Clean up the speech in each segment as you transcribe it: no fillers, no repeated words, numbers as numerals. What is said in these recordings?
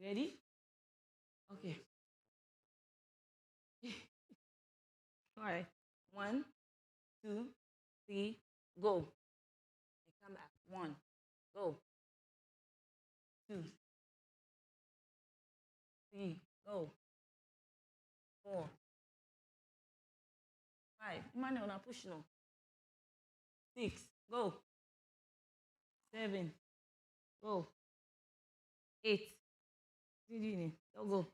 Ready? Okay. All right. 1, 2, 3, go. And come back. 1, go. 2, 3, go. 4, 5. Emmanuel, now push now. 6, go. 7, go. 8, don't go.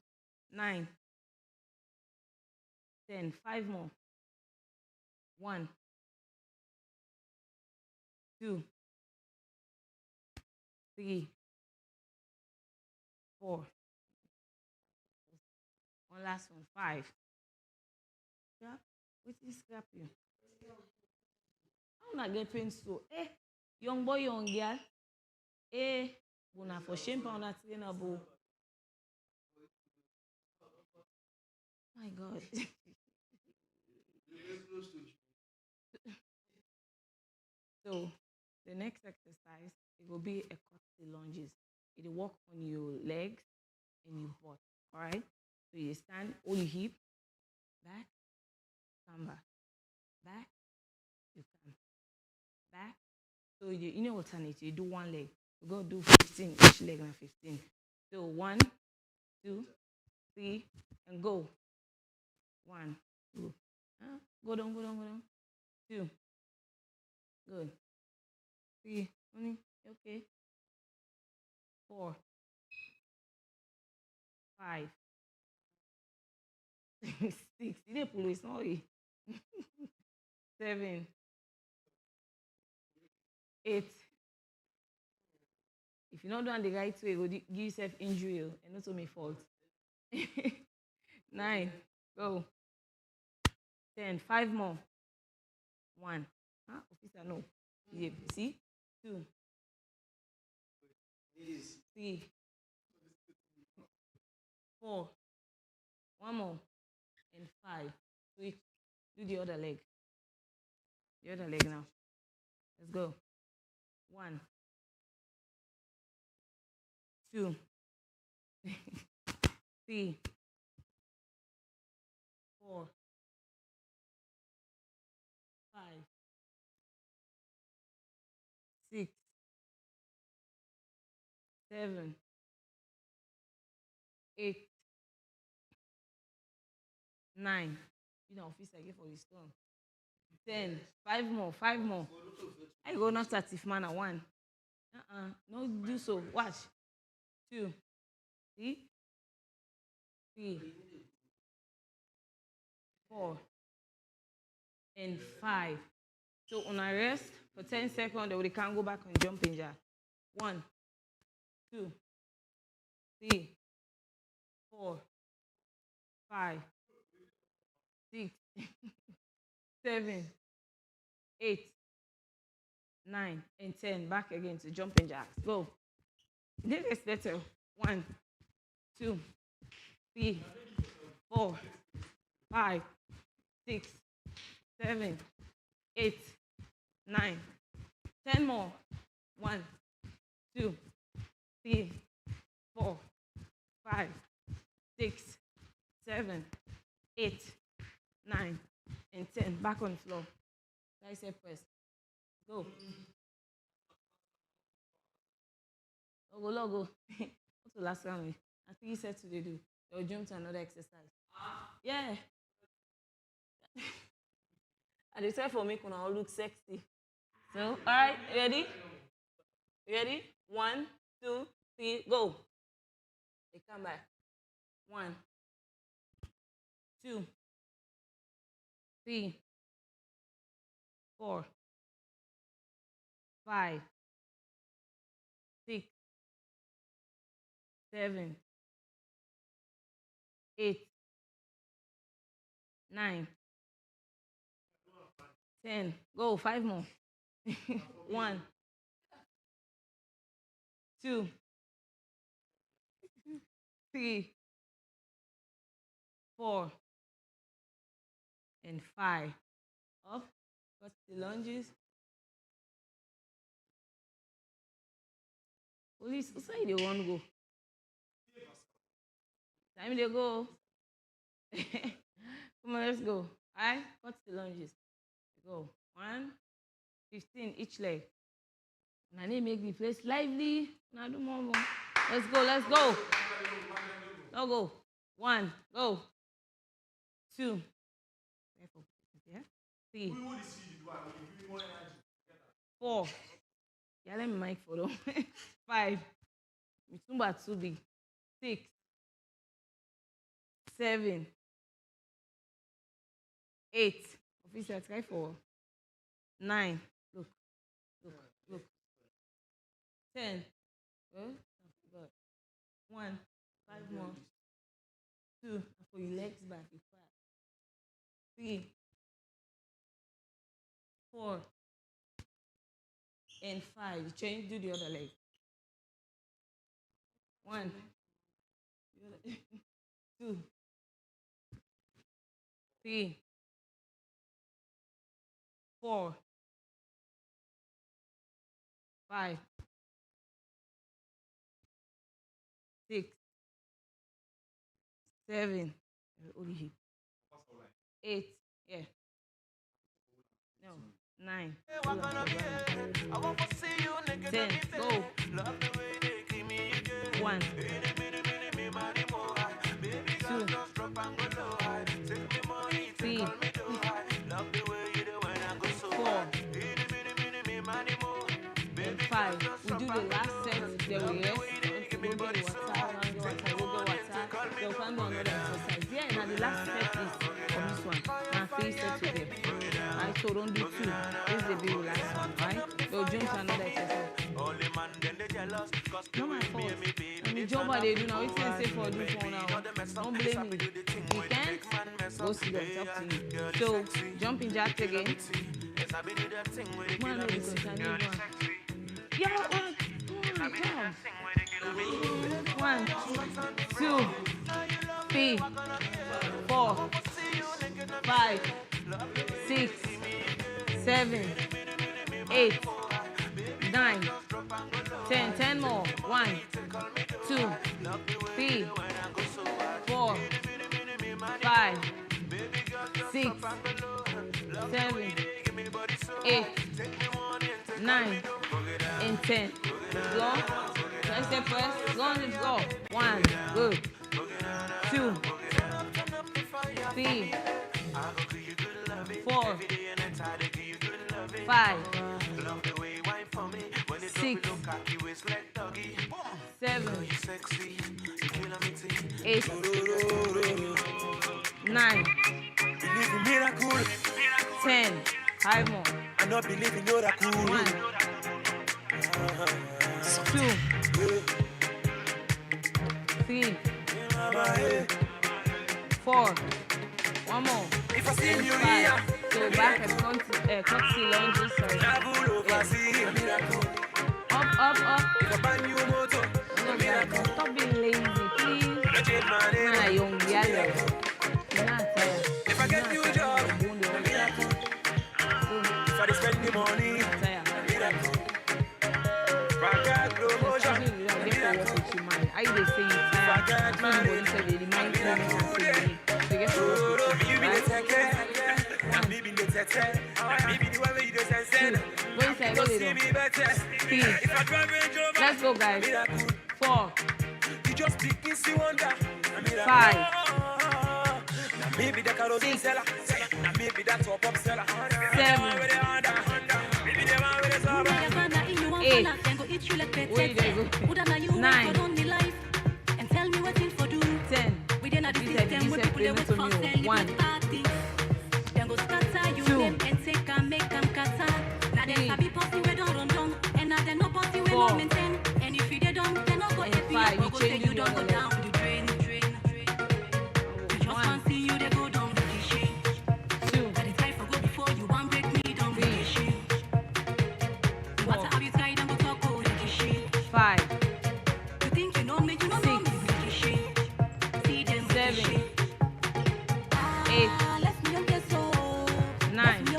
9, 10. 5 more. 1, 2, 3, 4. One last one. 5. Yeah. What is scrap you? How not get pain so? Young boy, young girl. Bona for shame pound that trainable. My God. So the next exercise it will be a cut lunges. It will work on your legs and your butt. All right. So you stand, hold your hip, back, come back, you come back. So you alternate. You do one leg. You go do 15 each leg and 15. So 1, 2, 3, and go. 1, 2. Go down, go down, go down. 2. Good. 3. Okay. 4, 5, 6. You didn't pull it, sorry. 7, 8. If you're not doing the right way, it will give yourself injury and not my fault. 9, go. 10, 5 more. 1. Officer, no. Yeah, see? 2, 3, 4. 1 more. And 5. Switch. Do the other leg. The other leg now. Let's go. 1, 2, 3, 4, 5, 6, 7, 8, 9. You know, officer, give for his stone. 10, 5 more, 5 more. I go not start if man at 1. No do so. Watch. 2, 3, 4, and 5. So on a rest for 10 seconds, then we can go back and jump in jar. 1, 2, 3, 4, 5, 6, 7, 8, 9, and 10. Back again to jumping jacks. Go. This is better. 1, 2, 3, 4, 5, 6, 7, 8, 9, 10 more. 1, 2, 3, 4, 5, 6, 7, 8, 9, and 10. Back on the floor. Bicep press. Go. Logo. What's the last one? I think you said to do. They'll jump to another exercise. Yeah. And they try for me when I look sexy. So, all right, ready? Ready? 1, 2, 3, go. They come back. 1, 2, 3, 4, 5, 6, 7, 8, 9, 10. Go. 5 more. 1, 2, 3, 4, and 5. Up. Got the lunges. Police, who say they want to go? Time they go. Come on, let's go. Alright, cut the lunges. Go. 1, 15 each leg. Now they make the place lively. Now do more. Let's go, let's go. Now go. 1, go. 2. 3. 4. Yeah, let me mic for them. 5. Mitumba too big. 6. 7. 8. Officer, try 4. 9. Look. 10. Oh, God. 1. 5 more. 2. For your legs back. 3. 4. And 5. You change, do the other leg. 1. 2. 3. 4. 5. 6. 7. Only hip. 8. Yeah. No. 9. 10. Go. 1. 2. 3. 4. And 5. We do the last set. Then we rest. Go get water. They'll find another exercise. Yeah, now the last set is on this one. Now 3 sets with them. Right, so don't do 2. This is the big last one, right? They'll jump to another exercise. No my fault. And the job that they do now, we can say for do for now. Don't blame me. If you can't, go see them, it's up to you. So jumping jacks again. Man, because I need one. Yeah, come. 1, 2, 3, 4, 5, 6, 7, 8, 9, 10. 10 more. 1, 2, 3, 4, 5, 6, 7, 8, 9, and 10. Go. Let's step first. Go on the floor. 1. Good. 2. 3. 4. 5. 6. 7. 8. 9. 10. 5 more. I not believe in miracle. 1. 2. 3. 4. 1 more. If I see you here, so back and coxy lunges. Sorry. Up. If I buy new motor, stop being lazy, please. Man, a young girl. If I get new job, if I spend the money, I they say you tired. Somebody said they remind me and say me. So guess what? Let's go, guys. 4. 5. 6. 7. 8. 9. 10. 1. 5. You change you don't go down. You drain. You just want to see you they go down. 2. That is time for go before you want break me down. 3. What have you tried and go talk over the shit? 5. You think you know me, you know me. 7. 8. 9. 10.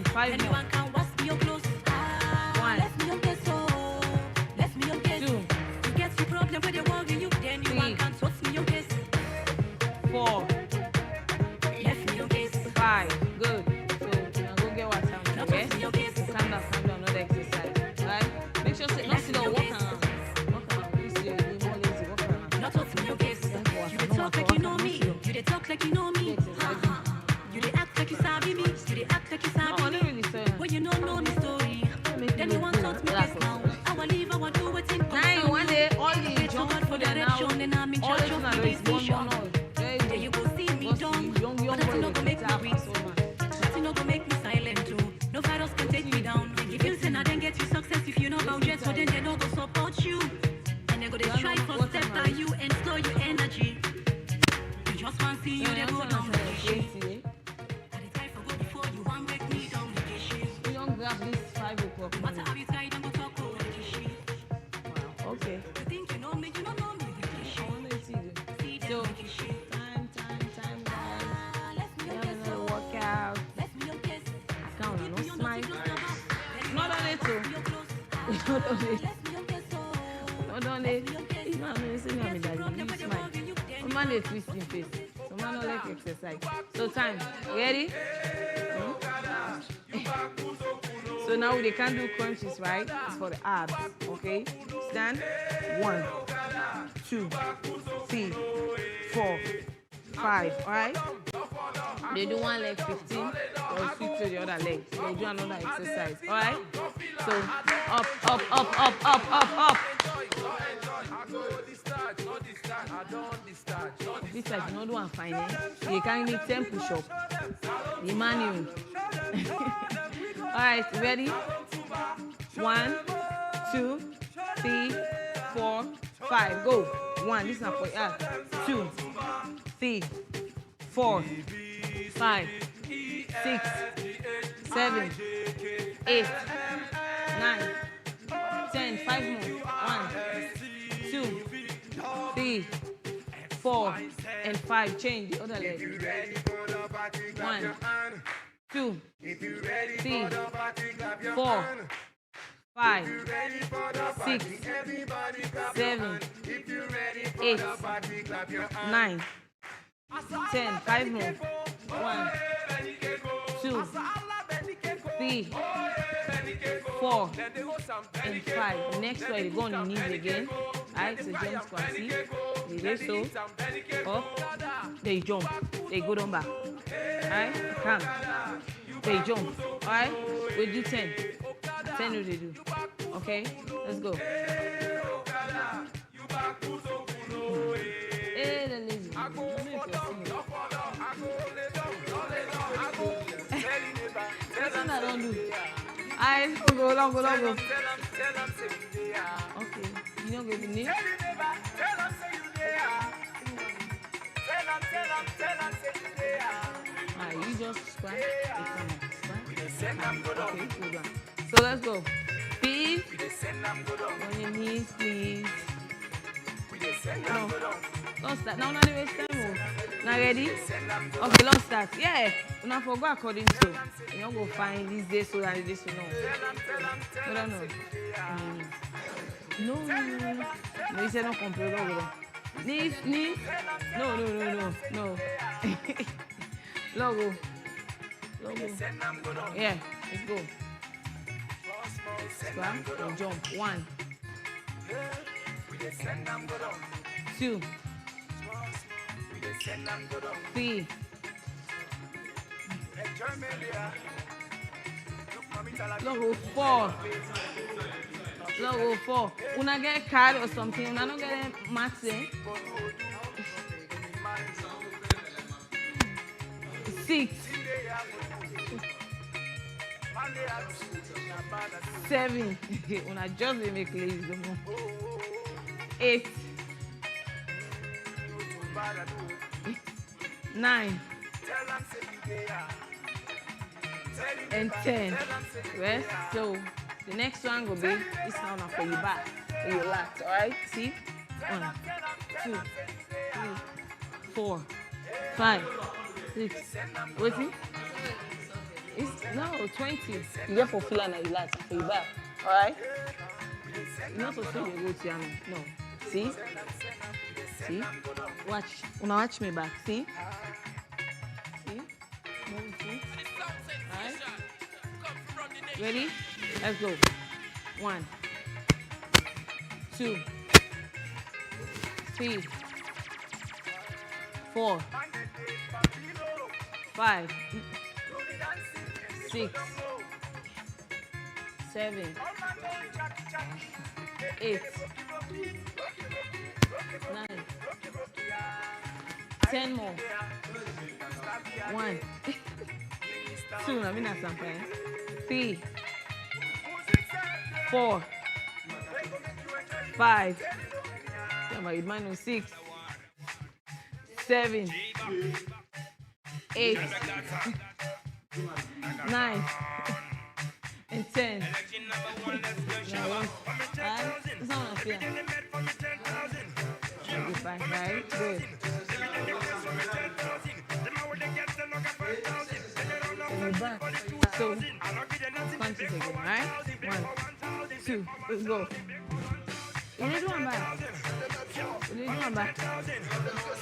5 more. 1. 2. like you know me. You dey act like you sabi me. You dey act like you sabi me. When you don't know me story, then you want to talk me this now. I will leave, I will do what's in Now one day all the so junk God for food and now direction, and I'm in all charge the of my food is decision. there Then you go see me done, young but that's boy not gonna make me weak. so much. Nothing no go make me silent too. No virus can take me down. If you say I then get you success, if you know about jet, so then they no go support you. And they go they try for step by you and slow your energy. You just want see you they go down the shit. I dey try for good before you want make me down the shit. You don't grab this 5 o'clock. No matter how you try, don't go talk over the shit. Wow, okay. You think you know me, you don't know me with the shit. I want to see you. See them So, with the shit. time, guys. Let's me We your have guess, another workout. let's me your guess. I can't no smile. Not on it too. Not on it. Not on it. It's not amazing. I mean, that you smile. Some man they twist in face. Some man don't like exercise. So time. Ready? So now they can't do crunches, right? It's for the abs. Okay? Stand. 1, 2, 3, 4, 5. Alright? They do one leg 15 or switch to the other leg. They'll do another exercise. Alright? So up. This side, you know, do one fine. You can need 10 push-ups. The manual. Alright, ready? 1, 2, 3, 4, 5. Go. 1. This is not for you. 2, 3, 4, 5, 6, 7, 8, 9, 10. 5 more. 1, 2, 3, 4, and 5. Change the other leg. 1, 2, 3, 4, 5, 6, 7, 8, 9, 10. 5 more. 1, 2, 3, 4, and 5. Next one, you go on your knees again. Alright, so jump squat. See? You do so. Up. They jump. They go down back. Alright? Come. They jump. Alright? We do 10. 10 what they do. Okay? Let's go. Hey, the lazy. That's what I don't do. Alright, go. Okay. You don't go to knee. Alright, you just squat. Okay, good one. So let's go. Please. On your knees, please. No. Don't start. Now, not the waste time. Now ready? Okay, let's start. Yeah. We not forget according to. You don't go find this day so that this will know. No. No, you said no computer. Knees. No. Logo. Yeah, let's go. Squat and jump. 1, 2, 3, 4. Logo 4. Una get card or something. Una don't get maths, eh? 6, 7. Una just dey make lazy no more. 8, 9, and 10. Rest. So the next one will be this one for your back, for your lats. Alright? See? 1, 2, 3, 4, 5, 6. What's it? It's no 20. You get for feel and you lats for your back. Alright? You're not supposed to go to your no. See? Watch. Una watch me back. See? Alright? Ready? Let's go. 1, 2, 3, 4, 5, 6, 7, 8, 9, 10 more. 1, 2, I mean that's something. 3, 4, 5, minus 6, 7, 8, 9, and 10. That's not what I feel. Right? Good. So, punches again, right? 1, 2, let's go. You need one back. You need one back.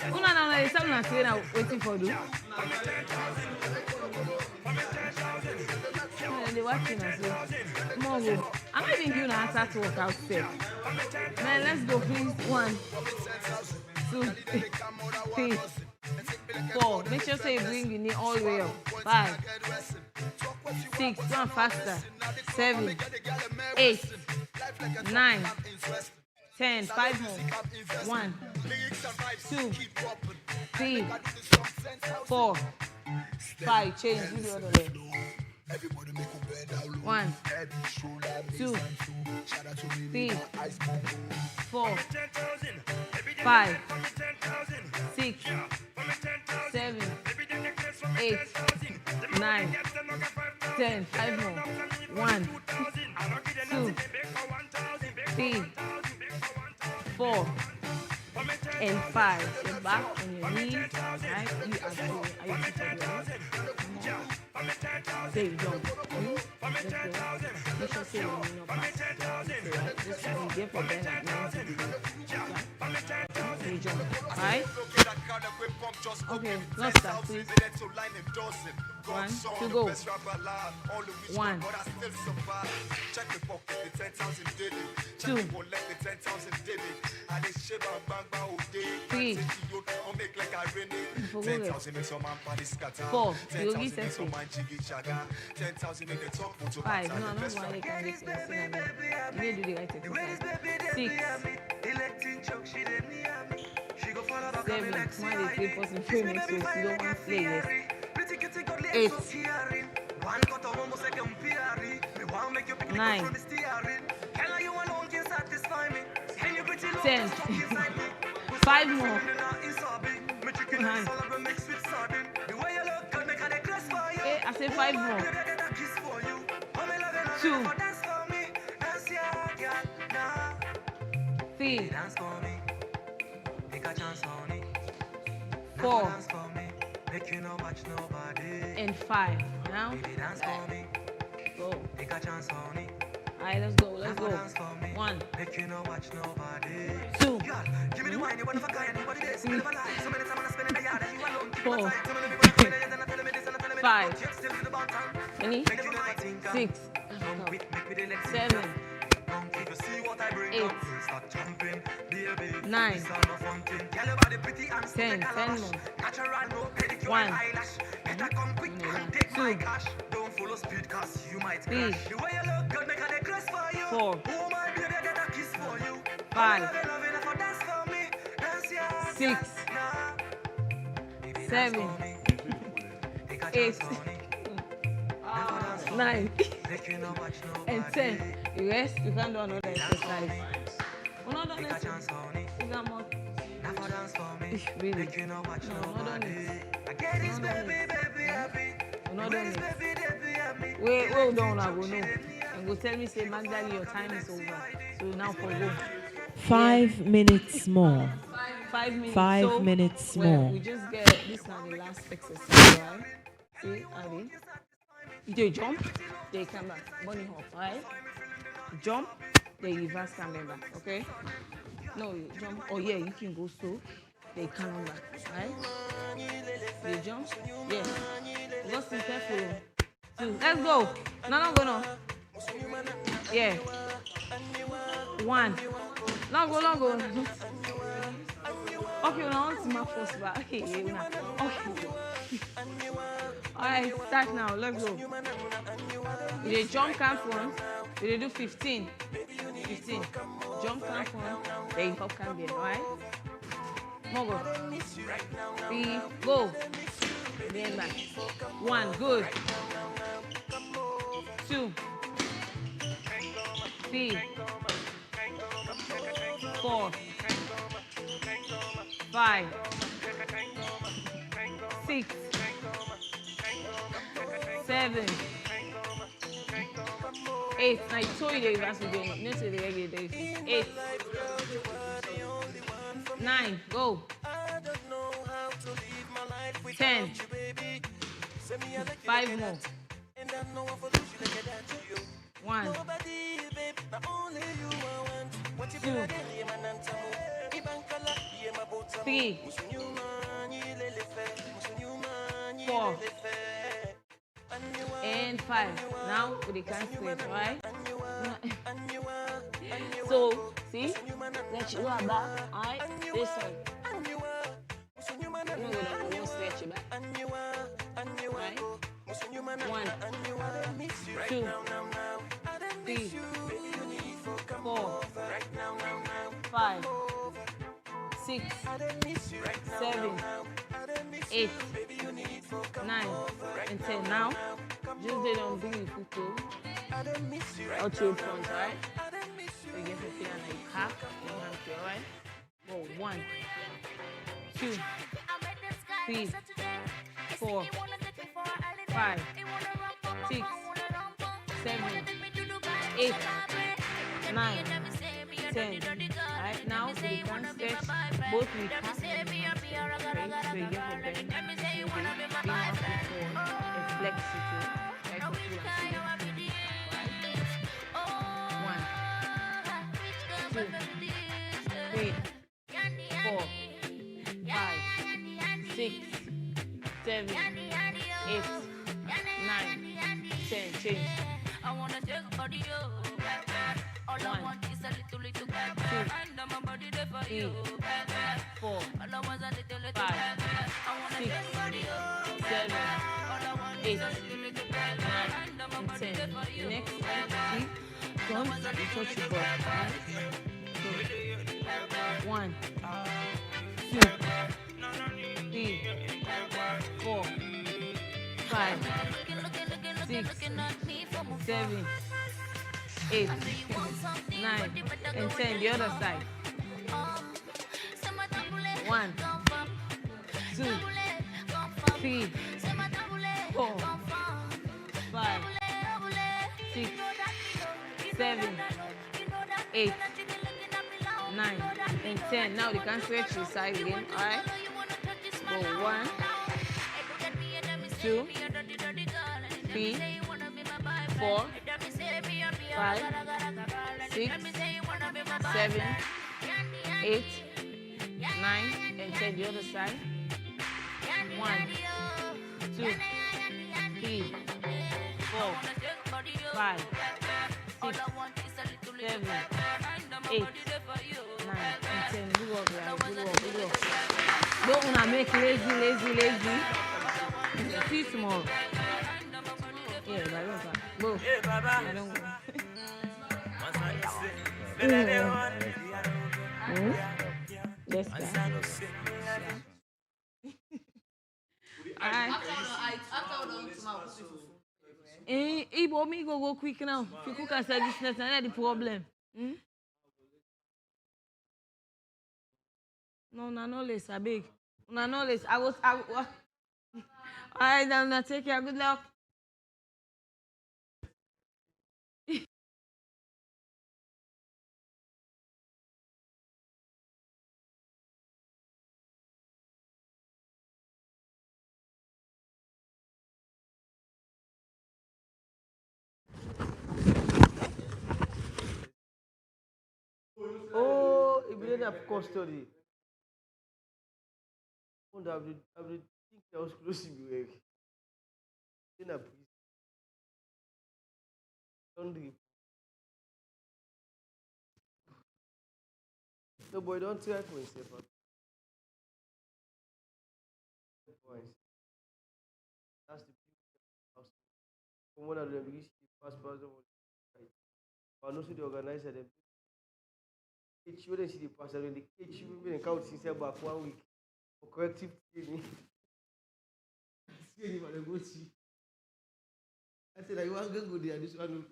Una something I'm saying I'm waiting for you. They're watching us. Come on, go. I'm not even giving an answer to work out step. Man, let's go, please. 1, 2, 3, 4. Make sure you bring your knee all the way up. 5, 6. Go faster. 7, 8, 9, 10. 5 more. 1, 2, 3, 4, 5. Change. Do the other leg. 1, 2, 3, 4, 5, 6, 7, 8, 9, 10. 5 more. 1, 2, 3, 4, and 5. Your back on your knees, right? You are doing. Are you sitting down? There you go. Let's go. Make sure say your knee not past. Right? Just when you get for bend at 90 degrees. Right? You jump. Right? Okay, let's start, please. 1, 2, go. 1, 2, 3, 4. You give 10. 5. No, I'm not one. You can get 10. You need to do the right exercise. 6, 7. Smile is 3 person frame, so you don't want to play this. 8, 9, 10. 5 more. 9. I say 5 more. 2, 3, 4, and 5. Now, go. Alright, let's go. 1, 2, 4, 5, 6, 7, 8, 9, 10. 10 more. 1, 2, 3, 4, 5, 6, 7, 8, 9, and 10. You rest, you can do another exercise. Another exercise. You got more. Really? No, not done it. Not done it. Wait, don't I go no. And go tell me, say, Magdalene, your time is over. So now for go. 5 minutes more. 5 minutes. 5 minutes more. We just get this now the last exercise, right? See, Adi? You jump, they come back. Bunny hop, right? Jump, they reverse coming back, okay? No, you jump. Oh yeah, you can go so. They come back, right? They jump. Yes. Just be careful. 2. Let's go. No. Yeah. 1. Long go. Okay, now on to my first bar. Okay, yeah, okay. Alright, start now. Let's go. We dey jump count once. We dey do 15. 15. Jump count once. Then you hop count there, alright? More go. 3, go. Then back. 1, good. 2, 3, 4, 5, 6, 7, 8. Now you told you the reverse again. You need to the regular day. 8, 9, go. 10, 5 more. 1, 2, 3, 4, and 5. Now we can straight, right? So see, let you go back, alright? This one. We're gonna stretch it back. Right? 1, 2, 3, 4, 5, 6, 7, 8, 9, and 10. Now, just they don't bring you foot toe. Or trade front, right? So you get to feel like half your hand here, right? Go. 1, 2, 3, 4, 5, 6, 7, 8, 9, 10. Alright, now we can stretch both with half and hand. Okay, so you get for bend. You bring half before and flex it to try to pull and pull. Right? 1, 2, 3, 4, 5, 6, 7, 8, 9, 10. Change. 1, 2, 3, 4, 5, 6, 7, 8, 9, and 10. The next one, see, front, you touch your butt. Right? So, 1, 2, 3, 4, 5, 6, 7, 8, 9, and 10. The other side. 1, 2, 3, 4, 5, 6, 7, 8, 9, and 10. Now you can stretch the side again. Alright? Go. 1, 2, 3, 4, 5, 6, 7, 8, 9, and 10. The other side. 1, 2, 3, 4, 5, 6, 7, 8, 9, and 10. Good work, guys. Good work, good work. Don't wanna make lazy. See you tomorrow. Yeah, go. I don't go. Yes, Ibo, me go quick now. If you cook and sell this next, that's the problem. No less, I beg. No less. Alright, now take care. Good luck. Oh, immediate of custody. Wonder I will think I was close to you. Then I please don't do. No boy, don't try for yourself. mindset. That's the beauty of house. From one of them, you see the first person was right. But also the organizer, them cage when they see the pastor, when they cage you, when they count since back 1 week for corrective training. See if I go see. I said, like, you want to go there, this one.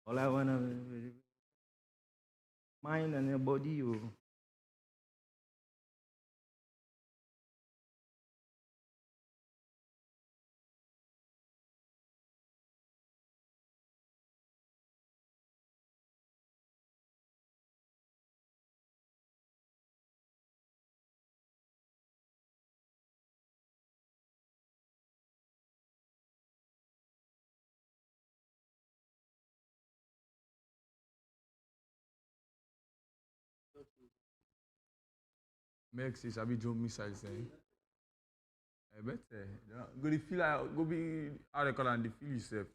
All I wanna mind and your body, you. Max is abi jump missile saying. I bet go the feel like go be how they call and the feel yourself.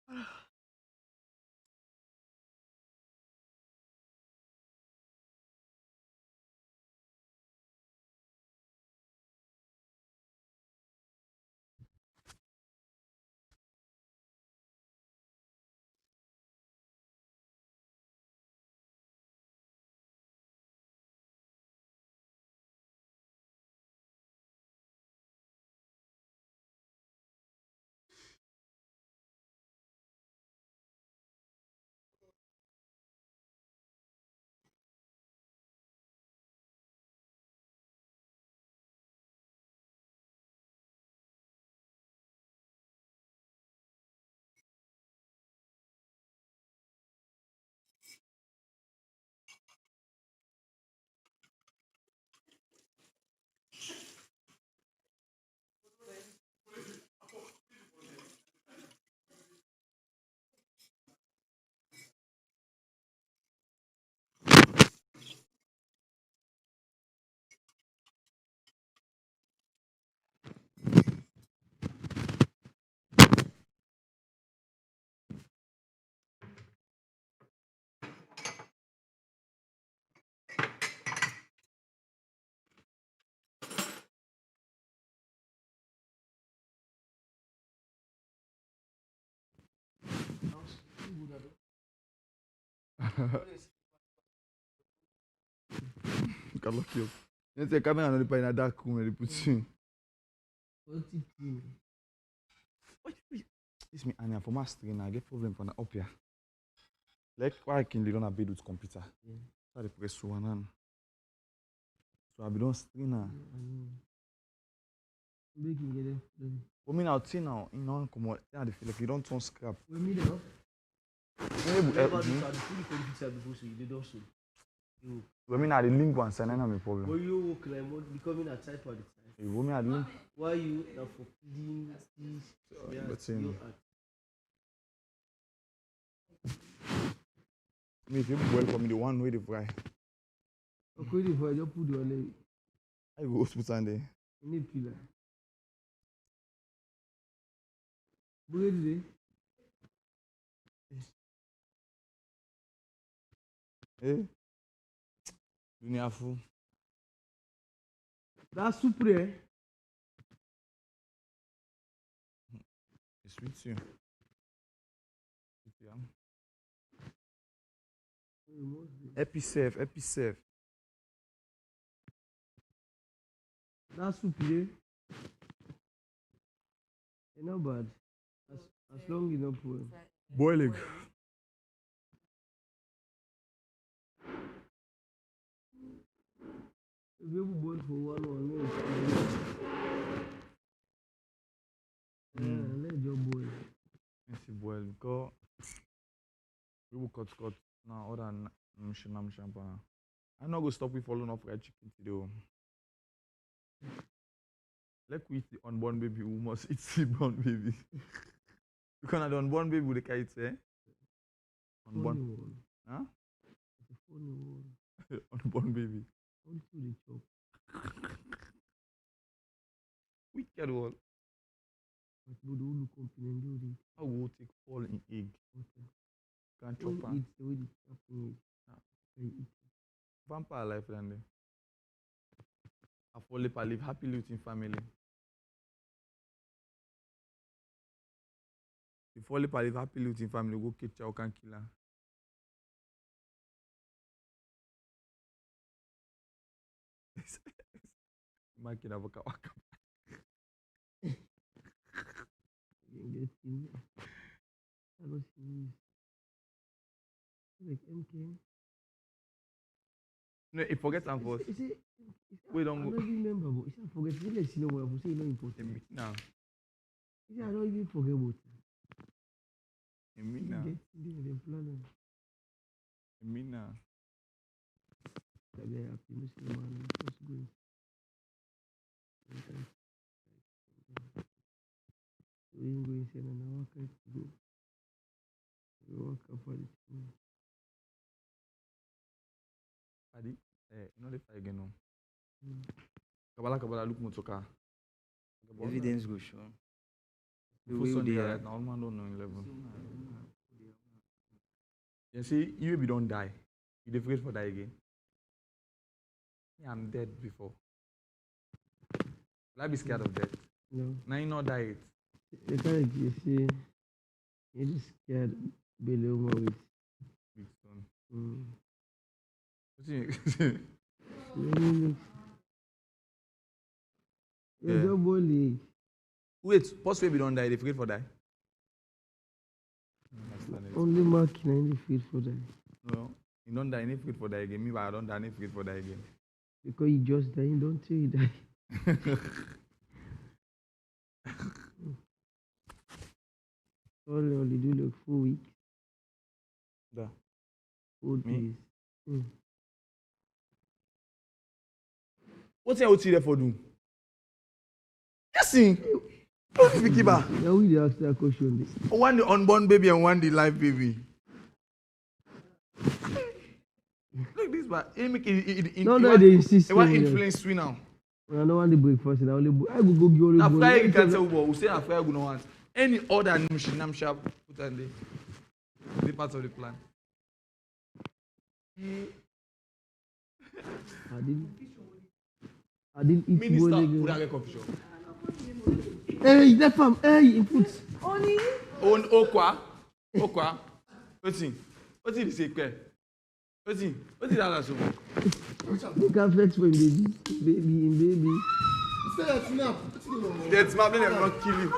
Look at you. You say camera on the in a dark room and they put you. This me Anya for my screen I get problem for the up here. Like why I can lead on a bed with computer. So I press one on. So I be don't screen now. Make you get it. But me now see now, you know come out. Yeah, they feel like you don't turn scrap. We meet up. Never do that. The fully qualified before so you did also. You. But me now the link one sign na me problem. Were you work like what becoming a type at the time? You go me at link. Why you now for feeding this? Yeah, but you at. Me if you boil for me the one way they fry. Okay, if I just put your leg, I go hospital and there. you need pillar. Bread Eh? Dunia full. That's super. It's sweet you. Yeah. Happy safe, happy safe. That's super. It's not bad. As long as you don't pour. Boiling. If you boil for 1 hour, let your boil. Yes, boil because we will cut now other Shinam Shampa. I'm not going to stop with following up fried chicken today. Oh. Let's eat the unborn baby. We must eat the born baby. Because the unborn baby will eat eh? Unborn. Huh? Unborn baby. Wicked one. How will take fall in egg? Can't chop am. Vampire life and then. I fall I live happily with him family. If fall I live happily with him family, go catch her, can kill her. Making a waka waka. No, he forget am first. We don't go. I don't remember, but I forget. Let's see what I say. Not important. Now. I don't even forget what. Now. Now. Adi, you know the fight again now. Kabala look motoka. Evidence go show. The way they are now, man don't know 11. You see, you maybe don't die. You afraid for die again. Yeah, I'm dead before. Will I be scared of death? No. Now you not die it. The time you see, you're scared below with Big stone. Yeah. Double leg. Wait, post baby don't die, they afraid for die. Only marking any feed for that. No, you don't die, any afraid for die again. Me, but I don't die, any afraid for die again. Because you just die, don't say you die. Only do like 4 weeks. Da. 4 days. What's your OT there for do? Yes, see. Don't speak about. Now we ask that question. One the unborn baby and one the live baby. Look this, but it make it. No, they insist. It want influence we now. I don't want the breakfast. I go give you. Now, fly you can't tell what we say. After I go no want any other machine. I'm sure put on the part of the plan. I didn't eat Minister, boiling. put on coffee shop. Hey, that farm. Hey, input. On okwa. What's it say? What's it that so? You can flex for him, baby. That's my man. I'm not kill you.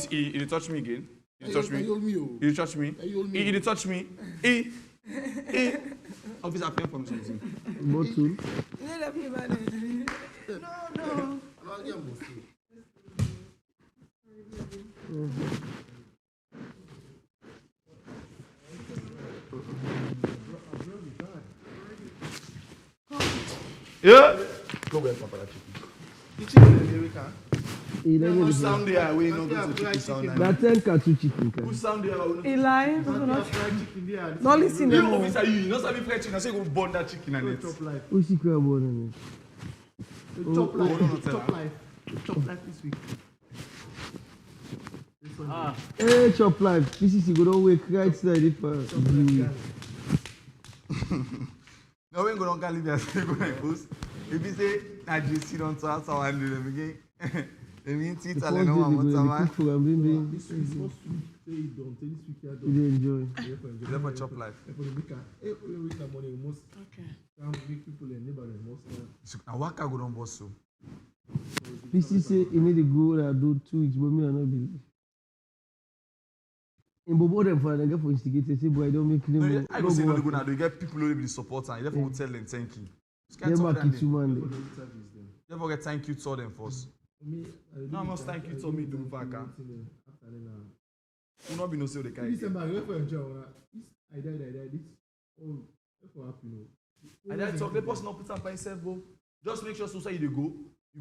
He touch me again. You touch me. You touch me. He touch me. Officer, I from something. Bottle. No. Yeah. Go get Papa chicken. Who sound there? We no go to chicken sound. That 10 carton chicken. Who sound there? Eli, not listen You to officer, you not sabi fried chicken. I say go burn that chicken and it. Who secret about it? Chop life. Chop life this week. Hey, chop life. This is you go don't wake right side if you. No, we go don't call it as we go like this. If you say that you sit on top, so I do them again. They mean teeth and no one wants man. This week you enjoy. Let me chop life. Now what can go down boss so? PC say you need to go and do 2 weeks, but me I not believe. In Bobo them for them get for instigated, say boy don't make them. No, I go say no go now. You get people who will be support and you therefore will tell them thank you. Them back to man. Don't forget thank you to them first. No, I must thank you to me to Vaka. You not be no say the kind. December, I for enjoy. I died. This all for happy. And then talk, the person not put up by himself, bro. Just make sure society you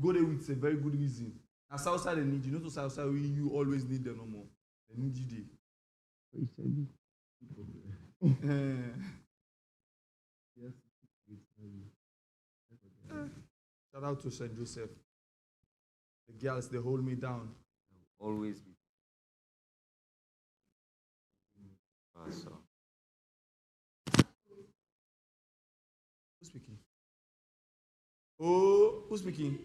go there with a very good reason. And Southside they need you, not to Southside you always need them no more. They need you there. Yes. Shout out to St. Joseph. The girls, they hold me down. Always be. So. Who's speaking? Oh, who's speaking?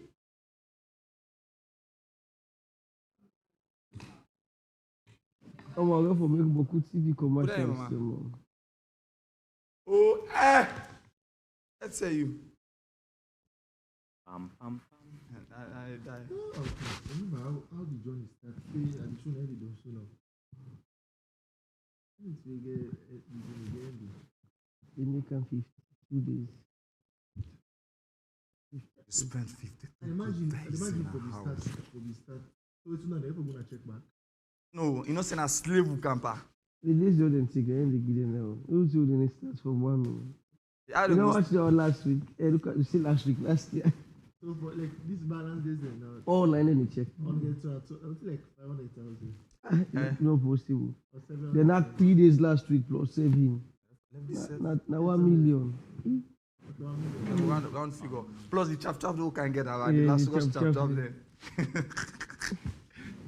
On va faire beaucoup de TV commercial. Oh, let's say you. Pam, pam, pam. I die. Remember how the journey start? Say addition every day so now. They make 52 days. Spent 50 Imagine days for in the a house. start. So it's not never gonna check back. No, you know, saying a slave who camper. The days you didn't take and they give them now. You two didn't start from 1 minute. I You don't know know. what you last week? Look at you see last year. So for like this balance days then now. All line in the check. On get to like 500,000. No possible. They're not 3 days last week plus 7. Not 1 million. Round figure. Plus the chap who can get around. Yeah, The last the was chap chap there. there.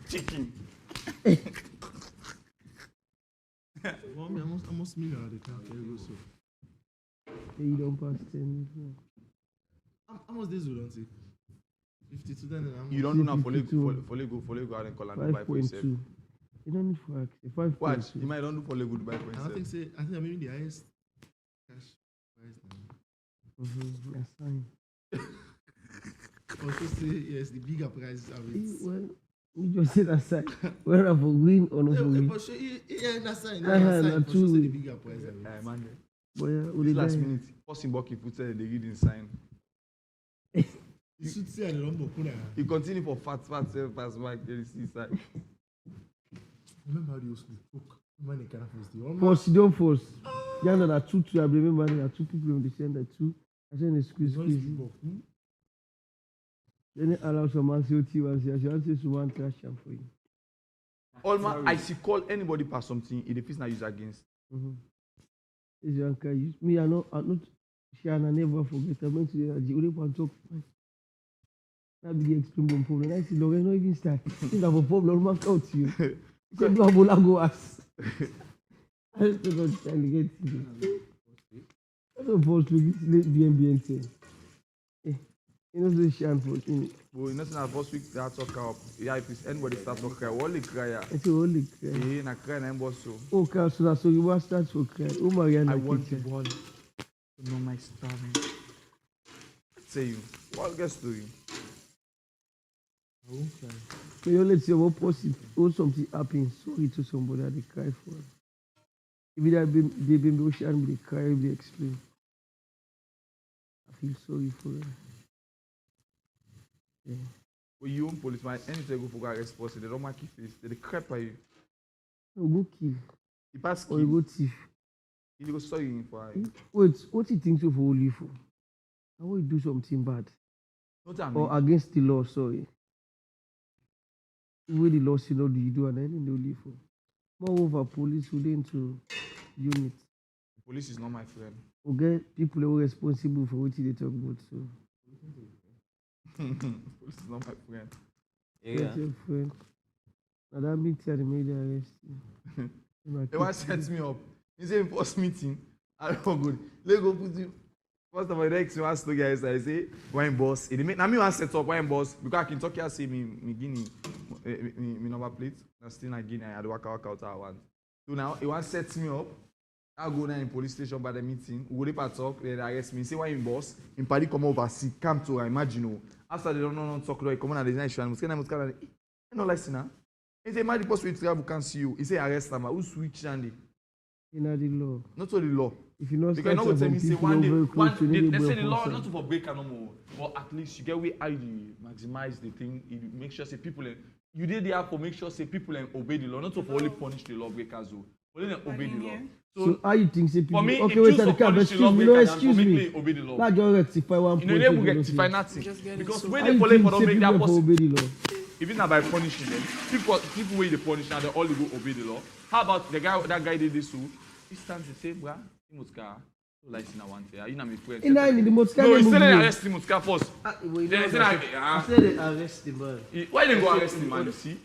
Chicken. Well, almost million at the time. You don't pass 10 before. How much days we don't take? 52 then. You don't do now for 52. Lego and call and buy for yourself. 5.2. You don't need for access. 5.2. What? You might don't do for Lego to buy for I yourself. think I'm maybe the highest cash price now. That's fine. Also say yes, the bigger price are it. Well, you just say that side. Whether for win or not for win. But yeah, that's sign. Not For true. sure say the bigger price are it. Man. But yeah, This last minute, first in Bucky put the reading sign. You should say the number. You continue for fat, pass back, there is inside. Remember how they used to talk? When they can't force the Force, don't force. Yeah, there are two. I remember there are 2 people on the same. Two. I said, squeeze. Then they allow some man to see what she wants to want trash am for you. All man, I see call anybody pass something, it is not used against. Is your uncle use me? I'm not. She and I never forget. I went to the only one talk. That be the extreme problem. I see Lorraine not even start. Think have a problem, man out to you. Say do a go ass. I just don't try to get you. I don't force to get BNB. You know the shan for in. Well, you know, since first week they talk up. Yeah, if anybody start to cry, only cry. It's only cry. Yeah, na cry na boss so. Okay, so you want start to cry. Oh Mariana, I want the ball to know my story. Say you, what gets to you? I won't cry. May you let your positive or something happen. Sorry to somebody that they cry for. If that baby ocean, they cry, they explain. I feel sorry for her. Yeah. When you own policeman, anything go for arrest person, they don't make you face, they crap at you. No, go kill. You pass Or you kill, go thief. you go sorry him for you. Wait, what you think you for only for? How will you do something bad? Not that Or against the law, sorry. Where the law say no do you do and then they only for. Moreover, police will into unit. police is not my friend. Okay, people who are responsible for what they talk about. So Police is not my friend. that's your friend. Now that meeting they made the arrest. They want to set me up. He say first meeting, I don't go. Let's go put you. First of all, the next one to guys, I say, wine boss. Now me want set up wine boss because I can talk here say me guinea, me number plate. Now still not guinea. I had to work out I want. So now he want set me up. I go down in police station by the meeting. We go there talk. They arrest me. Say wine boss. In party come over. See come to imagine. After they don't know talk. They come on at the night show. I'm scared. You know like now. He say my boss will travel can see you. He say arrest them. Who switch Andy? In the law. Not only law. If you not Because you start know what tell some me say people one day, over close to they the say the law person. not to for break no more, but at least you get way how you maximize the thing. You make sure say people you did there for make sure say people obey the law, not to for only punish the lawbreakers though, only obey the law. So how you think say people? For me, Okay, it wait, choose I to can't punish the excuse me. No, lawbreakers excuse and for me. make obey the law. That just rectify one You point. know they will rectify nothing because when How they you follow for think don't say make people that for possible. obey the law? Even now by punishing them, people wey dey punish now they all dey go obey the law. How about the guy that guy did this too? He stands and say, "Bra, Timuska, so like in one day, you know me friend." In the most No, he still dey arrest Timuska first. Wait, Then say I that said they arrest the man. why they go arrest the man? You see,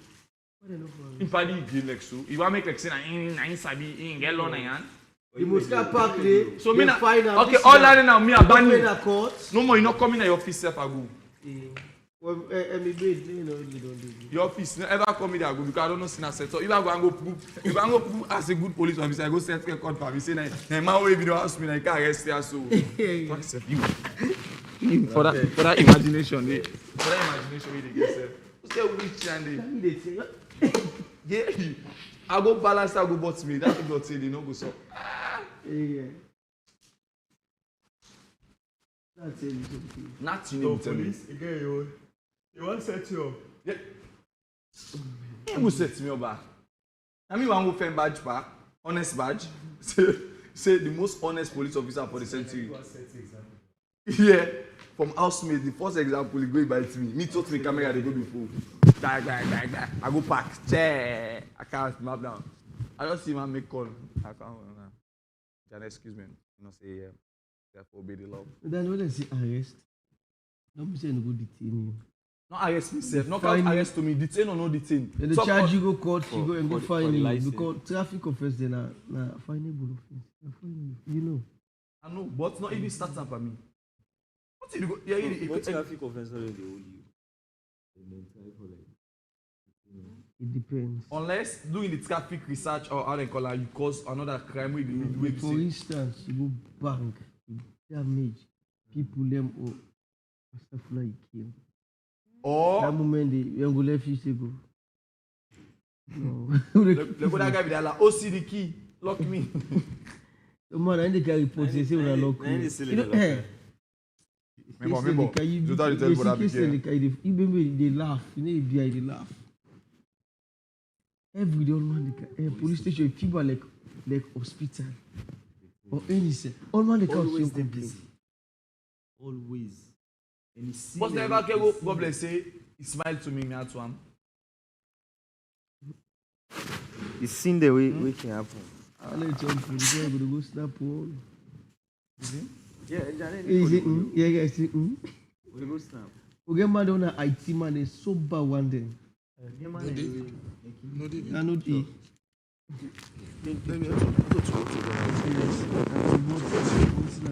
Why they not for arrest? him party dey like so. He wan make like say na him sabi, him get law na yan. The Mosca Park Lay. So me na okay, all that now me abandon. Court. No more, you not coming at your office self I go. Well, me bid, you know, you don't do. Your office never come in there go because I don't know sin set. So if I go and go prove, if I go prove as a good police officer, I go set a court for me say na man wey video house me na you can arrest here so. Fuck self you. For that imagination dey. For that imagination wey dey get self. Who say which and dey? Yeah. I go balance I go but me. That thing go say they no go so. Yeah. That's it. Something. Nothing No, you tell me. police, again, you want to set you up. Yeah. He will set me up back. I mean, one go find badge back, honest badge. Say the most honest police officer for the century. Yeah. From housemate, the first example, he go invite me. Me told me camera they go before. I go park. I can't map down. I don't see man make call. I can't. Can excuse me. You know say yeah. Therefore obey the law. Then when they say arrest, don't be saying no go detain you. Not arrest myself. Not come arrest to me. Detain or no detain. Then they charge you go court, you go and go for fine the you license. because traffic offense then na fineable offense. Na fine you know. I know, but not even start up for me. What if you go? Yeah, What traffic offense are they hold you? And then try for like. It depends. Unless doing the traffic research or how they call it, you cause another crime with the For instance, you go bank, you damage people them or stuff like you kill. or That moment they go left you say go. No. the that guy be there like, oh, see the key, lock me. The man and they can report they say we are locked. You know, eh. Remember. You tell the for that big They laugh, you know, they laugh. Every day, all man, police station, people like hospital or anything. All man, they come Always to they complain. busy. Always. And you see. But never can go. God bless say, he smiled to me, me at one. You seen the way we can happen. I'll let you on the go go snap all. Yeah, Is it? Yeah, guys. We go snap. We get mad on a IT man. They so bad one day. No, David. I know the.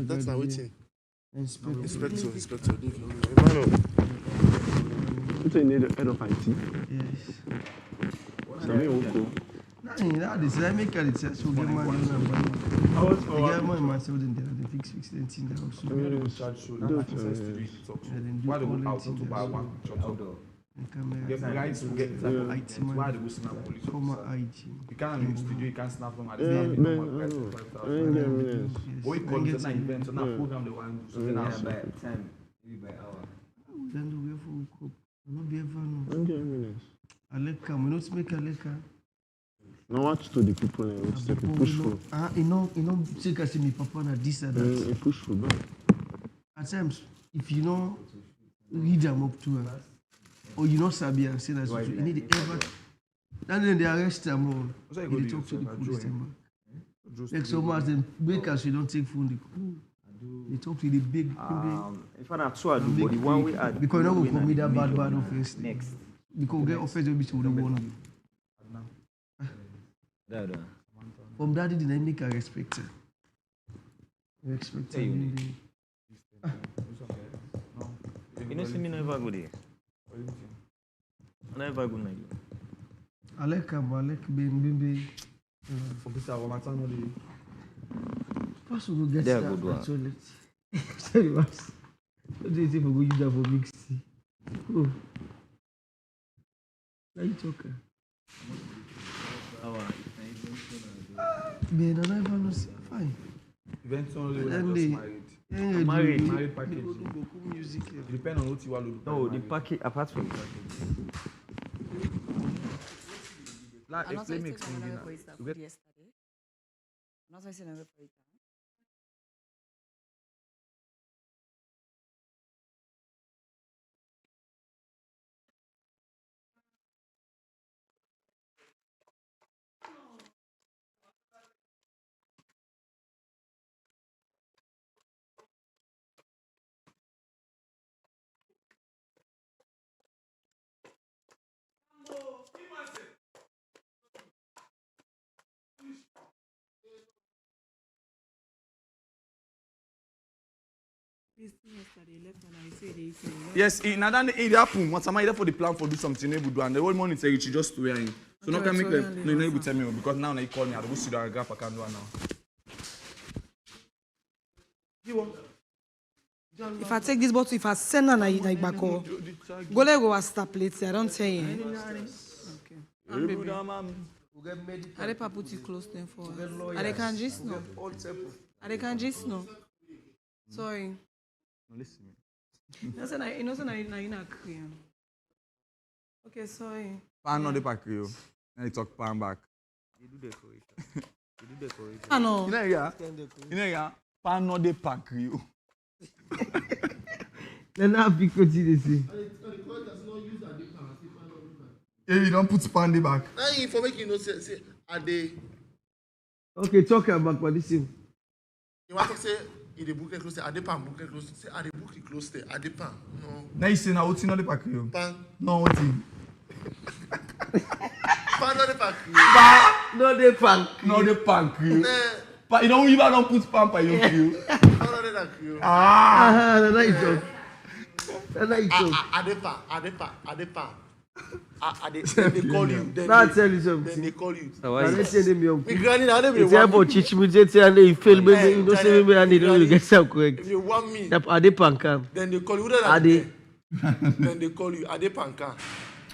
That's not waiting. Inspector. Inspector, David. Emmanuel. What's the need head of IT? Yes. That is I make it so get mad on a I was get mad myself then they fix the thing there also. Why they go out to buy one shot? Get guys who get IT man. why they go snap police Former officer? IG. You can't in the studio, you can't snap them at the time. Or you call it an event, so now program the one. So then I By time, maybe by hour. Then the way for cope. I not be ever know. I like come. We not make a lecker. Now watch to the people and push through. You know, say I see me papa na this and that. Push through, bro. At times, if you know, read them up to her, or you know sabi and say that you need to ever. Then they arrest them all. They talk to the police them back. Like so much, then breakers you don't take phone. They talk to the big. If I two I do, but the one we add. Because you know we commit that bad offense. Next. Because get offense will be to the one. From that, did I make a respect her? Respect her. You know, see me never go there. I never go there. I like him, I like baby. First we go get There that go do it. toilet. Sorry, Max. What do you think we go use that for mixed tea? Oh. Now you talking. Man, I never know. Fine. Eventually, when And I'm they- just married. Yeah, Married. Married package. music. It depends on what you want to do. No, the package, apart from the package. Like, And also, explain me, you take explain another me. for it that You good get- yesterday. And also, I said another for it. Yes, in another it happen. Once I'm there for the plan for do something, able do, and the whole morning say you should just wear in. So not can make them. No, you able tell me because now you call me. I go sit down and grab a can do it now. If I take this bottle, if I send her like back or go let go and start plates. I don't tell you. Okay. I dey put it close then for us. I dey can just know. I dey can just know. Sorry. Listen. You know, so you not cream. Okay, sorry. Pan not the pack you. Then you talk pan back. You do decoration. You do decoration. I know. You know yeah. Pan not the pack you. Then I pick what they say. Yeah, you don't put pan the back. Now for making you know say are they Okay, talk about what this is. you want to say in the book close are they pan book close say are the book close there are they pan no Now you say now what's not the pack you? pan No what you? pan not the pan No, they punk. No the pack you. eh But you don't even don't put pan by your you. not the pan you Ah, that's not joke. That's not joke. are they pan then they call you then Now they, tell you then something. they call you So why I you- don't say them young. me granny now they be It's about teach me to say and they fail me. You know say me and they don't get some correct. if you want me That are they punk? then they call you whether Are they? then they call you are they panka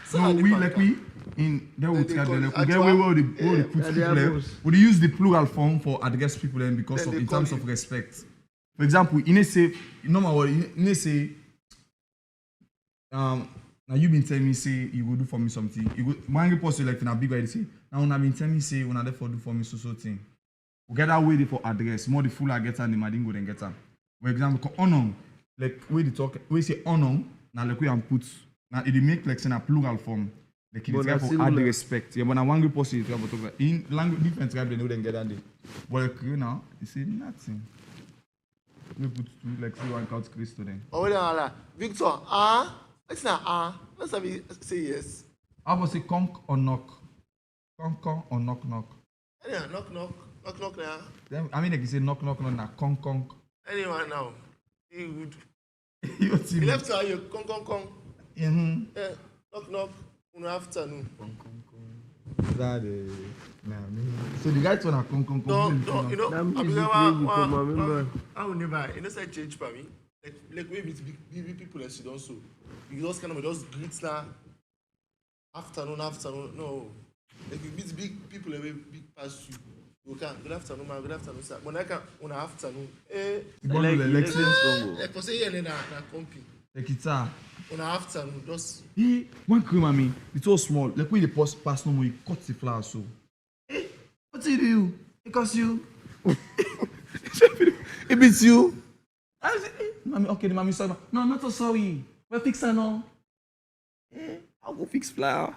so No, are they we panka? like we in there we Then they get call there. it We get actual- where they put they people are there. boss. We use the plural form for address people then because Then of they in call terms you. of respect. For example, in a say normal word, in a say now you been telling me say you go do for me something. You go one report like in a big way they say now when I been telling me say when I therefore do for me so thing. We get that way there for address. More the full I get and the madingo then get am. For example, honor like we the talk we say honor now like we am put now it dey make like say a plural form. Like But it's na for singular. add respect. Yeah, but now one group person is about talk in language different tribe they know then get that day. But like you now, you say nothing. We put two like say one count Christ to them. Oh, wait a Victor, it's not let's have you say yes. How about say conk or knock? Conk or knock knock. Anyone, knock now. Then I mean like you say knock knock knock na conk conk. Anyone now. You good. Your You team. left to you, come. Mm-hmm. Yeah, knock. Una afternoon. That so the guys wanna conk conk. Don't, you know, That I music believe wey you come, I remember. I will never, you know, say change for me. Like maybe it's big people that she don't so. You just kind of just greet now. Afternoon, no. Like you meet big people that big past you. You can good afternoon, man. Good afternoon, sir. When I can on afternoon, like for say yeah, na company. Like it's a. On afternoon, just Hey, one cream at me. It's so small. Like when you pass no more, you cut the flower so. Hey, what do you do? Because you. It beats you. I say, hey, mommy, okay, the mommy sorry. No, I'm not so sorry. We'll fix her now. Hey, I'll go fix flower.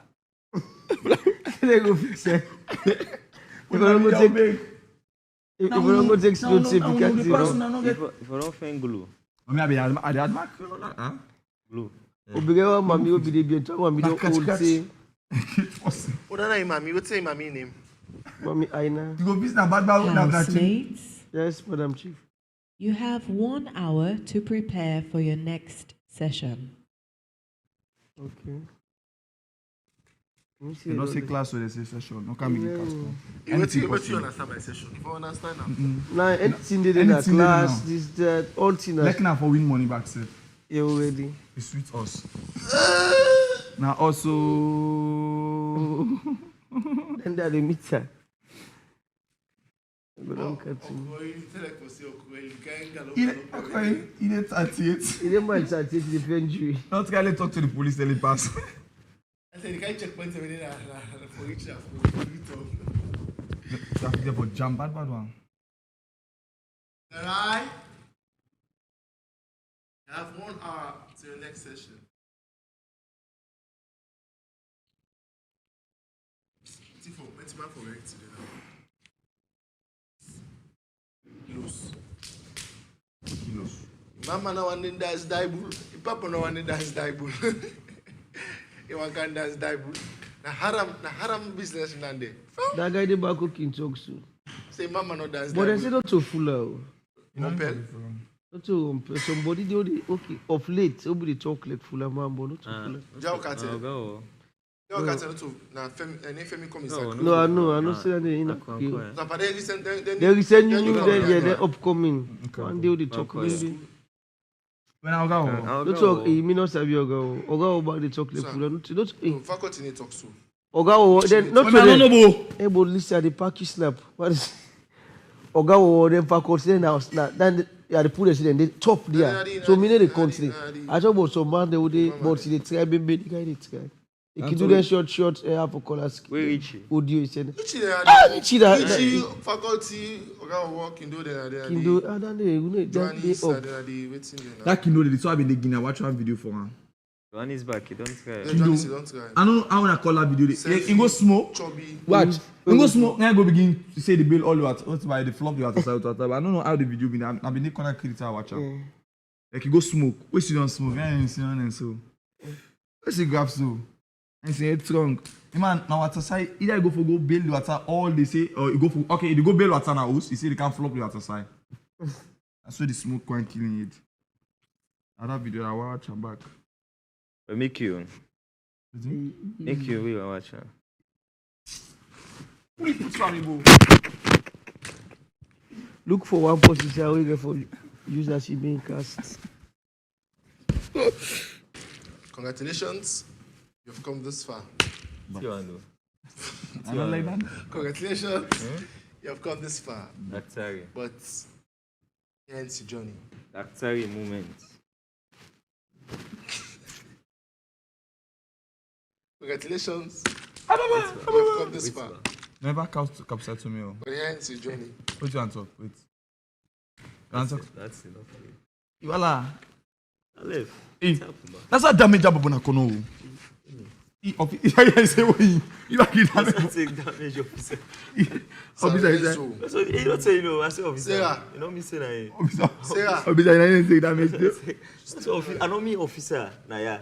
They go fix it. If I don't go take slow tip, you can't see. If I don't find glue, Mommy, I had my cream, huh? glue. Obigewa mami obi dey bien. Tell mami don old say what are mommy? What's say mommy name? mami Aina. You go visit a bad bad that Housemates, Yes, Madam Chief. you have 1 hour to prepare for your next session. Okay. Let me see You know, the say other- class with the session. No can be the class. What you understand by session? If I understand now. Now anything they did in Anything they do class, now. this that all thing Like now for win money back, sir. you already. It suits us. Now also. Then that the meter. Go don't cut him. He did 38. He didn't mind that it's the injury. Not really talk to the police, tell him pass. I said, you can't check points every day for each other. Traffic there for jam, bad one. Alright. You have 1 hour to your next session. Tifo, what's my correct today now? Kilos. Mama no one dance daibul. Papa no one dance daibul. You want can dance daibul. Na haram business nande. That guy the back cooking talks to. Say mama no dance daibul. But they say not to full out. Mompel. Not to somebody they only okay of late. Somebody talk like full of man, but not to full. Jao kate. Jao kate no to na femi come inside. No, I know. Say that they in. Na pa they recent They recent you then they're upcoming. One day they talk. When I go, Don't talk. He may not have you go. Oga about the chocolate food. Not. Faculty need talk so. Oga then not to them. But listen, the pack you slap. What is? Oga then faculty then they put it in the top there. So many the country. I talk about some man they would but they try baby the guy they try. You can do that short half a color. Where Richie? Audio is in. Richie faculty oga work in do there. Can do. I don't know. You know that can do the so I been the watch one video for her. One is back, you don't try. Don't try. I know how I call that video. He go smoke. Chubby. Watch. He go smoke. Now go begin to say the bill all what by the flop you have to say. But I don't know how the video been. I've been corner critical watch out. Like he go smoke. We see don't smoke. I ain't see and so. We see grab so. And say it's wrong. Man, now water side either you go for go bail the water all they say or you go for okay you go bail water now house. You say they can't flop the water side. That's why the smoke can't killing it. Other video I watch and back. But make you we will watch her. Look for one position we get for use that she being cast. Congratulations, you've come this far. I don't like that. Congratulations, you've come this far. Daktari. But hence your journey. Daktari moment. Congratulations, you've come this far. Never capture to me. But hence your journey. What you want to talk? Wait. You want to talk? That's enough. You are Alef. that's a damage job on a kono. I say you are getting damage officer. Officer is So, So you don't say I say officer. Sarah. You know me say na. Sarah. Officer, I didn't say damage. So I know me officer. Na yeah.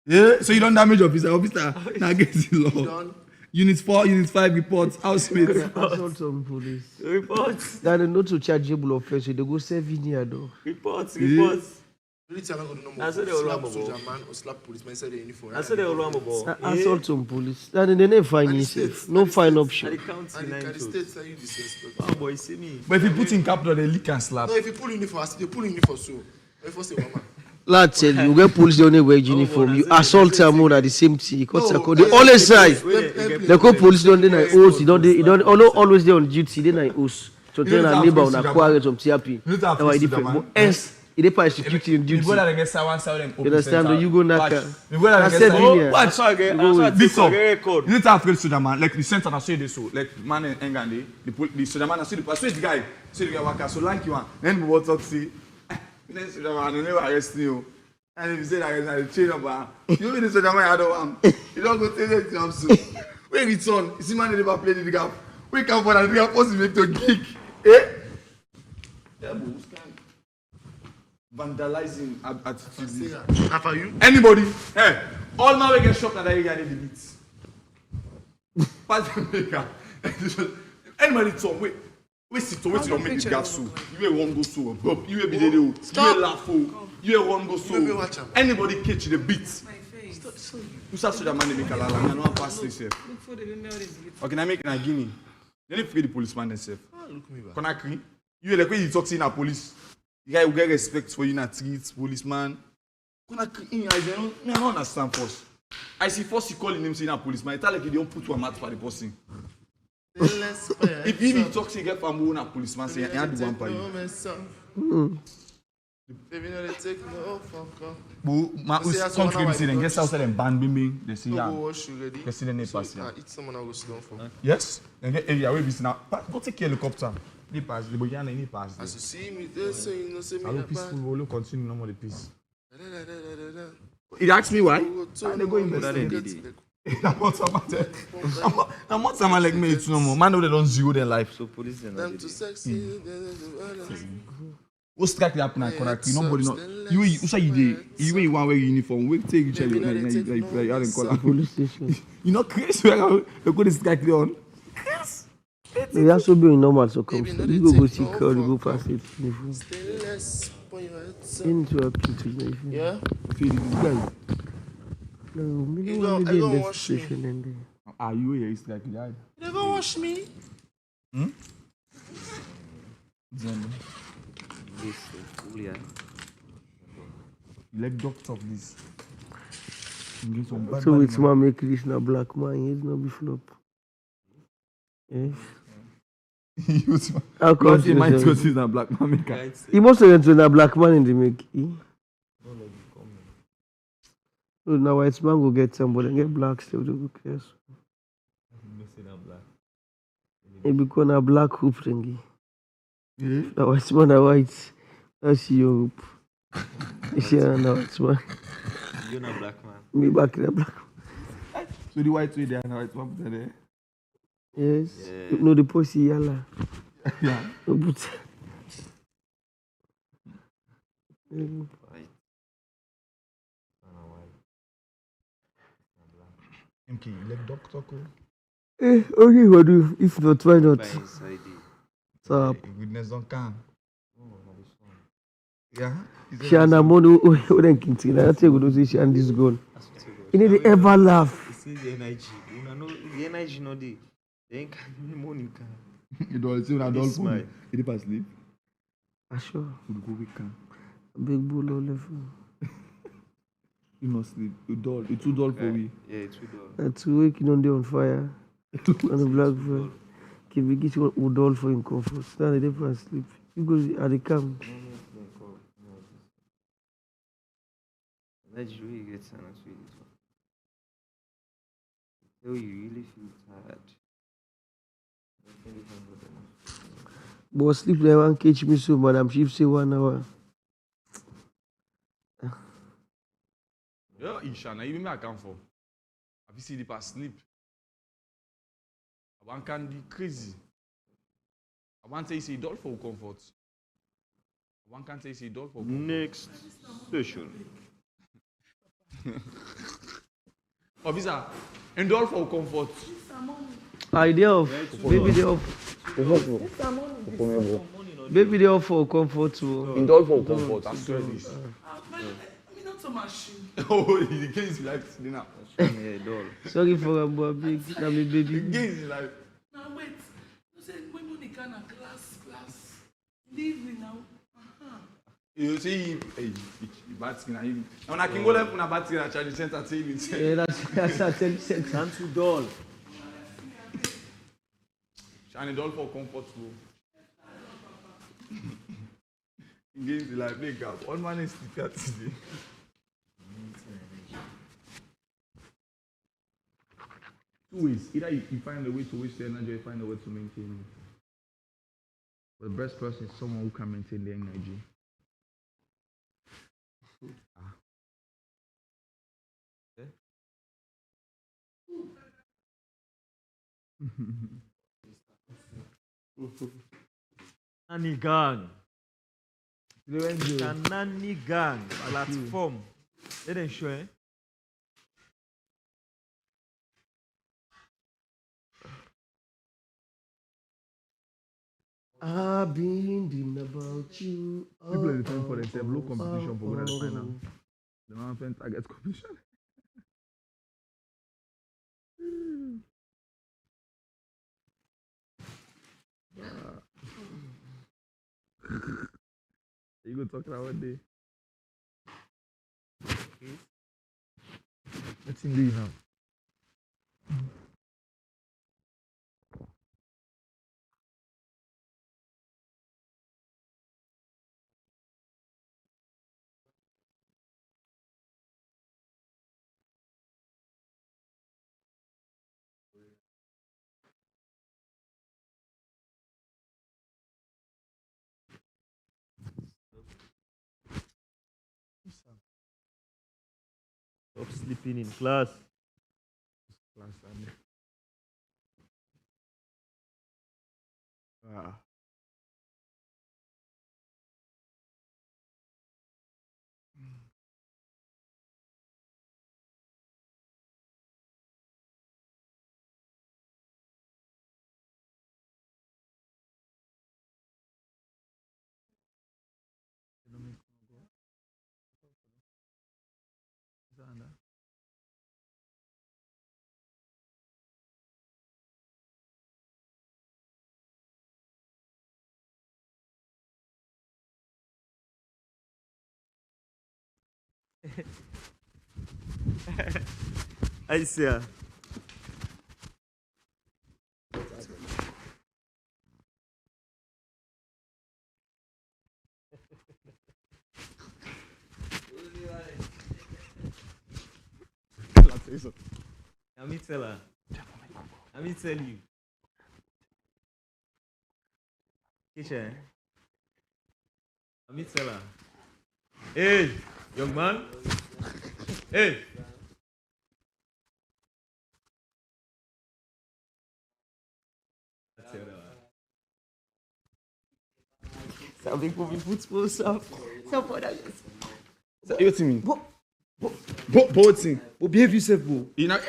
Yeah, so you don't damage officer. Officer, now against the law. Done. Unit 4, Unit 5 reports, housemates. Assault on police. Reports. That is not to chargeable offense. They go 7 years though. Reports. Really, I'm not going to know. I said they all slap want soldier man or slap policeman inside the uniform. I said they all want about. Assault on police. That is the name fine And the yourself. states, No and the fine states. option. And the county And nine the toes. states that you disrespect. Oh boy, see me. But if you put in capital, they lick and slap. No, if you pull uniform, they pull uniform so. If you say one man. Lad tell you, get police the only wear uniform. You assault them more at the same thing. You cut No, the always side. Them They call police don't dey host. You don't always dey on duty. They na host. So tell na neighbor on acquire some TRP. That why different. But else, it dey security in duty. You go there and get someone sell them. You understand? You go knock. You go there and I get said someone. linear. Watch. This up. Record. You need to have good soldier man. Like the center, I say this so. Like man in England, the soldier man, I see the guy. See the guy worker. So like you want. Then we will talk see. Then soldier man, you never arrest you. And if you say that, I chain up. You mean the soldier man, I don't want. You don't go take it to him soon. When it's on, you see man never play the gap. We come for that. We are supposed to make to gig. Eh? Yeah, boys can vandalizing attitude. After you? Anybody? Hey, all man we get shot at that area they delete. Pass the maker. Anybody talk? Wait sit wait to make the gas so. You will run go so. You will be there. You will laugh. You will run go so. Anybody catch the beat? You start so that man they make a la la. I don't pass this here. Okay, now make na Guinea. Then you forget the policeman themselves. Look me back. Conakry. You like when you talk to a police. The guy will get respect for you, not treat policeman. Conakry, I don't understand first. I see first you call him saying a policeman. It's like you don't put one match for the person. If you talk to get from one policeman say, "I had one for you." Baby, no, they take no fuck off. But See, that's come one hour to say then I guess outside them ban me. They say Go yeah. wash you ready. They see the So, pass here. eat someone I go sit down for. Yes. And get area where we see now. Go take helicopter. They pass. The boy any pass. As you see me, they say you know say me I will that peaceful. bad. We will continue no more the peace. Da-da-da-da-da-da. He asked me why. So And they go investigate. investigate. I'm not someone like me too no more. Man know they don't zero their life. So police then Them too sexy. What strike happen at correctly? Nobody know. You say you wear one wear uniform. We take each other. You are in color. Police station. You know crazy. You go to strike on. It has to be in normal circumstances. Baby, You no, go they see take crowd, no you go fuck pass it. Stainless on your head, sir. Interrupt situation. Yeah? Guys. No, me You no go- want I to go be in wash this me. situation and Ah, you wear strike yeah. You never wash me. This Julia. Leg doctor please. You get some bad so bad it's man. my make this na black man, he's not be flop. Yes. How come Because my you choice is a black man maker. he must have went to a black man in the make. So now white man go get somebody and get black still to go clear. He become a black hoop thingy. The white man a white. That's your hoop. Yeah, no white man. You're not black man. Me back in the black. So the white way there and the white one put there. Yes. Yeah. No the pussy yalla. Yeah. No but. Right. MK, leg doctor ko. Okay, what do if not why not? By inside it. So Goodness don't come. Yeah. she and her money when king I tell you go say she and this gone. You need to ever laugh. You see the energy. You know the energy no dey. They ain't carry money can. You don't see when I don't Smile. fall. You dey pass sleep. Ah sure. You go wake up. Big bull all left. You must sleep. You dull. You too dull for me. Yeah, it's too dull. That's waking on there on fire. On the black fire. Can we get you would all for him comfort. Stand there for sleep. You go at the camp. Energy really gets and it's really tough. So you really feel tired. But sleep there one catch me so madam she say 1 hour. Yeah, Isha, now even me I come for. Have you seen the past sleep? I want can be crazy. I want to say dull for comfort. One can say dull for comfort. Next session. Officer, and dull for comfort. Idea of baby they off. Baby they off for comfort too. In dull for comfort, I swear this. Me not so much. Oh, the case is like now. Yeah, dull. Sorry for a boy big na me The baby. case is like. Now wait. You said when Monica na class in the evening now. You see, hey, bad skin. Now I can go left on a bad skin and charge the center saving. Yeah, that's a tell you. Time to dull. Shining dull for comfort too. Games like big gap. One man is still today. Two ways. Either you find a way to waste the energy or you find a way to maintain it. But the best person is someone who can maintain the energy. Nani gang. Nani gang platform. Let them show eh. I've been dreaming about you. People are defending for themselves. Low competition for whether they final. The man find target competition. You go talk about one day. Let's see you now. Stop sleeping in class. Ah. I see. Let me tell her. Let me tell you. Kitchen. Let me tell her. Hey, young man. Hey. I tell her. Sabe como football stuff. So for that. So, you see me? But Both thing. behave yourself, bro. You know,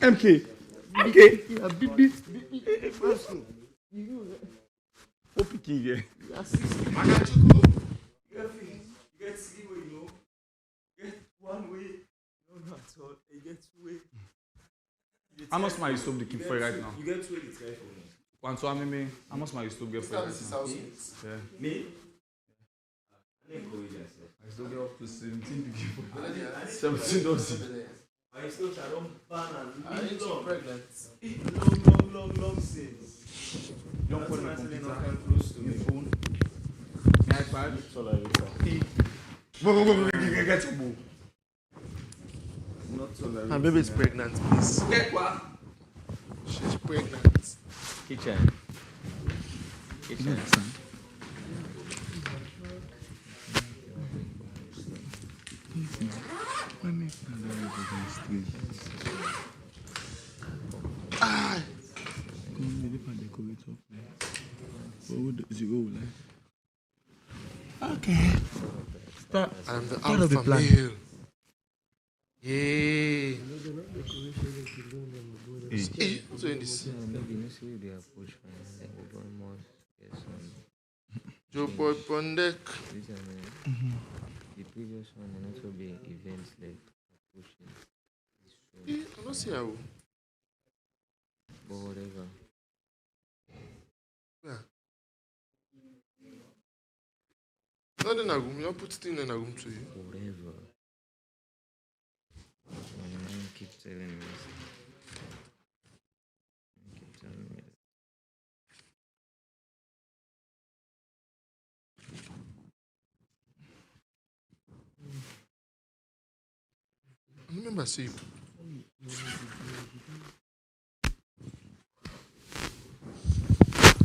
MK. MK. Yeah, big. What picking here? I got you go. You get three way, you know. You get one way. No, not at all. You get two way. How much money you stop the keep for right now? You get two way the try for me. One two me. How much money you stop get for right This is now? housemates. Yeah. Me? I didn't encourage yourself. I still get up to 17 people. I 17 dollars. I still don't ban and ain't too pregnant. long since. Don't That's put my why I said computer, not come close to your me. phone, my iPad. That's all I read. Go, get your boo. Not all I read. My baby's pregnant, please. Get what? She's pregnant. Kitchen. Kitchen. Ah! Okay. I'm the alpha male. Yay! Hey, what's doing this? Joe Boy Pondek. The previous one and also be events like pushing. I don't see how. But whatever. Yeah. Not in a room. You don't put it in a room to you. Whatever. My mind keeps telling me. Keep telling me. I remember seeing.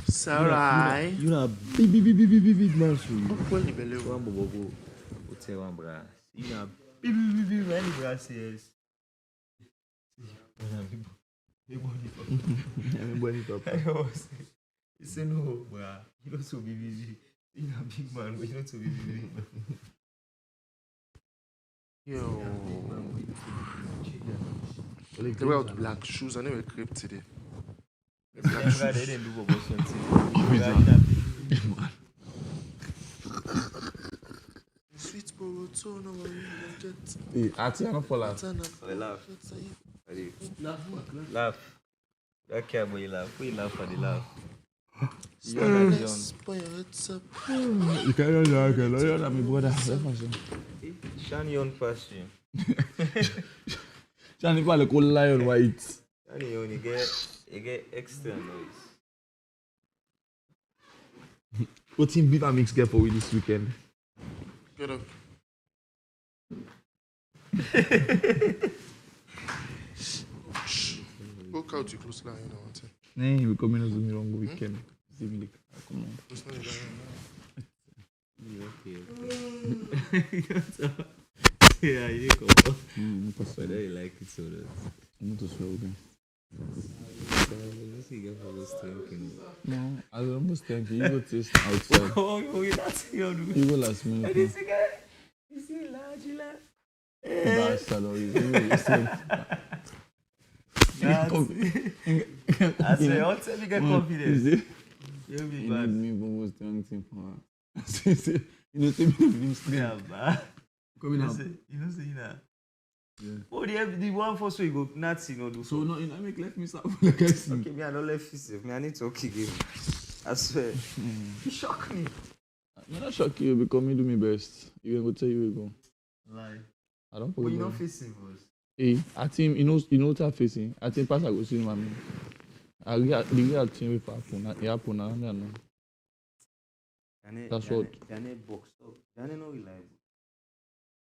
Sarai. You know, big man, so you. When you believe. One bobo go hotel one bra. You know, big man, the bra says. Everybody talk. I was. He said no, bra. You know so big. You know big man, but you know so big. Yo. They wear out black shoes. I never crepe today. Black They shoes. didn't do bobo something. Sweet Boroto, no worry, you'll get. Hey, Ati, I don't fall out. They laugh. Laugh. Don't care about you laugh. Who you laugh for the laugh? You and John. Put your heads up. You can't do that, girl. You're not my brother. Shani on past you. Shani, you call lion white. Shani on, you get extra noise. What team beat and mix get for we this weekend? Get up. Go couch you close line, you know what I'm saying? Nee, we komen als een wrong weekend. Ziemlijk. Kom on. Close line, Okay. Yeah, you go. But Impossible. I like it so that. I'm not sure again. Let's see, get for this thinking. No, I was almost thinking you go taste outside. Oh, that's your You go last minute. this guy. You see, large. Bastard, or you go same. I say, I'll tell you get confidence. You'll be You bad. need me almost strong thing for her. You know, take me to the street. Yeah, bad. Coming up. You know, say that. Yeah. Oh, the one for so you go Nazi, no do So no, you know, I make left me start like I see. Okay, me I don't left you. Me I need to okay game. I swear. You shock me. I'm not shock you because me do my best. You go tell you go. Lie. I don't But forget. you not facing us. Hey, I think you know what I'm facing. I think pass I go see mommy. I get the real thing with happen. It happen now. I know. That's what. Jane boxed up. Jane no realize.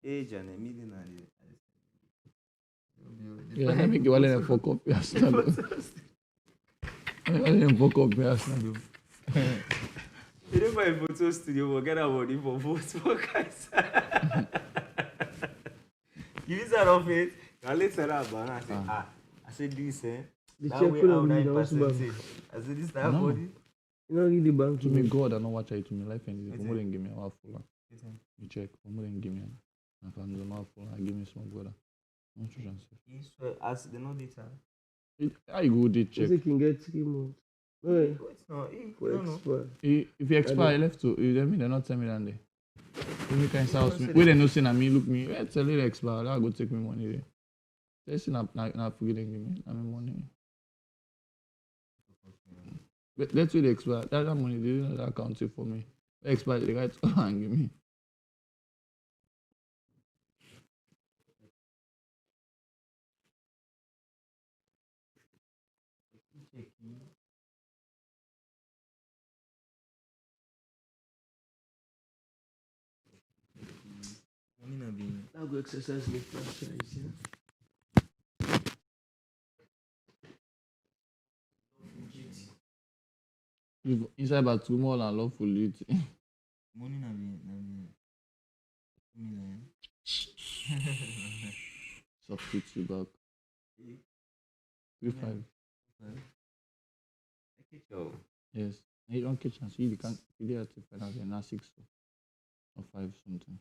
Hey, Jane, million. Yeah, let me give a fuck up. Yes, no. Let them fuck up. Yes, no. You know my photo studio, we'll get our money for votes for guys. Give me that of it. I'll let her have I say, I said this, eh? The That check way could how have been 9%. also bad. I said this that No. body. You know, really bank To me, God, I don't watch it to me. Life and It's this. More it. than give me a half full. You check. More than give me. If I'm the half full, I give me small brother. I'm sure I'm safe. So as the no data. How you go date check? You can get 3 months. No, Wait, no, for you don't know. expire. If you expire, you left to you tell me they not tell me that day. If you can house me, where they no say na me look me. Tell you expire, I go take me money there. They say na forgetting give me, na me money. But let's say they expire. That money they don't account it for me. They expire, they write and give me. Money na be. Now go exercise the franchise, yeah? If inside bathroom all and love full it. Money na be. Million. Substitute you back. 3-5. Yes. You don't catch chance. You can't. You did at the final. They're not 6 or 5 something.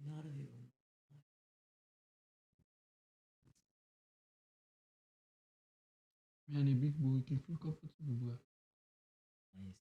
Not of you. Man, a big boy, you feel comfortable. Nice.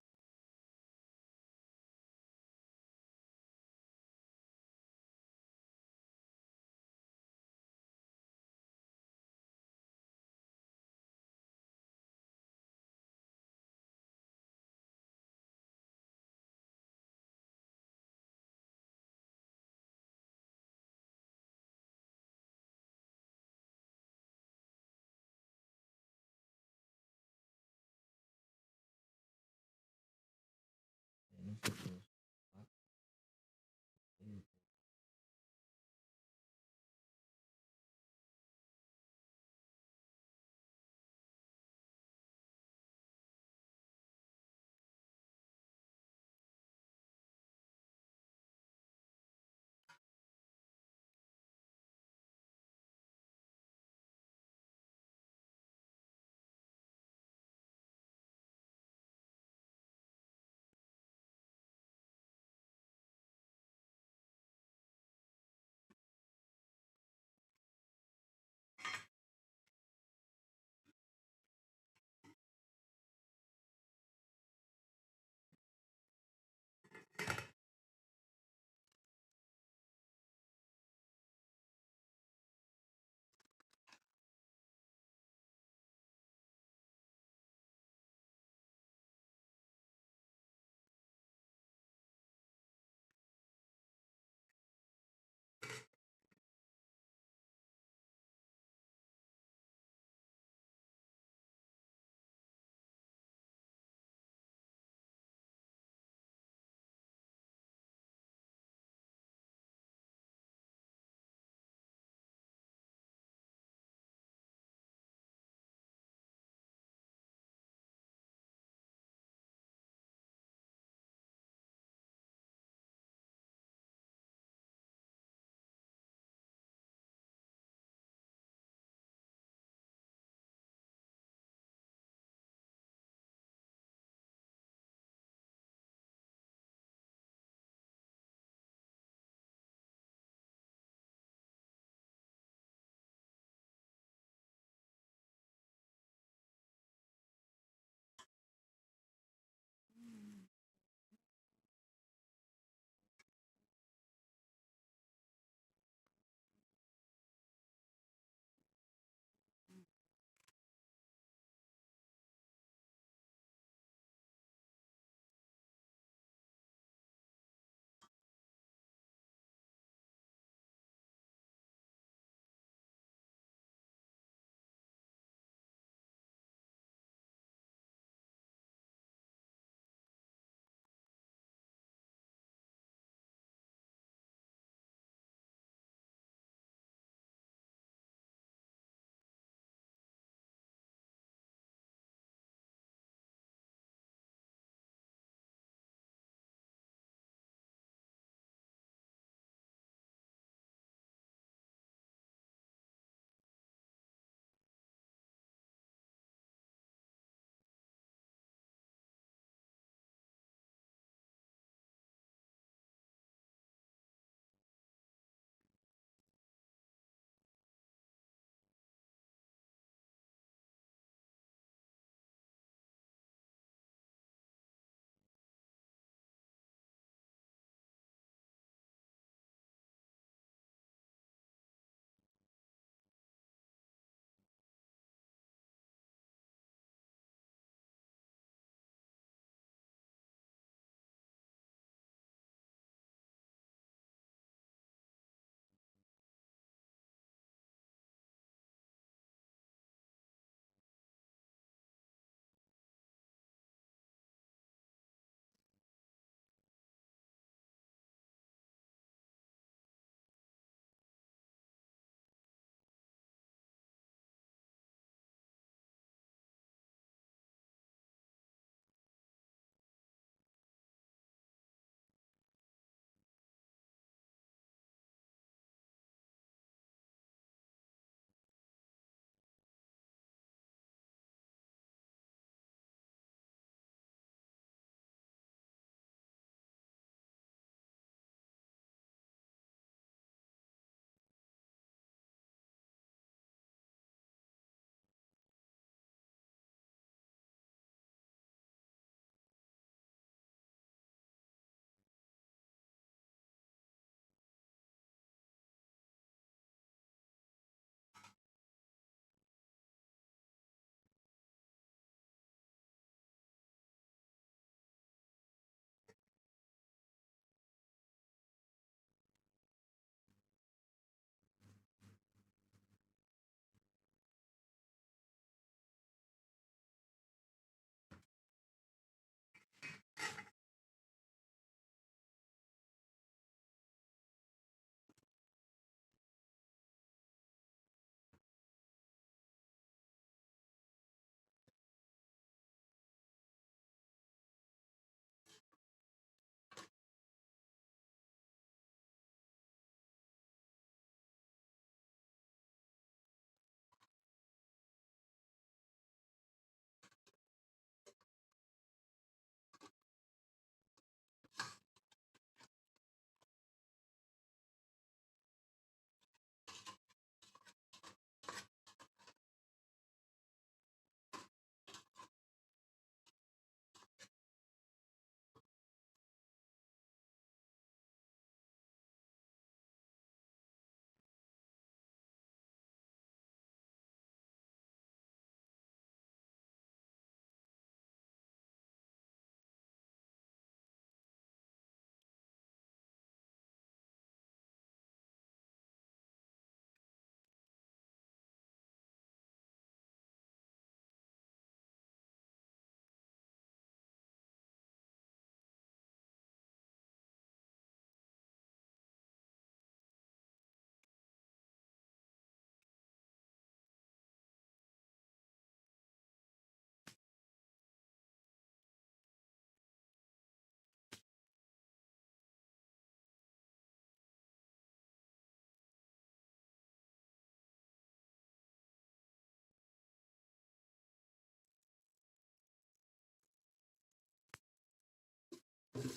Never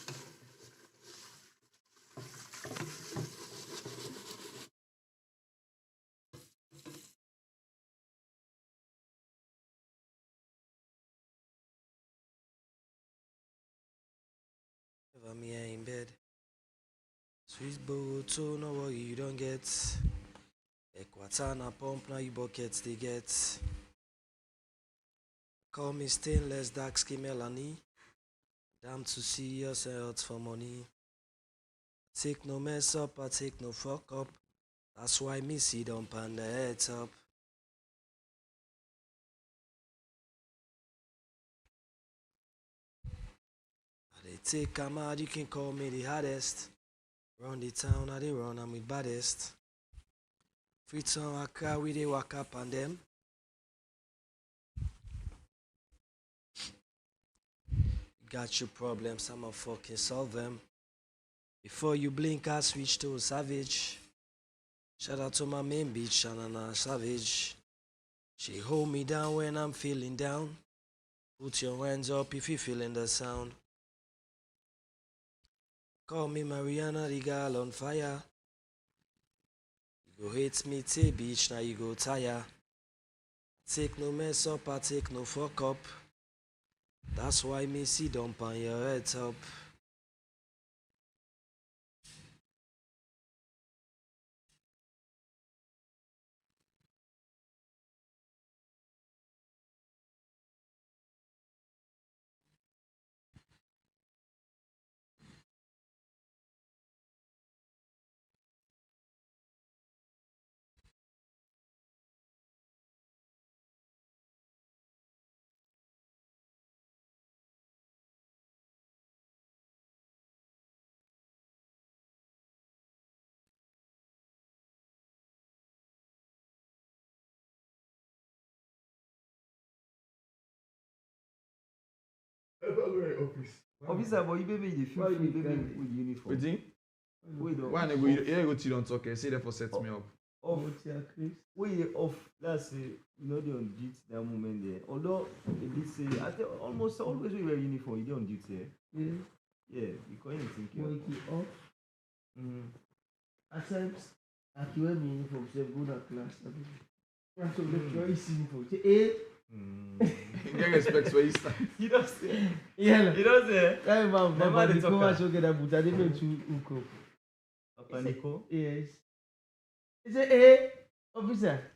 me in bed. Swiss boat, so no worry, you don't get. Equatana pump, now you buckets they get. Call me stainless, dark skin Melanie. Damn to see yourself for money. Take no mess up, I take no fuck up. That's why me see don't pan the heads up. They take a mad, you can call me the hardest. Run the town, I they run, I'm with baddest. Free town, I cry, we they walk up on them. You got your problems, I'ma fucking solve them. Before you blink, I switch to a savage. Shout out to my main bitch, Shanana Savage. She hold me down when I'm feeling down. Put your hands up if you feeling the sound. Call me Mariana, the girl on fire. You go hate me, tay bitch, now you go tire. Take no mess up, I take no fuck up. That's why me see dump on your head top. Officer, but you baby, you feel free, baby, with uniform. Wetin? Wait, Why I go? You go till don't talk. Say there for set me up. Off. Wait, off. That's you know they on duty that moment there. Although they did say, I think almost always we wear uniform. You dey on duty. Yeah. Yeah, because anything. Wake you up. At times, I can wear my uniform, say go to class. So lecturer is uniform. Say, eh? You get respect for Easter. You don't say. Yeah. You don't say. That man, Never the dey talk cover am. show get that, but I didn't know to hook up. Papa Nico. Yes. He said, eh, officer.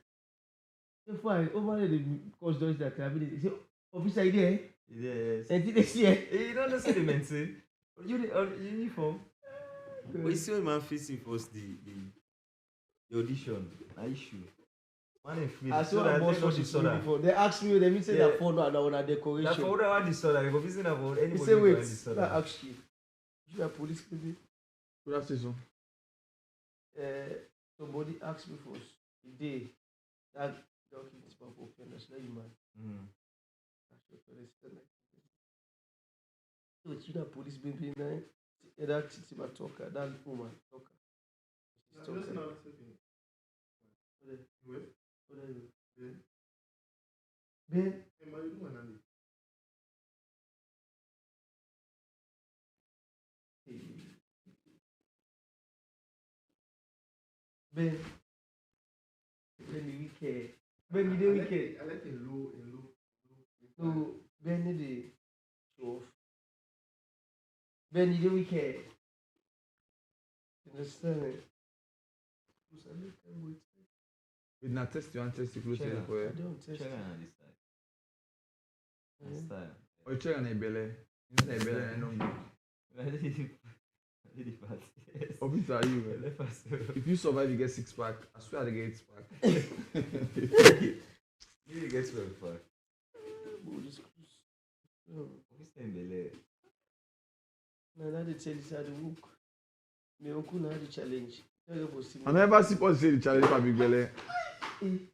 So fine, over there, the coach does that. He said, officer, you there? Yes. And they see it. You don't know say the men say. You the uniform. But you see when man facing first the audition. I issue. Man in free. I saw a boss for the uniform. They asked me, they say that phone and on a decoration. That for that one disorder. You go visit about anybody. He said, wait, disorder. I asked you. You are police, baby. Good afternoon. Somebody asked me for the day that document is for open. That's not you, man. So it's you that police baby now. That it's my talker, that woman talker. She's talking. Ben. Ben. Ben the weekend. Ben the weekend. I like a low. No, Ben the show off. Ben the weekend. Understand it? With na test you and test you close to the I boy. don't test. Check on this side. This side. Oh, check on the belly. You say belly and no good. Officer, you. If you survive, you get 6-pack. I swear they get 8-pack. You get 12 pack. Who's in Bele? Now that they tell you how to work. Me oku na the challenge. I never see people say the challenge for big belly. When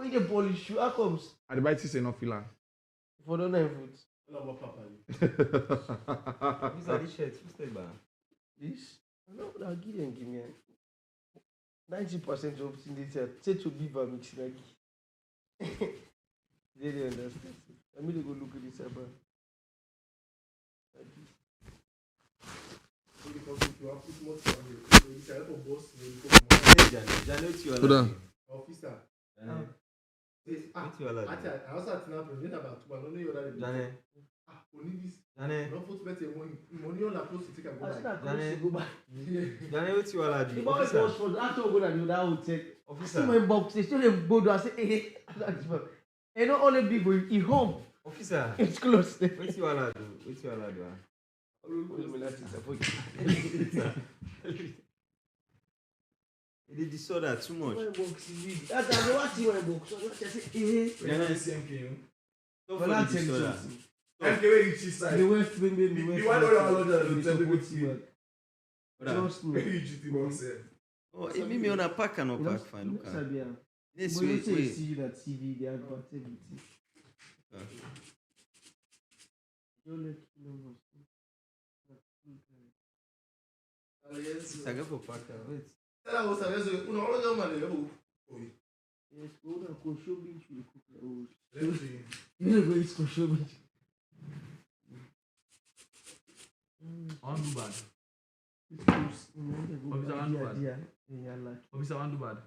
you get polish, how comes? And the bite is enough filler. For the 9 foot. These are the shirts. Who's the bar? This? No, I'll give them. Give me 90% of things they say to give a mix. They don't understand. I mean, they go look at this about. you have put more time here. So you can help a boss. Jane, what's your Hold on. Officer. Jane, what's your I lad? also had to know about two. I don't know your other. Jane, Only this. Jane, Don't put better money on the post to take a go back. Jane, what's your lad? If I was Officer, for that, I'm going to do that hotel. officer, My box, they still have go to I say, and not only big, he home. officer. It's close. What's your lad? What's your lad? They disorder too much. My box is big. That's why I watch my box. So I say, Jane, stop for the disorder. MK where you cheat side. the West Wing, the West. The one where you are allowed to tell people to you. Trust me. Where you cheating box here? Oh, it mean me on a pack and no pack fine. Look at. Yes, But you wait, say you wait. see that TV, they advert everything. Don't let you know what's I go for pack. Wait. Yes, go down, go show me to cook. You know, go eat go show me. On do bad. Officer want do bad.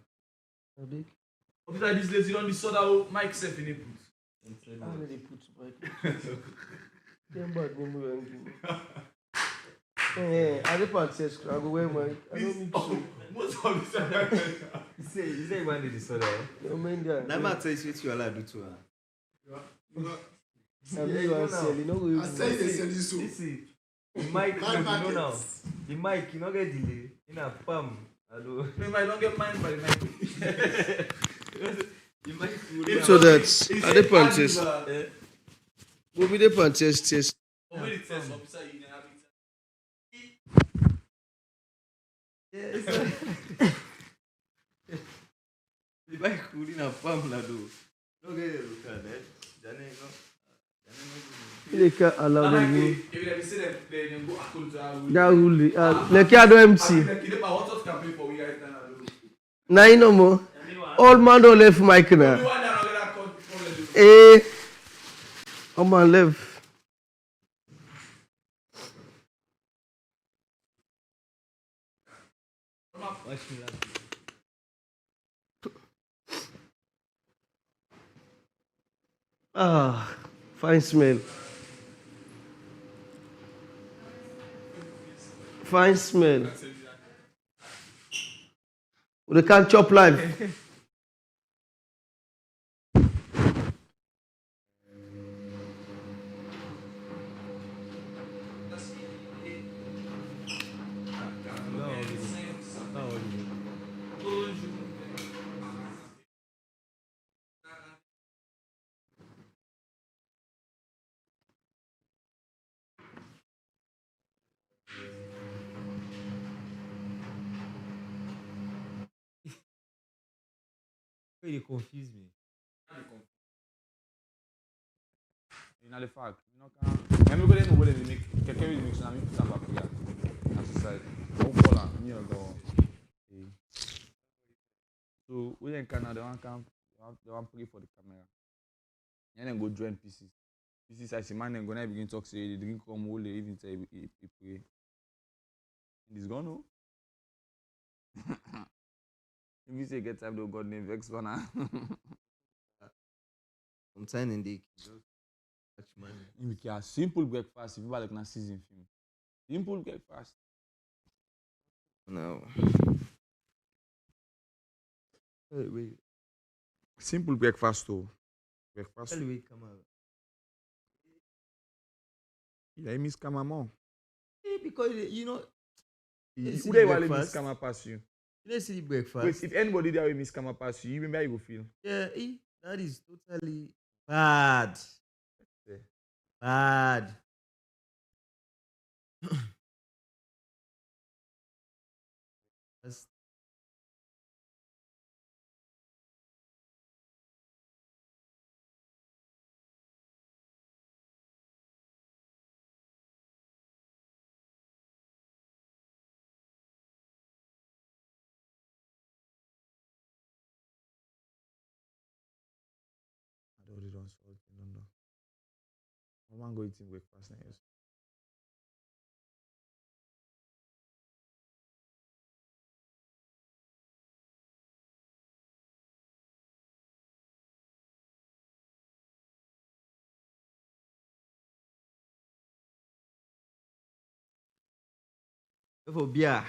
Officer this lazy on the soda Mike self in the put. How many put my Them bad when we are angry. I don't pass I go wear my. I don't need to. Most officer. You say one the disorder. No man there. Now I tell you what you allowed to do to her. I mean, you are selling. No way. I say they sell this soup. See, the mic, you know now. The mic, you not get delay. In a palm. Hello. Maybe I don't get mine by the night. The mic. So that's are the punches. Go be the punches test. Over the test officer you have it. Yes. The mic cool in a palm la do. No get look at that. Jane no. They can't allow them go. If you see them, then go according to how we. That rule. Like you do MC. Like you know what campaign for we guys now. Nine no more. Old man don't left mic now. Only one that not gonna call. Eh. Old man left. Watch me laugh. Ah, fine smell. Fine smell. We can't chop live. You confuse me. You know the fact. You know can. I'm going to know what they make. Keke will mix na me put am back here. As a side. Don't call am. Me go. So we in Canada, they want come. They want pray for the camera. And then go join pieces. Pieces I see man then go now begin talk say the drink come whole day even say he pray. He's gone no. If you say get time to God name vex for now. Sometimes in the just catch money. You can simple breakfast if you like na season film. Simple breakfast. No. Wait. Simple breakfast too. Breakfast. Tell you come out. Yeah, miss Kamamon. Because you know. Who they want miss Kama pass you? You don't see the breakfast. Wait, if anybody there will miss Kama pass you, remember how you go feel. Yeah, that is totally bad. Yeah. Bad. That's I already don't solve in London. I want to go eating breakfast now. For beer.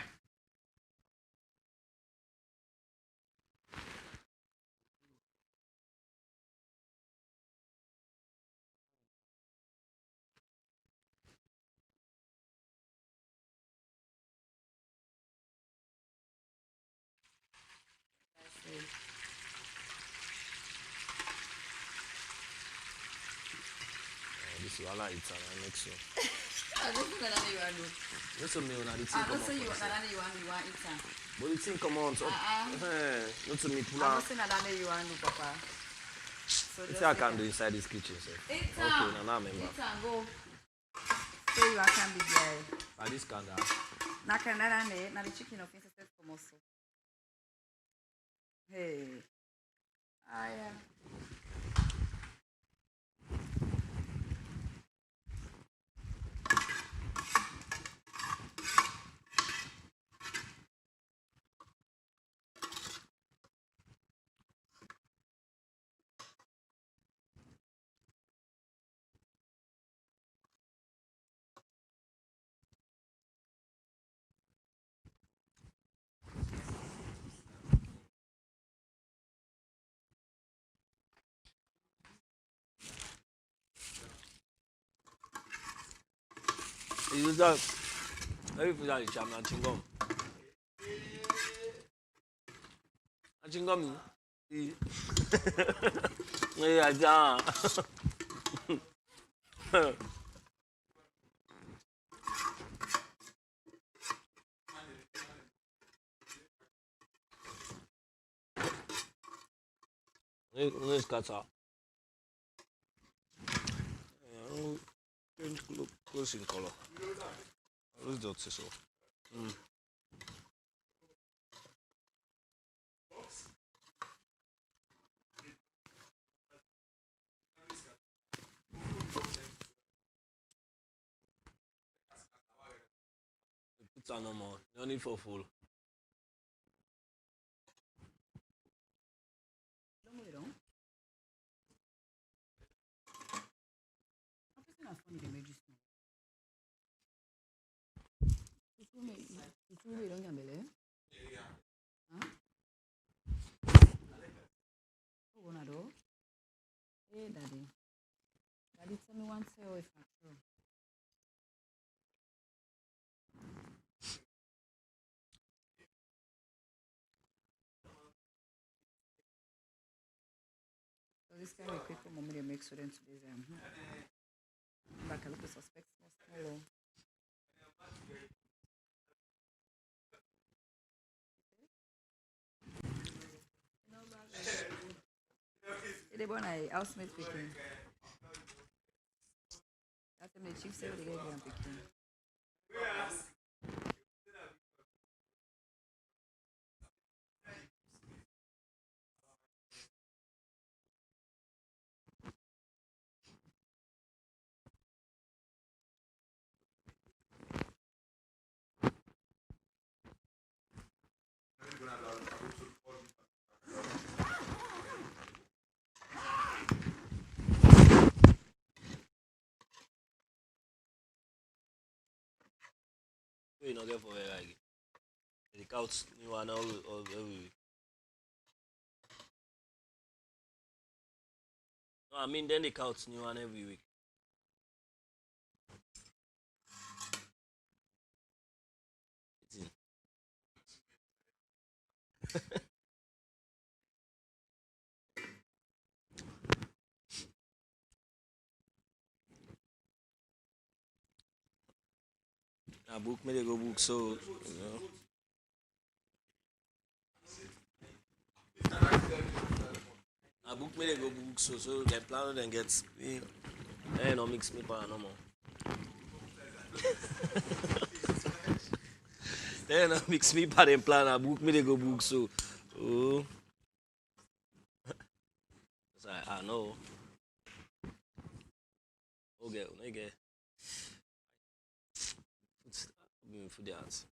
This one I eat and I make so. I don't think that you want to. That's a meal now the I thing don't come say you out. want eat. But the thing come out. Not to me pull I out. don't say that you want to, Papa. So It's I can do inside this kitchen, sir. Eat Okay, now I remember. Eat and go. So you can be there. By this kind of. Na Canada, na the chicken of instead from us. Hey. I am. Is that every food that is jam and chingom? And chingom? Yeah, jam. Let's cut out. Change close in color. Let's do it so. Put on no more. No need for full. Don't move it on. I'm just not funny to make you smile. You don't get belly. Huh? Oh, one do. Hey, Daddy. Daddy, tell me one say if I'm true. So this kind of quick moment they make so then today's back a little suspect small. They born a housemate picking. That's the chief say they gave them picking. We not get for like the couch new one all every week. No, I mean then the couch new one every week. It's in. I book me they go book so you know. I book me they go book so they plan then get me. No mix me para no more. Then no mix me para them plan I book me they go book so. Oh. So I know. Okay, okay. For the hands.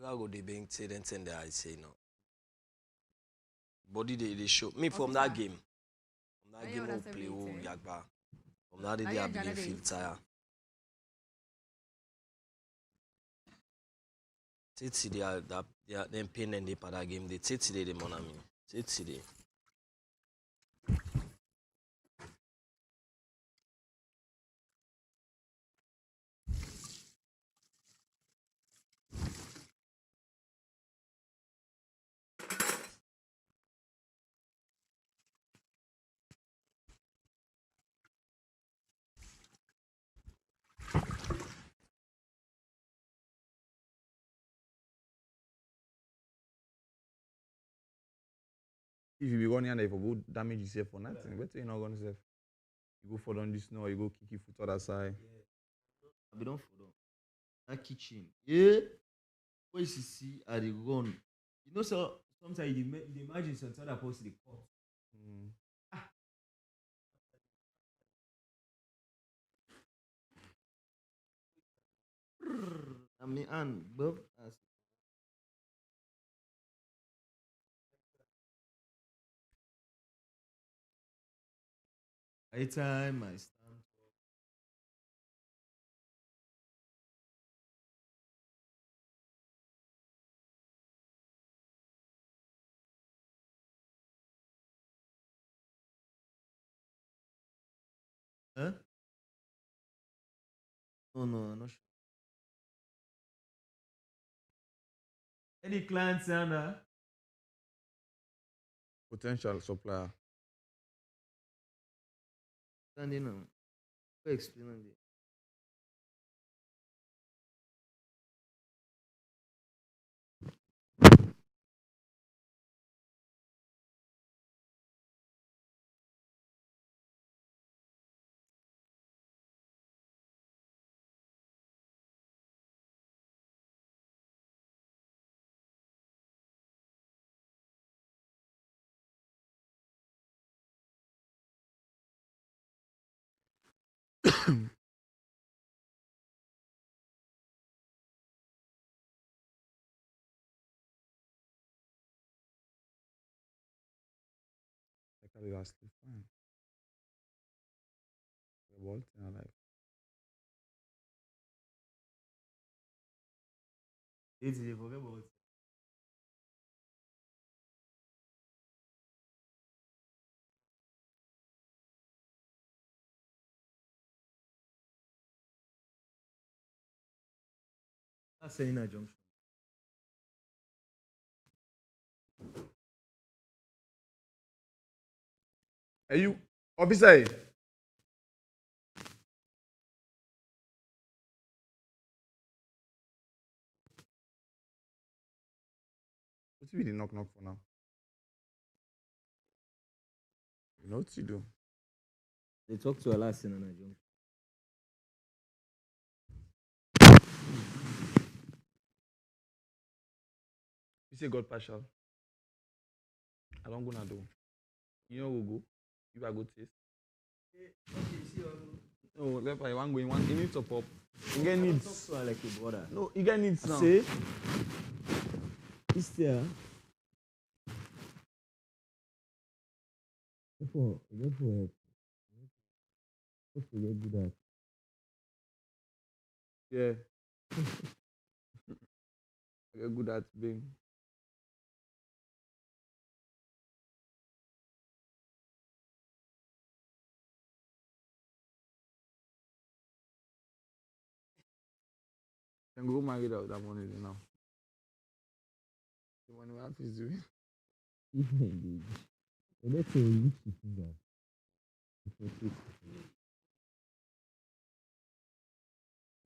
Oga go dey bang say then tell I say no. Body they show me from that Officer. game. From that Are you game we under play 7-8, Yagba. From that day Are you I a begin Ghana feel day? tired. Titi they are that they are them pain and they for that game. They Titi they monami. Titi they. If you be running and if you go damage yourself for nothing, better you not gonna self. You go fall on the snow, you go kick your foot other side. I be don't fall down. That kitchen. Yeah. What you see at the run. You know, so sometimes you imagine some other person they cut. Mm. I mean, and Bob. Anytime I stand up. Huh? No, no, I'm not sure. Any clients, Anna? Potential supplier. Standing now. Go explain on it. I carry that sleep fine. The ball thing I like. It's a forget about it. That's saying a junction. Hey you officer. What you be the knock for now? You know what you do. They talk to a last in a junction. You say God partial. I don't go now do. You know go go. You are good taste. No, therefore you want go. You need to pop. You get needs. Talk to her like a brother. No, you get needs now. Say, it's there. Therefore, forget do that. Yeah. You're good at being. Can go marry that money now. The money we have is doing. Let's say you lift your finger.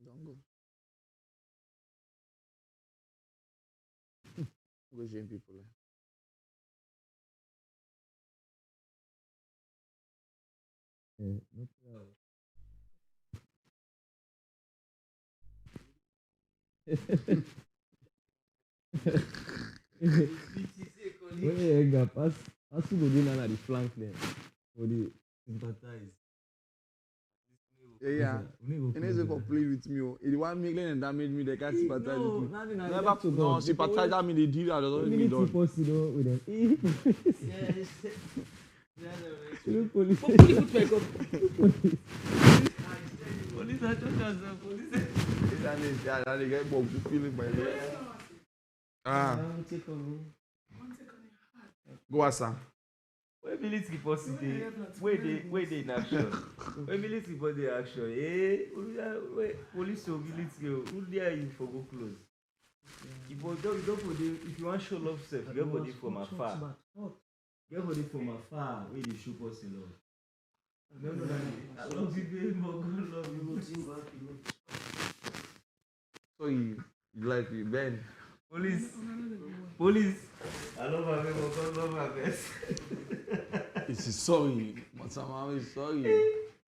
Don't go. Go shame people. Not when you pass you go dey now na the flank there for the sympathize. Yeah. And he's for play with me. It one make and damage me. They can't sympathize with me. Never to no God. sympathize. I mean the deal that doesn't be done. With them. Police are just as police. And they get more feeling by the way. Go asa. Where military force dey? Where they in action? Where military for the action? Where police or military? Who there you for go close? If you want show love self, get body from afar. Get body from afar. Where they show us love. No. I love you, baby. God love you. So you like you Ben. Police. I love my baby. God love my best. It's sorry, but somehow it's sorry.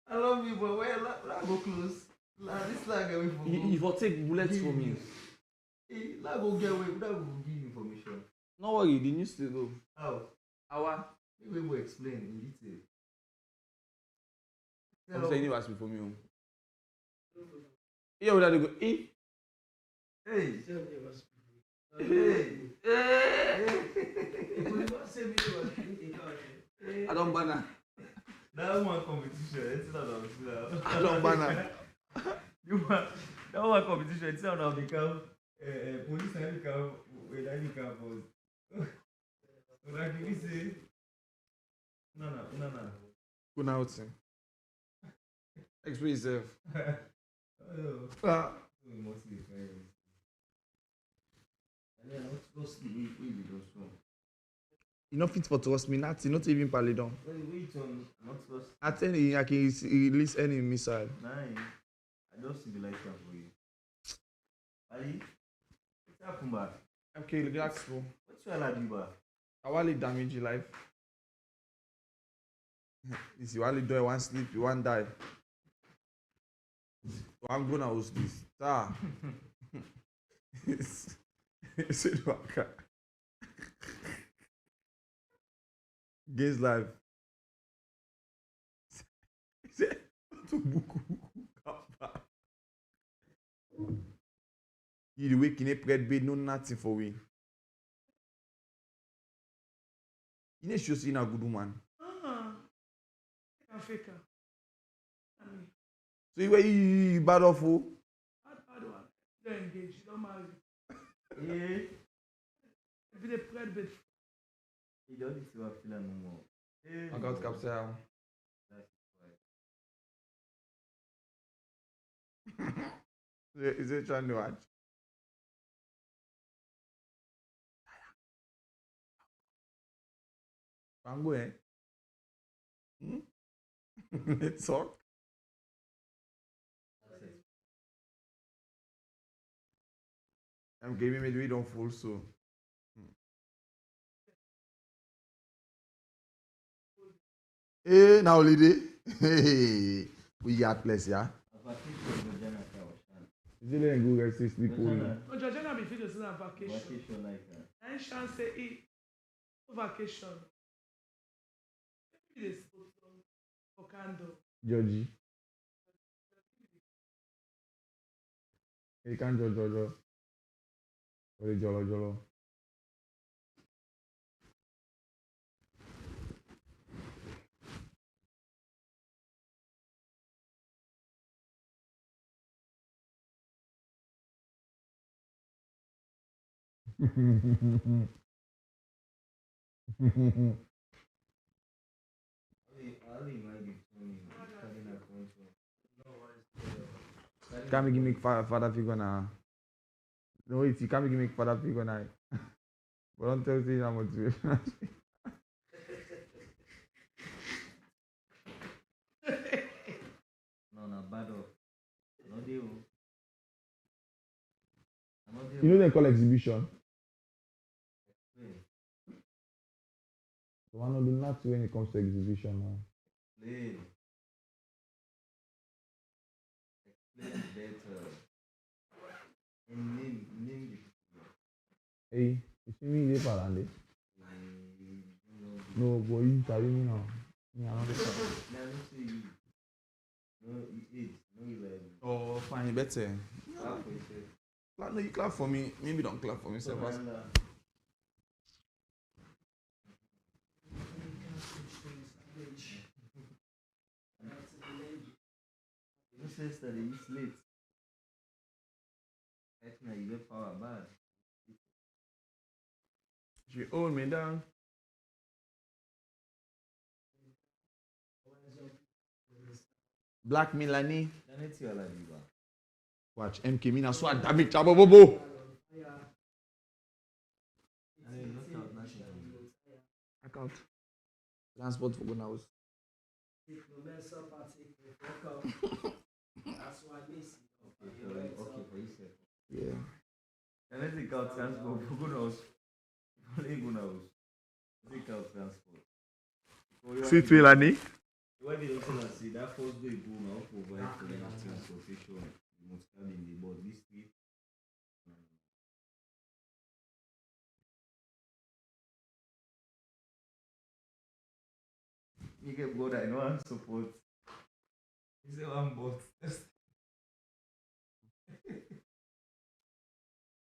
I love you, but where I go close? This lag away from me. You for take bullets for me. Hey, lag go get away. That will give information. No worry, the news to go. How? Our. We will explain in detail. I'm saying you ask me for me. Yeah, we gotta go. Hey. I don't banner. That one competition. It's not on. I don't banner. That one competition. It's not on become police and become when I become boss. Like you say, no. Go now, team. Explain yourself. We must be friends. And then what's the way we do so? You not fit for trust me, not even Paladon. Wait on, not trust. At any, I can release any missile. Nine. I don't see the light for you. Ali, what's happened back? Okay, relax, bro. What's your lady back? I want to damage your life. If you want to do it, one sleep, you want die. So I'm gonna host this. Ah. It's it. Gaze live. You the waking up red bed, no nothing for we. You need to see a good woman. Africa. So you bad off who? Bad one. They're engaged. Don't marry. Yeah. If they prayed bed. You don't need to have feeling no more. I got capture. Is it trying to watch? Pango, eh? Let's talk. I'm giving me we don't fool so. Hey, now lady. Hey, we got place, yeah. Is it like Google say sleep only? No, Georgiana be fit to sit on vacation. Vacation like that. And chance say vacation. Maybe they spoke for candle. Georgie. You can't Jojo. Or the Jolo. Can't give me father figure now. No, if you can't give me father figure now. But don't tell me I'm motivation. No, bad off. No deal. You know they call exhibition. So one of the nuts when it comes to exhibition now. Explain better. And name the Hey, you see me there parande? No, boy, you carry me now. Me I don't see you. No, 8. No, 11. Oh, fine, better. Clap for yourself. No, you clap for me. Maybe don't clap for me. So, man, you say that you sleep. Right now, you get power bad. You hold me down. Black Milani. That's your life. Watch MK Mina so damage chabobobo. Account. Transport for Ghana house. Okay, for yourself. Yeah. And let's take out transport for good house. Only good house. Take out transport. Sweet Milani. Why they also say that first day go now provide for the transportation, you must have in the board this week. You get God, I know I'm support. You say one bot.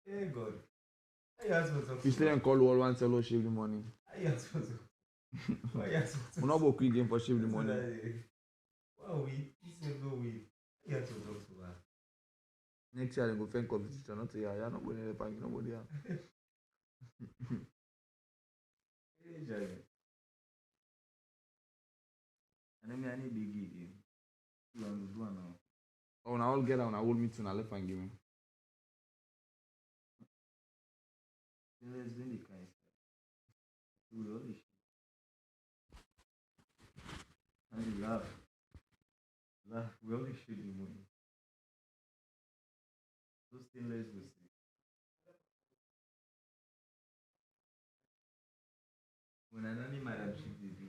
Hey God. How you supposed to? You still don't call all one sell shave the money. How you supposed to? Why you supposed to? We're not about quick game for shave the money. Why we? This is no way. How you supposed to talk to her? Next year they go find competition. Not here. You're not going to find nobody here. Hey, Jai. And then I need big gig. You want to do now? Oh, now I'll get on a whole meeting. I'll let and give me. Let's do the kind of stuff. We all this shit. And you laugh. We all this shit the money. Those things let's go see. When I don't need my shit they do.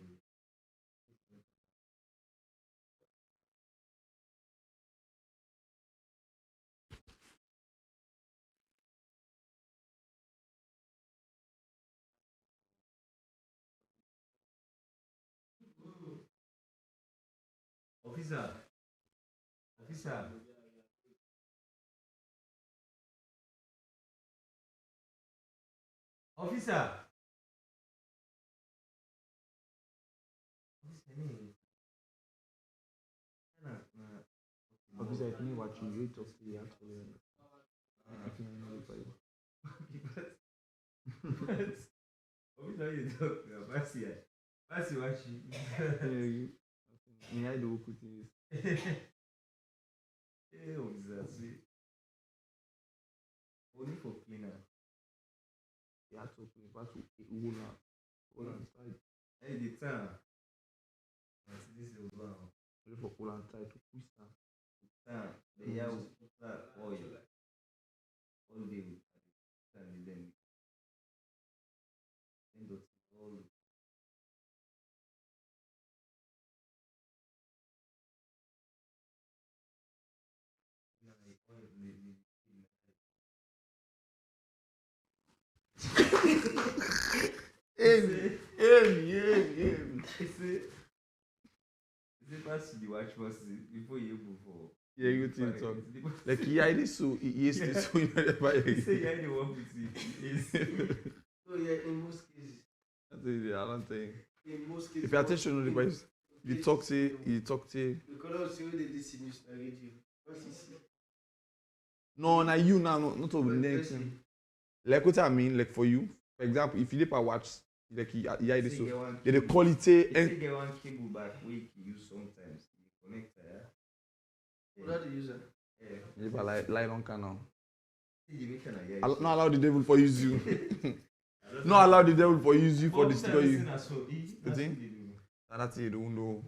Officer. Officer. Officer. Officer, if you watch you talk to you actually. I can know if Officer, you talk about Basi. Basi watching. Me, I do good things. Hey, officer, see. Only for cleaner. You have to play back to hold on side. Hey, the time. This is one. Only for hold on side to push down. Time. The year will put that oil. All day with and then all Amy. Is it past the watch first before you able for? Yeah, you think so. Like, yeah, it is so. Yes, this so. You know, you say you the one with it. So yeah, in most cases. That's it. I don't think. In most cases. If you attention on the device, you talk to. Because I see what they listen to the radio. What's he say? No, now you now, not over the next thing. Like what I mean, like for you, for example, if you dip a watch, like yeah, it is so. The quality and. You get one cable back we use sometimes. You connect yeah. What are the user? Yeah. If I light on canal. Not allow the devil for use you. Not allow the devil for use you for destroy you. You think? That's it. Don't know.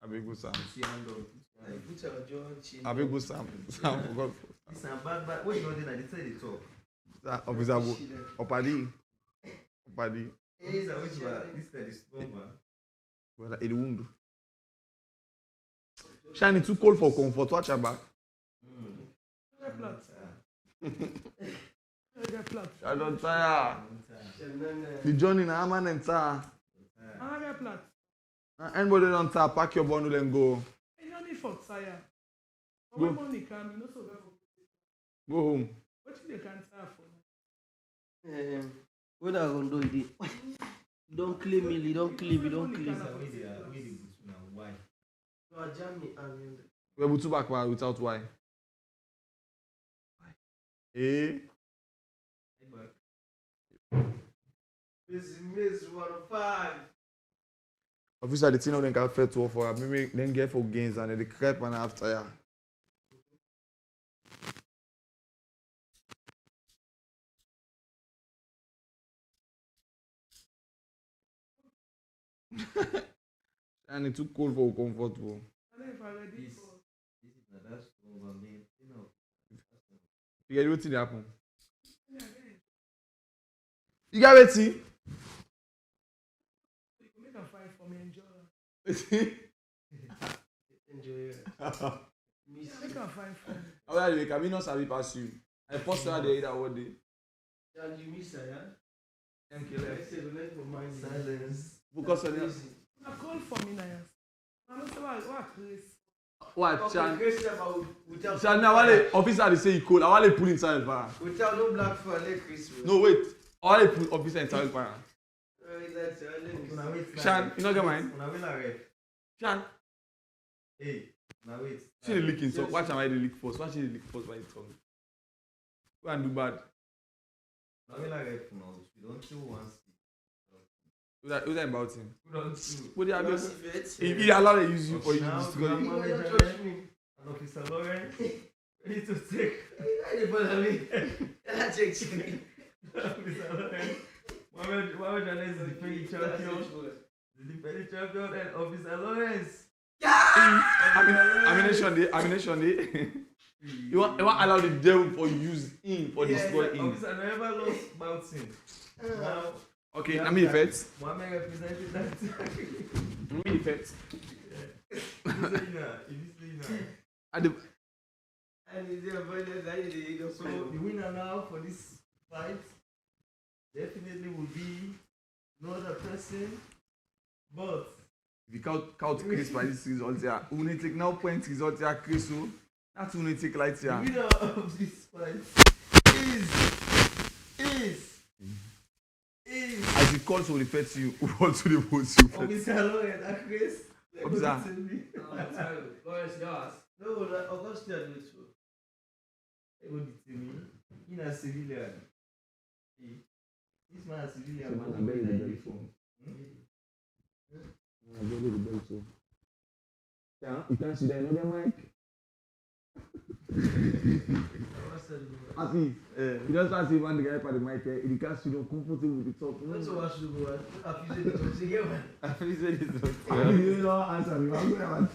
I be good Sam. I be good Sam. Sam forgot. Sam bad. What you know then? I say the talk. Officer, Opadi. Officer, which one? This is strong man. Well, it won't. Shiny too cold for comfort. Watch your back. I don't tire. The journey now, man, and tire. Anybody don't tire, pack your bundle and go. for tire. Go. When money come, you know so well. Go home. What if they can tire for? What I gonna do it? Don't claim me, don't claim me, don't claim me. Why? You are jamming and We're able to back without why. Eh? Miss 105. Officer, the thing now then can fair to offer. Maybe then get for gains and then the crap and after ya. And it's too cold for comfortable. And if I ready This for is not that strong, man. You know. You get what thing happen? You get what thing? you can make a fight for me, enjoy. Enjoy it. Make a fight for me. How are you? Can we not sabi pass you? I post her there either one day. And you miss her, yeah? MK I left. said, don't for mind. Silence. Focus on it. I call for me now. I don't say what Chris. What, Chan? Without Chan, now wale officer they say he cold. I want to pull inside the bar. Without no black for let Chris. No, wait. I want to pull officer inside the bar. Chan, you know get mine? Una win a ref. Chan, Hey, now wait. she the leaking so watch am I the leak first. Watch she the leak first by the tongue. Go and do bad. Now win a ref now. We don't see once. Who's that about him? We don't see. What do you have? If If he allow they use you for you Now, destroy we you. have you Mohammed don't touch Jalal me, and Officer Lawrence ready to take I didn't bother me. I check me. Officer Lawrence. Mohammed Jalal is the defending champion. The defending champion and Officer Lawrence. Amination day. You want allow the devil for use him for destroy him. Officer never lost bouncing. Now, Okay, let me the first. Mohammed represented that. Let me the first. And the And is there violence? I need to So the winner now for this fight definitely will be no other person, but if you count Chris by this result here, we need to take now points result here, Chris. So that's who need to take light the here. winner of this fight is As you call to refer to you, who want to the votes you first. Officer Lawrence and Chris. Officer. Lawrence, yours. No, Augustine do it too. They go to me. In a civilian. This man a civilian man. I'm wearing a uniform. You can't see that another mic. As if you just want to see one the guy by the mic here, you can't see them comfortable with the talk. What's what you do? I feel it. Don't you man? I feel it. You don't answer me. I'm going to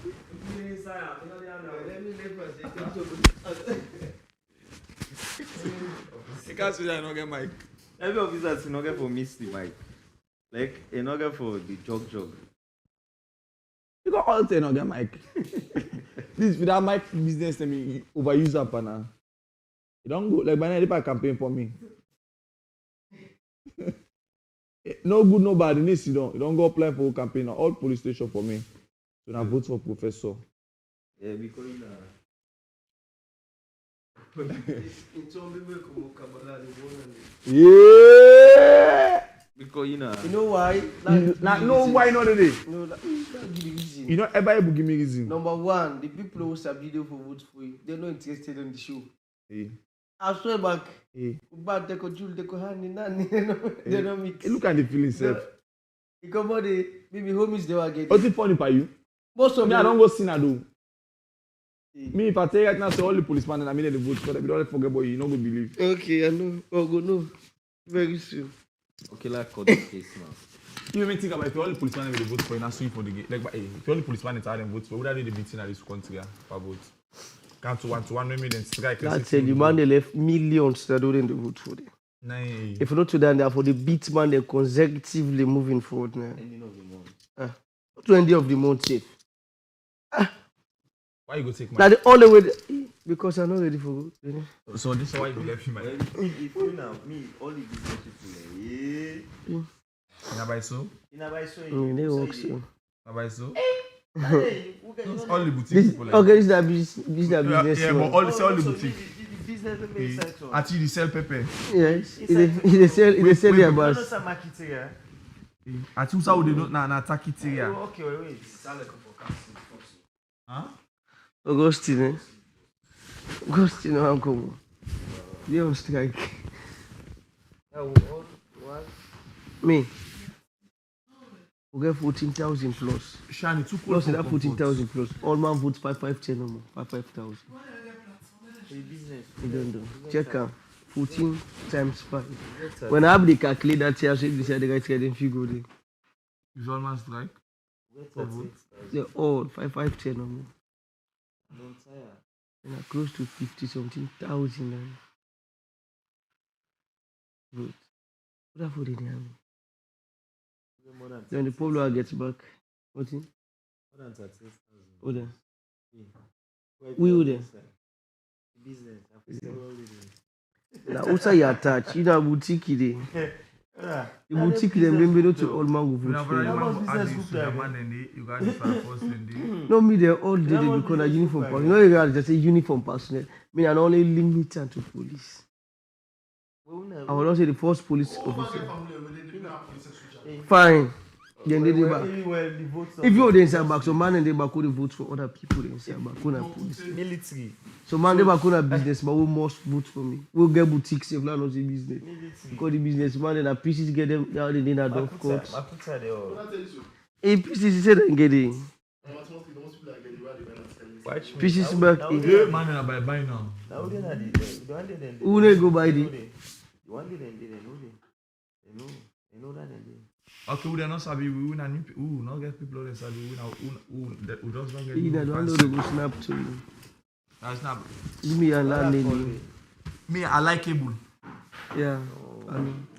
Let me live for You can't see that another mic. Every officer is not for miss the mic. Like another for the jog. You got all ten on the mic. This with that mic business, I mean, overuse up now. You don't go like by now campaign for me. No good, no bad. You don't go apply for a campaign. All police station for me. So now vote for professor. Yeah, because Yeah. because You know why? No, why not today? No, that give me reason. You know, everybody give me reason. Number one, the people who submit for vote for you, they're not interested in the show. Hey. I swear back. Hey. But they could Jul, they could hand in that. They don't mix. Hey, look at the feeling, self. You come on, maybe homies they were getting. What's it funny by you? Most of Me, I them. don't go see do. Me, if I tell you right now, say all the policemen and I mean the vote for them, you don't forget about you, not go believe. Okay, I know. Oh, go no. Very soon. okay, like cut the case now. You may think about if all the policemen have the vote for you, not swing for the game. Like, if all the policemen have them vote for, would I do the meeting at this country for vote? Count to 1 maybe then strike. That's it. The man they left millions that don't the vote for them. Nah. If not to that, they are for the beat man, they're consecutively moving forward now. Ending of the month. To end of the month, safe. Why you go take Now my? the only way, because I'm not ready for vote. You know? So this is why you left him. If you now, me, all the business people, Now by so? in a by so, They work soon. Now by so? All the boutique This people like okay, this is a business yeah, but one. all say all the So boutique. the business wey make sense one. Actually, they sell pepper. Yes, they sell their No, bus. no, some market area. Actually, how would they know na takiteria? Oh, okay, wait. Huh? Augustine, Augustine, I'm coming. They on strike. What? Me. We get 14,000 plus. Shani, too cold Plus for that comfort. 14,000 plus. All man votes 5,510 no more. 5,000. For the business. You don't know. Check out. 14 times 5. When I have the calculator here, so if you say the right here, then figure there. Is all man strike? For vote? They're all 5,510 no more. Don't tire. And are close to 50 something thousand and vote. What have they done? More than Then the Pablo gets back. What in? more than 38,000. What then? Wait, We would business. Business. I sell all the Now, also you attach. You know, boutique there. The boutique them bring to all man go You vote for have you. already business man group to the like man and you got the first and the No, me there all day they become a uniform personnel. You know, you guys just say uniform personnel. Me and only limited to police. I will not say the first police officer. Fine. Then they back. If you inside back, so man and they back could vote for other people inside back. Who na police. military. So man they back could business, but who must vote for me? We'll get boutiques if not say business. Military. Because the business man and the pieces get them down in that of course. Makuta they all. If pieces say then get it. Watch me. Pieces back in. yeah, man and I buy now. Now they na the one they Who they go buy the? the one they know that they. Okay, we are not sabi. We will not not get people that sabi. We just don't get. You know, the one they go snap to you. That's not. Give me a landlady. Me, I like cable. Yeah.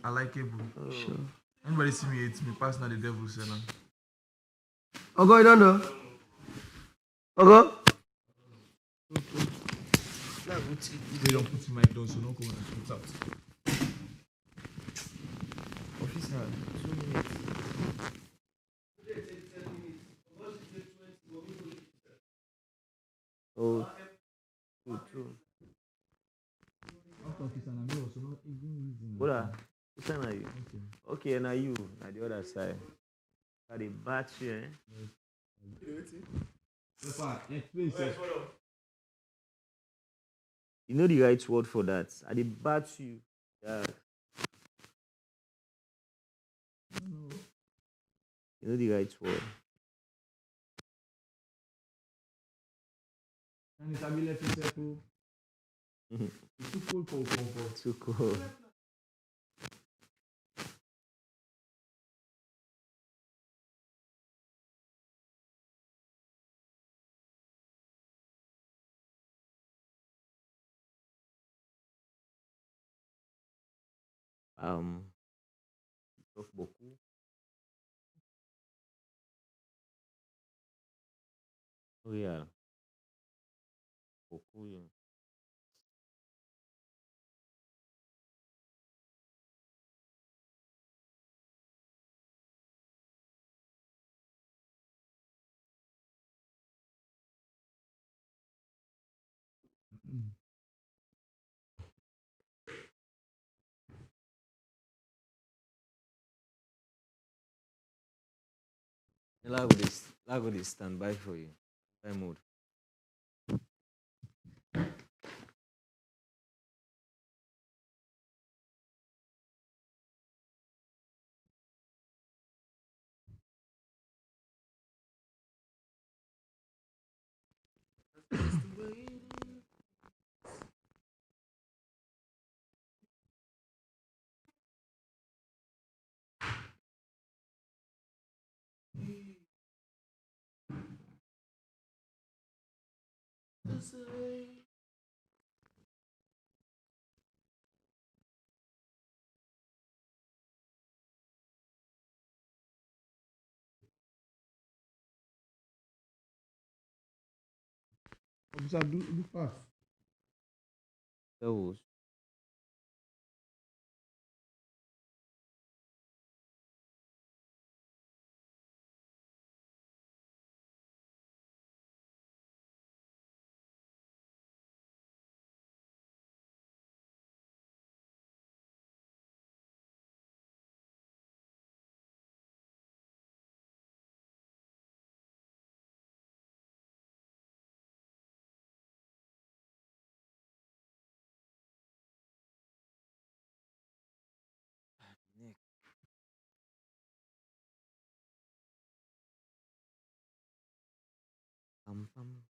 I like cable. Sure. Anybody see me hate me, pass now the devil say no. Ogo, you don't know? Ogo? They don't put in my door, so don't come and put out. Officer, 2 minutes. Oh, true. Brother, which one are you? Okay, now you, na the other side. Got the battery, eh? You know the right word for that. At the battery, yeah. You know the right word. And it's a bit left circle. It's too cold for comfort. Too cold. Talk beaucoup. Oh yeah. Beaucoup, yeah. Lago this stand by for you. By mode. Officer, do fast. That was. Pam pam.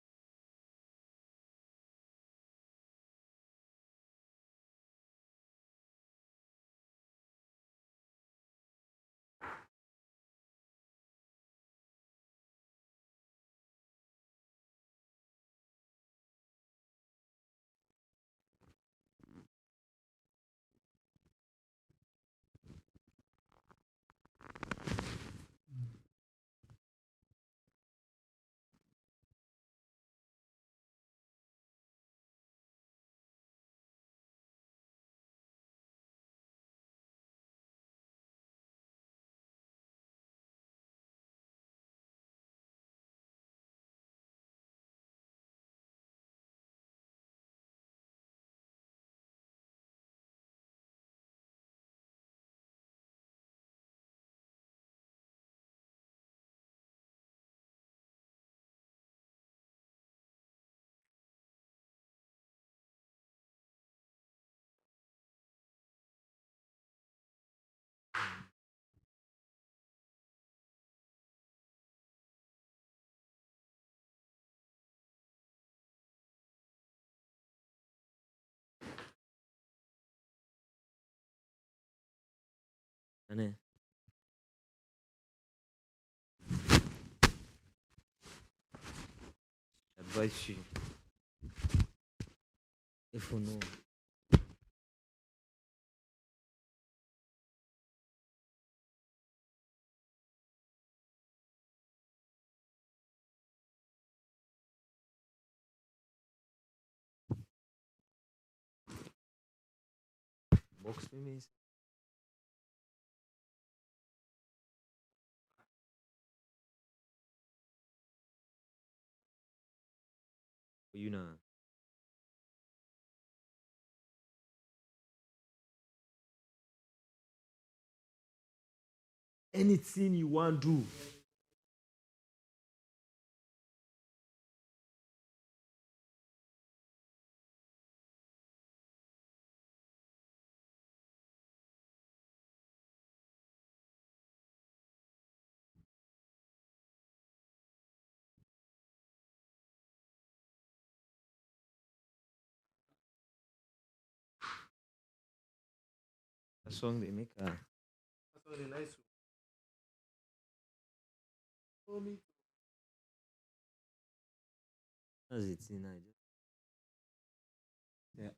Ane. Advise you. If you know. Box me means. For you now. Anything you want do. A song they make. That's all the nice one. That's it. In I just. Yeah.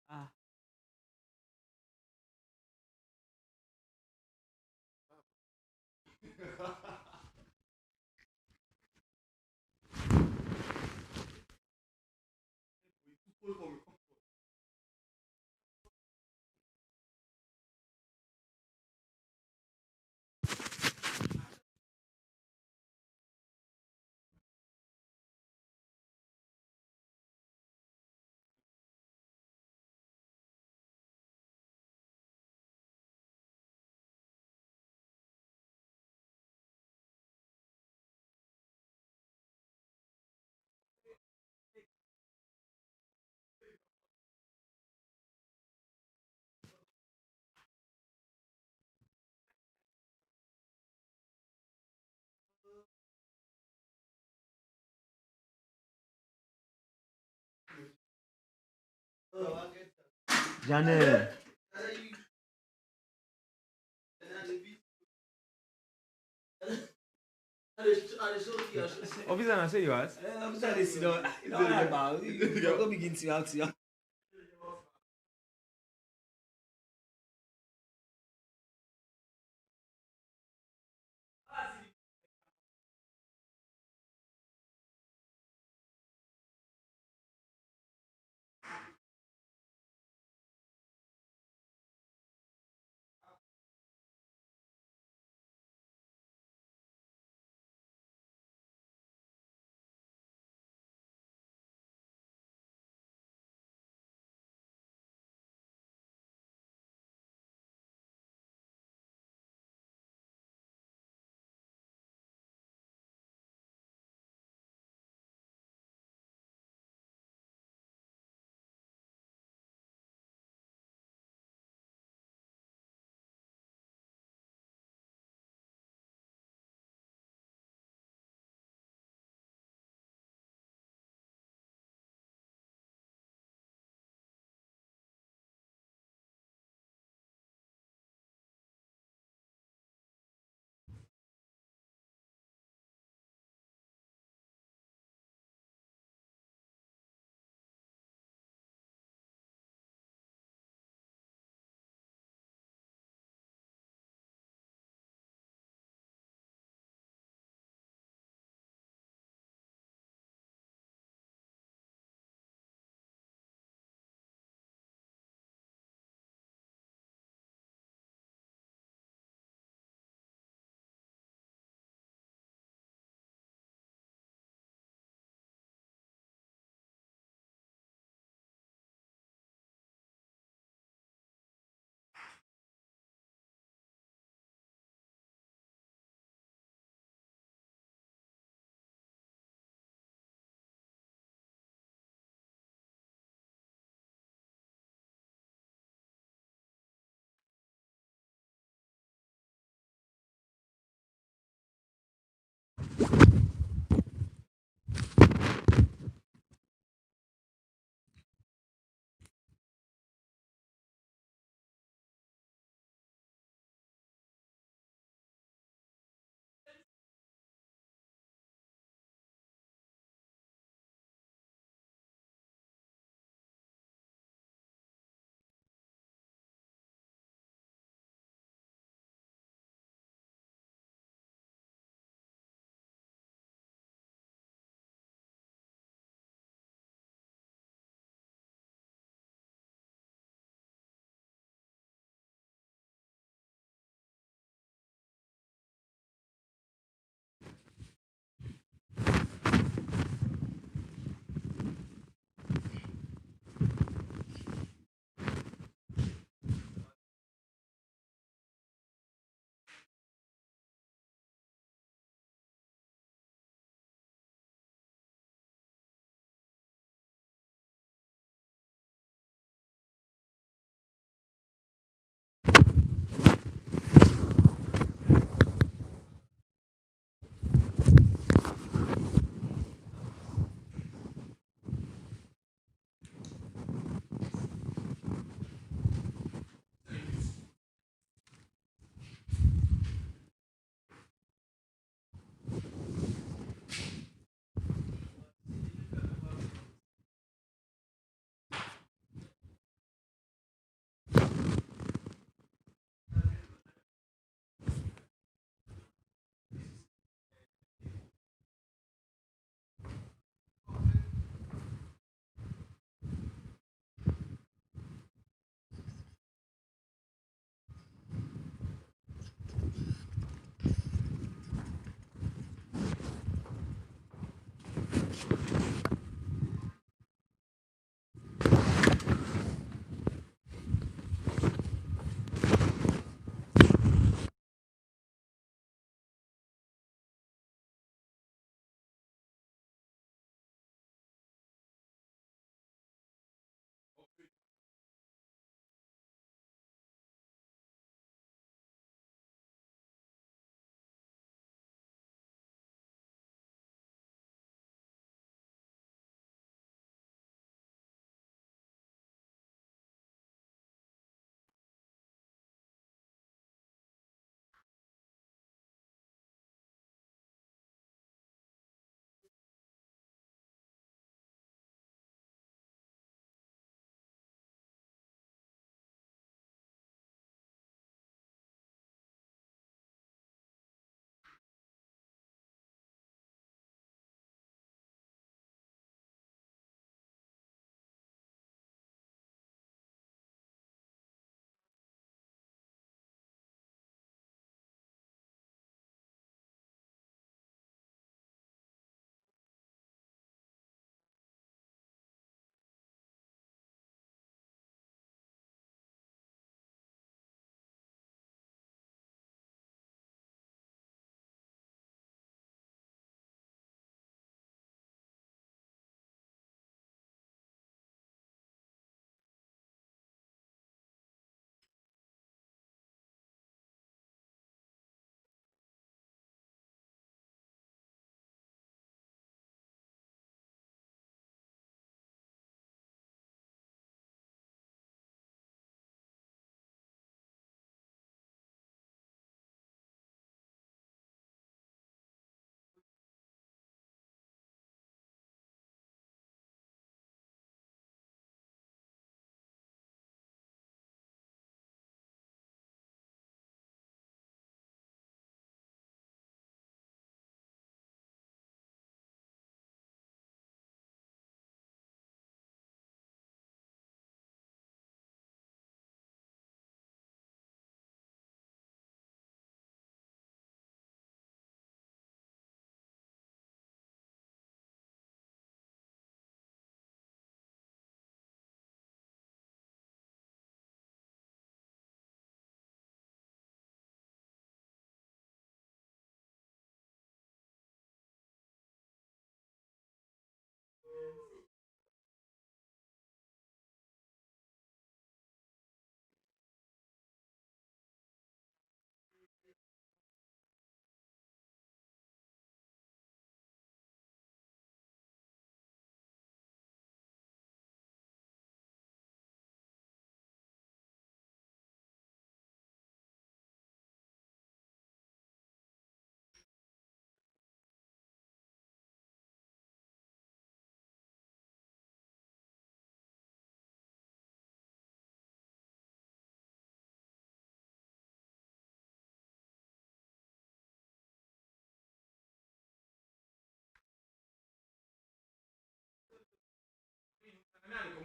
Janelle. Officer, I say yours. I'm trying to see no, about. You're gonna begin to out here.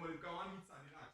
you can meet and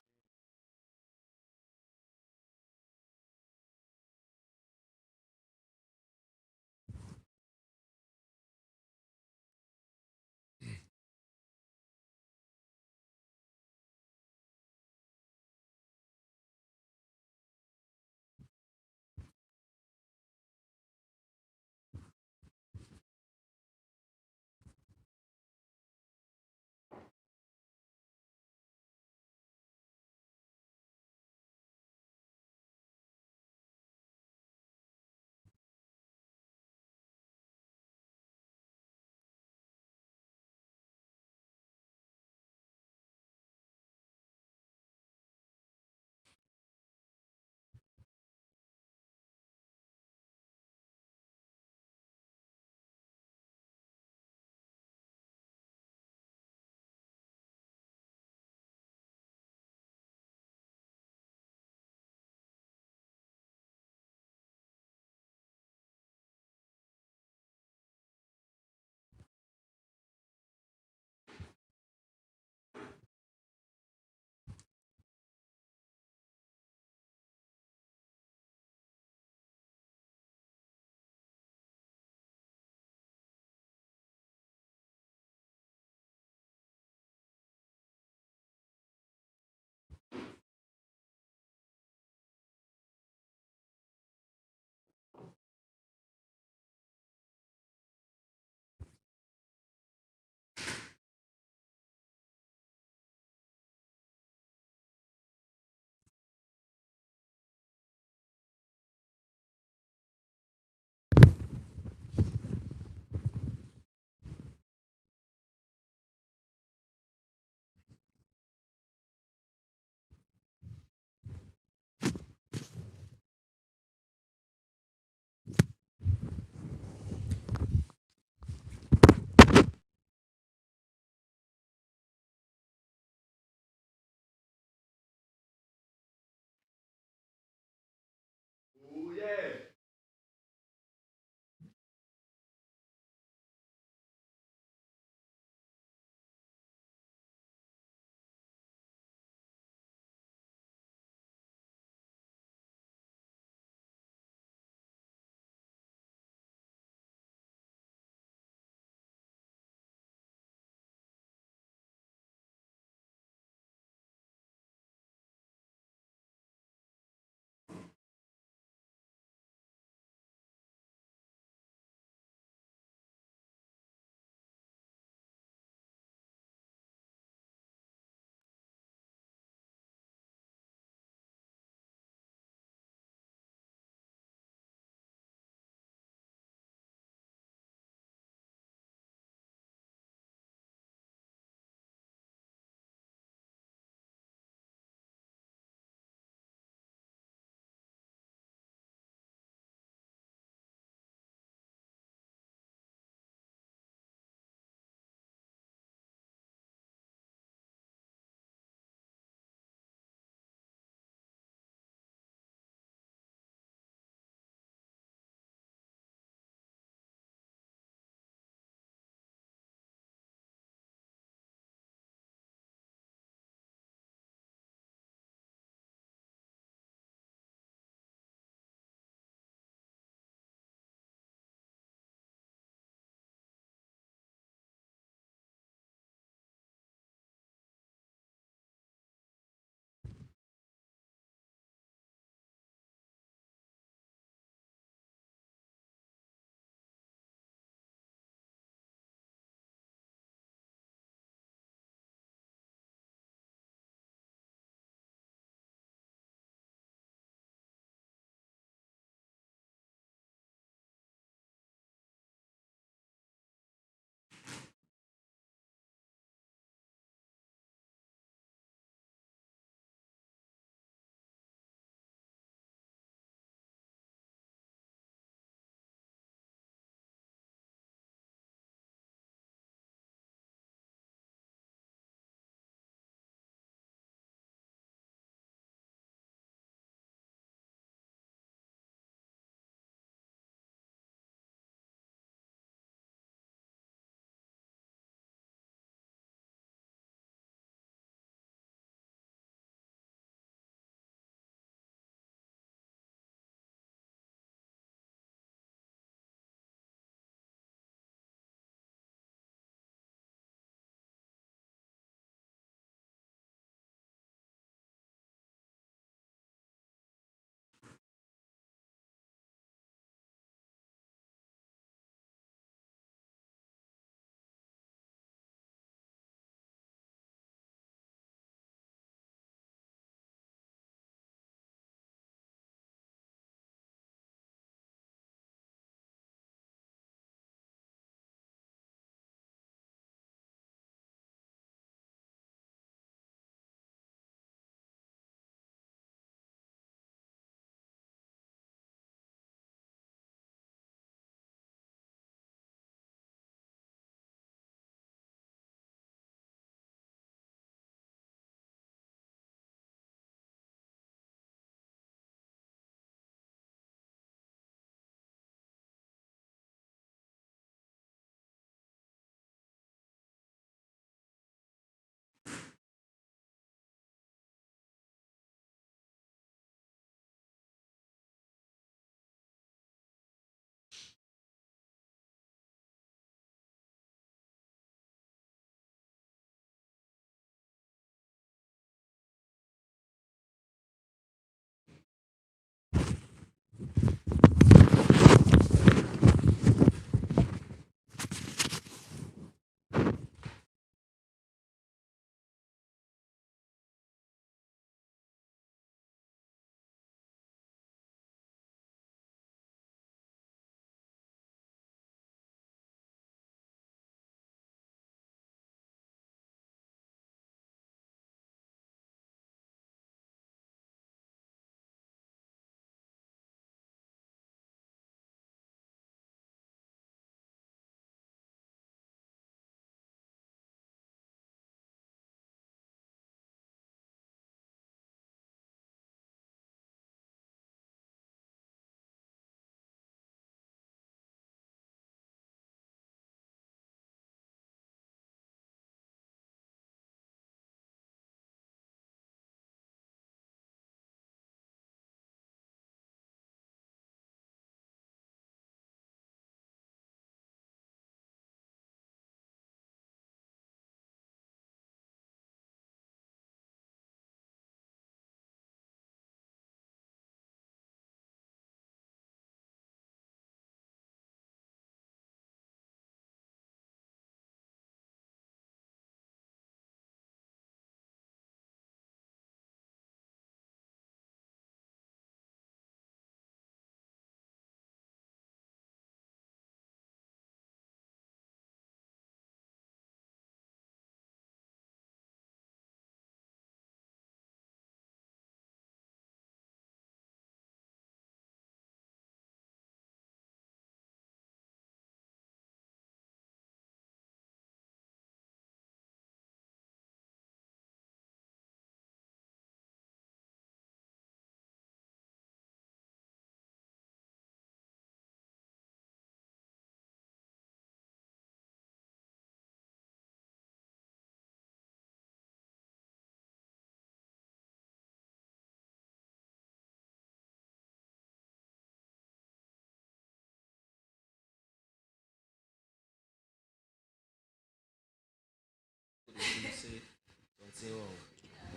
Nothing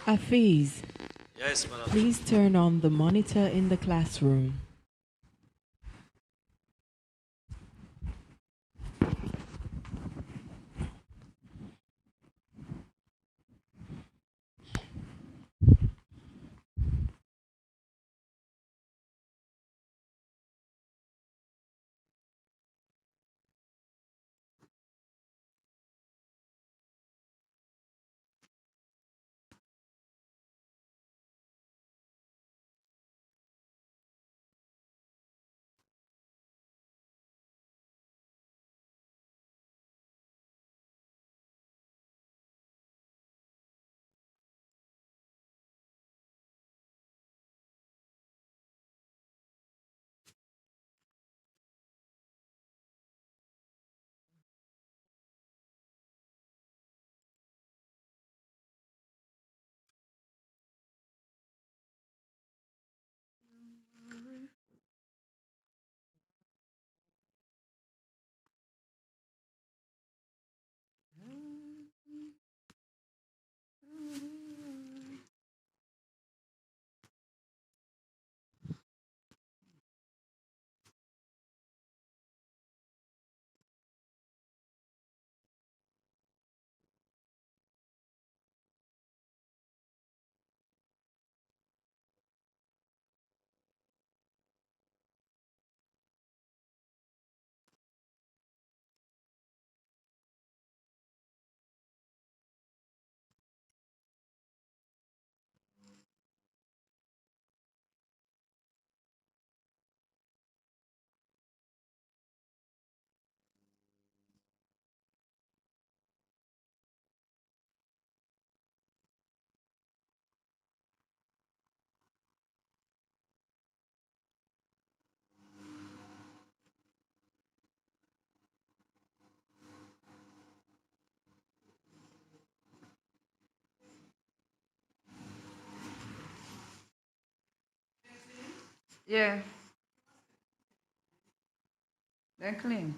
wrong. Afiz, Yes, madam. please turn on the monitor in the classroom. Yeah. They're clean.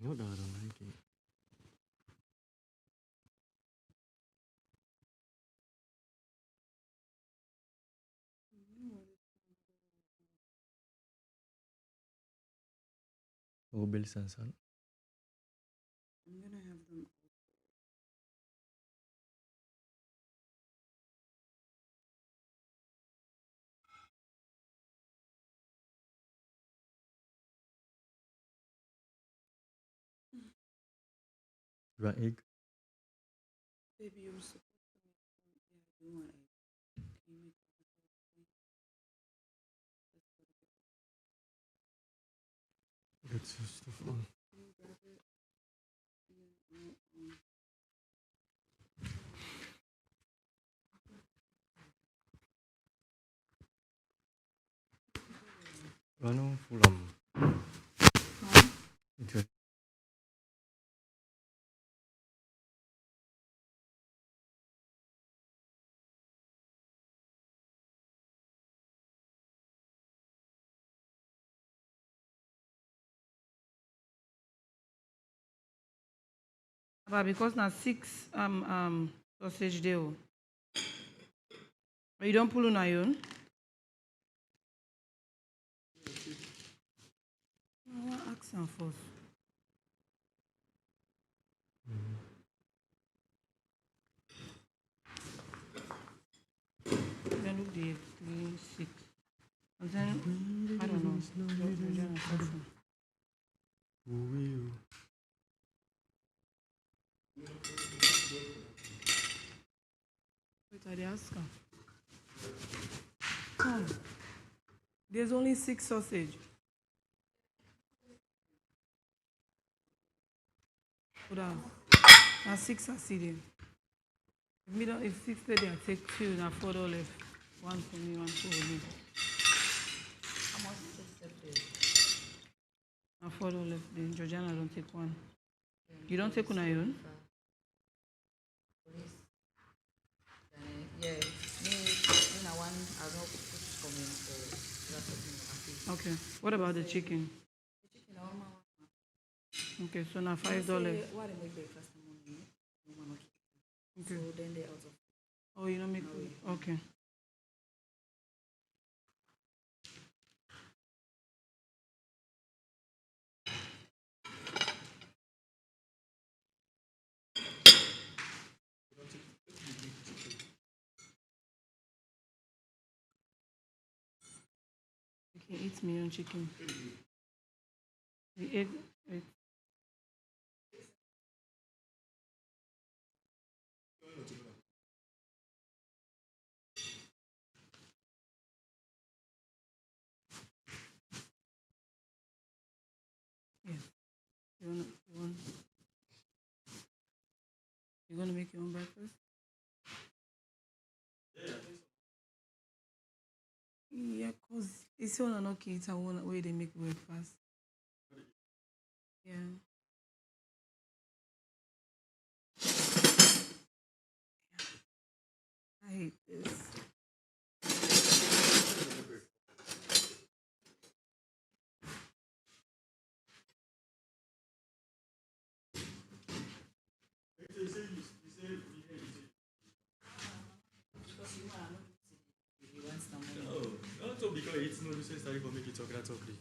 No, no, I don't like it. Rebel Sansan. I'm gonna have them. You want egg? Baby, you were supposed to make some. Yeah, I do want egg. Can you make That's your stuff on. Can you grab it? Rano full Enjoy. But because now 6 sausage deal. But you don't pull on your own? I want to ask them first. Then look the 3, 6. And then, I don't know. Wait, I ask her. Come. There's only 6 sausage. Hold on. Now 6 are sitting. If 6:30, I take two, now $4. One for me, one for me. How much is it? Now $4. Then Georgiana don't take one. You don't take one on your own? Yeah, me I want, I don't put it for me, so that's what Okay. What about the chicken? Okay, so now $5. Why they make breakfast in the morning? Okay. So then they out of. Oh, you don't make. Okay. You can eat me on chicken. The egg. Yes. You gonna make your own breakfast? Yeah, cause it's one of kids and one way they make breakfast. Yeah. I hate this. Not so because it's no use study for make it talk that ugly.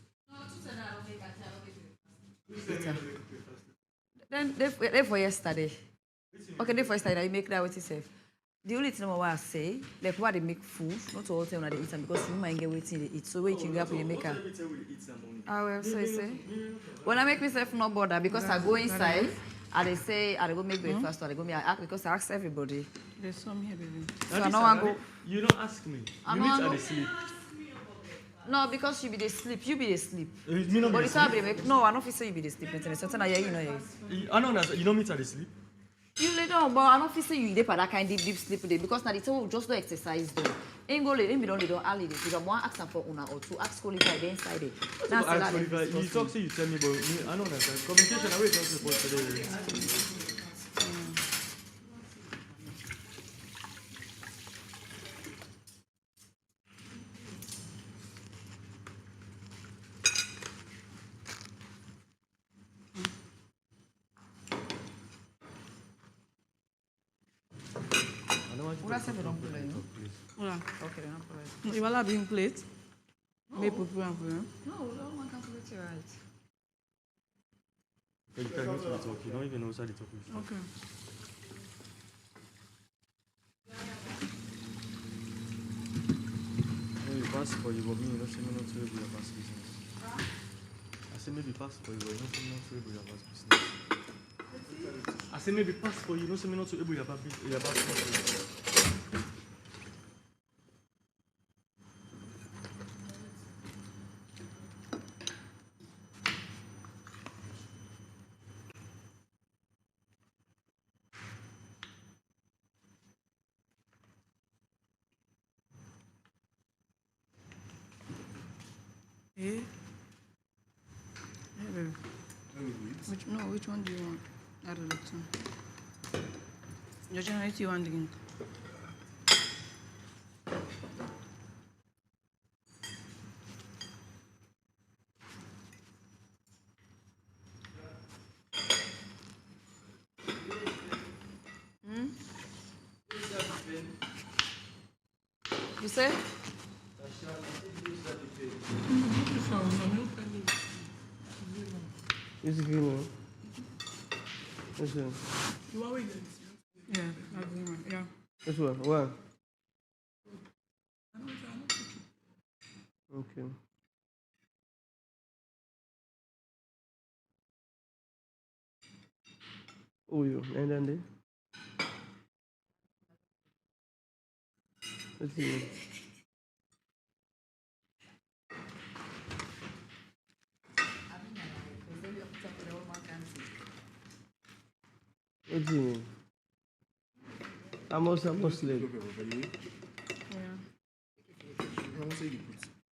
Then they for yesterday. Okay, they for yesterday. You make that what you say. The only thing I say, like why they make food, not all the time when they eat them because you might get waiting they eat. So wait, you get for the maker. I will say. When I make myself no bother because I go inside and they say I go make breakfast or I go me ask because I ask everybody. There's some here, baby. So I don't want go. You don't ask me. You meet at the sleep. No, because you be the sleep. You be the sleep. Me not But be it's the not sleep. be make. No, I don't feel say you be the sleep. It's something I hear you know. I don't understand. You don't meet at the sleep. You lay down, but I don't feel say you dey for that kind deep sleep today because now the two just do exercise though. Ain't go lay, don't lay down early. You don't want ask them for una or two. Ask qualify dey inside it. Now you talk say you tell me, but me I don't understand. Communication. I wait talk about today. Ura se don't play, no? Ura. Okay, they don't play. You will bring plate. Make people and for you. No, no one can play it right. You can go to the talk. You don't even know outside the talk. Okay. Maybe pass for you, but me, you don't say me not to be your past business. I say maybe pass for you, but you don't say me not to be your past business. I say maybe pass for you, you don't say me not to be your past business. Yeah. Yeah, baby. Which one do you want? Out of the two. Georgiana, which you want drink? You say? It's green one. This one. You want wait? Yeah, that's the one. Yeah. This one. One. Okay. Oh, you. And then there. Let's see. Let's see. Amos leg. Yeah.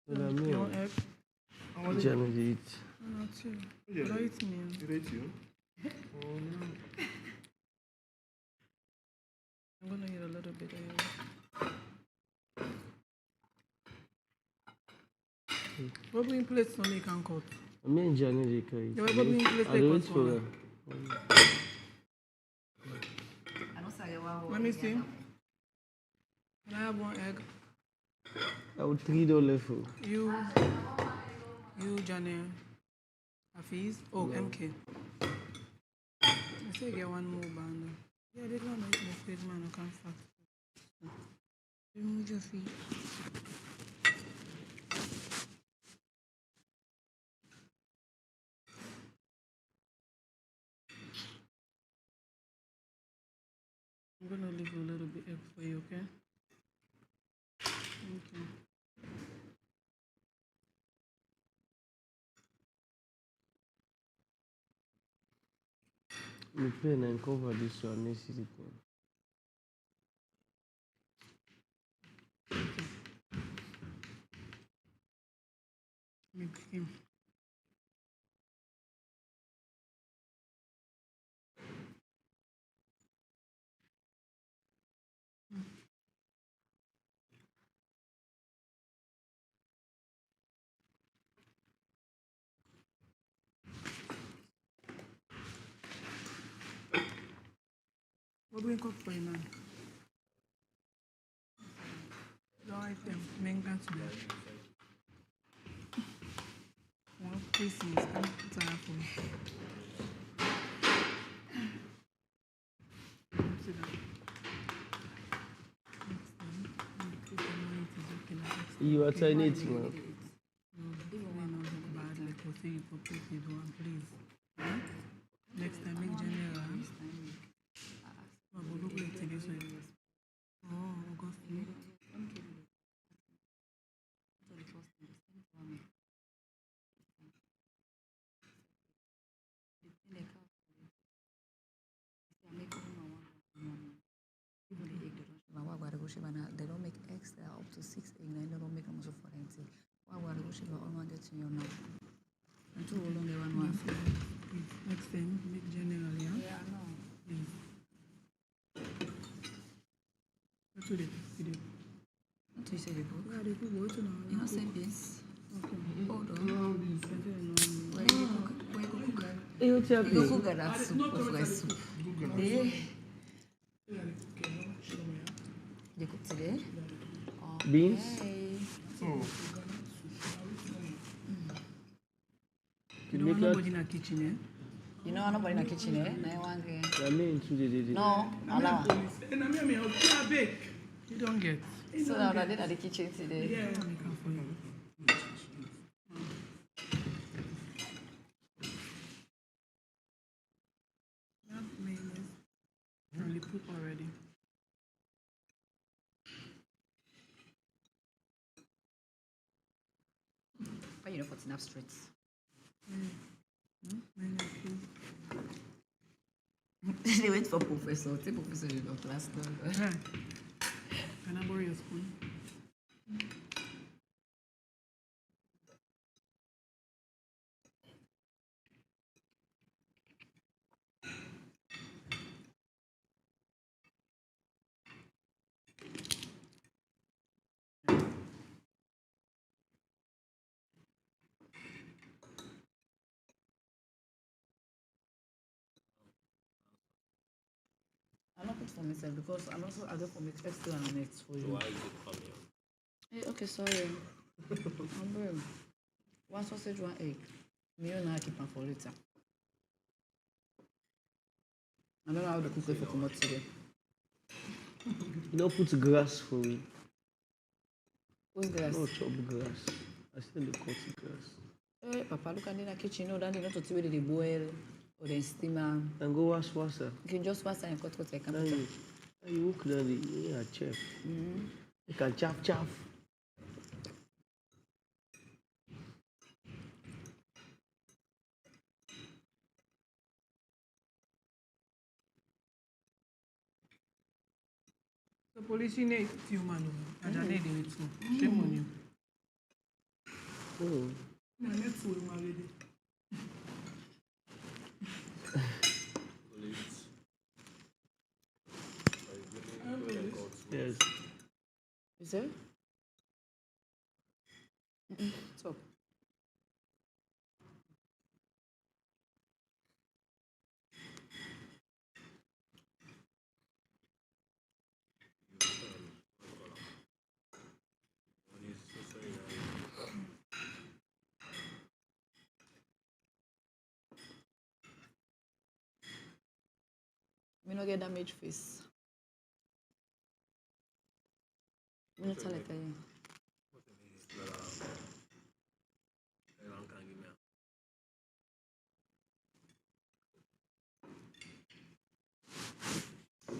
Well, I You mean, want egg? Jenna dey eat. Not too. What are you eating? I'm gonna eat a little bit anyway. What we in place no make and cut? I mean, Jenna dey carry. Yeah, what we in place I they dey wait cut for for? her. Let me see. Can I have one egg? I would $3 for. You, Janelle. Hafiz? Oh, MK. I say get one more band. Yeah, they don't make mistake, man. I can't fast. Remove your feet. I'm gonna leave a little bit egg for you, okay? Okay. Me pen and cover this one. Let's see the pen. Mix him. What do we cook for you, man? No item. Main category. One pieces. I'm tired for me. Sit down. You alternate, man. No, even not bad, like you say, you propose it one, please. Hmm? Next time, make general. But look like today, so oh, Augustine. They don't make extra up to 6 egg, they don't make them so for empty. Why would I go ship on one get in your mouth? And two long one. Please, next time, make general, yeah? Yeah, I know. Please. What's with it? Video. What do you say, people? Yeah, they cook what now? You know, same beans. Okay. Hold on. Where Where you cook? Where you cook? You tell You me. cook that soup or fresh soup? Eh? They cook today? Beans? You don't want nobody in the kitchen, eh? You know nobody in the kitchen, eh? Now you want to... I mean, today. No, allow. You don't get. So now they're at the kitchen today. Yeah, make up for you. That mayonnaise. And the put already. Why you don't put enough streets? They went for professor. Take professor in your class now. Can I borrow your spoon? I'm not put for myself because I'm also I go for mix extra and next for you. Why is it coming? Hey, okay, sorry. I'm one sausage, one egg. Me and I keep them for later. I don't know how to cook it for come out today. You don't put grass for me. What's grass? No chop grass. I still dey cut grass. Hey, Papa, look at in the kitchen. No, that they not to see whether they boil or they steam am. And go wash water. You can just wash and cut like And you cook down the chef. You can chaf. The police need human. I don't need it too. Shame on you. Oh. I need to marry. Yes. Is it? Stop. Me no get damaged face. Me no tell like that.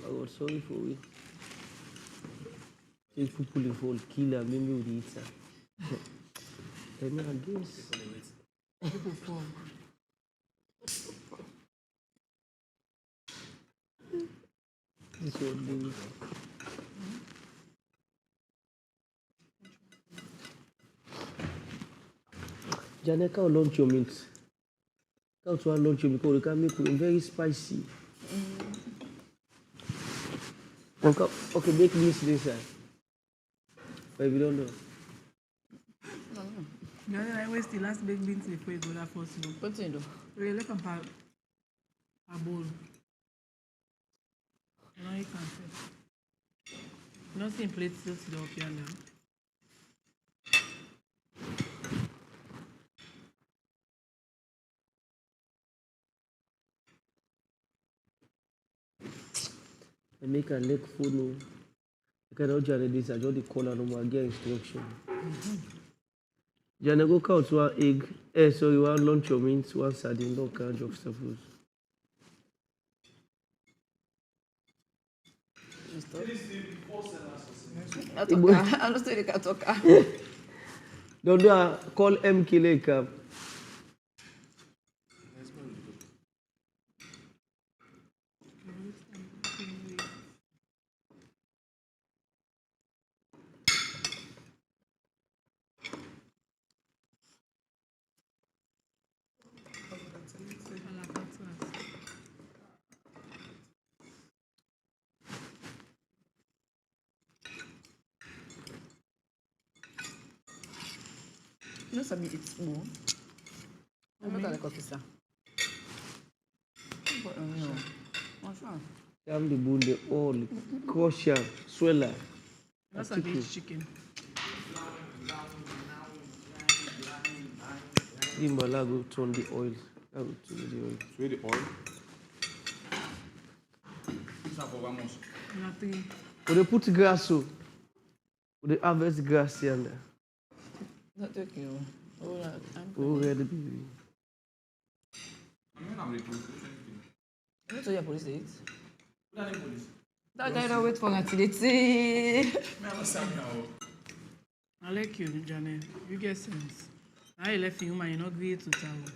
I was sorry for it. If people in fall kill her, maybe we eat her. Tell me against. People fall. This one do. Janet, how launch your meat? How to launch your because you can make it very spicy. Okay, make this inside. But if you don't know. No, I waste the last big beans before you go that first slow. What's it do? We look at a bowl. Now you can say. Nothing plates just up here now. I make a leg full. I cannot generate this. I just the corner no more get instruction. Janet go count one egg. Sorry, one lunch of meat, one sardine, no kind of stuff. I don't say they can talk. Don't do call MK later. You know something it's small. I'm not like officer. No. What's wrong? I'm the bone, the all crusher, sweller. That's a big chicken. Imbala go turn the oil. I go turn the oil. Where the oil? It's not for vamos. Nothing. When they put grass, so when they harvest grass here and there. Not taking. Oh, ready, baby. I'm the police. You know to your police date? Who are the police? That guy don't wait for until they say. Me understand now. I like you, Janet. You get sense. Now you left human, you're not going to travel.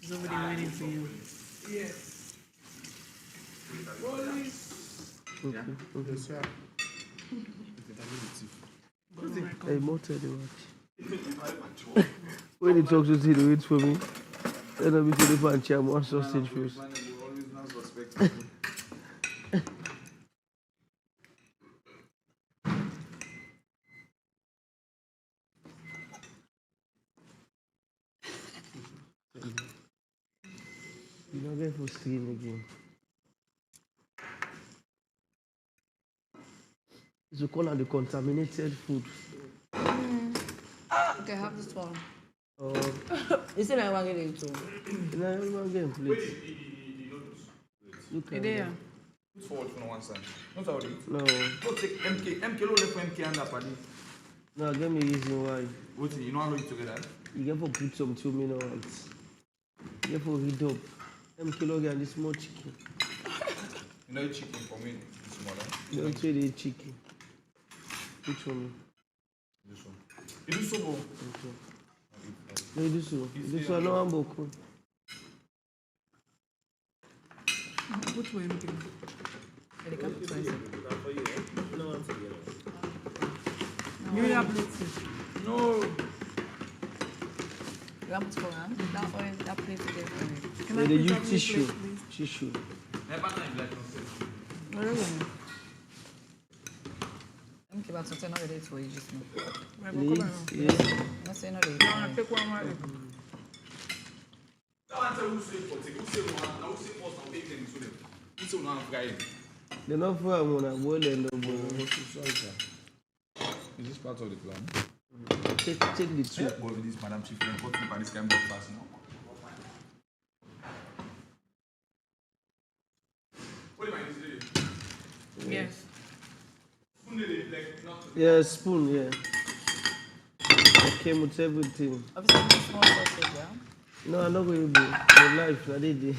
Somebody waiting for you. Yes. Police. Yeah. Yes, sir. Hey, more tell the watch. When he talks to you, wait for me. Then I'll be to the punch. I'm one sausage first. Always not suspect. You don't get for screen again. It's a call on the contaminated food. Okay, have this one. Oh, You see my one getting too. no, I'm getting plates. Look at Idea. that. Put forward for one side. Not how it. No, Don't take MK. MK low left for MK and up. no, give me reason why. What you know how it together? You get for put some 2 minutes. You get for read up. Kilo and this small chicken. You know eat chicken for me. It's smaller. You don't say they eat chicken. Which one? This one. You do so bro. No, you do so. This one no amboko. Which way? They can't put inside. You have plates. No. You want to put on? That oil, that plate is there for you. Can They please use have your tissue. plate, please? Tissue. Really? I'm keep out something another day for you just now. Right, They go come eat, around. yeah. I'm saying another You day. want to take one right? They're not for one. I'm well and Is this part of the plan? take the two. Boy, with this Madam Chief, and cut by this kind of breakfast now. What am I doing? Yes. Yeah, spoon, yeah. I came with everything. Obviously, small sausage, yeah? No, I'm not going to be. My life, not it. Your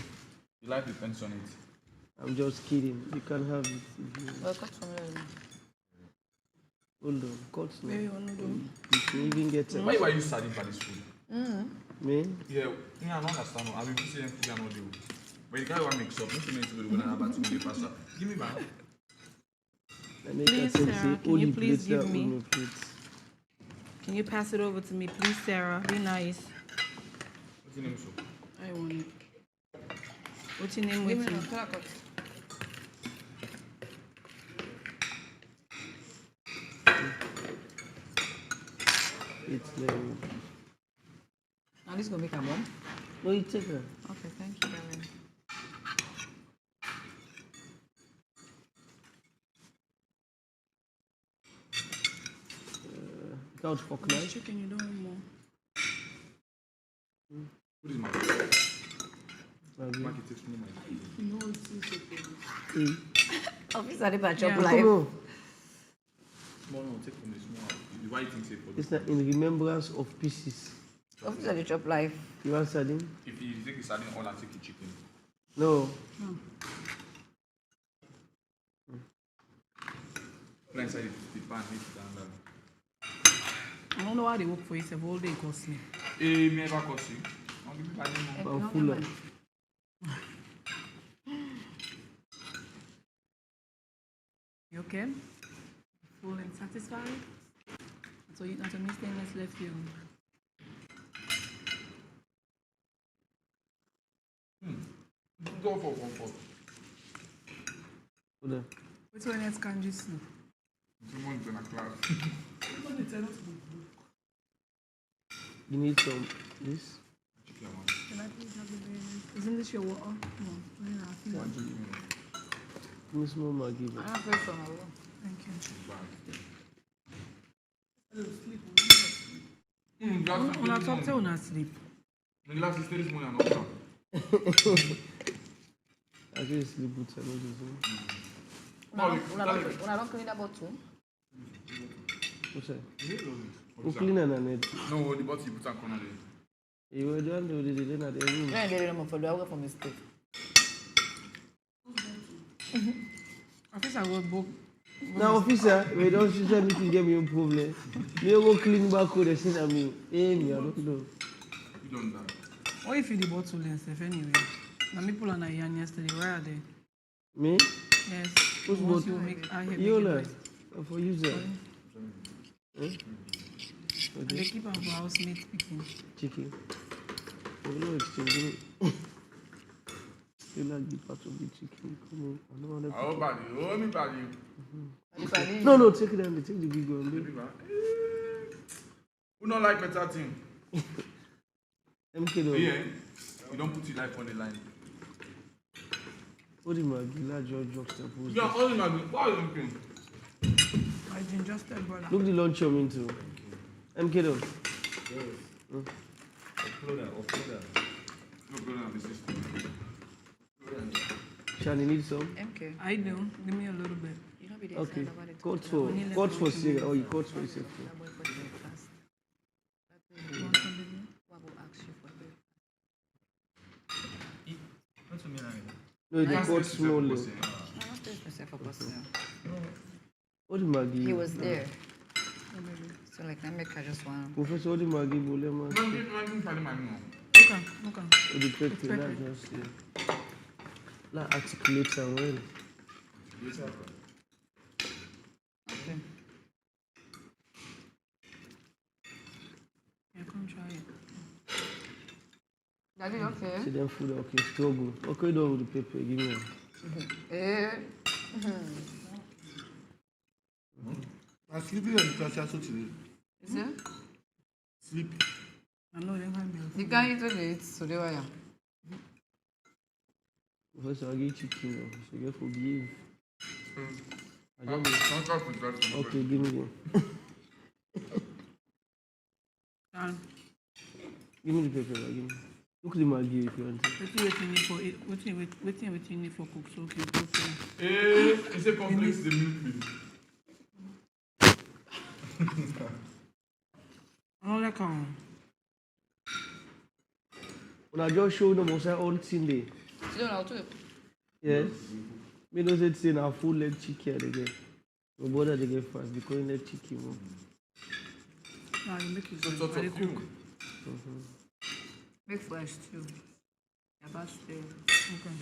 life depends on it. I'm just kidding. You can have it. If you Well, cut from there. hold on. Cut now. Maybe one of them. You can even get it. Why you studying for this food? Me? Yeah, I don't understand. I will say food and not do. But the guy want mix up. Not to make it when I have to make pasta. Give me back. And they Please, can Sarah, say, can "Oh, you the please plates give are me- on your plates." Can you pass it over to me, please, Sarah? Be nice. What's your name, so? I want it. What's your name Give with me you? no crack. It's very. Now this is going to make a bomb. No, you take her. Okay, thank you, darling. Couch fork knife. Chicken, you don't want more. What is my Maybe. Mark, it takes me my No, it's okay. Officer, they patch up Yeah. Come life. on. small one. Take from the small. The white thing say for It's the. not in remembrance of pieces. Officer, they chop life. You want sardine? If you take the sardine, all I take the chicken. No. Put inside the pan, make it down. I don't know why they work for yourself all day, cost me. Hey, me ever cost you? I'll give you back the money. I'm full of. You okay? Full and satisfied? So you not a stainless left you. Go for comfort. Hold on. Which one else can you see? Someone's in a class. You need some this. Chicken one. Can I please have the baby? Isn't this your water? No. I feel One it. chicken. Give me small Maggi. I have first one. Thank you. When I talk to you, when I sleep. The last is 30 morning and not now. I just sleep with some noodles. When I don't clean that bottle. What's that? Is it lovely? Who clean and net? No, the bottle you put on corner there. You were done to the dinner at the room. Yeah, they don't for the away from mistake. Officer was book. Now, officer, we don't see anything get me a problem. Me go clean back with the sin at me. Hey, me, I don't know. You don't that. What if you the bottle and stuff anyway? Now me pull on a yarn yesterday. Where are they? Me? Yes. Who's Once bottle? you make, I have You make know, it for user. And they keep our housemates speaking. Chicken. You know, exchange. You like the part of the chicken. Come on. I don't want to. Oh, body. Oh, me body. No, no, take it down. Take the big one. babe. Who not like better thing? MK though. Yeah. You don't put your life on the line. What do you mean? Large drugs to post. You are only my. What are you thinking? I ginger step brother. Look the lunch you're into. MK though. Upload that. No problem with the system. Shani need some? MK. I do. Give me a little bit. You know, be the Okay. about it. Court for Sarah. Oh, you court for yourself. That boy for breakfast. You want some baby? What will ask you for breakfast? What's the meaning? No, the court small. I'm not doing myself for personal. What do Maggie? He was there. So like I make her just one. Professor, what do Maggie bole man? Okay. What the pet that just la articulate and well. Okay. Yeah, come try it. Daddy, okay? See them food, okay, struggle. Okay, do with the pepper, give me one. Eh. I'm sleeping on the class also today. Is it? Sleep. I know they can't be. You can't eat it, so they were. First, I'll get chicken, so you get for behave. Okay, give me them. Give me the pepper, give me. Look at the Maggi if you want to. What you need for it? What you need for cook? So okay, go for it. It's a complex the milk please. I don't like how. When I just show them, I say all thing there. You don't know how to. Yes. Me don't say say na full leg chicken again. My brother they get fast because he leg chicken more. Nah, you make it. So I dey cook. Mm-hmm. Make fresh too. Yeah, but stay. Okay.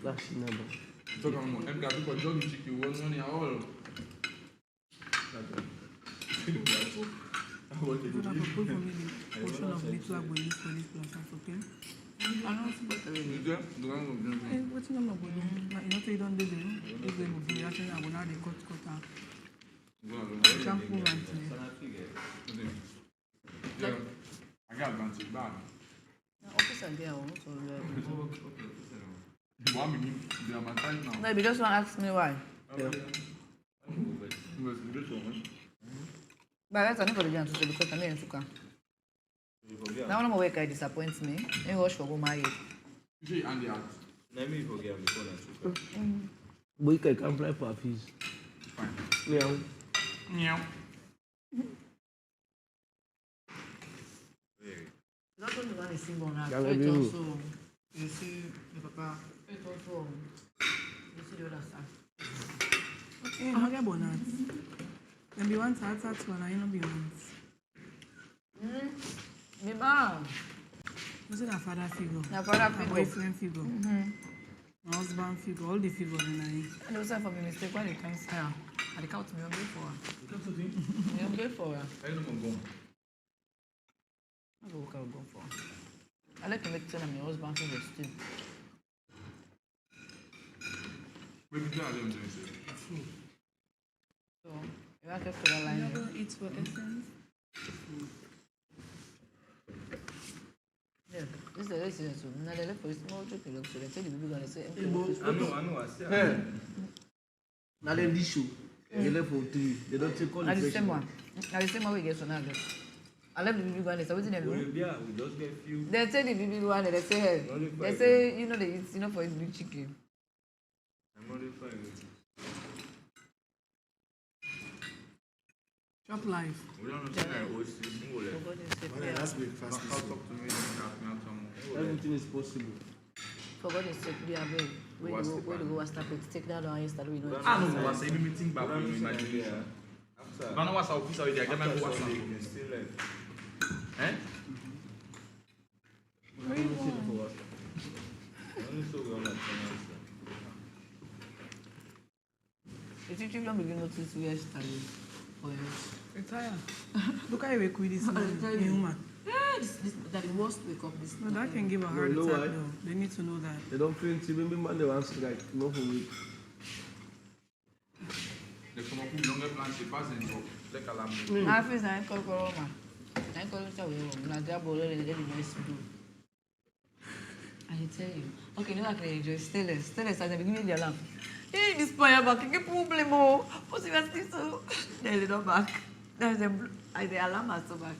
Last number. Talk about them guys people jogging chicken one money at all. You have to put for me the portion of little agbo for this plus, okay? I don't see what What's the number of you know, say you don't do them. If they will be actually, I will not cut out. Shampoo and Yeah, I got advantage bad. officer there, I want to One minute, they are my time now. no, you just want to ask me why. But that's not for the to say because I'm in Suka. Now when I'm awake, I disappoint me. I rush for go marry. You see, and the act. Let me forget before that. Boy, I can fly for a fish. Fine. Meow. Meow. Not only one is single now. Yeah, It maybe also, you see the papa. It also, you see the other side. Okay, how get bonnet? Then be one side, that's one. I don't be one. Me mom. What's that father figure? My father figure. Boyfriend figure. My husband figure. All the figures in there. And also for me mistake when it comes here. I count me on for her. Me on for her. I don't know. I go work out go for. I like to make sure my husband figure still. Maybe tell them to say. So you have to put a line. You're gonna eat for essence. Yeah, this is the essence. Now they look for small joke. Look, so they say the people gonna say. I know. I see. Now then this show, they left for 3. They don't take all the The same one. Now the same one we get so now. I left the BB one. So what's in them? Olympia, we just get few. They say the BB one. They say hey. They say you know they eat for his big chicken. I'm only fine. Shop life. We don't know That's breakfast. Everything is possible. For God's sake, we are very. Where to go? What's that? Take that down yesterday. We know. I know what's even meeting back with your imagination. I know what's our officer with the agreement. What's still eh? The teacher don't begin notice we are studying. Retire. Look how you wake with this human. That the worst wake up this. No, that can give a heart attack though. They need to know that. They don't feel to maybe man they want strike, no for week. They come up with longer plans, they pass and talk. Like a lamb. I feel like I'm corona. I'm calling to you. I'm grab all the nice do. I tell you. Okay, no, I can enjoy. Stay less. As I begin the alarm. Hey, this boy back. Get problem oh. Possibly so. They don't back. There's the alarm is so back.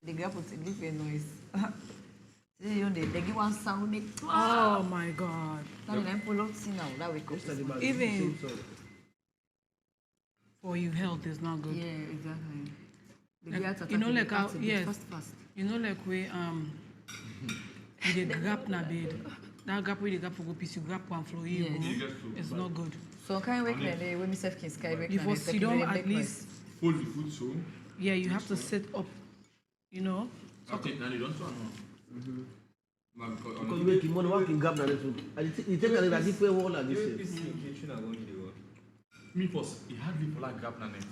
The grab puts in different noise. See, they give one sound. Oh my God. Now I'm pull out see now. That wake up. Even for your health is not good. Yeah, exactly. You know, like how yes. You know, like we the gap na bed. That gap where the gap for go piece, you gap one floor here. It's not good. So can we when myself can sky work? Before sit down at least. Fold the foot so. Yeah, you have to sit up. You know. Okay, now you don't know. Because we keep money working gap na this one. And you tell me that different one like this. Me first, he hardly for like gap na net.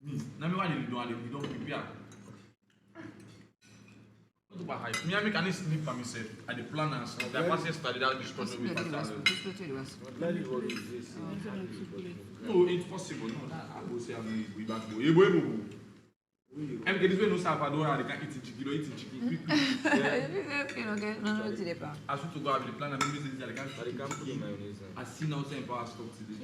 Me, now me why you don't prepare. What about hype? Me I make any sleep for myself. I the planners. The person started out discussion with myself. No, it's possible. No, I go say I'm we back go. I'm getting this way no Salvador. They can eat chicken. I should to go have the plan and maybe they can put in mayonnaise. I see now saying power stop today.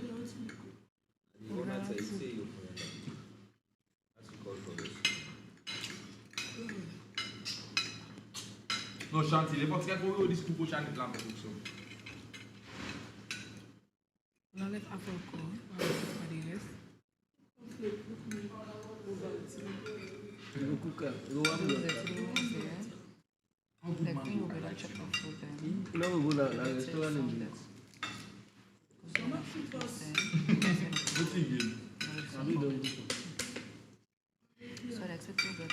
No, Shanti, les portes qui ont dit pour Shanti plan pour ça. Now let Afro go. You go cook. You go have now we go to the restaurant in So that's what we got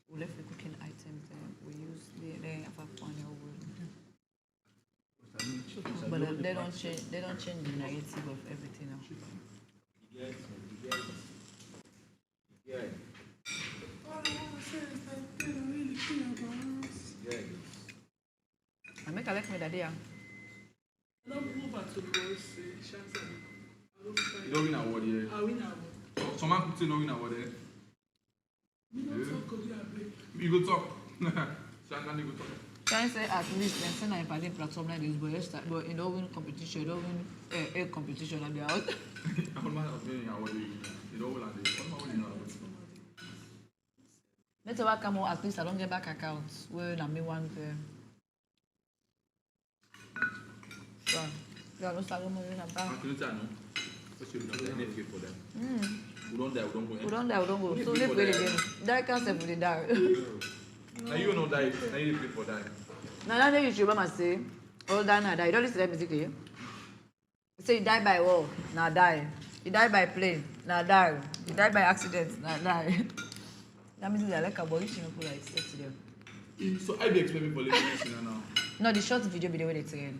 we left the cooking items there. We use the Afro but they don't change the narrative of everything now. I make a like me that day. I don't move at the boys. You don't win award here. I win award. Someone could say no win award here. You go talk. Shanti go talk. Can I say at least when send a party platform like this, but you don't win competition, you don't win a competition and they're out. I'm not winning award. You don't win award. What am I winning award? Let's say come on, at least I don't get back accounts where I may want so yeah, no start money in a bank. I can't tell no. Especially we don't pay for them. We don't die, we don't go. We don't die, we don't go. So let's play the game. Die can't say for the die. Now you know die. Now you pay for die. Now that you should remember say, all die now die. You don't listen to that music here. You say you die by war, now die. You die by plane, now die. You die by accident, now die. That means they like abolition people like sex to them. So I be explaining for listening now. No, the short video be the way they trend.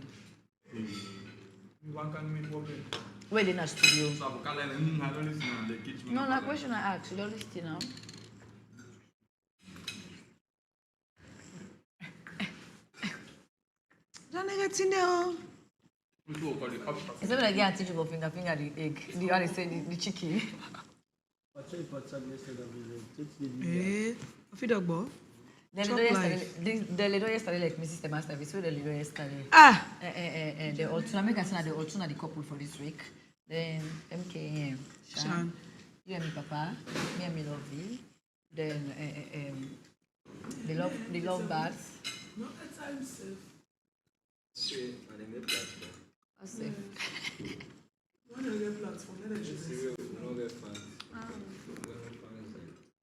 One can make problem. Where they in a studio? So I don't listen and they catch me. No, that question I asked, you don't listen now. Don't get in there. It's not like you teach about finger the egg. The other say the chicken. Feed dog boy. The little yesterday like my sister master service. The little yesterday. The Altuna make us the Altuna the couple for this week. Then MKM. Shan. You and me papa. Me and me lovey. Then the love bars. No, at times safe. And they make platform. What's safe? When you get platform, let it just. We don't get fans.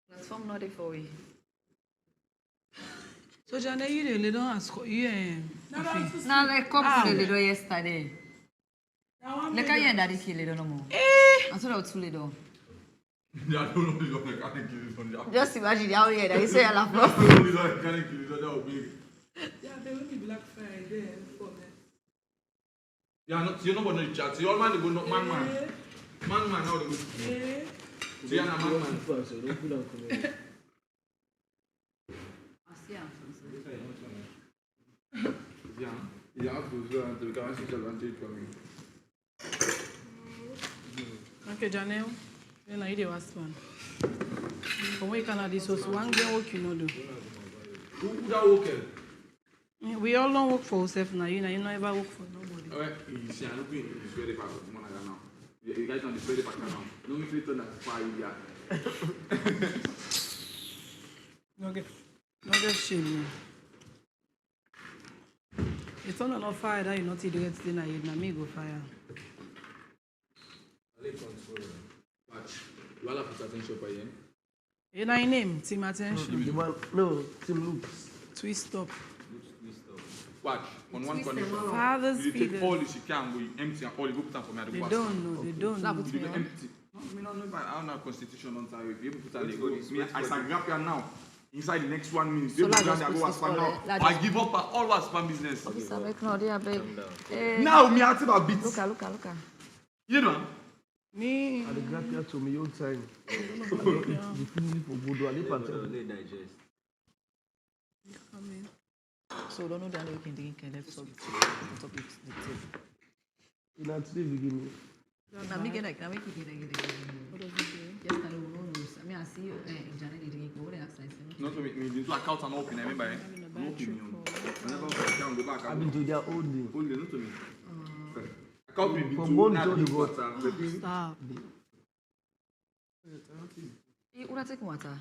Platform not there for we. So Jane, you don't ask you. Now they couple the little yesterday. Like I hear daddy kill it no more. I thought I would kill it though. Yeah, I don't know if I can't kill this one. Just imagine how here that you say I laugh. I don't know if I can't kill this one. That would be. Yeah, there will be Black Friday for them. Yeah, no, you know about the chat. So all man they go not man. Man now they go. So yeah, man. Yeah, we can see advantage for me. Okay, Janelle. Then I the last one. From where can I do so one game work you know do? Who that working? We all don't work for ourselves now. You never work for nobody. Alright, you see, I don't think it's very far from one now. You guys know the very far now. No me fit on that far yeah. No get shame. It's not enough fire that you not idiot thing I na me go fire. I like control. Watch. You all have to attention for him. You know your name, Team Attention. No, Team Loops. Twist up. Watch. On one condition. Father's You take feeders. all this you can, we empty and all you go put them for me at the They bus. don't know. They don't know. You go empty. No, me not know if I don't have constitution on time. If you put a leg, I can grab you now. inside the next 1 minute. So They will let's go just and put go this as spam all, now. let's I just- give up all our spam business. Officer, make no, they are big. Now me I think about bits. Look. You know. Me. And the grandparents to me old time. The feeling for good. I live They digest. So don't know that we can drink and let's talk the table. In that today beginning. Now make it like now make it like what does it do? Yes, I don't know. I mean I see you in January drink over the exercise. Not to make me do account and open. I remember. No opinion. Whenever I can go back. I've been to their old day. Old day, not to me. I can't be From to one not to big the water. Stop. You would take water.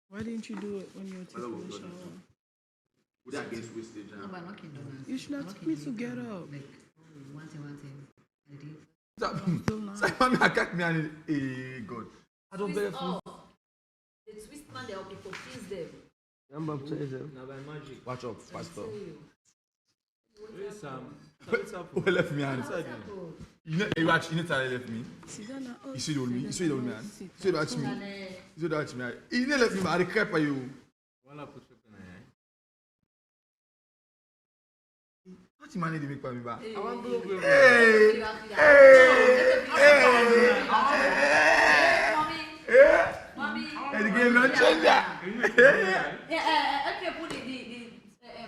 Why didn't you do it when you were taking the shower? Would that against wastage? No, but not can do that. You should have told me to get up. Like one thing. Simon, I can't me and hey God. I don't bear food. The twist man they help you confuse them. I'm baptized. Now by magic. Watch out, pastor. Where's Sam? Who left me and you know you actually left me. You see the old me. You see the old man. You see that me. You see that me. You never left me. I crap for you. Wala put your pen eye. What you manage to make for me back? I want to go. Mommy. Hey, the game not change that. Yeah, okay, put the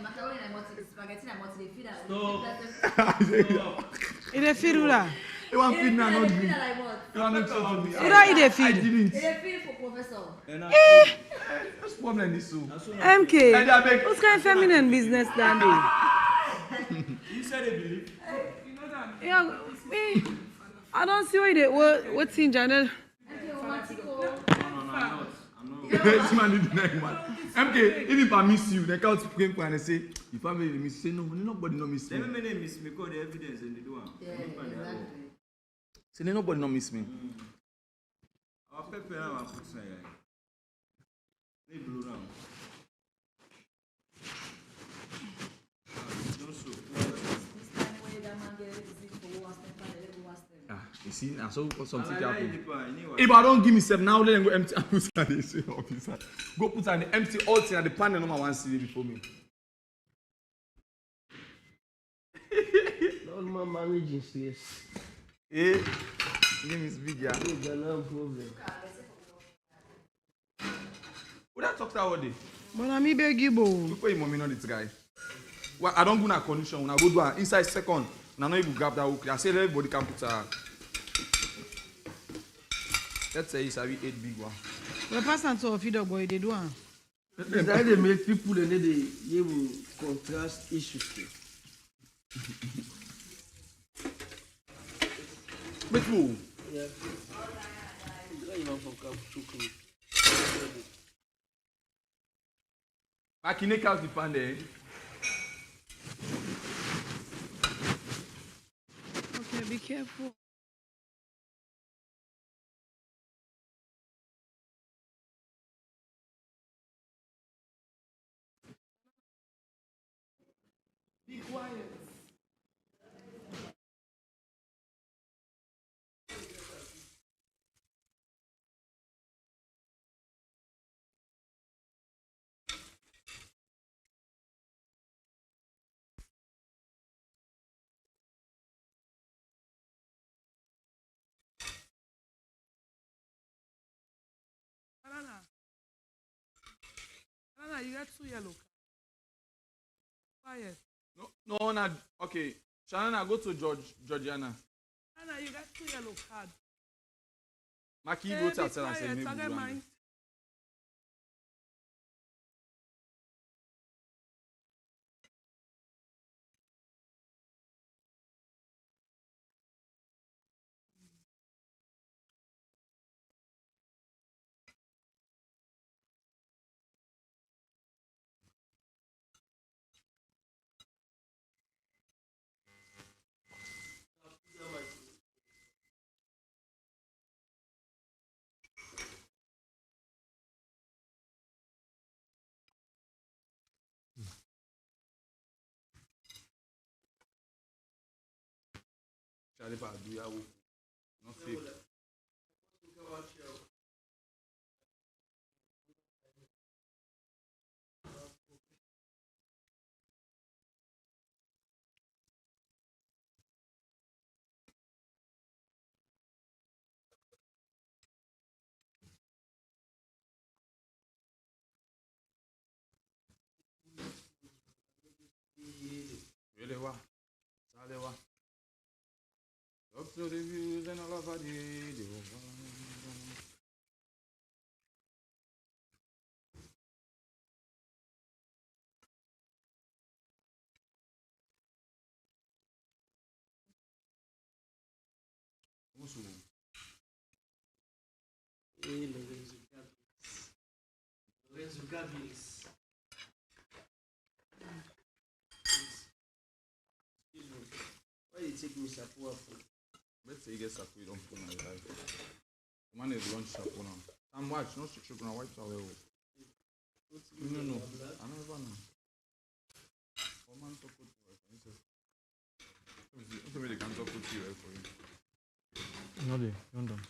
macaroni and spaghetti and multi feed that. It a feed ula. You want feed me and not drink. You want to talk to me. Ula it a I feed. didn't. It a feed for professor. What's problem this so? MK. What's kind of feminine business dandy? You said they believe. Yeah, me. I don't see what's in Janelle. This man is the next one. MK, even if I miss you, they can't speak and they say, if I really miss you, say no, nobody no miss me. They may miss me because the evidence and they do one. Yeah, exactly. Say nobody no miss me. Our pepper now and put some need blue now. You see, I saw something I happen. like If I don't give me seven, now let them go empty. They say, officer, go put on the empty all thing at the pan and number 1 CD before me. All my managing stress. Eh, name is big, yeah. Hey, Ghana problem. Would I talk to our day? But I'm me beg you, bo. Look where your mommy know this guy. Well, I don't go in a condition. When I go do an inside second, and I know you grab that hook. I say everybody can put a. Let's say it's a 8 big one. The person to feed up boy, they do one. It's like they make people and they able contrast issues. But who? Yeah. I can make out the pan there. Okay, be careful. Be quiet. Banana, you got 2 yellow. Quiet. No, no, okay. Shannon, go to Georgiana. Banana, you got 2 yellow cards. Maki wrote outside and said maybe I get one. mine. Charlie, do ya not fake. Lorenzo Gabius. Why you take me shampoo after? Let's say you get sapu, you don't put on your life. The man is lunch sapu now. I'm watch, no shit, gonna wipe away. No. I never know. One man talk with you. Maybe they can talk with you for you. No, they don't done.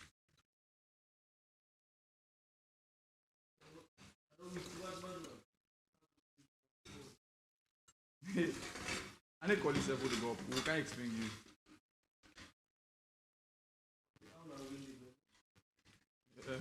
I didn't call yourself for the go up. We can't explain you. Yeah.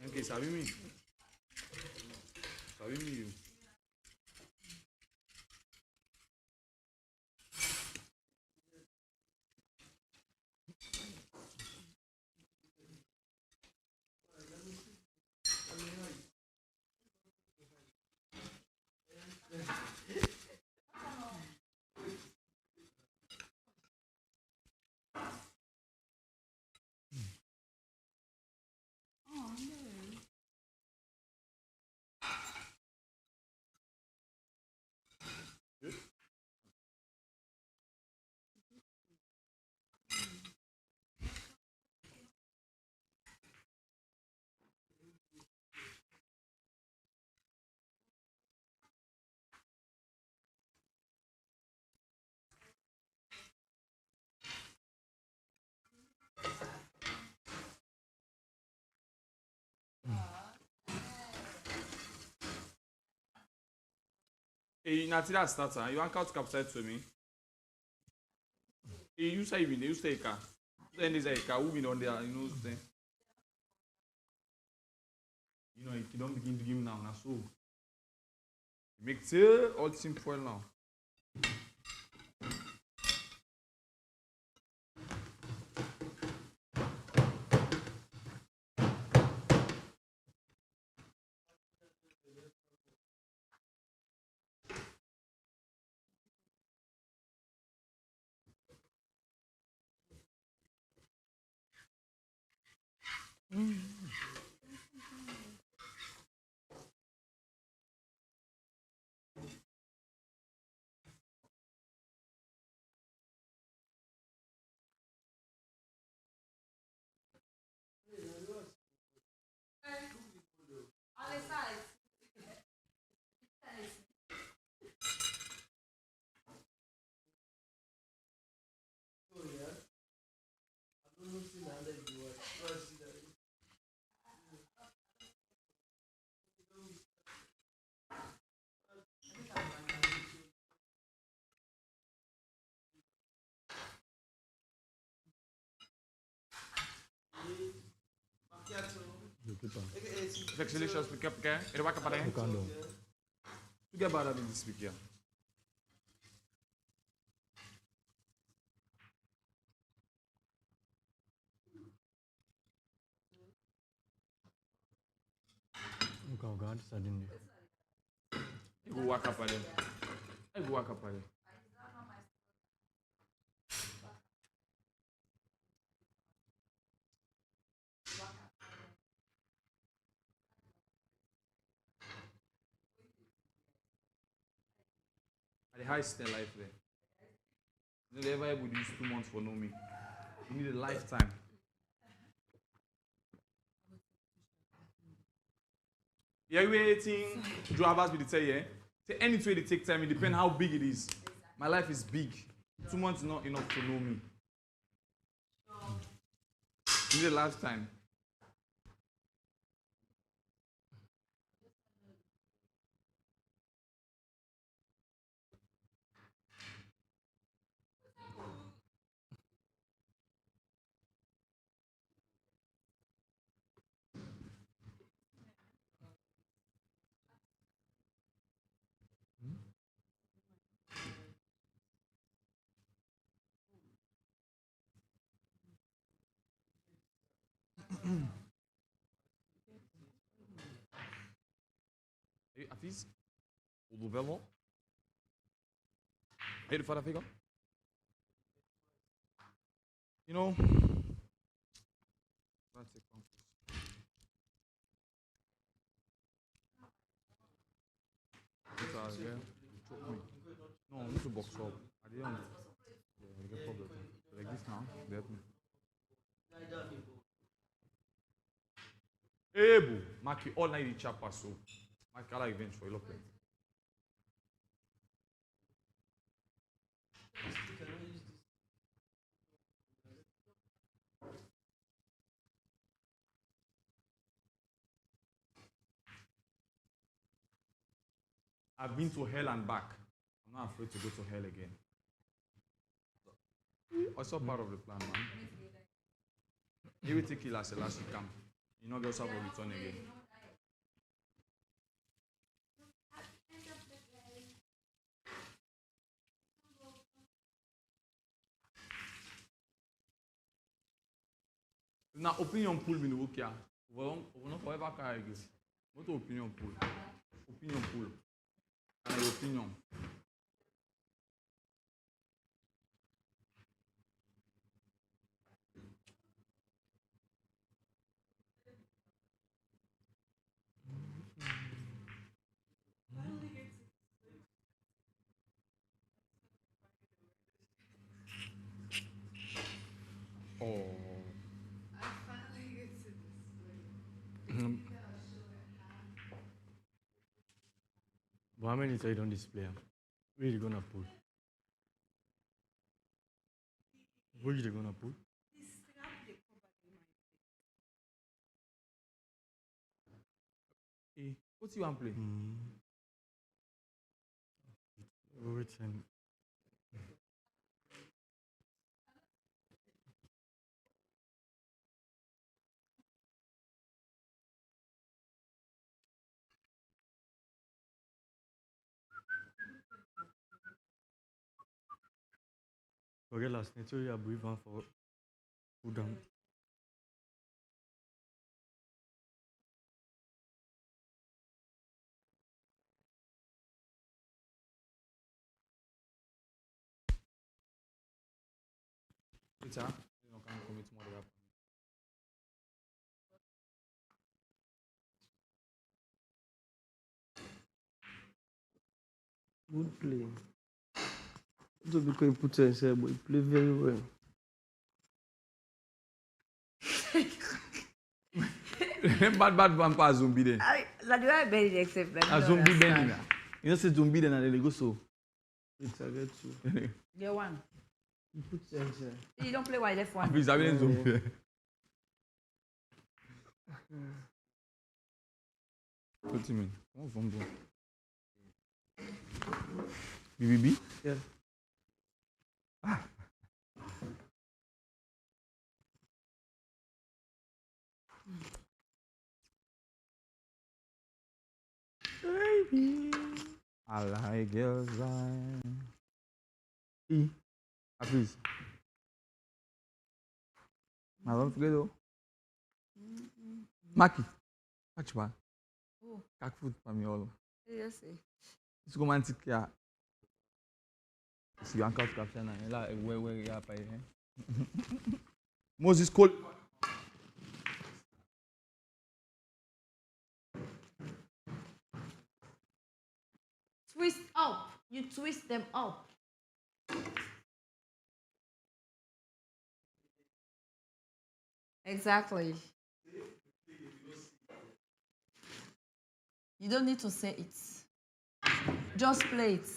Okay, sabi me. Sabi me you. Hey, Nati, that starter. You want count capside to me? Hey, you say you stay car. Then there's a car who been on there, you know, say. You know, if you don't begin to give now, now so. You make till all simple now. Vexilicious, pick up, okay? It waka pa rin? Tu get bad at this week, yeah. Oh God, suddenly. You go waka pa rin. You go waka pa rin. At the highest in life there. You know, the ever would use 2 months for know me. You need a lifetime. Yeah, we waiting. Drivers will tell you, eh? Say any way they take time, it depends how big it is. My life is big. 2 months is not enough to know me. You need a lifetime. Hey, Afiz? Odovello? Hey, the father figure? You know, that's it. Yeah. Choke me. No, I need to box up. I didn't. Yeah, I get problem. Like this now, they help me. Hey, boo. Maki all night the chapa so. Maki all events for a lot. I've been to hell and back. I'm not afraid to go to hell again. Also part of the plan, man. You will take it as a last camp. You know, girls have to return again. Now, opinion pool in the book here. We don't forever carry again. What opinion pool? Opinion pool. And your opinion. Oh. But how many side on display? Where you gonna put? Where you gonna put? Hey, what you want to play? Wait, and forget last night, so you breathe on for put down. Later, you know, can commit more than that. Good play. So because he put himself, but he play very well. bad vampire zombie then. Like the way I buried except like A zombie then. You know, say zombie then and they go so. It's a get two. Get one. He put himself. You don't play wide left one. He's having zombie. What do you mean? What's zombie? BBB? Yeah. I like girls like. Please. I don't forget though. Maki. Catch ba. Oh, Kak food for me all. yes, eh. It's romantic ya. Si encore caption là ouais ya pa hein. Moses Cole. Twist up. You twist them up. Exactly. You don't need to say it. Just play it.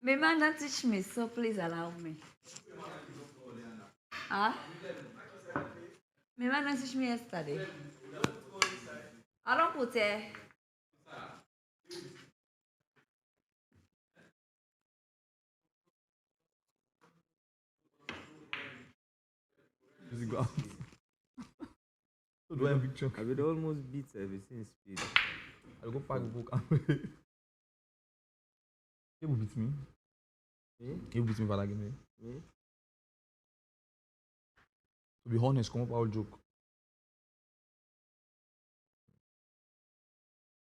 My man not teach me, so please allow me. Huh? My man not teach me yesterday. I don't put it. Does it go out? So do I have picture? I will almost beat everything speed. I'll go pack the book. You will beat me. Me? You beat me for that game. Me? To be honest, come up our joke.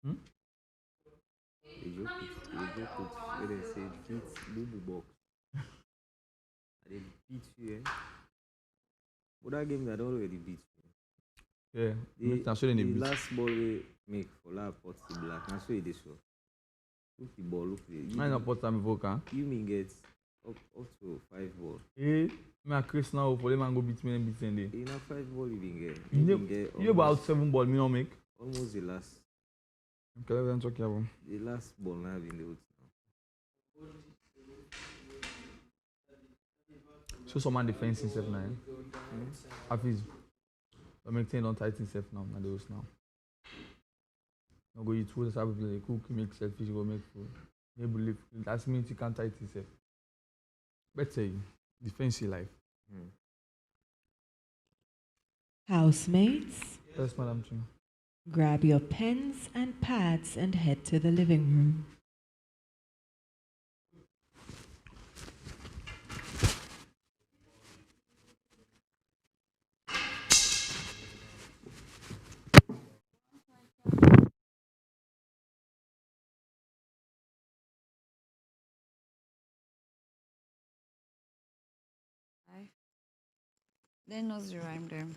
They joke with where they say beat Bubu box. And they beat you, eh? But that game, they don't already beat you. Yeah, The last ball we make for La Porty Black, and so it is so. Look the ball, look the. I not put time vocal. You mean get up to 5 ball. Hey, me a Chris now for them and go beat me and beat them. In a 5 ball, you didn't get. You about 7 ball, me not make. Almost the last. Okay, let's talk about. The last ball now in the woods now. So someone defense himself now. Hafiz, I maintain on tight himself now. Now the host now. No go eat food. Have play cook, make selfish, go make food. Maybe live. That means you can't tight himself. Better defense your life. Housemates, Yes, Madam Ching. grab your pens and pads and head to the living room. Then knows the rhyme them.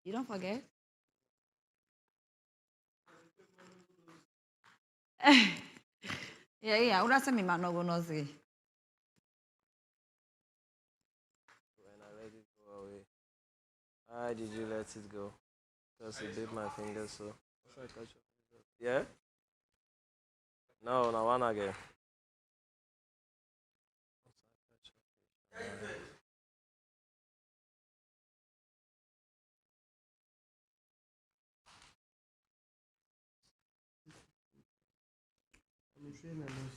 You don't forget? Yeah. What say me man no go know say. When I let it go away, why did you let it go? Because it bit my finger, so. Yeah? No, one again. I'm saying I know.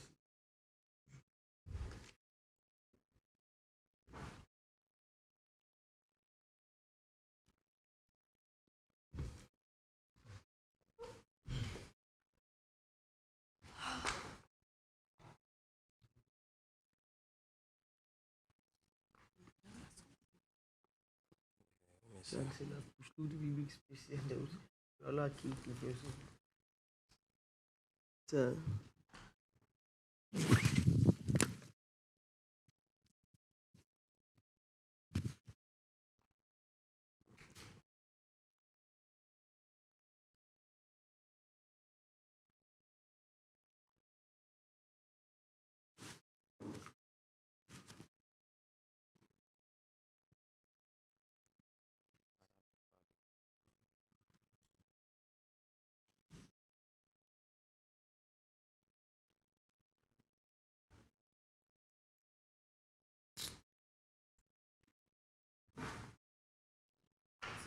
Jackson has pushed through the big space and there was a lot of kids in person. So,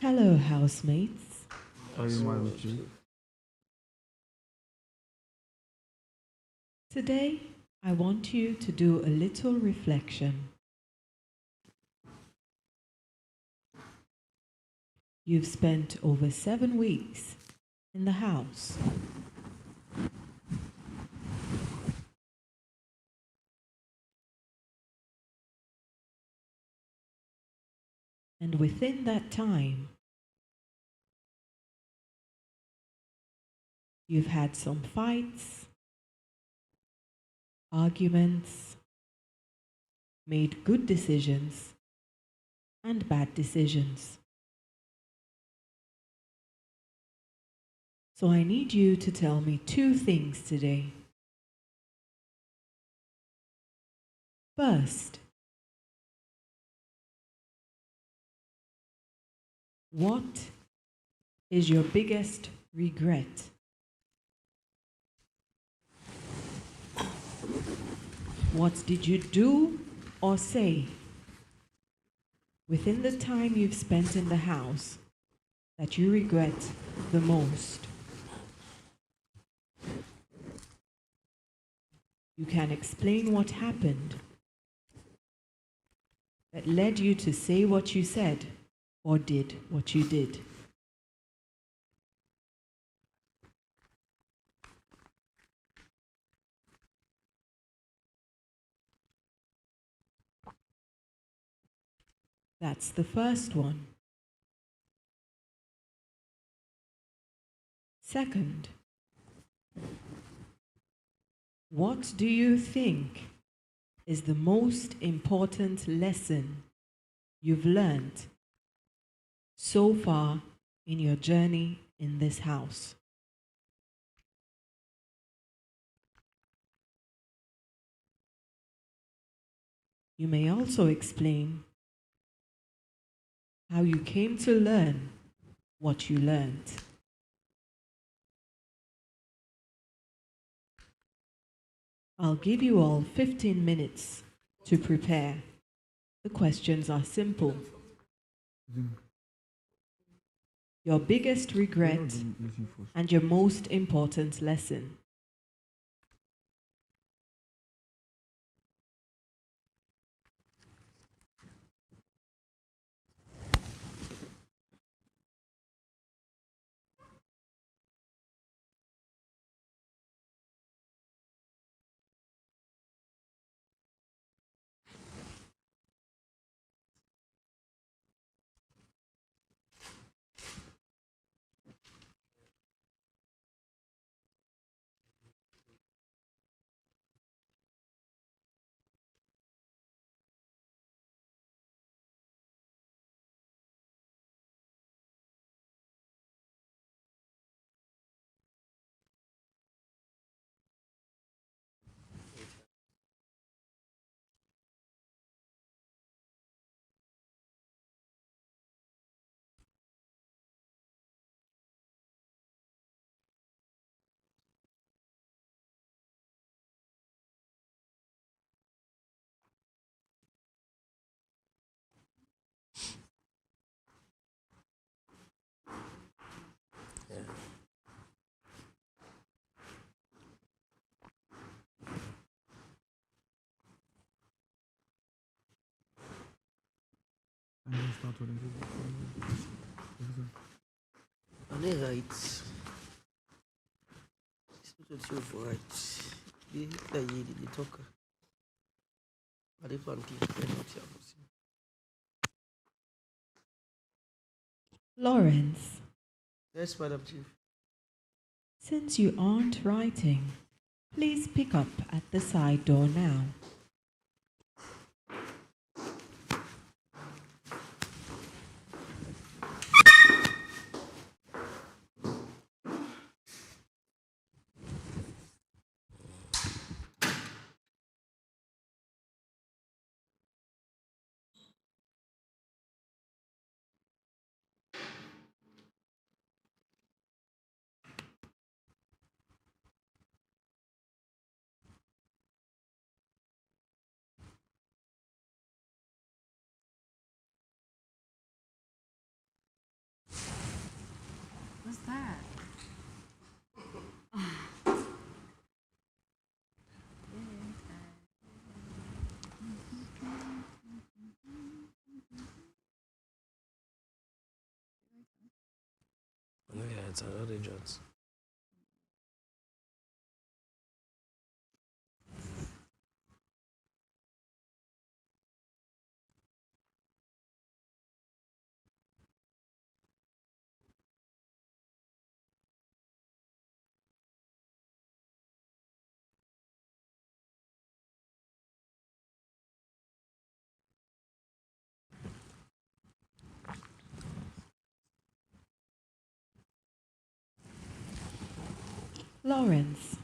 Hello, housemates. Are you mad with you? Today, I want you to do a little reflection. You've spent over 7 weeks in the house. And within that time, you've had some fights, arguments, made good decisions, and bad decisions. So I need you to tell me 2 things today. First, what is your biggest regret? What did you do or say within the time you've spent in the house that you regret the most? You can explain what happened that led you to say what you said or did what you did. That's the first one. Second, what do you think is the most important lesson you've learned so far in your journey in this house? You may also explain how you came to learn what you learned. I'll give you all 15 minutes to prepare. The questions are simple. Your biggest regret and your most important lesson. Are they right? It's not so for right. They talk. Are they planting? They're not here. Lawrence, Yes, Madam Chief. since you aren't writing, please pick up at the side door now. that? No, yeah, it's another jot. Lawrence,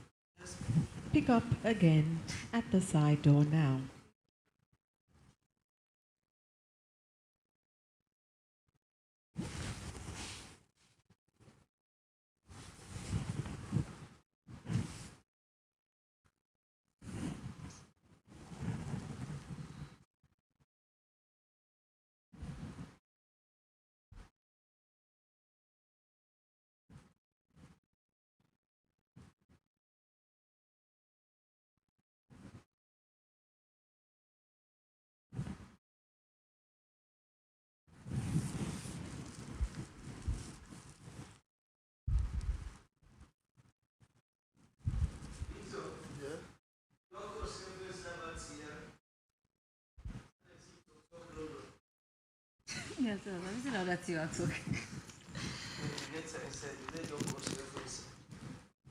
pick up again at the side door now. Yes, sir. Let me see now that you are talking.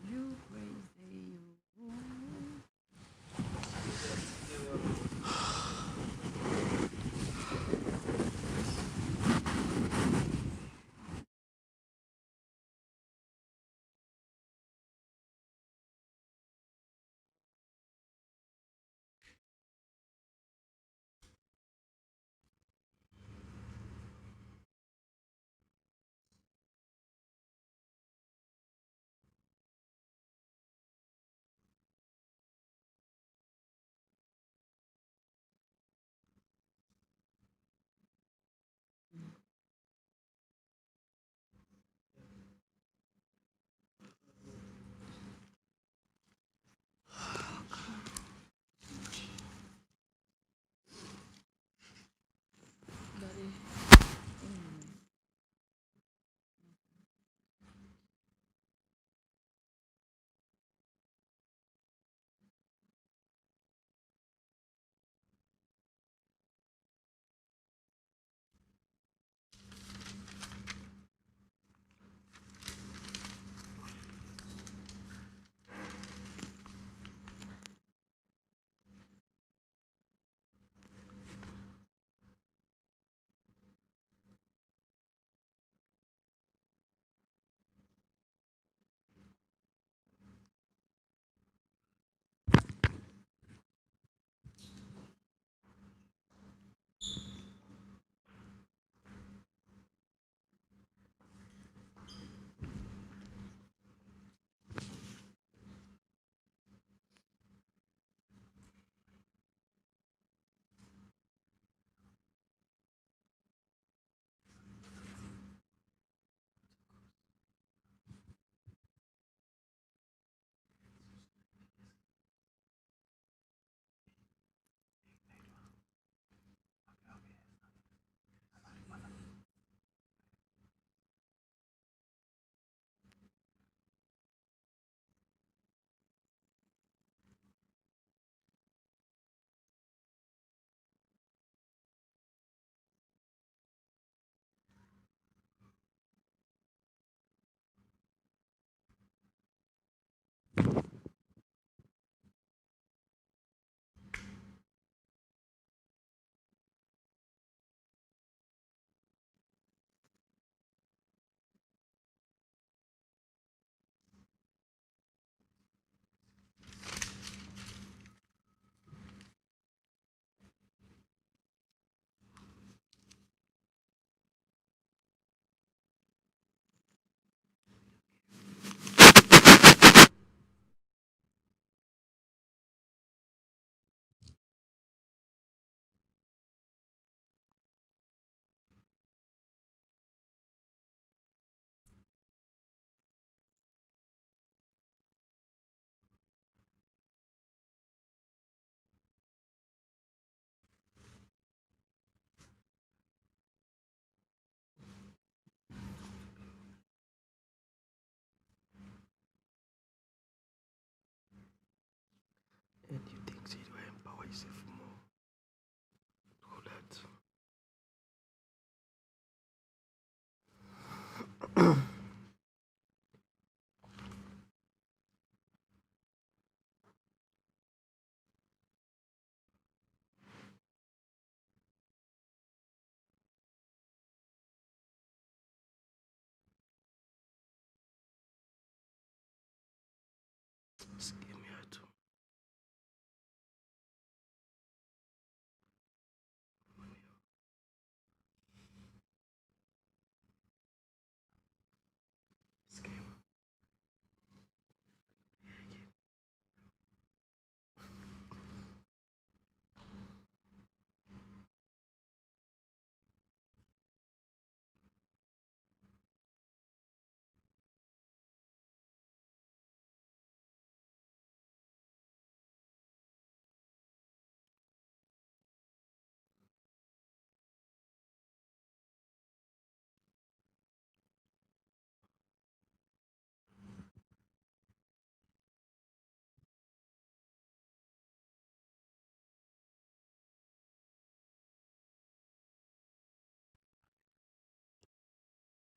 You crazy, you.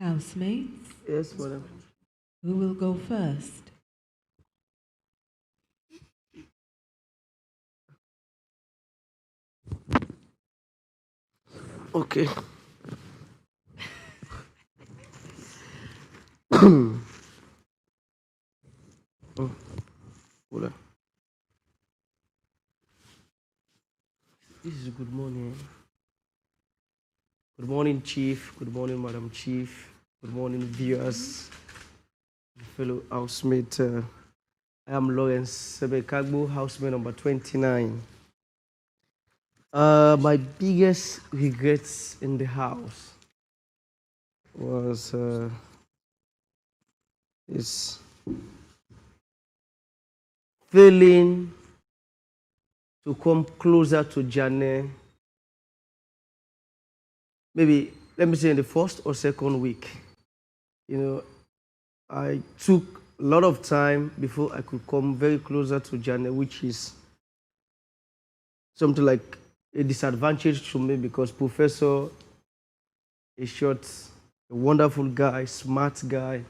Housemates, Yes, madam. who will go first? Okay. Oh, hold on. This is good morning. Good morning, Chief. Good morning, Madam Chief. Good morning, viewers, fellow housemate. I am Lawrence Sebekagbo, housemate number 29. My biggest regrets in the house was is failing to come closer to Jane. Maybe let me say in the first or second week. You know, I took a lot of time before I could come very closer to Jane, which is something like a disadvantage to me because Professor is short, a wonderful guy, smart guy,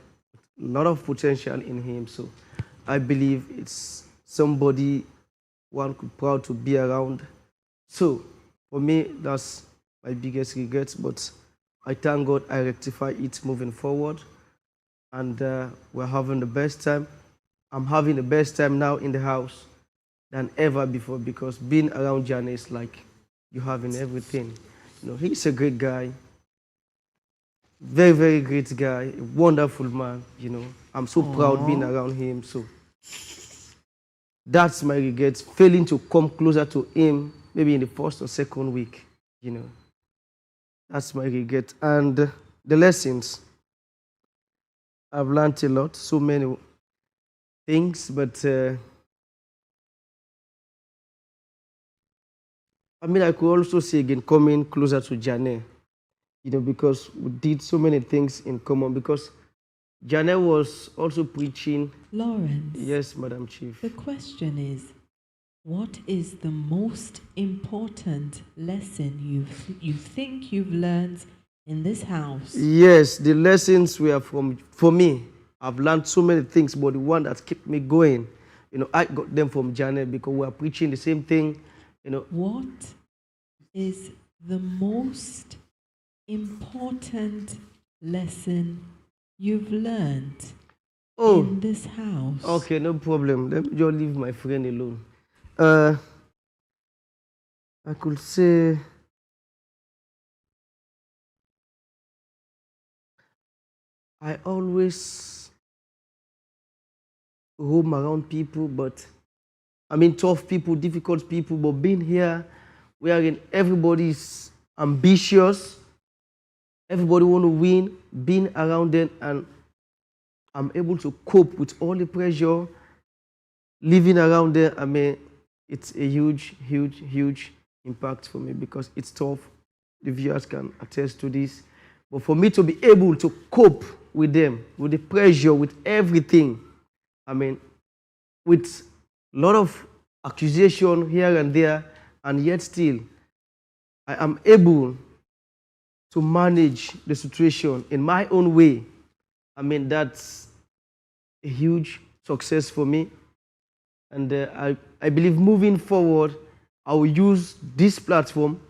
a lot of potential in him. So I believe it's somebody one could proud to be around. So for me, that's my biggest regret, but I thank God I rectify it moving forward. And we're having the best time. I'm having the best time now in the house than ever before because being around Johnny is like you having everything. You know, he's a great guy, very, very great guy, a wonderful man. You know, I'm so proud being around him. So that's my regret, failing to come closer to him maybe in the first or second week. You know, that's my regret. And the lessons, I've learned a lot, so many things, but I mean, I could also say again, coming closer to Jane, you know, because we did so many things in common. Because Jane was also preaching. Lawrence. Yes, Madam Chief. The question is, what is the most important lesson you think you've learned in this house? Yes, the lessons were from, for me, I've learned so many things, but the one that kept me going, you know, I got them from Janet because we are preaching the same thing, you know. What is the most important lesson you've learned in this house? Okay, no problem. Let me just leave my friend alone. I could say I always roam around people, but I mean tough people, difficult people, but being here, wherein everybody's ambitious, everybody want to win, being around them, and I'm able to cope with all the pressure, living around there. I mean, it's a huge, huge, huge impact for me because it's tough. The viewers can attest to this. But for me to be able to cope with them, with the pressure, with everything, I mean, with a lot of accusation here and there, and yet still, I am able to manage the situation in my own way. I mean, that's a huge success for me. And I believe moving forward, I will use this platform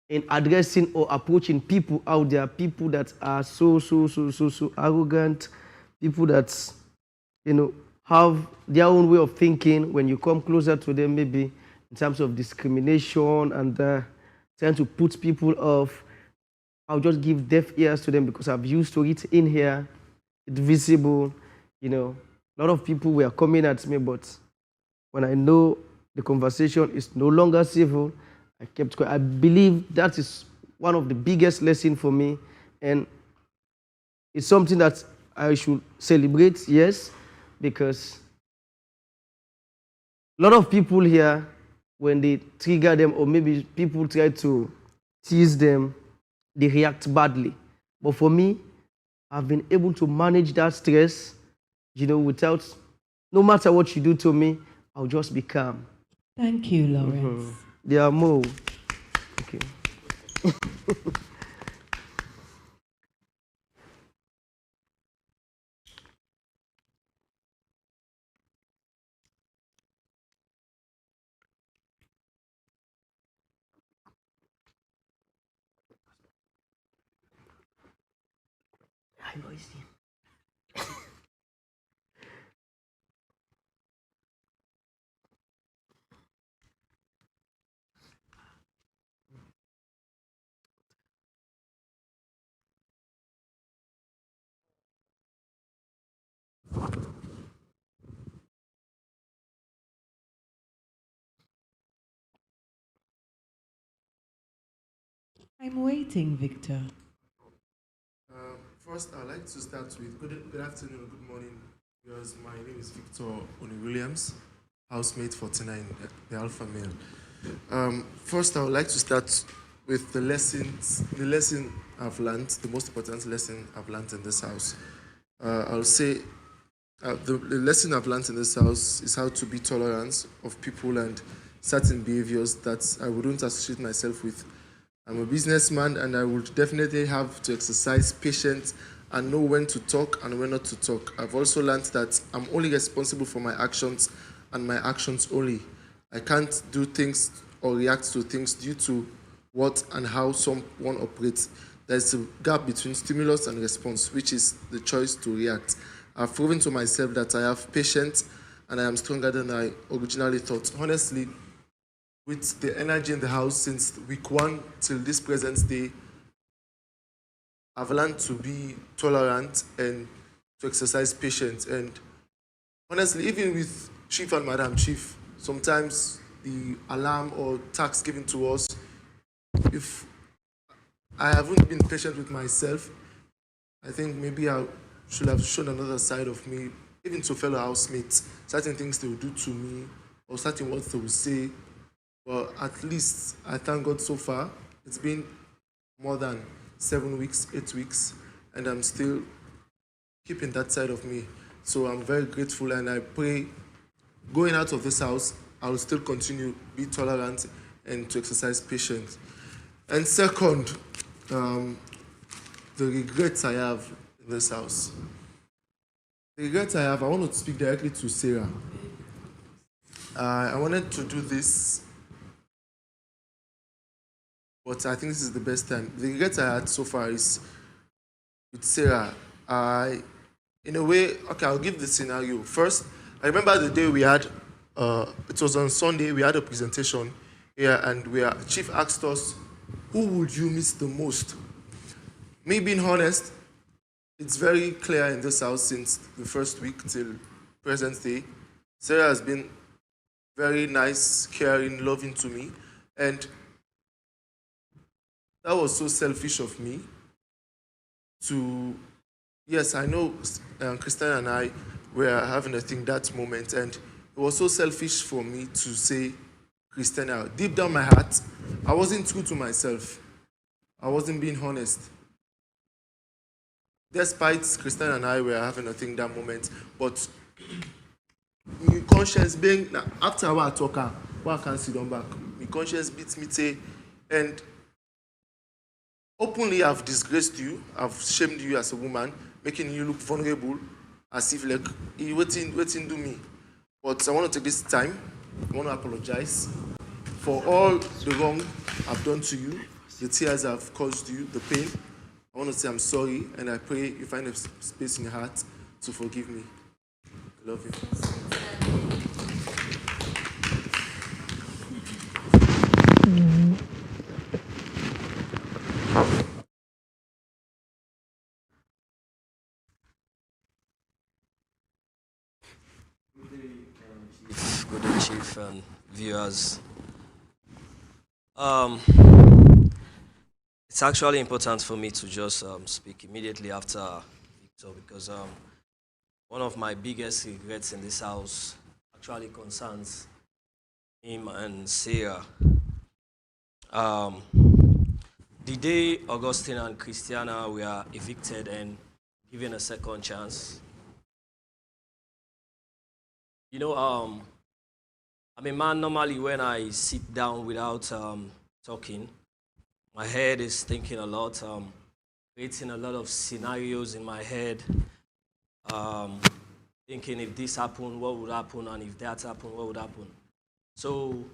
in addressing or approaching people out there, people that are so arrogant, people that, have their own way of thinking. When you come closer to them, maybe in terms of discrimination and trying to put people off, I'll just give deaf ears to them because I've used to it in here. It's visible, A lot of people were coming at me, but when I know the conversation is no longer civil, I kept quiet. I believe that is one of the biggest lessons for me, and it's something that I should celebrate, yes, because a lot of people here, when they trigger them or maybe people try to tease them, they react badly. But for me, I've been able to manage that stress, without, no matter what you do to me, I'll just be calm. Thank you, Lawrence. There are more. Okay. Hi, boys. I'm waiting, Victor. First, I'd like to start with good afternoon, good morning, because my name is Victor Oni Williams, housemate 49, the alpha male. First, I would like to start with the lesson I've learned, the most important lesson I've learned in this house. I'll say the lesson I've learned in this house is how to be tolerant of people and certain behaviors that I wouldn't associate myself with. I'm a businessman and I would definitely have to exercise patience and know when to talk and when not to talk. I've also learned that I'm only responsible for my actions and my actions only. I can't do things or react to things due to what and how someone operates. There's a gap between stimulus and response, which is the choice to react. I've proven to myself that I have patience and I am stronger than I originally thought. Honestly, with the energy in the house since week 1 till this present day, I've learned to be tolerant and to exercise patience. And honestly, even with Chief and Madam Chief, sometimes the alarm or task given to us, if I haven't been patient with myself, I think maybe I should have shown another side of me, even to fellow housemates, certain things they will do to me or certain words they will say. Well, at least I thank God so far. It's been more than 7 weeks, 8 weeks, and I'm still keeping that side of me. So I'm very grateful, and I pray going out of this house, I will still continue to be tolerant and to exercise patience. And second, the regrets I have in this house. The regrets I have, I want to speak directly to Sarah. I wanted to do this, but I think this is the best time. The regret I had so far is with Sarah. In a way, okay, I'll give the scenario. First, I remember the day we had, it was on Sunday, we had a presentation here, and Chief asked us, who would you miss the most? Me being honest, it's very clear in this house since the first week till present day. Sarah has been very nice, caring, loving to me, and that was so selfish of me to, yes, I know Christian and I were having a thing that moment, and it was so selfish for me to say, Christina, deep down my heart, I wasn't true to myself. I wasn't being honest. Despite Christian and I were having a thing that moment, but my conscience being, after what I talk, what I can sit on back, my conscience beats me, say, and openly I've disgraced you, I've shamed you as a woman. making you look vulnerable, as if like he waiting do me. But I want to take this time. I want to apologize for all the wrong I've done to you, the tears I've caused you, the pain. I want to say I'm sorry, and I pray you find a space in your heart to forgive me. I love you. Good day, Chief, and viewers. It's actually important for me to just speak immediately after Victor because one of my biggest regrets in this house actually concerns him and Sarah. The day Augustine and Christiana were evicted and given a second chance, you know, I'm a man normally when I sit down without talking. My head is thinking a lot, creating a lot of scenarios in my head, thinking if this happened, what would happen, and if that happened, what would happen. So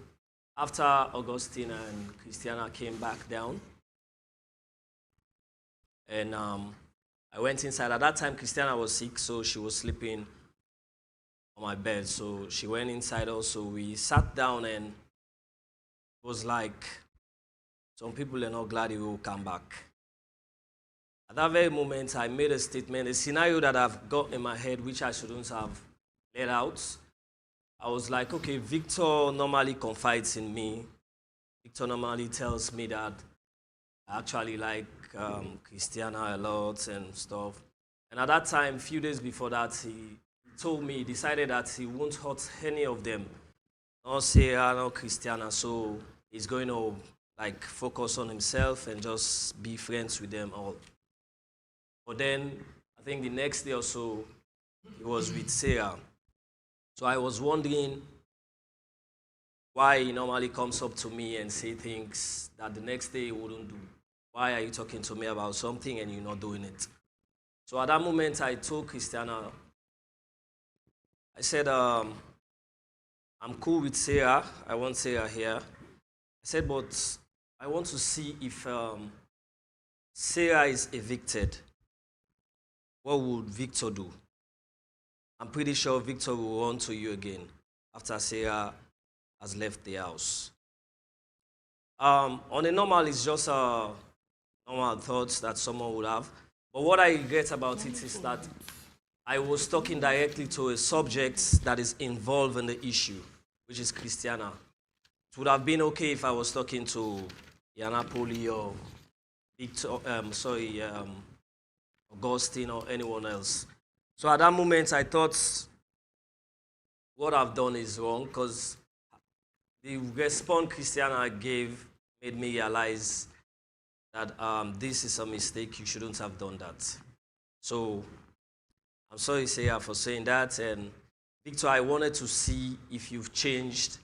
after Augustine and Christiana came back down, and I went inside. At that time, Christiana was sick, so she was sleeping on my bed. So she went inside also. We sat down, and it was like some people are not glad he will come back. At that very moment, I made a statement, a scenario that I've got in my head, which I shouldn't have let out. I was like, okay, Victor normally confides in me. Victor normally tells me that I actually like Christiana a lot and stuff. And at that time, a few days before that, he told me, he decided that he won't hurt any of them. Not Sarah, not Christiana. So he's going to like focus on himself and just be friends with them all. But then, I think the next day or so, he was with Sarah. So I was wondering why he normally comes up to me and say things that the next day he wouldn't do. Why are you talking to me about something and you're not doing it? So at that moment, I told Christiana, I said, I'm cool with Sarah. I want Sarah here. I said, but I want to see if Sarah is evicted. What would Victor do? I'm pretty sure Victor will run to you again after Sarah has left the house. On a normal, it's just normal thoughts that someone would have. But what I regret about it is that I was talking directly to a subject that is involved in the issue, which is Christiana. It would have been okay if I was talking to Yanapoli or Victor, Augustine or anyone else. So at that moment, I thought what I've done is wrong because the response Christiana gave made me realize that this is a mistake. You shouldn't have done that. So I'm sorry, Sarah, for saying that. And Victor, I wanted to see if you've changed.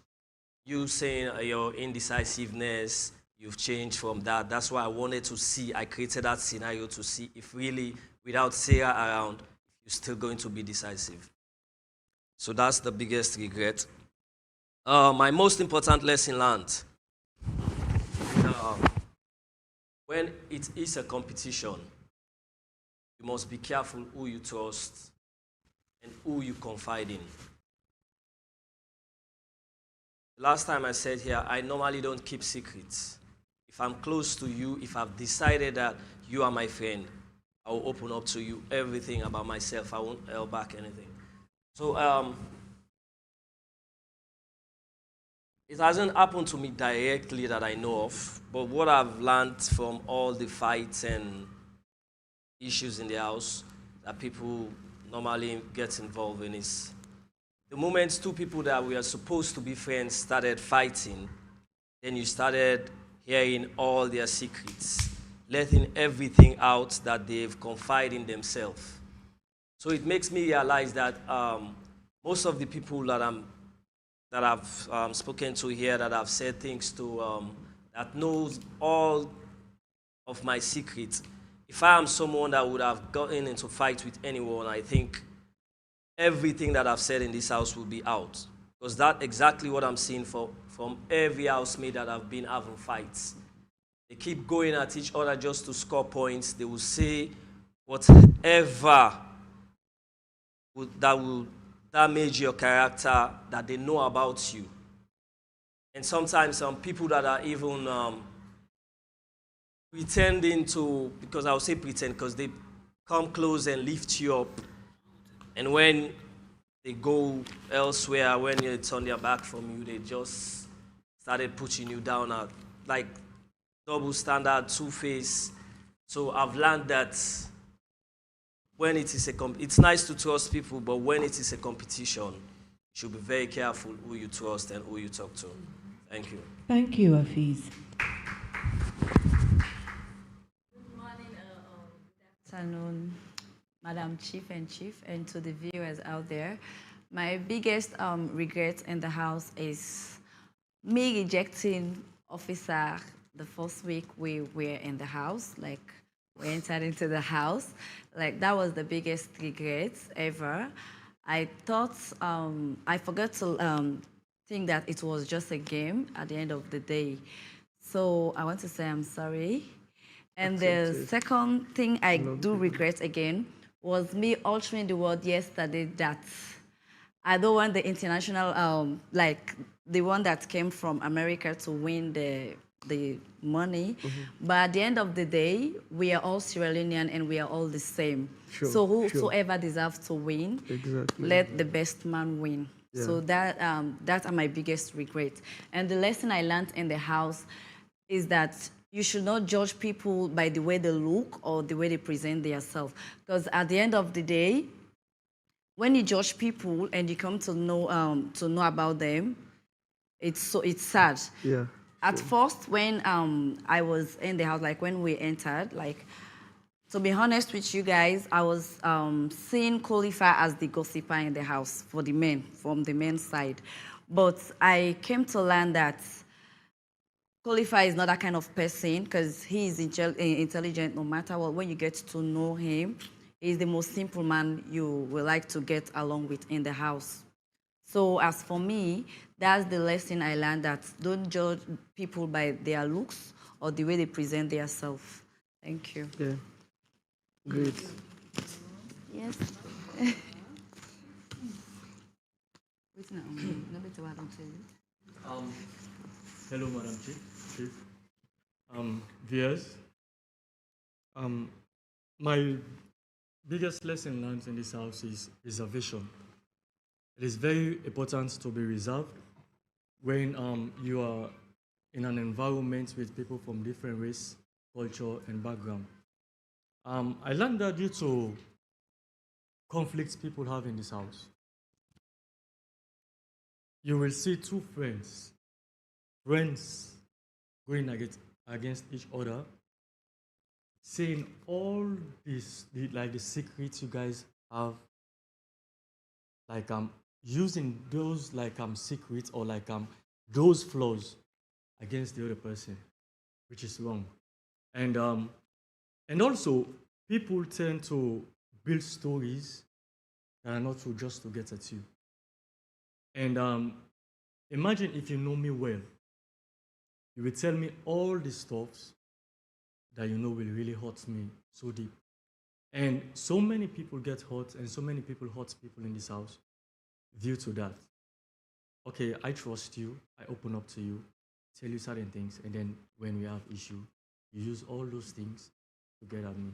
You saying your indecisiveness, you've changed from that. That's why I wanted to see. I created that scenario to see if really, without Sarah around, you're still going to be decisive. So that's the biggest regret. My most important lesson learned. When it is a competition, you must be careful who you trust and who you confide in. Last time I said here, I normally don't keep secrets. If I'm close to you, if I've decided that you are my friend, I will open up to you everything about myself. I won't hold back anything. So it hasn't happened to me directly that I know of, but what I've learned from all the fights and issues in the house that people normally get involved in is the moment two people that were supposed to be friends started fighting, then you started hearing all their secrets, letting everything out that they've confided in themselves. So it makes me realize that most of the people that I've spoken to here, that I've said things to, that knows all of my secrets, if I am someone that would have gotten into fight with anyone, I think everything that I've said in this house will be out. Because that's exactly what I'm seeing from every housemate that have been having fights. They keep going at each other just to score points. They will say whatever that will damage your character that they know about you. And sometimes some people that are even pretending to, because I'll say pretend, because they come close and lift you up. And when they go elsewhere, when it's on their back from you, they just started putting you down at like double standard, two-face. So I've learned that when it is it's nice to trust people, but when it is a competition, you should be very careful who you trust and who you talk to. Thank you. Thank you, Afiz. Afternoon, Madam Chief, and to the viewers out there. My biggest regret in the house is me rejecting Officer the first week we were in the house, like we entered into the house. Like that was the biggest regret ever. I thought, I forgot to think that it was just a game at the end of the day. So I want to say I'm sorry. And the second thing I do regret again was me altering the word yesterday that I don't want the international, like the one that came from America to win the money. But at the end of the day, we are all Sierra Leonean and we are all the same. So whosoever deserves to win, let the best man win. Yeah. So that are my biggest regret. And the lesson I learned in the house is that you should not judge people by the way they look or the way they present themselves. Because at the end of the day, when you judge people and you come to know about them, it's sad. Yeah. At first, when I was in the house, like when we entered, like to be honest with you guys, I was seeing Khalifa as the gossiper in the house for the men, from the men's side. But I came to learn that Khalifa is not that kind of person because he is intelligent no matter what. When you get to know him, he's the most simple man you would like to get along with in the house. So as for me, that's the lesson I learned, that don't judge people by their looks or the way they present themselves. Thank you. Yeah. Great. Yes. Wait now. Hello, Madam Chief. Viewers. My biggest lesson learned in this house is reservation. It is very important to be reserved when you are in an environment with people from different race, culture, and background. I learned that due to conflicts people have in this house. You will see two friends going against each other, saying all this, like the secrets you guys have, like using those like secrets or like those flaws against the other person, which is wrong. And also people tend to build stories that are not true just to get at you. And imagine if you know me well, you will tell me all the stuff that you know will really hurt me so deep. And so many people get hurt and so many people hurt people in this house due to that. Okay, I trust you, I open up to you, tell you certain things, and then when we have issue, you use all those things to get at me.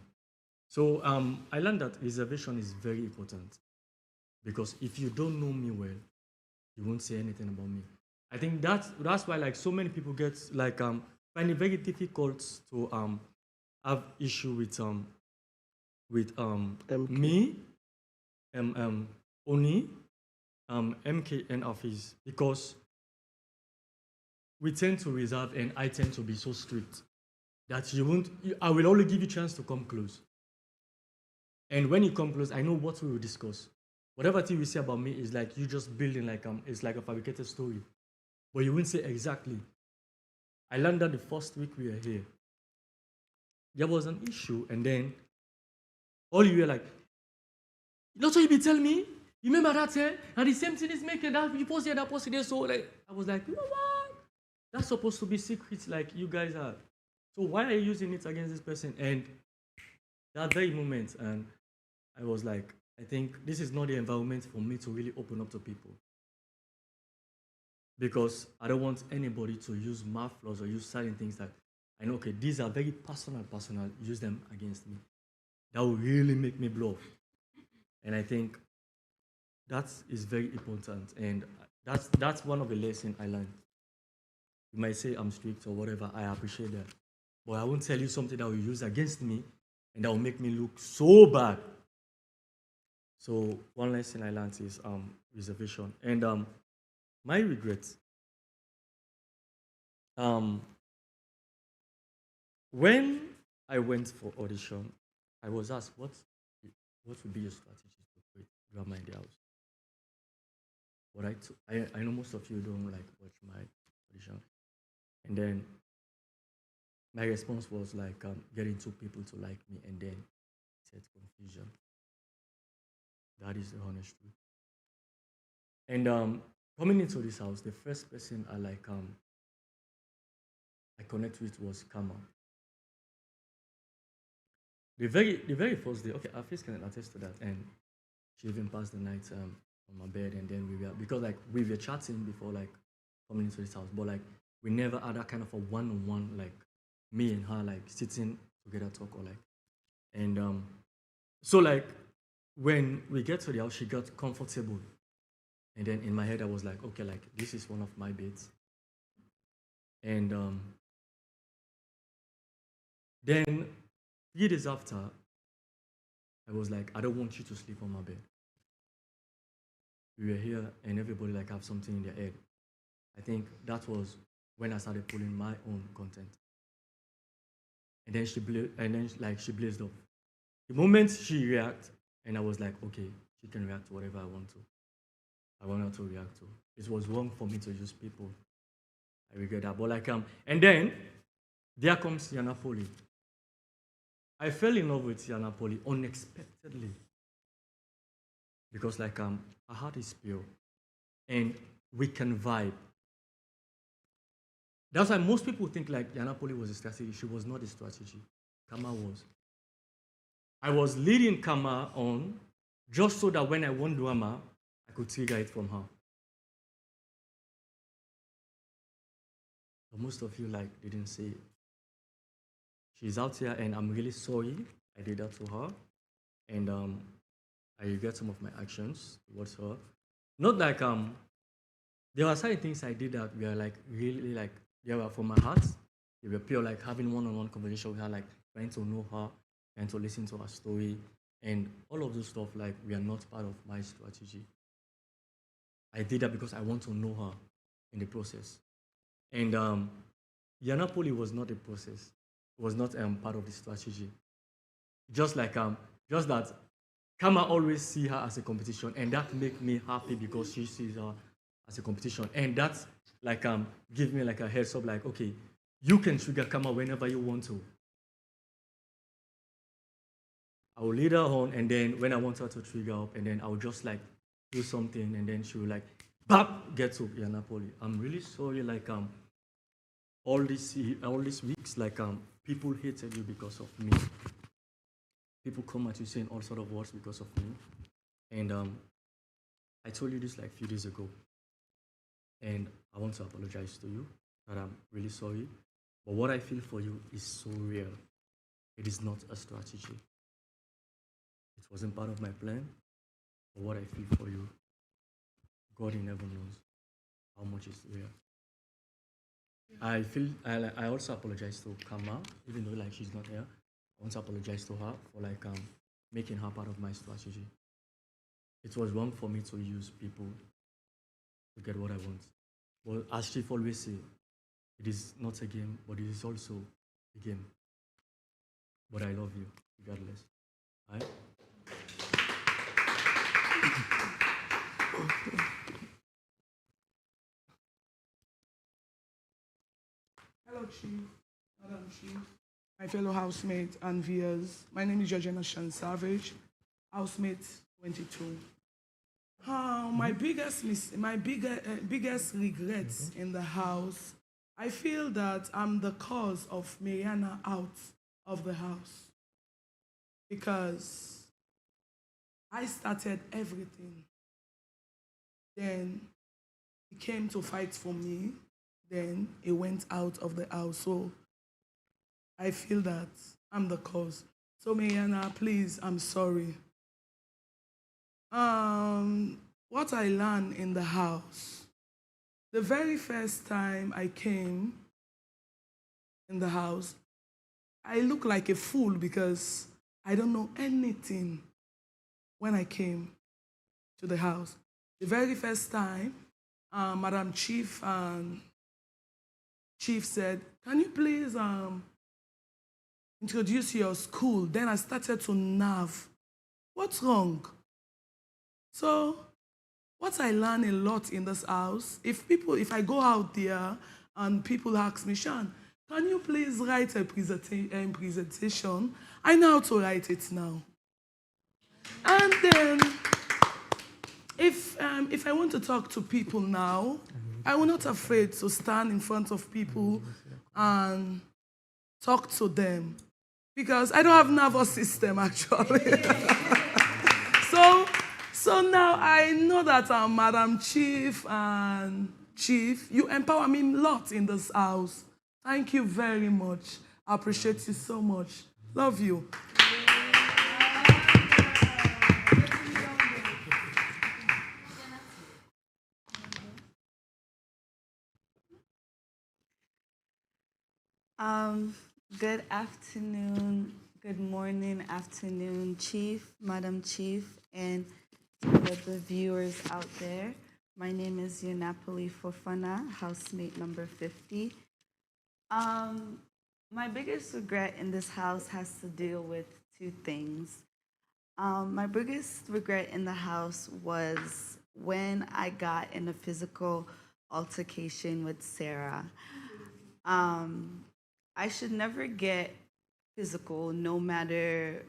So I learned that reservation is very important, because if you don't know me well, you won't say anything about me. I think that's why like so many people get like find it very difficult to have issue with me, Oni, MK and Afiz, because we tend to reserve and I tend to be so strict that I will only give you a chance to come close. And when you come close, I know what we will discuss. Whatever thing you say about me is like you just building like it's like a fabricated story. But you won't say exactly. I learned that the first week we were here. there was an issue, and then all you were like, that's what you be telling me? You remember that, eh? And the same thing is making that you post here, that post there. So like, I was like, you know what? That's supposed to be secrets, like you guys are. So why are you using it against this person? And that very moment, and I was like, I think this is not the environment for me to really open up to people. Because I don't want anybody to use my flaws or use certain things that I know, okay, these are very personal, use them against me. That will really make me blow up. And I think that is very important. And that's one of the lessons I learned. You might say I'm strict or whatever, I appreciate that. But I won't tell you something that will use against me and that will make me look so bad. So one lesson I learned is reservation. And my regrets. When I went for audition, I was asked, what would be your strategy to create drama in the house? But I know most of you don't like watch my audition. And then my response was like getting two people to like me, and then set confusion. That is the honest truth. And coming into this house, the first person I connect with was Kama. The very first day, okay, our face can attest to that, and she even passed the night on my bed, and then we were chatting before like coming into this house, but like we never had that kind of a one-on-one, like me and her like sitting together talk or like, and so like when we get to the house, she got comfortable, and then in my head I was like, okay, like this is one of my beds, and then 3 days after, I was like, I don't want you to sleep on my bed. We were here and everybody like have something in their head. I think that was when I started pulling my own content. And then she blazed up. The moment she reacted, and I was like, okay, she can react to whatever I want to. I want her to react to. It was wrong for me to use people. I regret that. But like and then there comes Yanapoli. I fell in love with Yanapoli unexpectedly. Because like her heart is pure. And we can vibe. That's why most people think like Yanapoli was a strategy. She was not a strategy. Kama was. I was leading Kama on just so that when I won drama, I could trigger it from her. But most of you like didn't say it. She's out here and I'm really sorry I did that to her. And I regret some of my actions towards her. Not like there were certain things I did that were like really like they were from my heart. They were pure like having one-on-one conversation with her, like trying to know her, trying to listen to her story. And all of those stuff like we are not part of my strategy. I did that because I want to know her in the process. And Yanapoli was not a process. It was not part of the strategy. Just that Kama always see her as a competition, and that make me happy because she sees her as a competition, and that's like give me like a heads up, like okay, you can trigger Kama whenever you want to. I will lead her on, and then when I want her to trigger up, and then I'll just like do something, and then she will like, bam, get to Yanapoli. I'm really sorry, like all these weeks, like people hated you because of me. People come at you saying all sort of words because of me. And I told you this like a few days ago. And I want to apologize to you that I'm really sorry. But what I feel for you is so real. It is not a strategy. It wasn't part of my plan. But what I feel for you, God in heaven knows how much is real. I also apologize to Kama, even though like she's not here. I want to apologize to her for like making her part of my strategy. It was wrong for me to use people to get what I want. But as Chief always say, it is not a game, but it is also a game. But I love you, regardless. All right? Hello, Chief. Madam Chief. my fellow housemates and viewers. My name is Georgina Shan Savage, housemate 22. My biggest regrets in the house, I feel that I'm the cause of Mariana out of the house because I started everything. Then he came to fight for me. Then he went out of the house. So I feel that I'm the cause. So Mariana, please, I'm sorry. What I learned in the house. The very first time I came in the house, I looked like a fool because I don't know anything when I came to the house. The very first time, Madam Chief Chief said, "Can you please introduce your school?" Then I started to nerve. What's wrong? So, what I learned a lot in this house, if I go out there and people ask me, "Shan, can you please write a presentation?" I know how to write it now. And then, if I want to talk to people now, I will not afraid to stand in front of people and talk to them because I don't have nervous system actually. So now I know that I'm Madam Chief and Chief. You empower me a lot in this house. Thank you very much. I appreciate you so much. Love you. Good afternoon, good morning, afternoon, Chief, Madam Chief, and the viewers out there. My name is Yunapoli Fofana, housemate number 50. My biggest regret in this house has to deal with two things. My biggest regret in the house was when I got in a physical altercation with Sarah. I should never get physical, no matter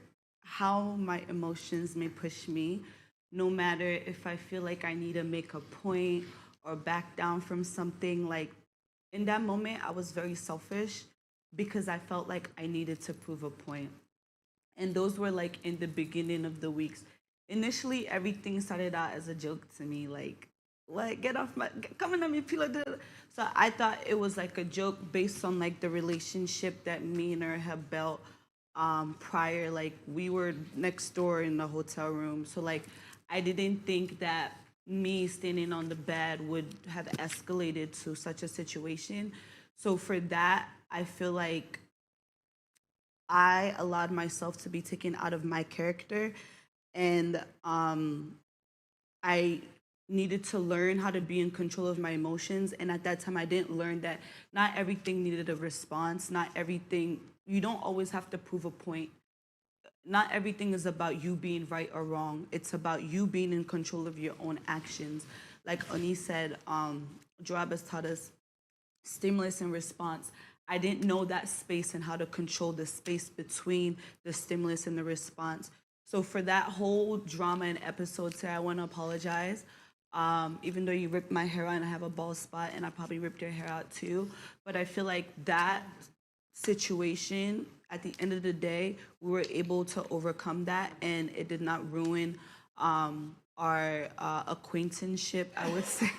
how my emotions may push me, no matter if I feel like I need to make a point or back down from something. Like in that moment, I was very selfish because I felt like I needed to prove a point. And those were like in the beginning of the weeks. Initially, everything started out as a joke to me, like, what, get off my, coming at me, Pila. So I thought it was like a joke based on like the relationship that me and her had built prior. Like we were next door in the hotel room. So like, I didn't think that me standing on the bed would have escalated to such a situation. So for that, I feel like I allowed myself to be taken out of my character, and I needed to learn how to be in control of my emotions. And at that time, I didn't learn that not everything needed a response. Not everything, you don't always have to prove a point. Not everything is about you being right or wrong. It's about you being in control of your own actions. Like Oni said, Joab has taught us stimulus and response. I didn't know that space and how to control the space between the stimulus and the response. So for that whole drama and episode, Sarah, I want to apologize. Even though you ripped my hair out and I have a bald spot and I probably ripped your hair out too. But I feel like that situation, at the end of the day, we were able to overcome that and it did not ruin our acquaintanceship, I would say.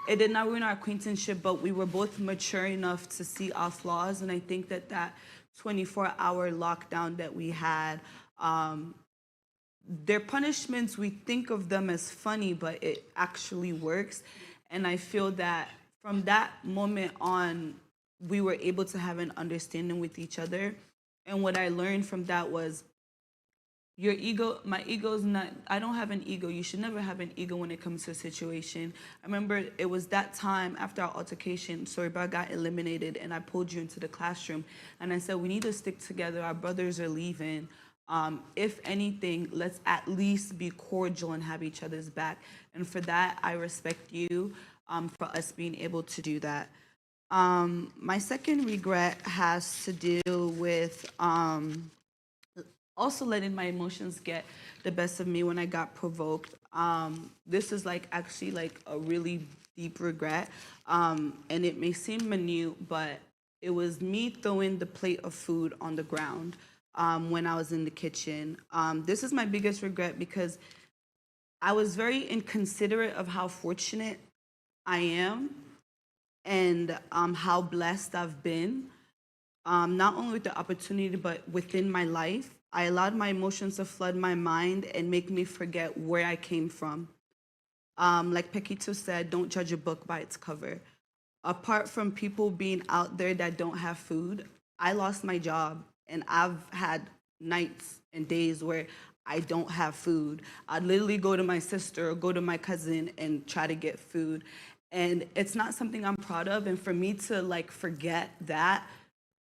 It did not ruin our acquaintanceship, but we were both mature enough to see our flaws. And I think that that 24-hour lockdown that we had, their punishments, we think of them as funny, but it actually works. And I feel that from that moment on, we were able to have an understanding with each other. And what I learned from that was your ego, my ego is not, I don't have an ego. You should never have an ego when it comes to a situation. I remember it was that time after our altercation, Soriba got eliminated and I pulled you into the classroom and I said, we need to stick together. Our brothers are leaving. If anything, let's at least be cordial and have each other's back. And for that, I respect you for us being able to do that. My second regret has to deal with also letting my emotions get the best of me when I got provoked. This is like actually like a really deep regret, and it may seem minute, but it was me throwing the plate of food on the ground when I was in the kitchen. This is my biggest regret because I was very inconsiderate of how fortunate I am and how blessed I've been, not only with the opportunity, but within my life. I allowed my emotions to flood my mind and make me forget where I came from. Like Pequito said, don't judge a book by its cover. Apart from people being out there that don't have food, I lost my job and I've had nights and days where I don't have food. I'd literally go to my sister or go to my cousin and try to get food. And it's not something I'm proud of. And for me to like forget that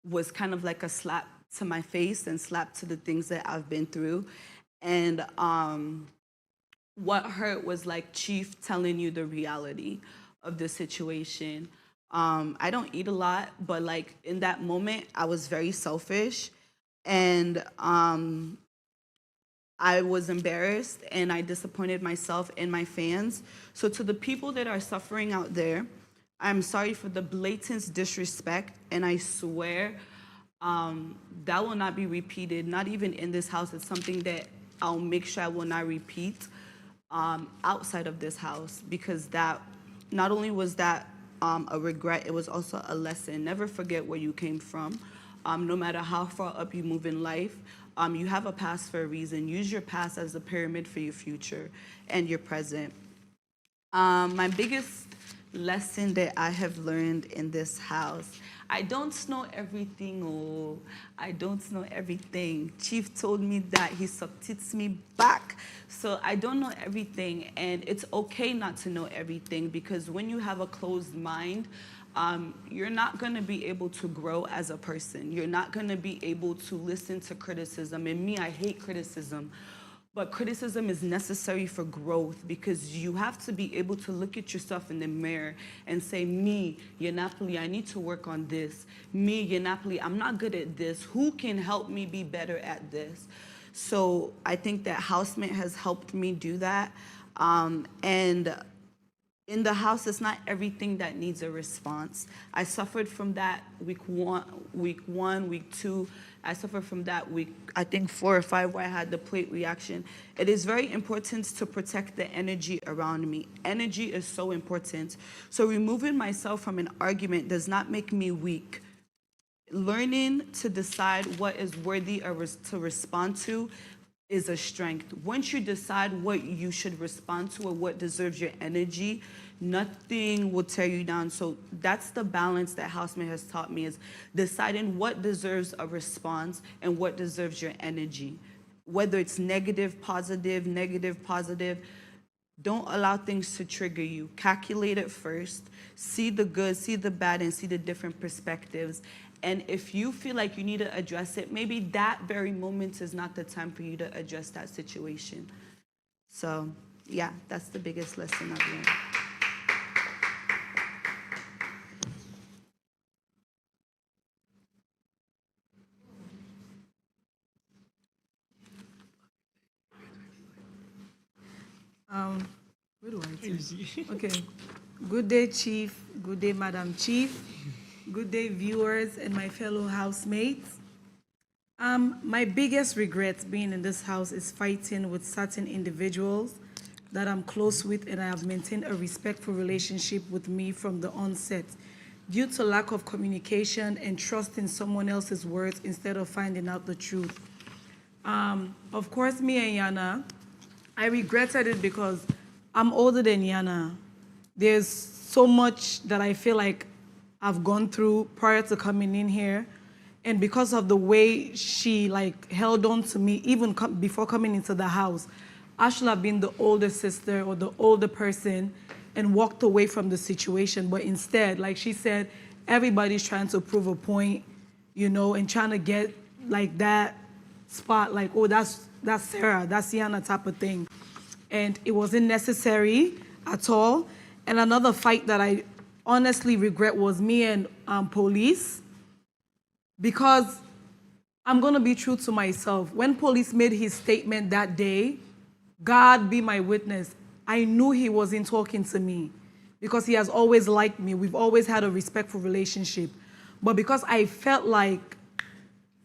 was kind of like a slap to my face and slap to the things that I've been through. And what hurt was like Chief telling you the reality of the situation. I don't eat a lot, but like in that moment, I was very selfish, and I was embarrassed and I disappointed myself and my fans. So to the people that are suffering out there, I'm sorry for the blatant disrespect, and I swear that will not be repeated, not even in this house. It's something that I'll make sure I will not repeat outside of this house, because that, not only was that a regret, it was also a lesson. Never forget where you came from. No matter how far up you move in life, you have a past for a reason. Use your past as a pyramid for your future and your present. My biggest lesson that I have learned in this house, I don't know everything. Oh, I don't know everything. Chief told me that he subtits me back. So I don't know everything, and it's okay not to know everything, because when you have a closed mind, you're not going to be able to grow as a person. You're not going to be able to listen to criticism. And me, I hate criticism. But criticism is necessary for growth, because you have to be able to look at yourself in the mirror and say, me, Yanapoli, I need to work on this. Me, Yanapoli, I'm not good at this. Who can help me be better at this? So I think that Housemate has helped me do that. And in the house, it's not everything that needs a response. I suffered from that week one, week two. I suffered from that week, I think 4 or 5, where I had the plate reaction. It is very important to protect the energy around me. Energy is so important. So removing myself from an argument does not make me weak. Learning to decide what is worthy to respond to is a strength. Once you decide what you should respond to or what deserves your energy, nothing will tear you down. So that's the balance that Housemate has taught me, is deciding what deserves a response and what deserves your energy. Whether it's negative, positive, don't allow things to trigger you. Calculate it first. See the good, see the bad, and see the different perspectives. And if you feel like you need to address it, maybe that very moment is not the time for you to address that situation. So, yeah, that's the biggest lesson I've learned. Where do I take? Okay. Good day, Chief. Good day, Madam Chief. Good day, viewers and my fellow housemates. My biggest regret being in this house is fighting with certain individuals that I'm close with, and I have maintained a respectful relationship with me from the onset. Due to lack of communication and trust in someone else's words instead of finding out the truth. Of course, me and Yana, I regretted it because I'm older than Yana. There's so much that I feel like I've gone through prior to coming in here. And because of the way she like held on to me, even before coming into the house, I should have been the older sister or the older person and walked away from the situation. But instead, like she said, everybody's trying to prove a point, you know, and trying to get like that spot, like, oh, that's Sarah, that's Yana type of thing. And it wasn't necessary at all. And another fight that I honestly regret was me and police, because I'm going to be true to myself. When police made his statement that day, God be my witness, I knew he wasn't talking to me because he has always liked me. We've always had a respectful relationship. But because I felt like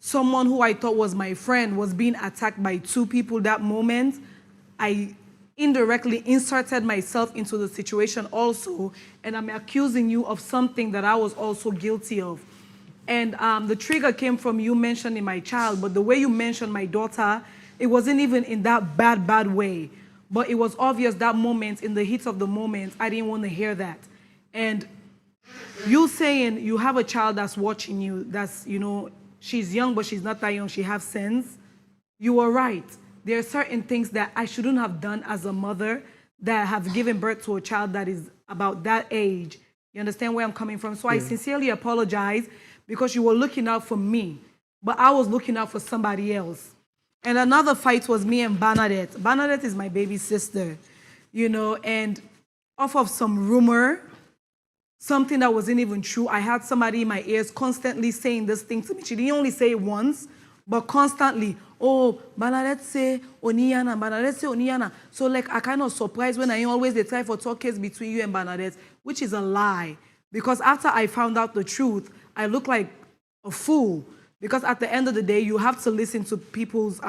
someone who I thought was my friend was being attacked by two people that moment, I indirectly inserted myself into the situation also, and I'm accusing you of something that I was also guilty of. And the trigger came from you mentioning my child, but the way you mentioned my daughter, it wasn't even in that bad way. But it was obvious that moment, in the heat of the moment, I didn't want to hear that. And you saying you have a child that's watching you, that's, she's young, but she's not that young, she has sense. You are right. There are certain things that I shouldn't have done as a mother that have given birth to a child that is about that age. You understand where I'm coming from? So I sincerely apologize because you were looking out for me, but I was looking out for somebody else. And another fight was me and Bernadette. Bernadette is my baby sister, and off of some rumor, something that wasn't even true, I had somebody in my ears constantly saying this thing to me. She didn't only say it once, but constantly, oh, Bernadette say Oniana, Bernadette say Oniana. So like I kind of surprised when I always they try for talk case between you and Bernadette, which is a lie. Because after I found out the truth, I look like a fool. Because at the end of the day, you have to listen to people's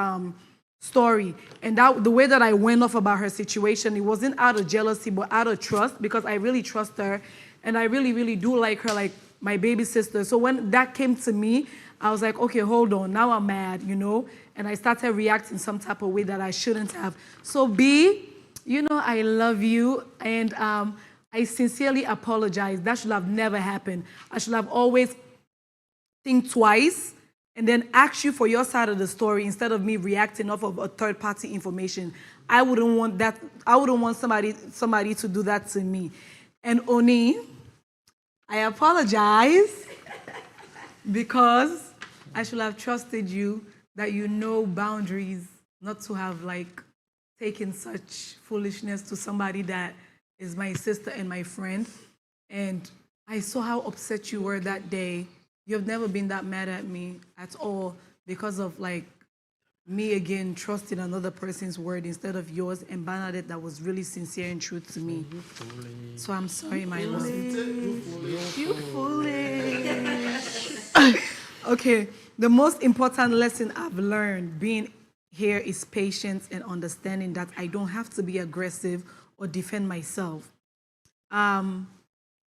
story. And the way that I went off about her situation, it wasn't out of jealousy, but out of trust, because I really trust her. And I really, really do like her, like my baby sister. So when that came to me, I was like, okay, hold on. Now I'm mad, And I started reacting some type of way that I shouldn't have. So B, I love you. And I sincerely apologize. That should have never happened. I should have always think twice and then ask you for your side of the story instead of me reacting off of a third-party information. I wouldn't want that. I wouldn't want somebody to do that to me. And Oni, I apologize because I should have trusted you that you know boundaries, not to have taken such foolishness to somebody that is my sister and my friend. And I saw how upset you were that day. You've never been that mad at me at all because of me again trusting another person's word instead of yours, and Bernadette that was really sincere and true to me. So I'm sorry, my love. You foolish. Okay, the most important lesson I've learned being here is patience and understanding that I don't have to be aggressive or defend myself.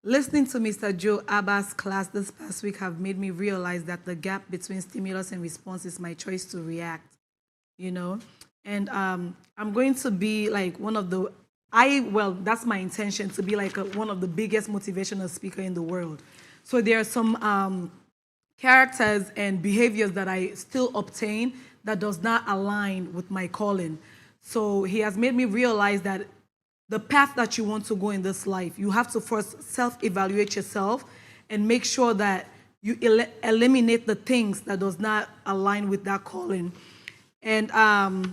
Listening to Mr. Joe Abba's class this past week have made me realize that the gap between stimulus and response is my choice to react, And I'm going to be one of the, that's my intention, to be one of the biggest motivational speaker in the world. So there are some characters and behaviors that I still obtain that does not align with my calling. So he has made me realize that the path that you want to go in this life, you have to first self-evaluate yourself and make sure that you eliminate the things that does not align with that calling. And I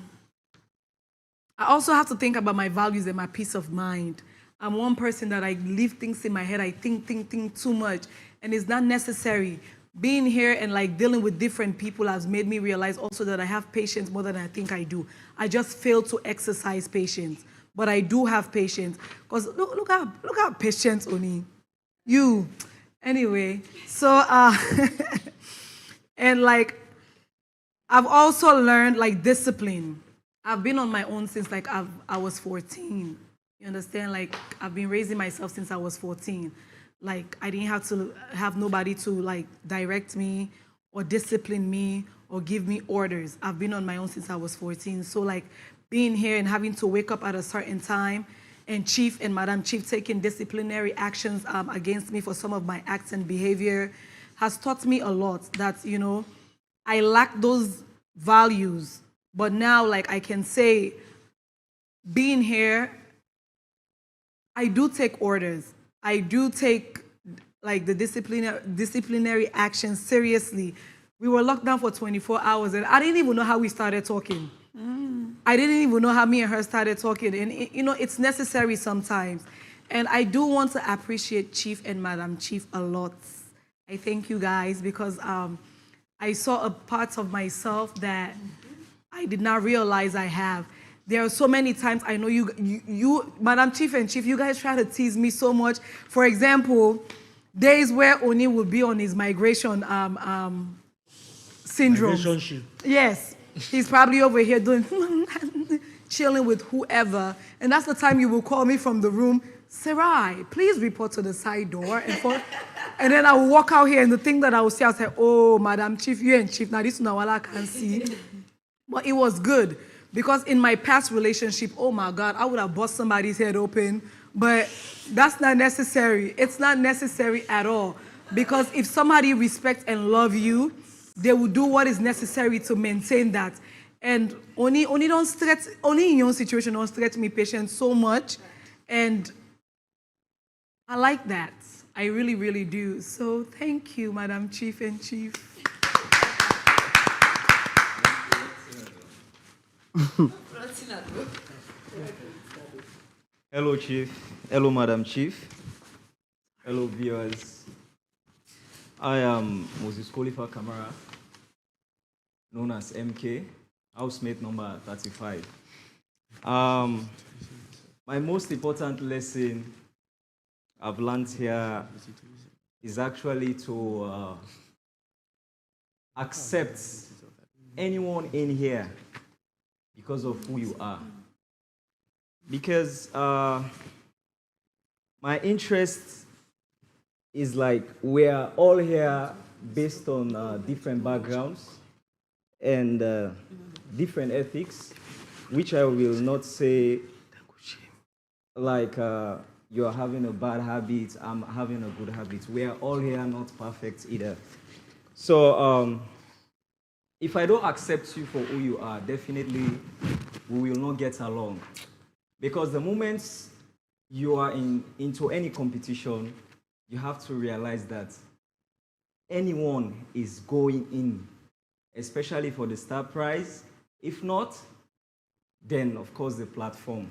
also have to think about my values and my peace of mind. I'm one person that I leave things in my head. I think too much, and it's not necessary. Being here and dealing with different people has made me realize also that I have patience more than I think I do. I just fail to exercise patience. But I do have patience, because look how patient, Oni. You. Anyway, so, and I've also learned discipline. I've been on my own since I was 14. You understand? I've been raising myself since I was 14. I didn't have to have nobody to direct me or discipline me or give me orders. I've been on my own since I was 14. So being here and having to wake up at a certain time, and Chief and Madam Chief taking disciplinary actions against me for some of my acts and behavior has taught me a lot that, I lack those values. But now, I can say, being here, I do take orders. I do take, the disciplinary actions seriously. We were locked down for 24 hours, and I didn't even know how we started talking. I didn't even know how me and her started talking. And, it's necessary sometimes. And I do want to appreciate Chief and Madam Chief a lot. I thank you guys because I saw a part of myself that I did not realize I have. There are so many times I know you, Madam Chief and Chief, you guys try to tease me so much. For example, days where Oni will be on his migration syndrome. Relationship. Yes, he's probably over here doing chilling with whoever, and that's the time you will call me from the room. Sarai, please report to the side door, and then I will walk out here, and the thing that I will say, I'll say, "Oh, Madam Chief, you and Chief, now this is not what I can see." But it was good. Because in my past relationship, oh my God, I would have bust somebody's head open. But that's not necessary. It's not necessary at all. Because if somebody respects and loves you, they will do what is necessary to maintain that. And only don't stretch, only in your situation, don't stretch me patience so much. And I like that. I really, really do. So thank you, Madam Chief and Chief. Hello, Chief. Hello, Madam Chief. Hello, viewers. I am Moses Khalifa Kamara, known as MK, housemate number 35. My most important lesson I've learned here is actually to accept anyone in here because of who you are. Because my interest is like we're all here based on different backgrounds and different ethics, which I will not say like you're having a bad habit, I'm having a good habit. We are all here not perfect either. So if I don't accept you for who you are, definitely we will not get along. Because the moment you are into any competition, you have to realize that anyone is going in, especially for the star prize. If not, then of course the platform.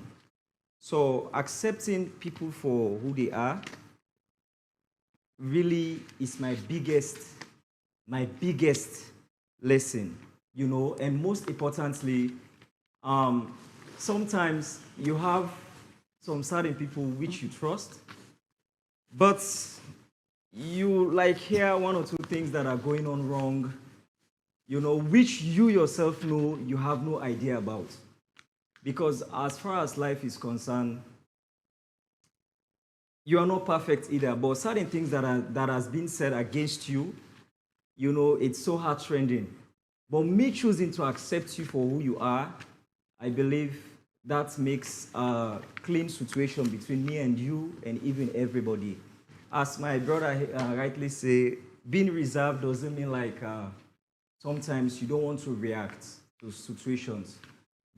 So accepting people for who they are really is my biggest lesson, you know, and most importantly, sometimes you have some certain people which you trust, but you like hear one or two things that are going on wrong, you know, which you yourself know you have no idea about. Because as far as life is concerned, you are not perfect either, but certain things that has been said against you, you know, it's so heart-rending. But me choosing to accept you for who you are, I believe that makes a clean situation between me and you and even everybody. As my brother rightly say, being reserved doesn't mean like sometimes you don't want to react to situations.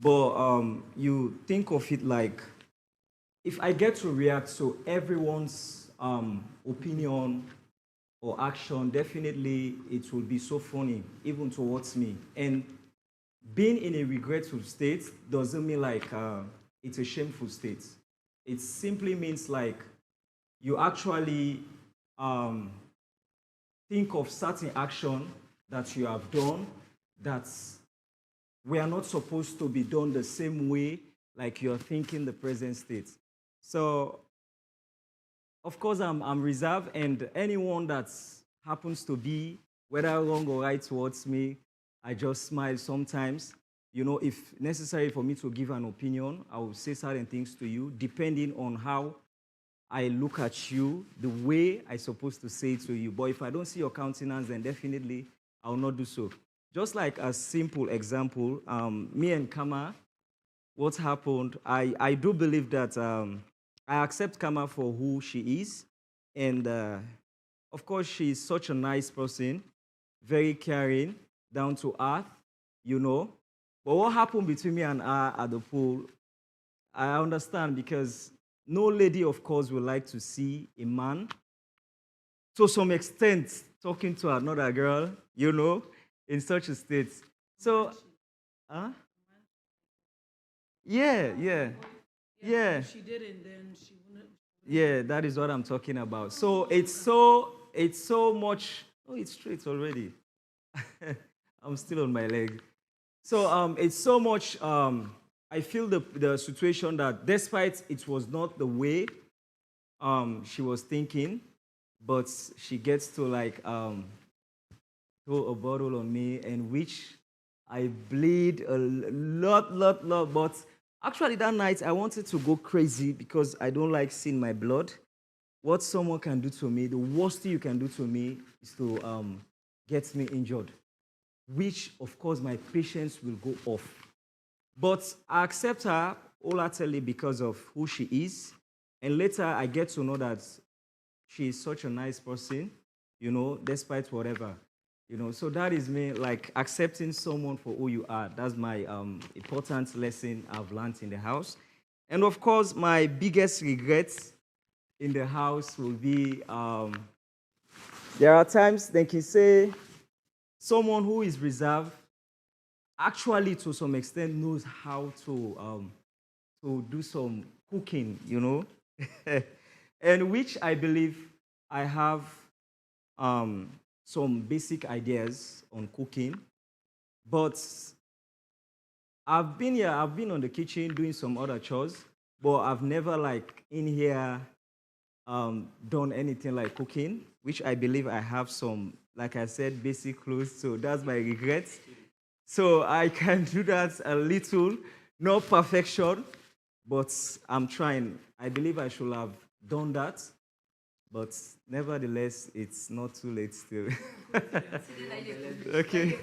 But you think of it like, if I get to react to everyone's opinion or action, definitely it will be so funny, even towards me. And being in a regretful state doesn't mean like it's a shameful state. It simply means like you actually think of certain action that you have done that we are not supposed to be done the same way like you're thinking the present state. So, of course, I'm reserved, and anyone that happens to be, whether wrong or right towards me, I just smile sometimes. You know, if necessary for me to give an opinion, I will say certain things to you, depending on how I look at you, the way I'm supposed to say it to you. But if I don't see your countenance, then definitely I will not do so. Just like a simple example, me and Kama, what happened, I do believe that I accept Kama for who she is. And of course, she is such a nice person, very caring, down to earth, you know. But what happened between me and her at the pool, I understand, because no lady, of course, would like to see a man, to some extent, talking to another girl, you know, in such a state. So, huh? Yeah. If she didn't, then she wouldn't. Yeah, that is what I'm talking about. So it's so much. Oh, it's straight already. I'm still on my leg. So it's so much. I feel the situation that despite it was not the way she was thinking, but she gets to like throw a bottle on me, and which I bleed a lot. But actually, that night I wanted to go crazy because I don't like seeing my blood. What someone can do to me, the worst thing you can do to me is to get me injured, which of course my patience will go off. But I accept her wholeheartedly because of who she is. And later I get to know that she is such a nice person, despite whatever. So that is me, like accepting someone for who you are. That's my important lesson I've learned in the house. And of course, my biggest regret in the house will be there are times they can say someone who is reserved actually to some extent knows how to do some cooking, and which I believe I have some basic ideas on cooking, but I've been on the kitchen doing some other chores, but I've never like in here done anything like cooking, which I believe I have some, like I said, basic clues. So that's my regret. So I can do that a little, not perfection, but I'm trying. I believe I should have done that, but nevertheless, it's not too late still. Okay.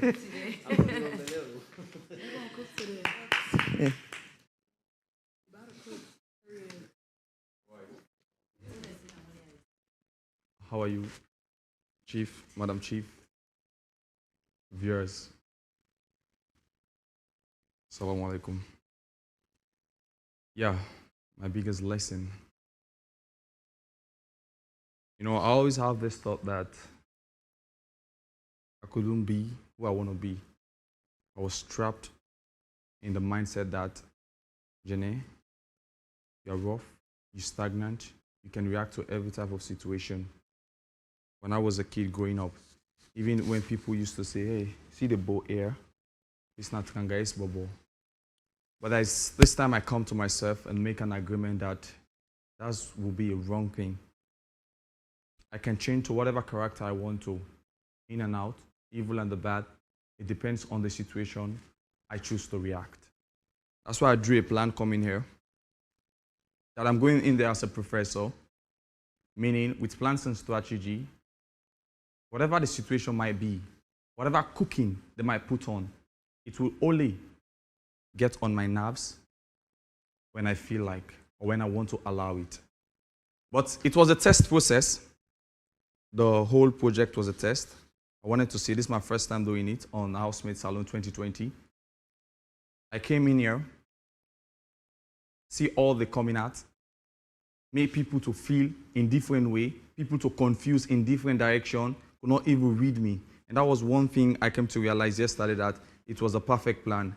How are you, Chief, Madam Chief, viewers? Assalamu alaikum. Yeah, my biggest lesson. I always have this thought that I couldn't be who I want to be. I was trapped in the mindset that, Janae, you're rough, you're stagnant, you can react to every type of situation. When I was a kid growing up, even when people used to say, hey, see the bow here, it's not kanga, it's bobo. But this time I come to myself and make an agreement that will be a wrong thing. I can change to whatever character I want to, in and out, evil and the bad. It depends on the situation I choose to react. That's why I drew a plan coming here, that I'm going in there as a professor, meaning with plans and strategy, whatever the situation might be, whatever cooking they might put on, it will only get on my nerves when I feel like, or when I want to allow it. But it was a test process. The whole project was a test. I wanted to see, this is my first time doing it on Housemates Salone 2020. I came in here, see all the coming out, make people to feel in different way, people to confuse in different direction, could not even read me. And that was one thing I came to realize yesterday, that it was a perfect plan.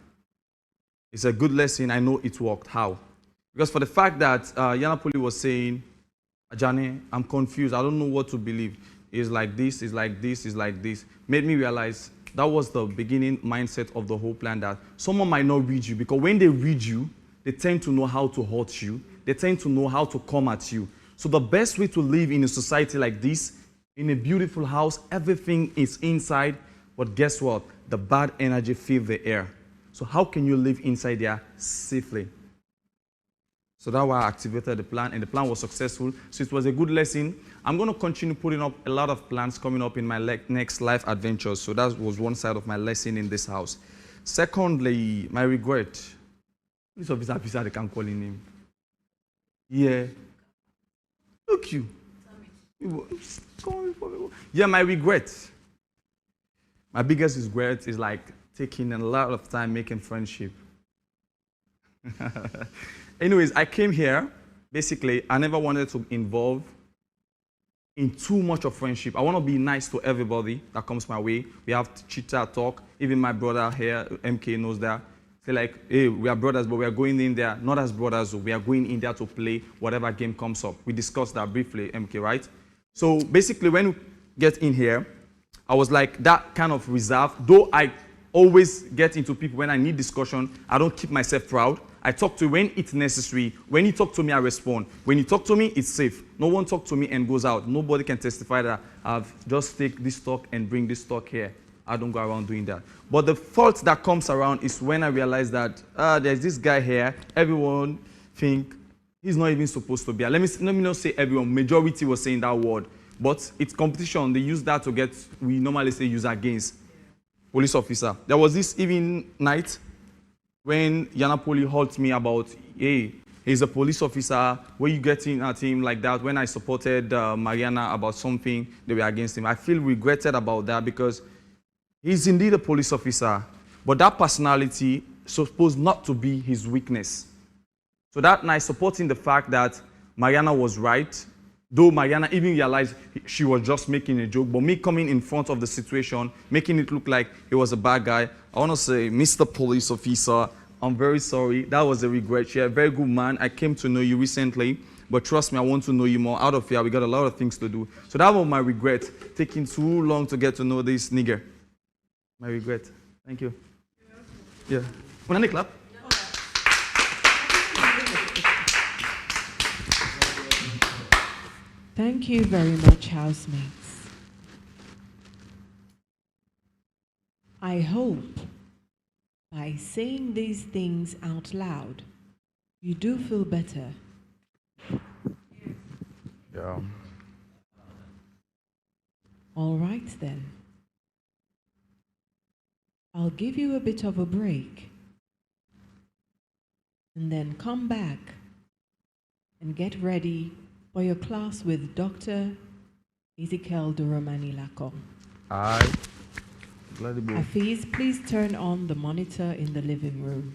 It's a good lesson. I know it worked. How? Because for the fact that Yanapoli was saying, Ajane, I'm confused. I don't know what to believe. It's like this, it's like this, it's like this. Made me realize that was the beginning mindset of the whole plan, that someone might not read you, because when they read you, they tend to know how to hurt you. They tend to know how to come at you. So the best way to live in a society like this, in a beautiful house, everything is inside, but guess what? The bad energy fills the air. So how can you live inside there safely? So that's why I activated the plan, and the plan was successful. So it was a good lesson. I'm going to continue putting up a lot of plans coming up in my next life adventures. So that was one side of my lesson in this house. Secondly, my regret. This officer, they can call him. Yeah. Look you. Yeah, my regret. My biggest regret is like taking a lot of time making friendship. Anyways, I came here, basically, I never wanted to involve in too much of friendship. I want to be nice to everybody that comes my way. We have chit-chat talk. Even my brother here, MK, knows that. say like, hey, we are brothers, but we are going in there, not as brothers, we are going in there to play whatever game comes up. We discussed that briefly, MK, right? So basically, when we get in here, I was like that kind of reserved. Though I always get into people when I need discussion, I don't keep myself proud. I talk to you when it's necessary. When you talk to me, I respond. When you talk to me, it's safe. No one talk to me and goes out. Nobody can testify that I've just take this talk and bring this talk here. I don't go around doing that. But the fault that comes around is when I realize that there's this guy here. Everyone think he's not even supposed to be here. Let me not say everyone. Majority was saying that word. But it's competition. They use that to get, we normally say use against police officer. There was this even night when Yana Poli called me about, hey, he's a police officer, where you getting at him like that? When I supported Mariana about something, they were against him. I feel regretted about that because he's indeed a police officer, but that personality is supposed not to be his weakness. So that night, supporting the fact that Mariana was right, though Mariana even realized she was just making a joke, but me coming in front of the situation, making it look like he was a bad guy, I want to say, Mr. Police Officer, I'm very sorry. That was a regret. You're a very good man. I came to know you recently, but trust me, I want to know you more. Out of here, we got a lot of things to do. So that was my regret, taking too long to get to know this nigger. My regret. Thank you. Yeah. Wanna clap? Thank you very much, housemates. I hope by saying these things out loud, you do feel better. Yeah. All right then. I'll give you a bit of a break and then come back and get ready for your class with Dr. Ezekiel Duromani Lako. Aye. Hafiz, please turn on the monitor in the living room.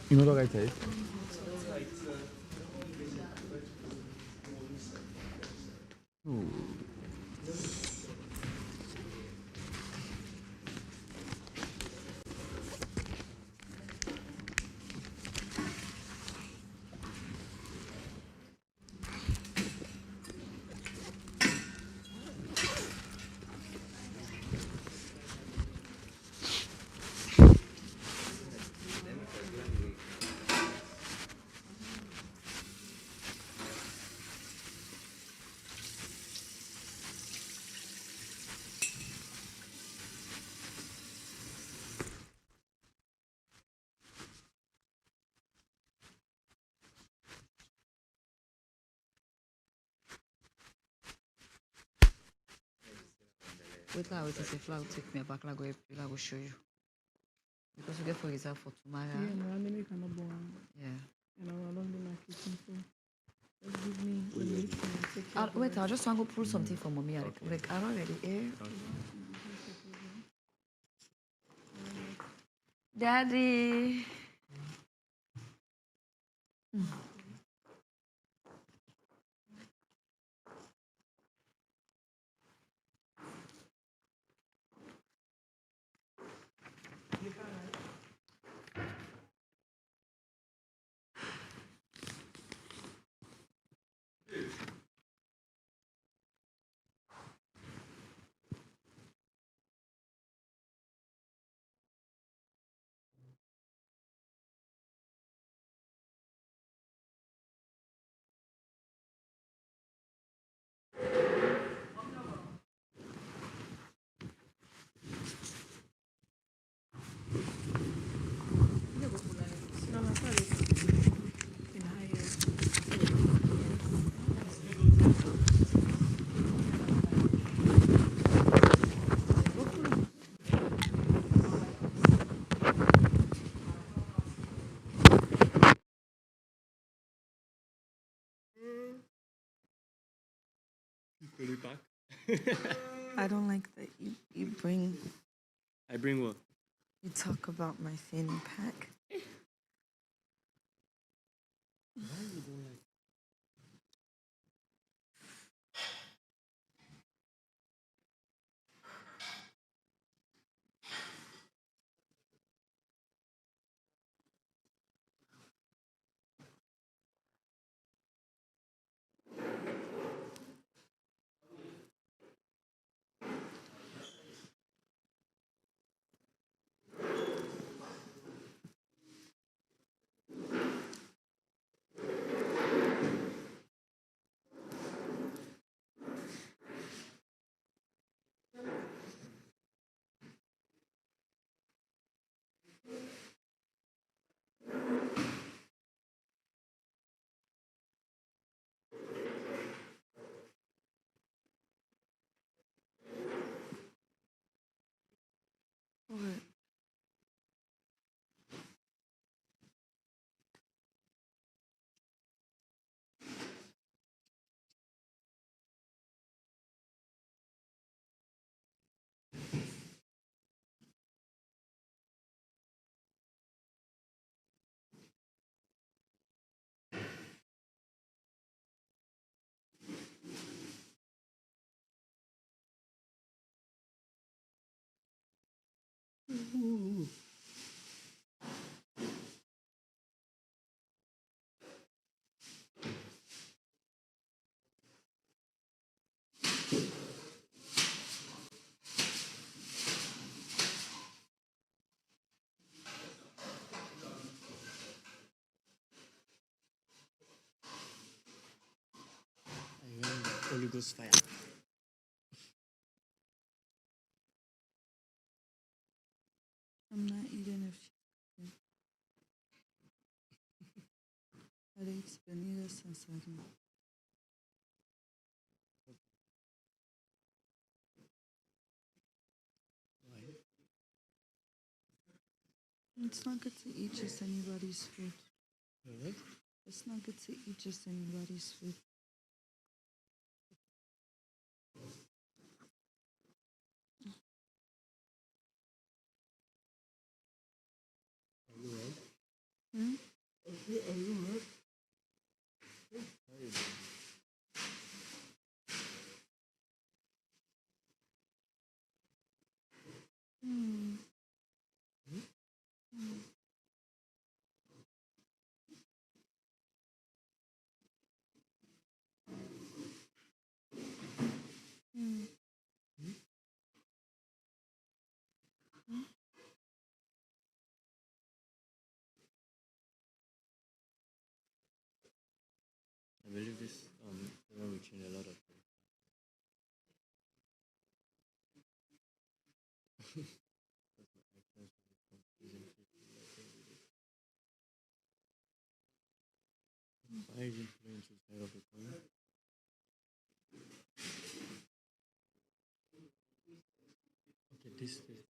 You know what I tell you? Wait till I was a flag take me back, like I will show you. Because we get for example for tomorrow. Yeah, no, I mean, cannot go on. Yeah. And I will along the market, so just give me the meeting and take care of the Wait, rest. I just want to go pull something for mommy. Like I'm already here. Daddy. No, no, sorry. In higher. Put it back. I don't like that you bring I bring what? You talk about my fanny pack. Why you don't like? What? I remember Holy Ghost fire. I'm not eating if she's cooking. I ate spinach since I can. It's not good to eat just anybody's food. What? It's not good to eat just anybody's food. Are you right? Hmm? Are you right? How you doing? Hmm. Hmm? Hmm. Hmm. Hmm? Hmm? I believe this will change a lot of things. Because my actions will be confusing people like every day. Why is influence side of the coin? Okay, this face.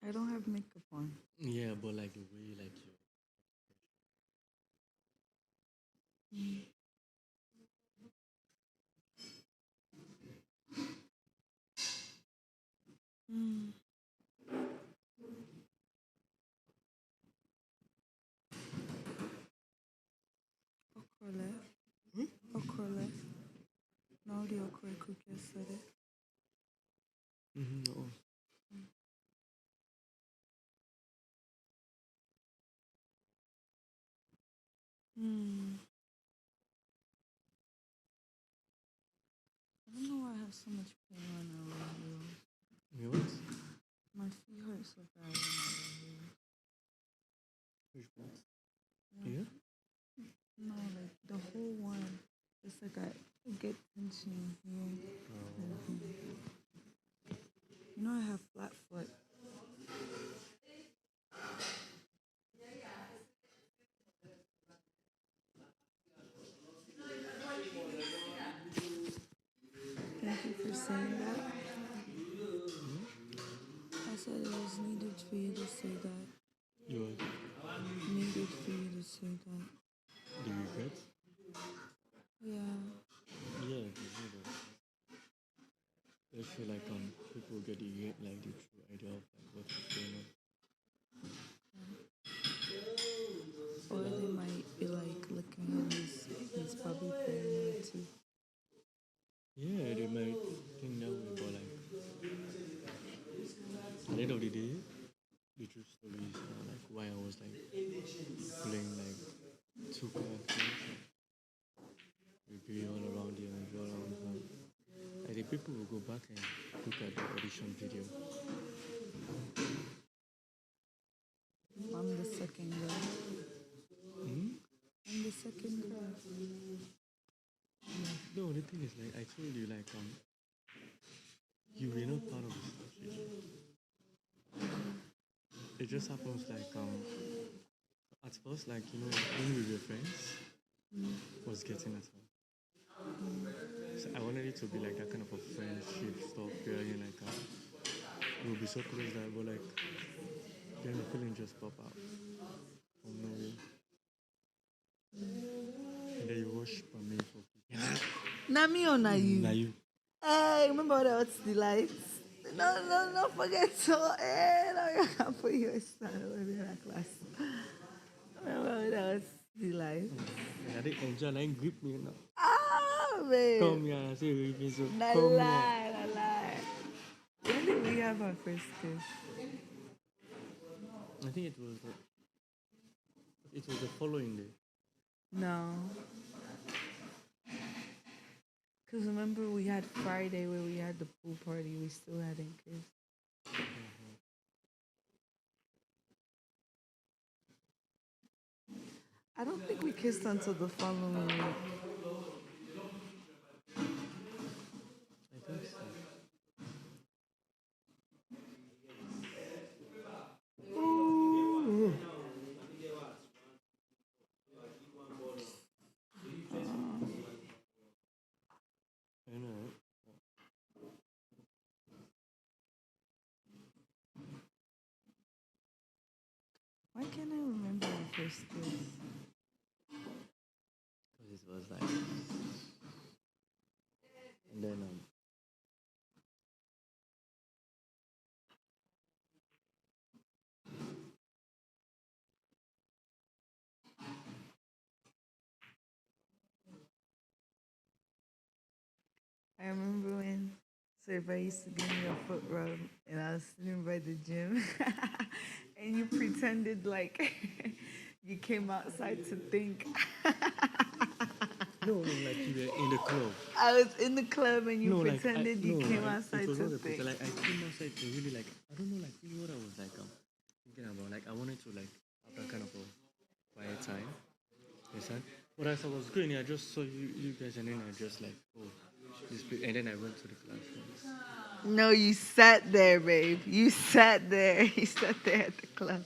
I don't have makeup on. Yeah, but like the way like you. Hmm. Hmm. Okra left. Hmm? Okra left. No, the okra cook yesterday. No. Hmm. I don't know why I have so much pain when I wear heels. You what? My feet hurt so bad when I wear heels. Which part? Yeah. Yeah? No, like the whole one. It's like I get tension here. Mhm. You know I have flat foot. Thank you for saying that. I said it was needed for you to say that. You what? Needed for you to say that. The regret? Yeah. Yeah, I can hear that. I feel like people get like the true idea of like what is going on. Or they might be like looking at his probably paranoid too. Yeah, they might think that way, but like at the end of the day, the true story is like why I was like playing like two characters. We be all around here and be all around her. I think people will go back and look at the audition video. I'm the second girl. Hmm? I'm the second girl. No, the thing is like I told you like you were not part of the strategy. It just happens like at first like you know when we were friends was getting at her. So I wanted it to be like that kind of a friendship stuff where you like we'll be so close that but like then the feeling just pop out from nowhere. And then you rush for me for Na me or na you? Now you Hey, remember that the lights? No, forget so. Hey, no, you can't put your stand over in that class. Remember that the lights? I didn't enjoy and grip me now. Ah, babe. Come here, I say you me so Na come here. lie. When did we have our first kiss? I think it was the following day. No. Because remember we had Friday where we had the pool party, we still hadn't kissed. I don't think we kissed until the following week. I think so. Ooh. I know. Why can't I remember our first kiss? Because it was like and then I remember when Survey used to give me a foot rub and I was sitting by the gym and you pretended like you came outside to think. no, like you were in the club. I was in the club and you No, pretended you came outside it was to not a think. picture. Like I came outside to really like I don't know like really what I was like thinking about. Like I wanted to like have that kind of a quiet time. Understand? But as I was going, I just saw you guys and then I just like this and then I went to the classroom. No, you sat there, babe. You sat there. You sat there at the club.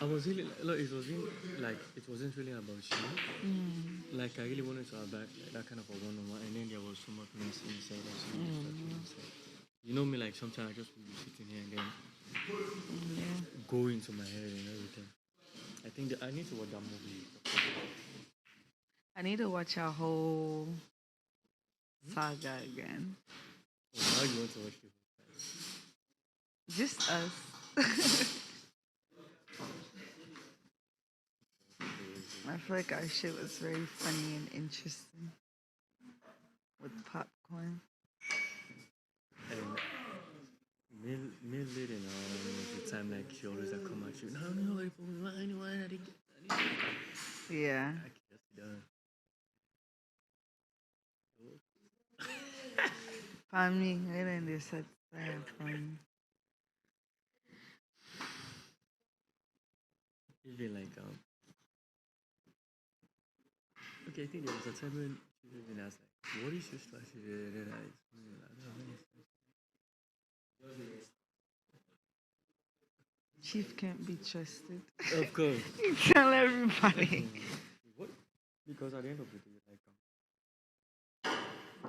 I was really look, it wasn't like it wasn't really about you. Like I really wanted to have that kind of a one-on-one, and then there was so much mess inside. And so much stuff inside. You know me, like sometimes I just will be sitting here and then go into my head and everything. I think that I need to watch that movie. I need to watch our whole saga again. Oh, now you want to watch it? Just us. I feel like our shit was very funny and interesting with popcorn. And me leading the time like she always like come at you. No, wait for me. Anyone, I didn't get. Yeah. I can't be done. For me, I didn't decide for me. Even like okay, I think there was a time when she was even asked like, what is your strategy? And then I explained like, I don't have any strategy. Chief can't be trusted. Of course. You tell everybody. What? Because at the end of the day, like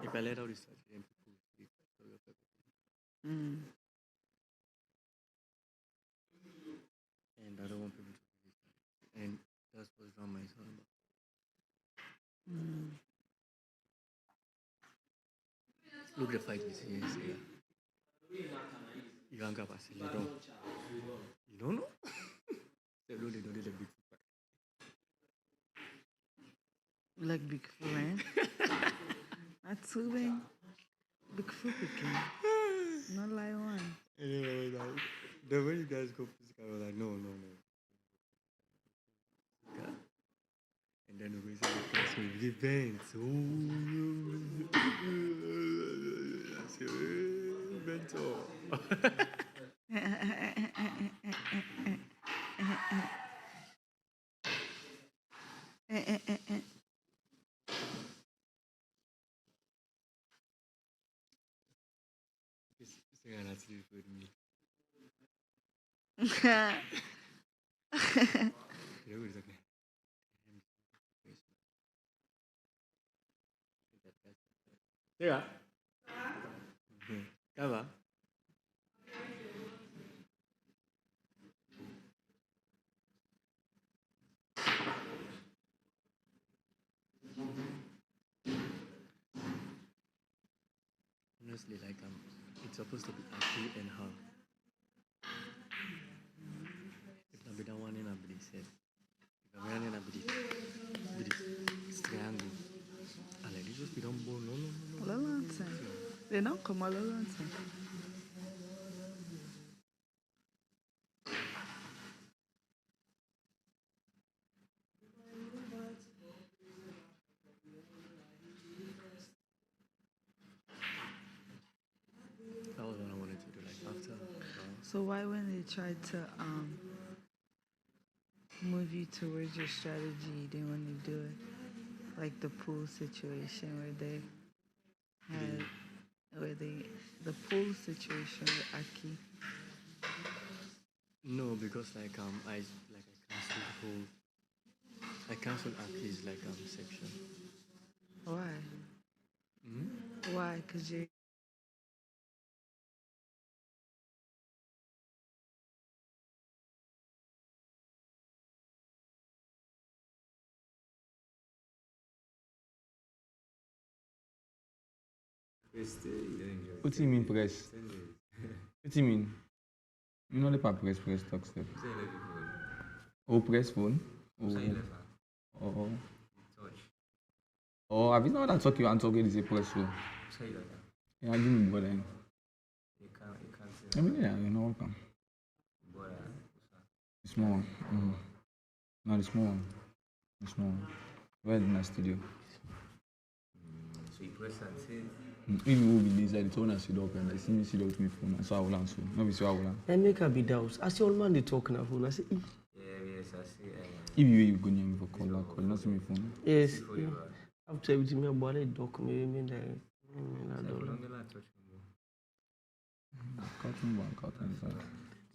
if I let out this strategy, then people will speak story of everything. And I don't want people to believe that. And that's what drama is all about. Look, the fight is here. You hang up, I say, you don't. You don't know? They don't need a big foot. Like big friend. That's too big. Big foot again. Not like one. Anyway, the way you guys go physical, I was like, no. Yeah. And then we say, so we give bands. Banter. Say an activity with me. You know what it's like? Yeah. Cover. Honestly, like it's supposed to be Aki and her. If I be that one in a bit said, if I be in a bit, it's triangle. And like, just be don't bone, no. Lolonton. They don't come a Lolonton. That was what I wanted to do, like after. So why when they tried to move you towards your strategy, you didn't want to do it? Like the pool situation where they had the pool situation with Aki. No, because I cancelled Aki's section. Why? Why? Because you. What do you mean press? What do you mean? You know pas press talk step. Oh press phone. Oh, have you know that talk you and talk is a press phone? Yeah, give me brother. I mean, yeah, you know welcome. The small one. No, the small one. The small one. Where in my studio? So you press and say. If you will be inside the tone and sit up and they see me sit up with my phone, and so I will answer. No, be so I will answer. I make her be doubts. I see all man they talk on the phone. I say, Yes, I see. If you go near me for call, not see my phone. yes. After everything, I bought a doc, maybe there. Cotton one, cotton is like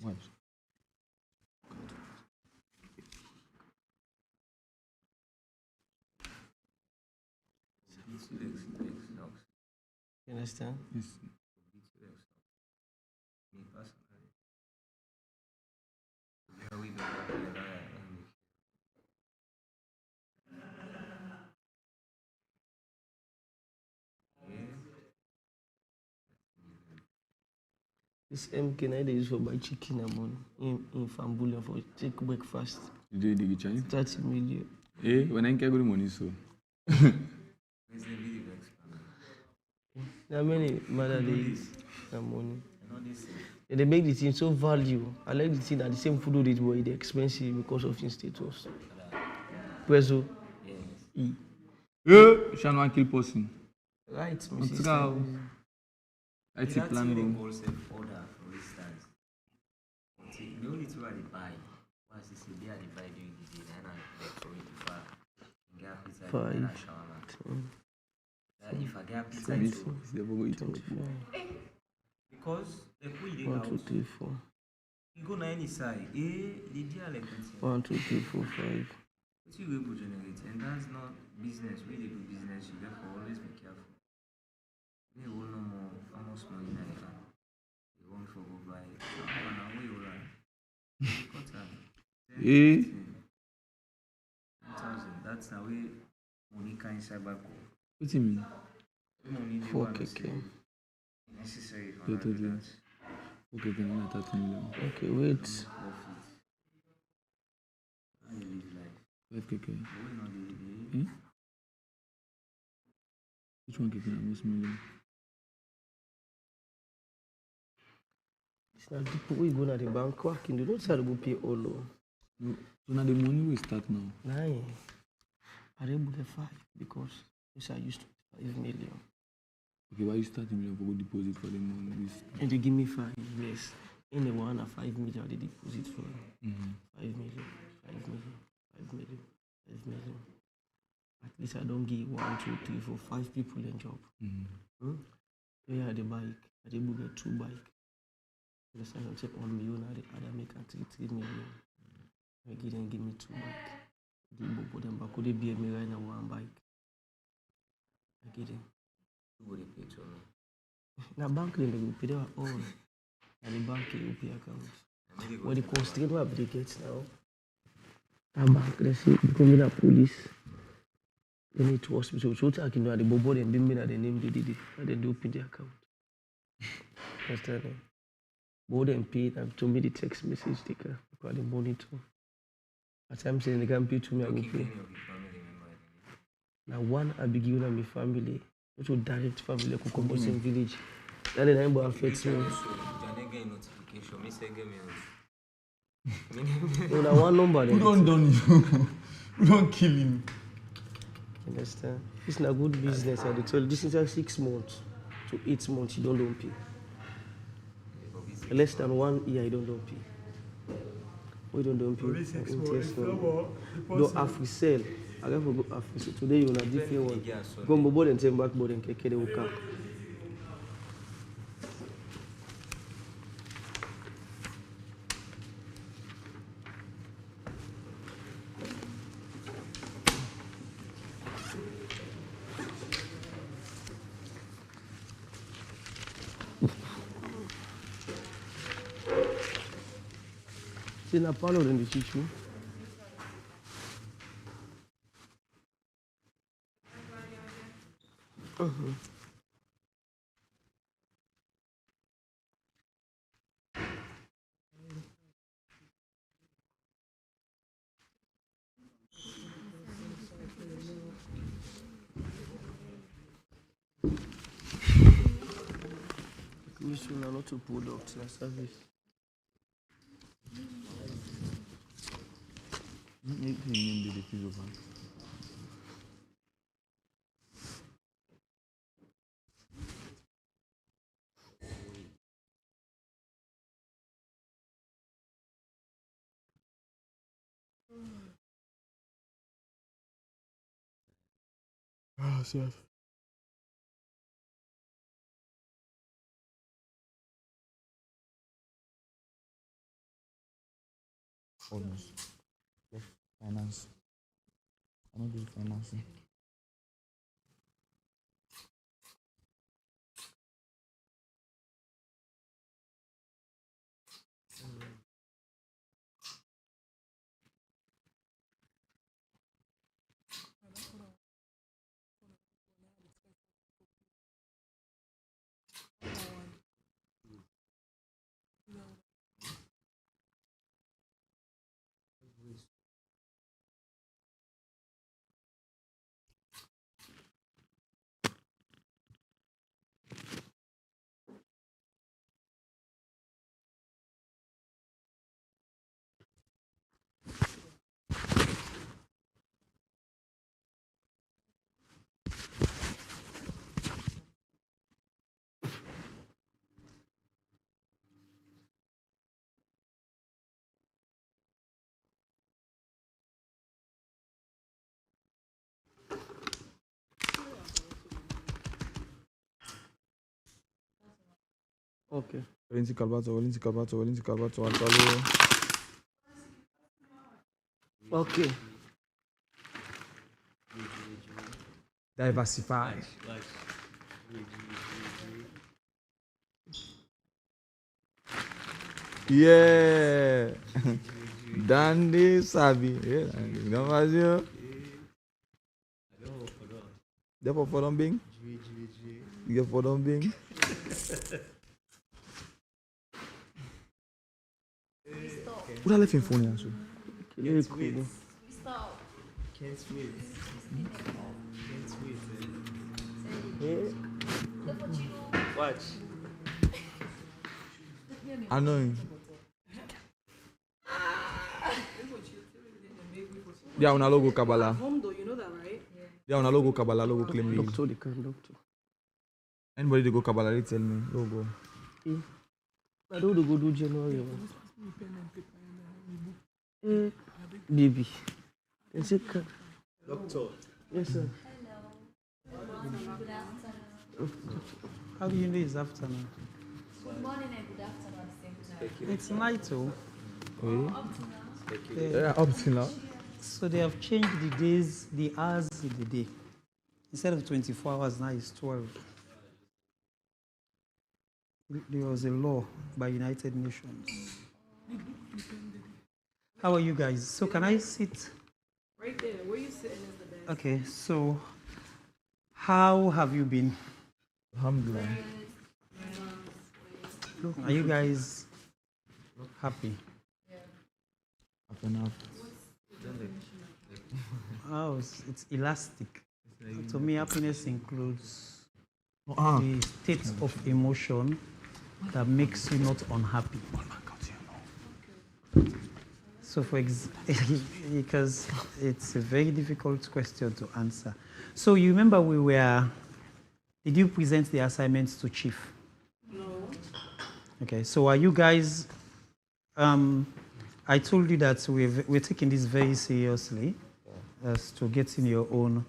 wipes. You understand? Yes. Me personally. This MK now they use for buy chicken and money in Fambulia for take breakfast. You do the Chinese? 30 million. Eh, when I get good money, so. There are many mother days and money. And they make the thing so value. I like the thing that the same food rate but it's expensive because of its status. Preso. Yeah, you shall not kill person. Right, Mr. I take plan room. Order, for instance. The only two I buy was this day I buy during the day, and I for it to far. Get pizza, and I shawarma. If I get pizza, it's never going to because the food they 1, 2, 3, 4. You go na any side, the deal like 1, 2, 3, 4, 5. What you will generate, and that's not business. We do business, you therefore always be careful. We will no more almost money than ever. You won't for go buy. Now we will run. Eh? 10,000. That's how we money can cyber go. What do you mean? Money 4 kk. necessary for that. Okay, then I 30 million. Okay, wait. 5K. Eh? Which one kicking almost million? It's not people we go to the bank working. They don't say they go pay all loan. No. So now the money will start now. Nine. I able to 5 because yes, I used to 5 million. Okay, why you starting million for go deposit for the money? And they give me 5, yes. In the one at 5 million, they deposit for 5 million, 5 million, 5 million, 5 million. At least I don't give 1, 2, 3, 4, 5 people a job. Yeah, the bike. I able to get 2 bikes. The second check 1 million, I make a 3 million. I give them give me 2 bikes. Give both of them back. Could they be me right now 1 bike? I get them. Who would pay to me? Now bank they will pay their own. And the bank they will pay account. What the constraint what they get now? That bank they say becoming a police. They need to hospital. So I can know the bobo and bring me that the name they did it. And then they open the account. Understand? Both them pay and to me the text message they can because the money too. At times saying they can pay to me, I will pay. Now one I be giving my family, not to direct family like come from same village. And then I'm going to affect me. Notification, me say give me You know one number. Who don't done you? Who don't kill him? Understand? It's not good business. I tell you, this is like 6 months to 8 months. You don't pay. Less than 1 year, you don't pay. We don't pay. Interest don't have to sell. I have to go after. So today you have different one. Go mobile and take back board and take the work. C'est n'a pas l'ordre de chichou. We should not to product na service. Make him name the piece of Ah, c'est almost. Finance. I don't do financing. Okay. Valenzi Calvato. Okay. Diversify. Yeah. Dandy Sabi. Yeah. You know what you? Therefore, for them being. You get for them being. Would I left him phone here? So? Can't wait. Stop. Can't wait. Can't wait. Look what you do. Watch. I know him. Yeah, on a logo Kabbalah. Home though, you know that, right? Yeah, on a logo Kabbalah, logo claim me. Doctor, they can doctor. Anybody they go Kabbalah, they tell me logo. I don't want to go do January. Baby. Is it? Doctor. Yes, sir. How do you know it's afternoon? Good morning and good afternoon at the same time. It's night, oh. Yeah, up to now. So they have changed the days, the hours in the day. Instead of 24 hours, now it's 12. There was a law by United Nations. How are you guys? So can I sit? Right there, where you sitting is the best. Okay, so how have you been? Alhamdulillah. Are you guys happy? Half and half. Oh, it's elastic. To me, happiness includes Ah. the state of emotion that makes you not unhappy. So, because it's a very difficult question to answer. So, you remember did you present the assignments to Chief? No. Okay, so are you guys, I told you that we're taking this very seriously as to getting your own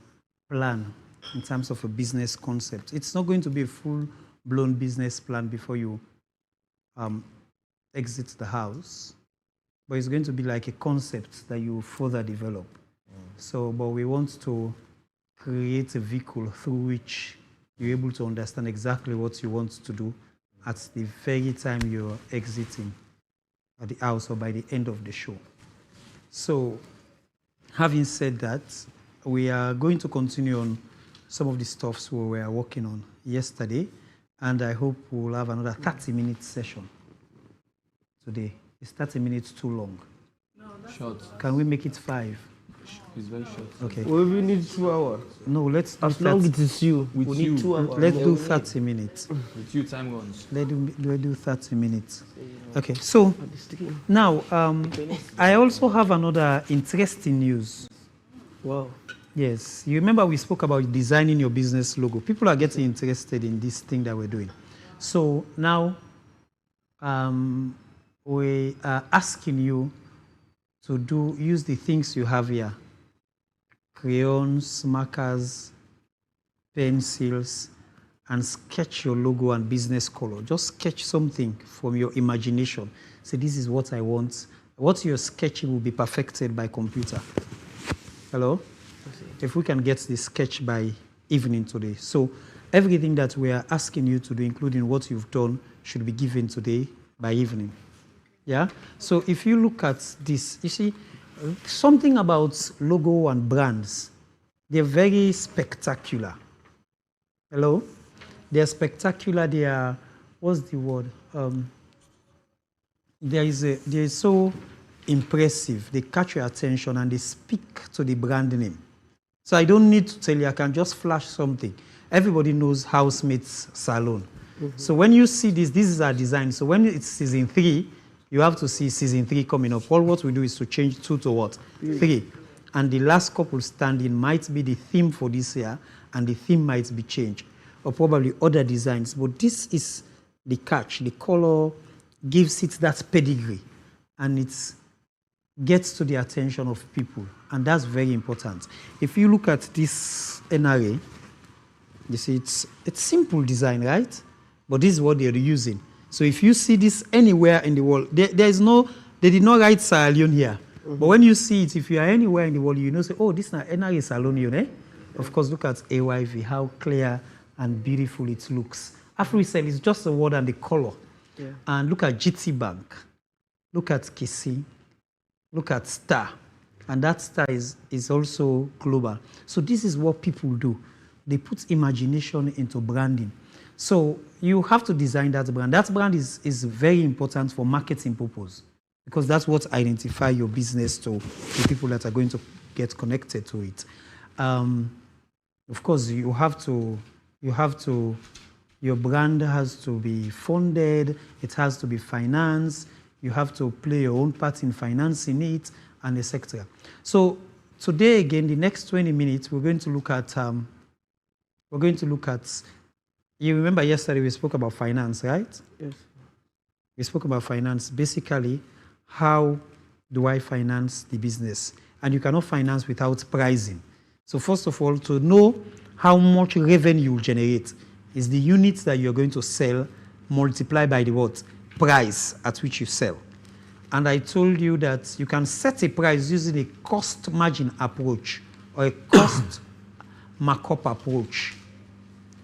plan in terms of a business concept. It's not going to be a full-blown business plan before you exit the house, but it's going to be like a concept that you further develop. So, but we want to create a vehicle through which you're able to understand exactly what you want to do at the very time you're exiting at the house or by the end of the show. So, having said that, we are going to continue on some of the stuffs we were working on yesterday, and I hope we'll have another 30-minute session today. Is 30 minutes too long? No, that's Short. Can we make it 5? It's very short. Okay. We even need 2 hours. No, let's do As long as it is you, With we you. need 2 hours. let's do 30 minutes. With you, time guns. Let's do 30 minutes. Okay, so now I also have another interesting news. Wow. Yes, you remember we spoke about designing your business logo. People are getting interested in this thing that we're doing. So now we are asking you to use the things you have here: crayons, markers, pencils, and sketch your logo and business color. Just sketch something from your imagination. Say, this is what I want. What you're sketching will be perfected by computer. Hello? If we can get the sketch by evening today. So everything that we are asking you to do, including what you've done, should be given today by evening. Yeah? So if you look at this, you see, something about logo and brands, they're very spectacular. Hello? They're spectacular. They are, what's the word? They're so impressive. They catch your attention and they speak to the brand name. So I don't need to tell you, I can just flash something. Everybody knows Housemates Salone. So when you see this is our design. So when it's season 3, you have to see season 3 coming up. All what we do is to change 2 to what? 3. And the last couple standing might be the theme for this year, and the theme might be changed, or probably other designs. But this is the catch. The color gives it that pedigree, and it gets to the attention of people, and that's very important. If you look at this NRA, you see it's simple design, right? But this is what they're using. So if you see this anywhere in the world, they did not write Sierra Leone here. But when you see it, if you are anywhere in the world, you know, say, oh, this is not NRA Salone, eh? Of course, look at AYV, how clear and beautiful it looks. Afro-Cell is just the word and the color. Yeah. And look at GT Bank. Look at KC. Look at Star. And that Star is also global. So this is what people do. They put imagination into branding. So you have to design that brand. That brand is very important for marketing purpose. because that's what identify your business to the people that are going to get connected to it. Of course, you have to, your brand has to be funded, it has to be financed, you have to play your own part in financing it, and etc. So today, again, the next 20 minutes, we're going to look at, you remember yesterday we spoke about finance, right? Yes. We spoke about finance. Basically, how do I finance the business? And you cannot finance without pricing. So first of all, to know how much revenue you generate is the units that you're going to sell multiplied by the what? Price at which you sell. And I told you that you can set a price using a cost margin approach or a cost markup approach.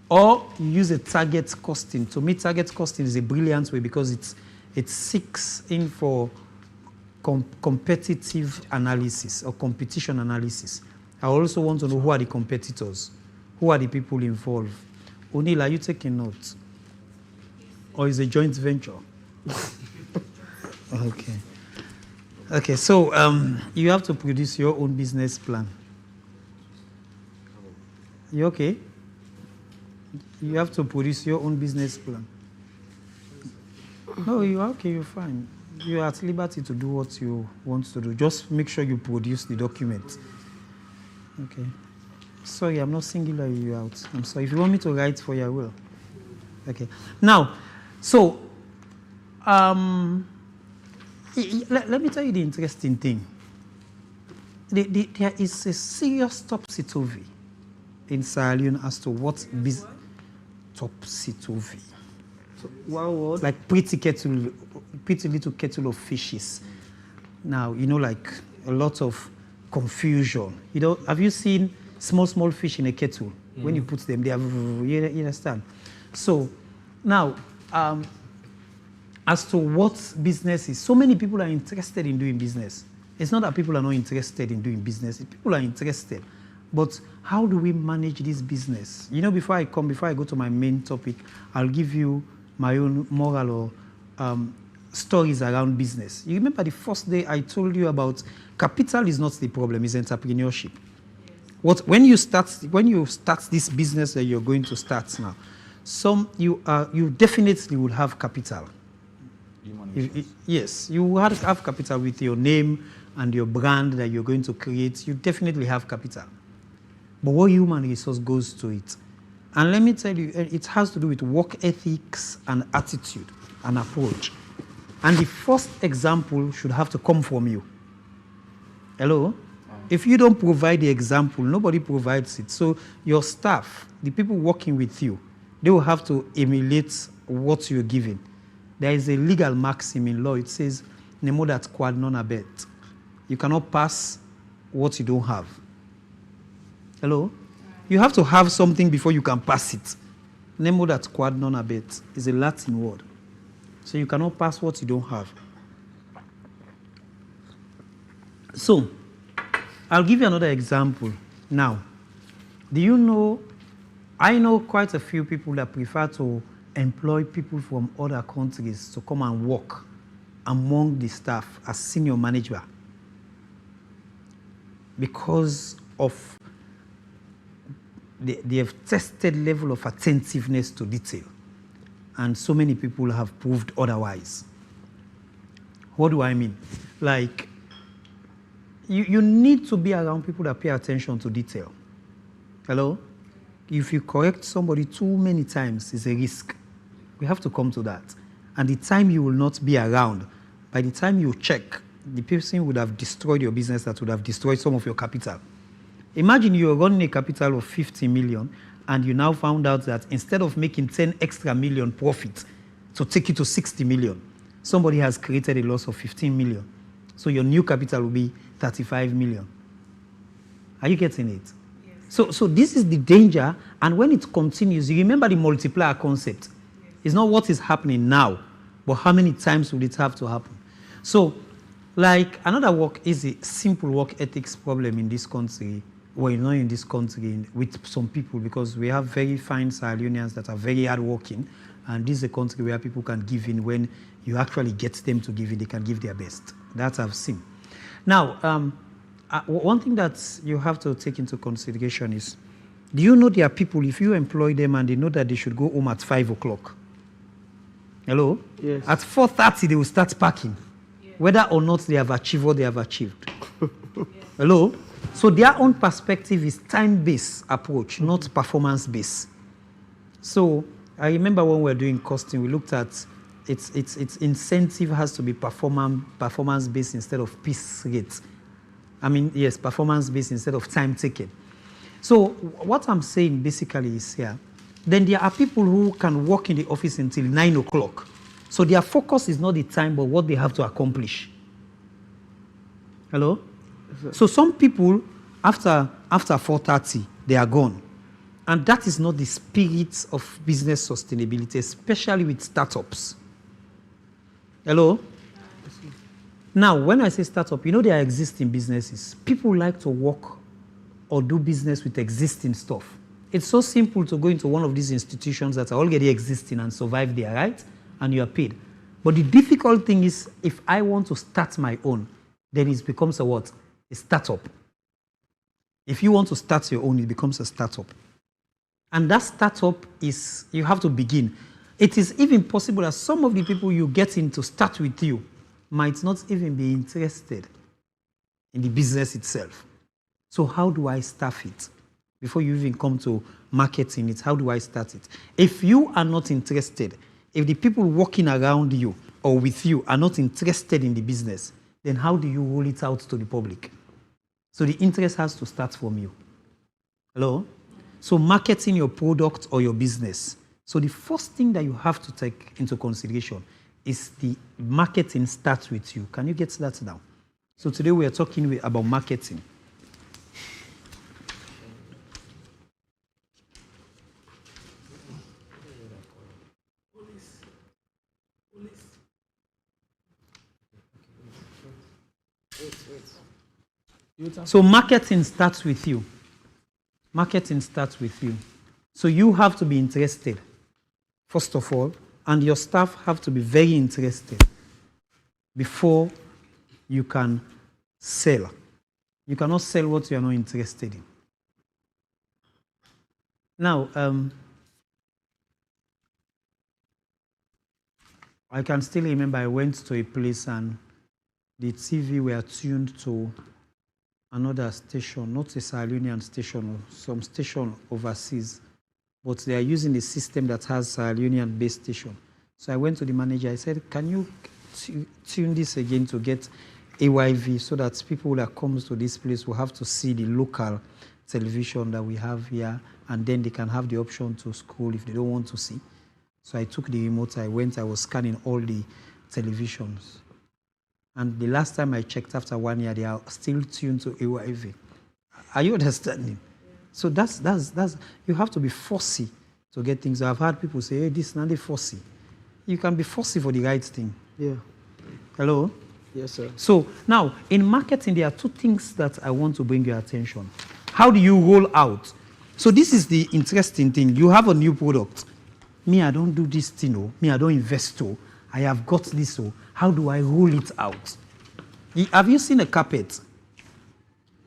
Or you use a target costing. To me, target costing is a brilliant way because it seeks in for competitive analysis or competition analysis. I also want to know who are the competitors, who are the people involved. O'Neill, are you taking notes? Or is it a joint venture? Okay. Okay, so you have to produce your own business plan. You okay? You have to produce your own business plan. No, you're okay, you're fine. You're at liberty to do what you want to do. Just make sure you produce the document. Okay. Sorry, I'm not singling you out. I'm sorry. If you want me to write for you, I will. Okay. Now, so, let me tell you the interesting thing. There is a serious topsy-turvy in Sierra Leone as to what business. Topsy-turvy. So, one word. Like pretty little kettle of fishes. Now, like a lot of confusion. Have you seen small fish in a kettle? When you put them there, you understand? So, now, as to what business is, so many people are interested in doing business. It's not that people are not interested in doing business. People are interested. But how do we manage this business? Before I go to my main topic, I'll give you my own moral or stories around business. You remember the first day I told you about capital is not the problem, it's entrepreneurship. When you start this business that you're going to start now, you definitely will have capital. Yes, you will have capital with your name and your brand that you're going to create. You definitely have capital. But what human resource goes to it? And let me tell you, it has to do with work ethics and attitude and approach. And the first example should have to come from you. Hello? If you don't provide the example, nobody provides it. So your staff, the people working with you, they will have to emulate what you're giving. There is a legal maxim in law. It says, nemo dat quad non abet. You cannot pass what you don't have. Hello? You have to have something before you can pass it. Nemo dat quad non abet is a Latin word. So you cannot pass what you don't have. So, I'll give you another example. Now, I know quite a few people that prefer to employ people from other countries to come and work among the staff as senior manager because of they have tested level of attentiveness to detail. And so many people have proved otherwise. What do I mean? Like, you need to be around people that pay attention to detail. Hello? If you correct somebody too many times, it's a risk. We have to come to that. And the time you will not be around, by the time you check, the person would have destroyed your business, that would have destroyed some of your capital. Imagine you're running a capital of 50 million and you now found out that instead of making 10 extra million profit to take you to 60 million, somebody has created a loss of 15 million. So your new capital will be 35 million. Are you getting it? Yes. So this is the danger, and when it continues, you remember the multiplier concept. Yes. It's not what is happening now, but how many times will it have to happen? So, like, another work is a simple work ethics problem in this country, well, not in this country, with some people, because we have very fine Sierra Leoneans that are very hardworking, And this is a country where people can give in when you actually get them to give in, they can give their best. That I've seen. Now, one thing that you have to take into consideration is, do you know there are people, if you employ them and they know that they should go home at 5 o'clock? Hello? Yes. At 4:30, they will start packing, whether or not they have achieved what they have achieved. Hello? So their own perspective is time-based approach, not performance-based. So I remember when we were doing costing, we looked at its incentive has to be performance-based instead of piece rate. I mean, yes, performance-based instead of time taken. So what I'm saying basically is here, then there are people who can work in the office until 9 o'clock. So their focus is not the time, but what they have to accomplish. Hello? So some people, after 4:30, they are gone. And that is not the spirit of business sustainability, especially with startups. Hello? Now, when I say startup, you know there are existing businesses. People like to work or do business with existing stuff. It's so simple to go into one of these institutions that are already existing and survive there, right? And you are paid. But the difficult thing is, if I want to start my own, then it becomes a what? A startup. If you want to start your own, it becomes a startup. And that startup is, you have to begin. It is even possible that some of the people you get in to start with you might not even be interested in the business itself. So how do I staff it? Before you even come to marketing it, how do I start it? If you are not interested, if the people working around you or with you are not interested in the business, then how do you roll it out to the public? So the interest has to start from you. Hello? So marketing your product or your business. So the first thing that you have to take into consideration is the marketing starts with you. Can you get that down? So today we are talking about marketing. So marketing starts with you. Marketing starts with you. So you have to be interested, first of all, and your staff have to be very interested before you can sell. You cannot sell what you are not interested in. Now, I can still remember I went to a place and the TV were tuned to another station, not a Salonian station, or some station overseas, but they are using a system that has Salonian base station. So I went to the manager, I said, can you tune this again to get AYV so that people that comes to this place will have to see the local television that we have here, and then they can have the option to scroll if they don't want to see. So I took the remote, I went, I was scanning all the televisions. And the last time I checked after 1 year, they are still tuned to AYV. Are you understanding? So that's you have to be fussy to get things. I've heard people say, hey, this is not the fussy. You can be fussy for the right thing. Yeah. Hello? Yes, sir. So now, in marketing, there are two things that I want to bring your attention. How do you roll out? So this is the interesting thing. You have a new product. Me, I don't do this thing. Oh. Me, I don't invest. Oh. I have got this. Oh. How do I roll it out? Have you seen a carpet?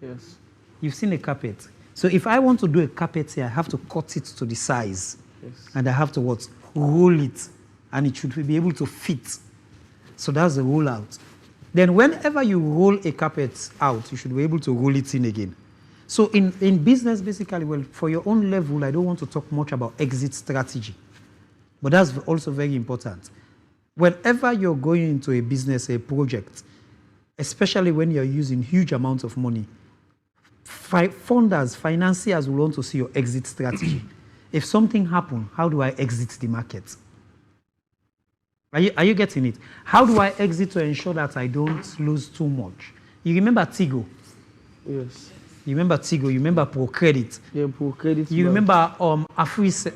Yes. You've seen a carpet. So if I want to do a carpet here, I have to cut it to the size. Yes. And I have to what? Roll it. And it should be able to fit. So that's the rollout. Then whenever you roll a carpet out, you should be able to roll it in again. So in business, basically, well, for your own level, I don't want to talk much about exit strategy. But that's also very important. Whenever you're going into a business, a project, especially when you're using huge amounts of money, funders, financiers will want to see your exit strategy. If something happens, how do I exit the market? Are you getting it? How do I exit to ensure that I don't lose too much? You remember Tigo? Yes. You remember Tigo? You remember Pro Credit? Yeah, Pro Credit. You remember Afris?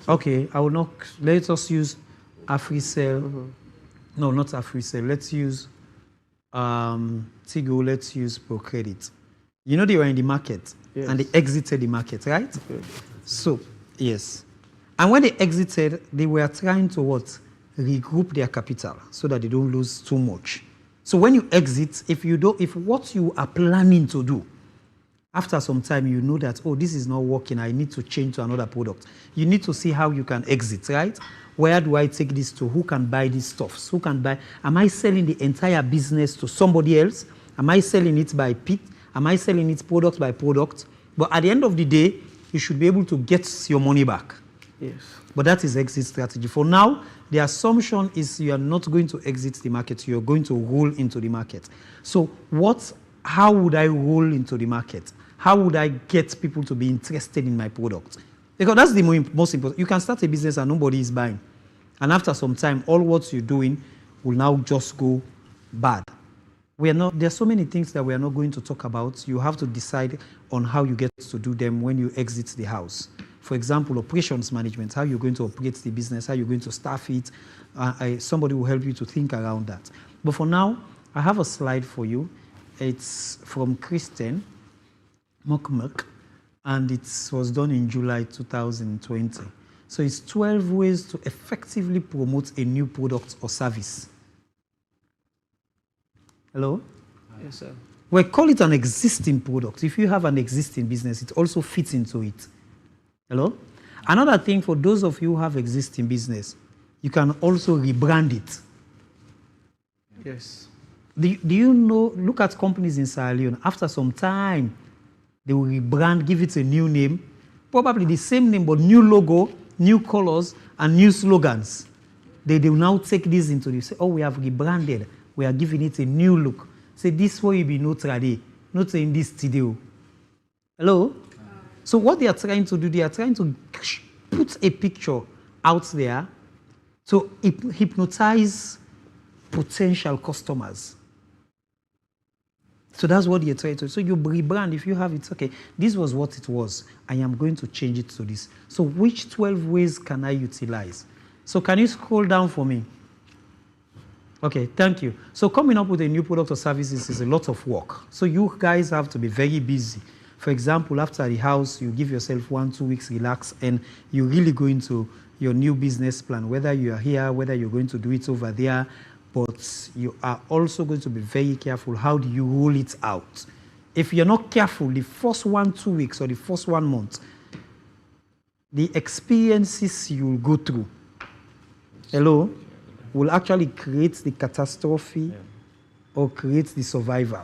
Okay. I will not. Let us use Africell. No, not Africell. Let's use Tigo. Let's use Pro Credit. You know they were in the market and they exited the market, right? Okay. So yes, And when they exited, they were trying to what? Regroup their capital so that they don't lose too much. So when you exit, if what you are planning to do, after some time you know that, oh, this is not working, I need to change to another product. You need to see how you can exit, right? Where do I take this to? Who can buy these stuffs? Who can buy? Am I selling the entire business to somebody else? Am I selling it by pick? Am I selling it product by product? But at the end of the day, you should be able to get your money back. Yes. But that is exit strategy. For now, the assumption is you are not going to exit the market. You are going to roll into the market. So how would I roll into the market? How would I get people to be interested in my product? Because that's the most important. You can start a business and nobody is buying. And after some time, all what you're doing will now just go bad. There's so many things that we are not going to talk about. You have to decide on how you get to do them when you exit the house. For example, operations management, how you're going to operate the business, how you're going to staff it. Somebody will help you to think around that. But for now, I have a slide for you. It's from Kristen Mokmuk, and it was done in July 2020. So it's 12 ways to effectively promote a new product or service. Hello? Yes, sir. We call it an existing product. If you have an existing business, it also fits into it. Hello? Another thing for those of you who have existing business, you can also rebrand it. Yes. Do you know, look at companies in Sierra Leone, after some time, they will rebrand, give it a new name, probably the same name, but new logo, new colors, and new slogans. They will now take this into the, say, oh, we have rebranded, we are giving it a new look. Say, this will be no trade, not saying this today. Hello? So what they are trying to do, they are trying to put a picture out there to hypnotize potential customers. So that's what you're trying to do. So you rebrand, if you have it, okay, this was what it was. I am going to change it to this. So which 12 ways can I utilize? So can you scroll down for me? Okay, thank you. So coming up with a new product or services is a lot of work. So you guys have to be very busy. For example, after the house, you give yourself 1-2 weeks, relax, and you really go into your new business plan, whether you are here, whether you're going to do it over there, but you are also going to be very careful. How do you roll it out? If you're not careful, the first 1-2 weeks or the first 1 month, the experiences you will go through, hello, will actually create the catastrophe or create the survivor.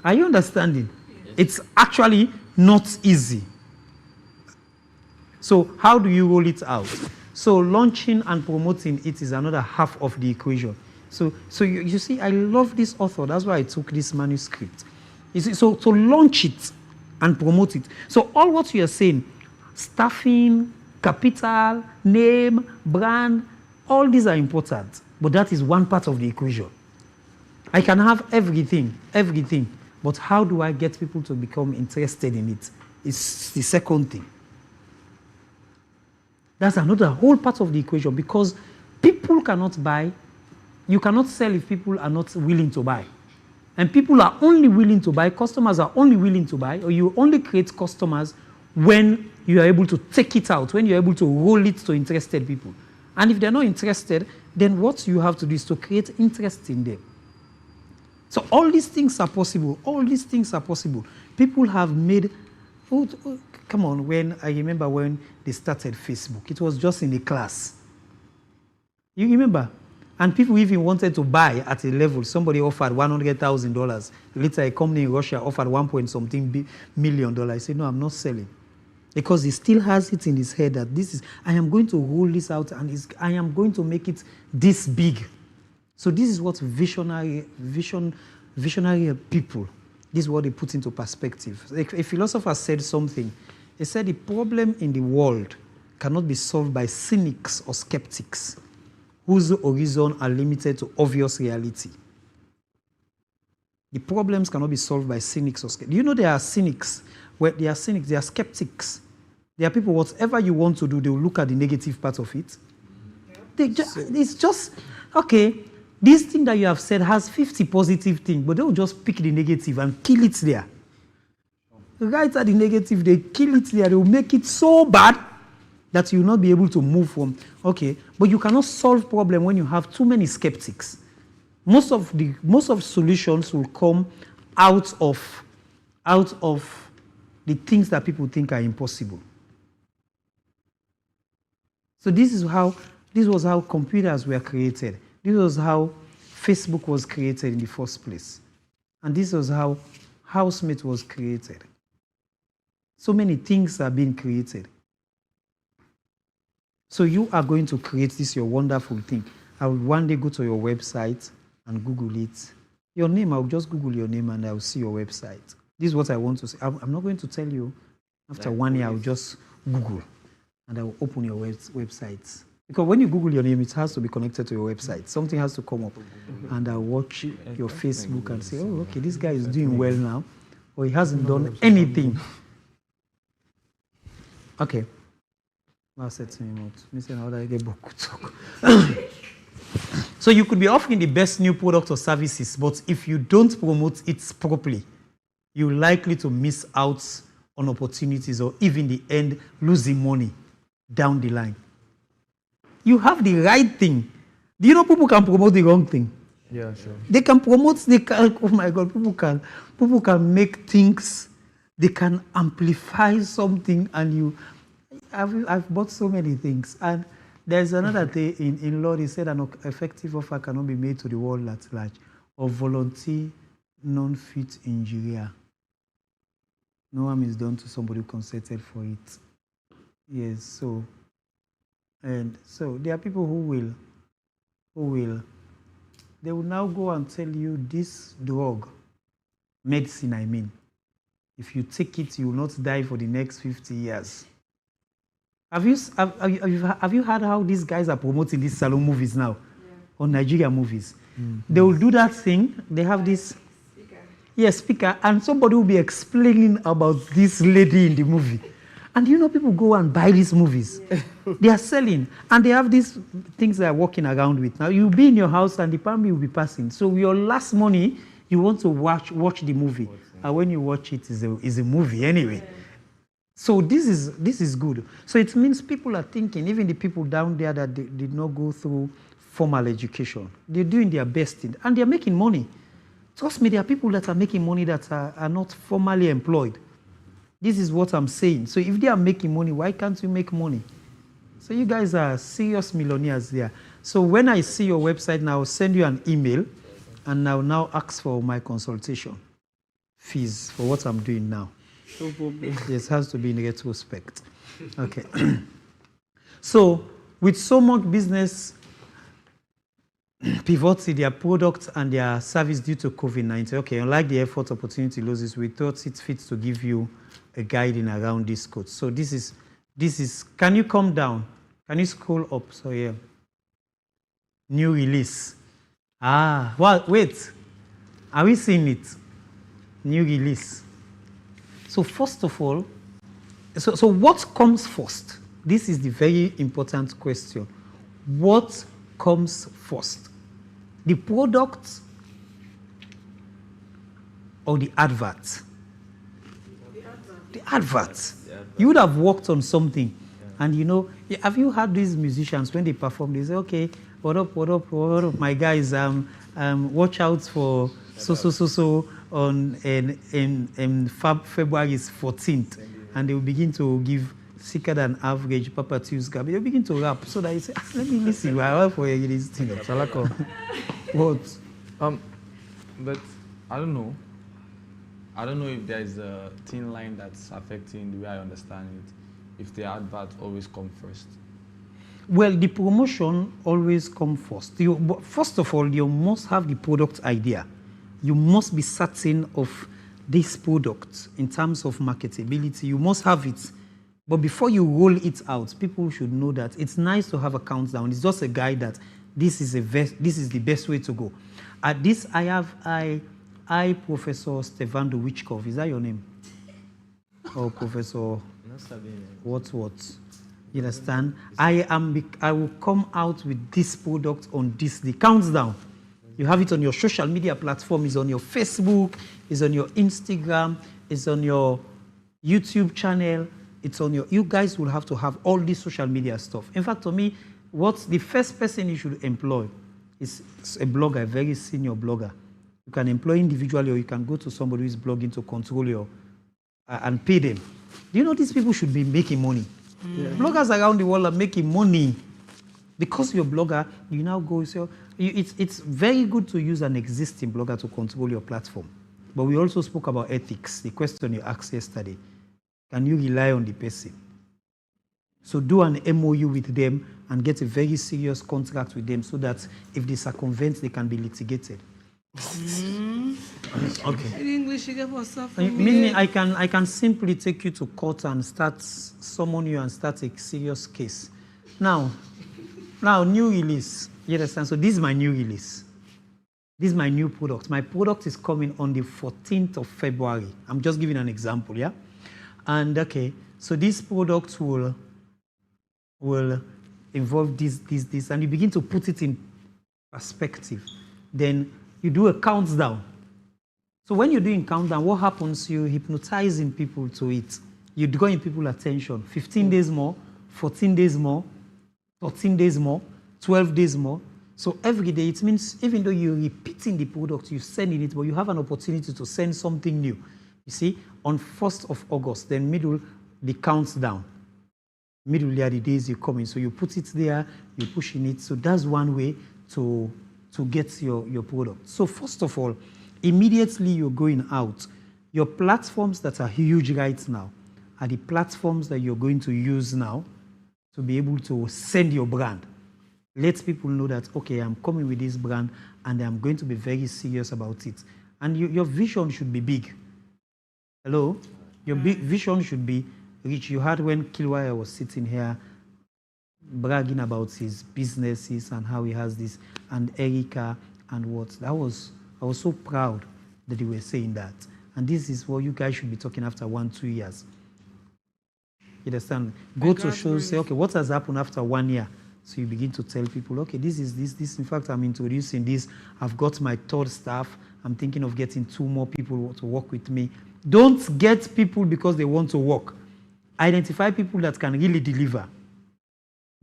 Are you understanding? Yes. It's actually not easy. So how do you roll it out? So launching and promoting it is another half of the equation. So you see, I love this author. That's why I took this manuscript. You see, so to launch it and promote it. So all what you are saying, staffing, capital, name, brand, all these are important. But that is one part of the equation. I can have everything. But how do I get people to become interested in it? It's the second thing. That's another whole part of the equation, because people cannot buy. You cannot sell if people are not willing to buy. And people are only willing to buy, customers are only willing to buy, or you only create customers when you are able to take it out, when you're able to roll it to interested people. And if they're not interested, then what you have to do is to create interest in them. So all these things are possible. All these things are possible. People have made, come on, I remember when they started Facebook, it was just in a class. You remember? And people even wanted to buy at a level. Somebody offered $100,000. Later, a company in Russia offered $1.something million. I said, no, I'm not selling. Because he still has it in his head that I am going to roll this out and I am going to make it this big. So this is what visionary people, this is what they put into perspective. A philosopher said something. He said the problem in the world cannot be solved by cynics or skeptics whose horizon are limited to obvious reality. The problems cannot be solved by cynics or skeptics. Do you know there are cynics? Well, they are cynics, they are skeptics. There are people, whatever you want to do, they will look at the negative part of it. It's just, okay, this thing that you have said has 50 positive things, but they will just pick the negative and kill it there. Right at the negative, they kill it there. They will make it so bad that you will not be able to move from. Okay, but you cannot solve problem when you have too many skeptics. Most of solutions will come out of the things that people think are impossible. So this was how computers were created. This was how Facebook was created in the first place. And this was how Housemate was created. So many things are being created. So you are going to create this your wonderful thing. I will one day go to your website and Google it. Your name, I'll just Google your name and I'll see your website. This is what I want to say. I'm not going to tell you. After 1 year, I'll just Google and I will open your website. Because when you Google your name, it has to be connected to your website. Something has to come up. And I'll watch your Facebook and say, oh, okay, this guy is doing well now. Or he hasn't done anything. Okay. I said to him, so you could be offering the best new product or services, but if you don't promote it properly, you're likely to miss out on opportunities or even in the end, losing money down the line. You have the right thing. Do you know people can promote the wrong thing? Yeah, sure. They can promote, oh my God, people can make things, they can amplify something and I've bought so many things. And there's another thing in law, they said an effective offer cannot be made to the world at large of volunteer non-fit injury. No harm is done to somebody who consented for it. Yes, so there are people who they will now go and tell you this drug, medicine I mean, if you take it, you will not die for the next 50 years. Have you heard how these guys are promoting these salon movies now? Yeah. Or Nigeria movies? Mm-hmm. They will do that thing. They have this speaker, and somebody will be explaining about this lady in the movie. And you know, people go and buy these movies. Yeah. They are selling, and they have these things they are walking around with. Now, you'll be in your house, and the family will be passing. So your last money, you want to watch the movie. And when you watch it, is a movie anyway. Yeah. So this is good. So it means people are thinking, even the people down there that did not go through formal education, they're doing their best, and they're making money. Trust me, there are people that are making money that are not formally employed. This is what I'm saying. So if they are making money, why can't you make money? So you guys are serious millionaires there. So when I see your website now, I'll send you an email, and I'll now ask for my consultation fees for what I'm doing now. No problem. Yes, has to be in retrospect. Okay. So, with so much business pivoting their product and their service due to COVID-19, okay, unlike the effort opportunity losses, we thought it fit to give you a guiding around this code. So this is, can you come down? Can you scroll up? So yeah. New release. Well, wait. Are we seeing it? New release. So first of all, so what comes first? This is the very important question. What comes first? The product or the advert? The advert. You would have worked on something. And you know, have you heard these musicians when they perform, they say, okay, what up, my guys, watch out for so on February 14th, and they will begin to give sicker than average Papa Tuesday. They'll begin to rap so that you say, let me listen. I want for this thing. What? But I don't know. I don't know if there is a thin line that's affecting the way I understand it. If the advert always come first. Well, the promotion always come first. First of all, you must have the product idea. You must be certain of this product in terms of marketability. You must have it. But before you roll it out, people should know that it's nice to have a countdown. It's just a guide that this is the best way to go. At this, I Professor Stefando Wichkov. Is that your name? Or Professor what? You understand? I will come out with this product on this day. Countdown. You have it on your social media platform. It's on your Facebook. It's on your Instagram. It's on your YouTube channel, it's on your, you guys will have to have all this social media stuff. In fact, to me, what's the first person you should employ is a blogger, a very senior blogger. You can employ individually or you can go to somebody who is blogging to control your, and pay them. Do you know these people should be making money? Yeah. Bloggers around the world are making money. Because you're a blogger, you now go, so it's very good to use an existing blogger to control your platform. But we also spoke about ethics, the question you asked yesterday. Can you rely on the person? So do an MOU with them and get a very serious contract with them so that if they circumvent, they can be litigated. Okay. In English, you get for stuff. Meaning, I can simply take you to court and summon you and start a serious case. Now, new release. You understand? So this is my new release. This is my new product. My product is coming on the 14th of February. I'm just giving an example, yeah? And okay, so this product will involve this, and you begin to put it in perspective. Then you do a countdown. So when you're doing countdown, what happens? You're hypnotizing people to it. You're drawing people's attention. 15 days more, 14 days more, 14 days more, 12 days more. So every day, it means even though you're repeating the product, you're sending it, but you have an opportunity to send something new. You see, on 1st of August, then middle, the countdown. Middle are the days you come in. So you put it there, you're pushing it. So that's one way to get your product. So first of all, immediately you're going out. Your platforms that are huge right now are the platforms that you're going to use now to be able to send your brand. Let people know that, okay, I'm coming with this brand and I'm going to be very serious about it. And your vision should be big. Hello? Your big vision should be rich. You heard when Kilwaya was sitting here bragging about his businesses and how he has this, and Erica and what. I was so proud that they were saying that. And this is what you guys should be talking after 1-2 years. You understand? Go to shows, say, okay, what has happened after 1 year? So you begin to tell people, okay, this is this. In fact, I'm introducing this. I've got my 3rd staff. I'm thinking of getting 2 more people to work with me. Don't get people because they want to work. Identify people that can really deliver.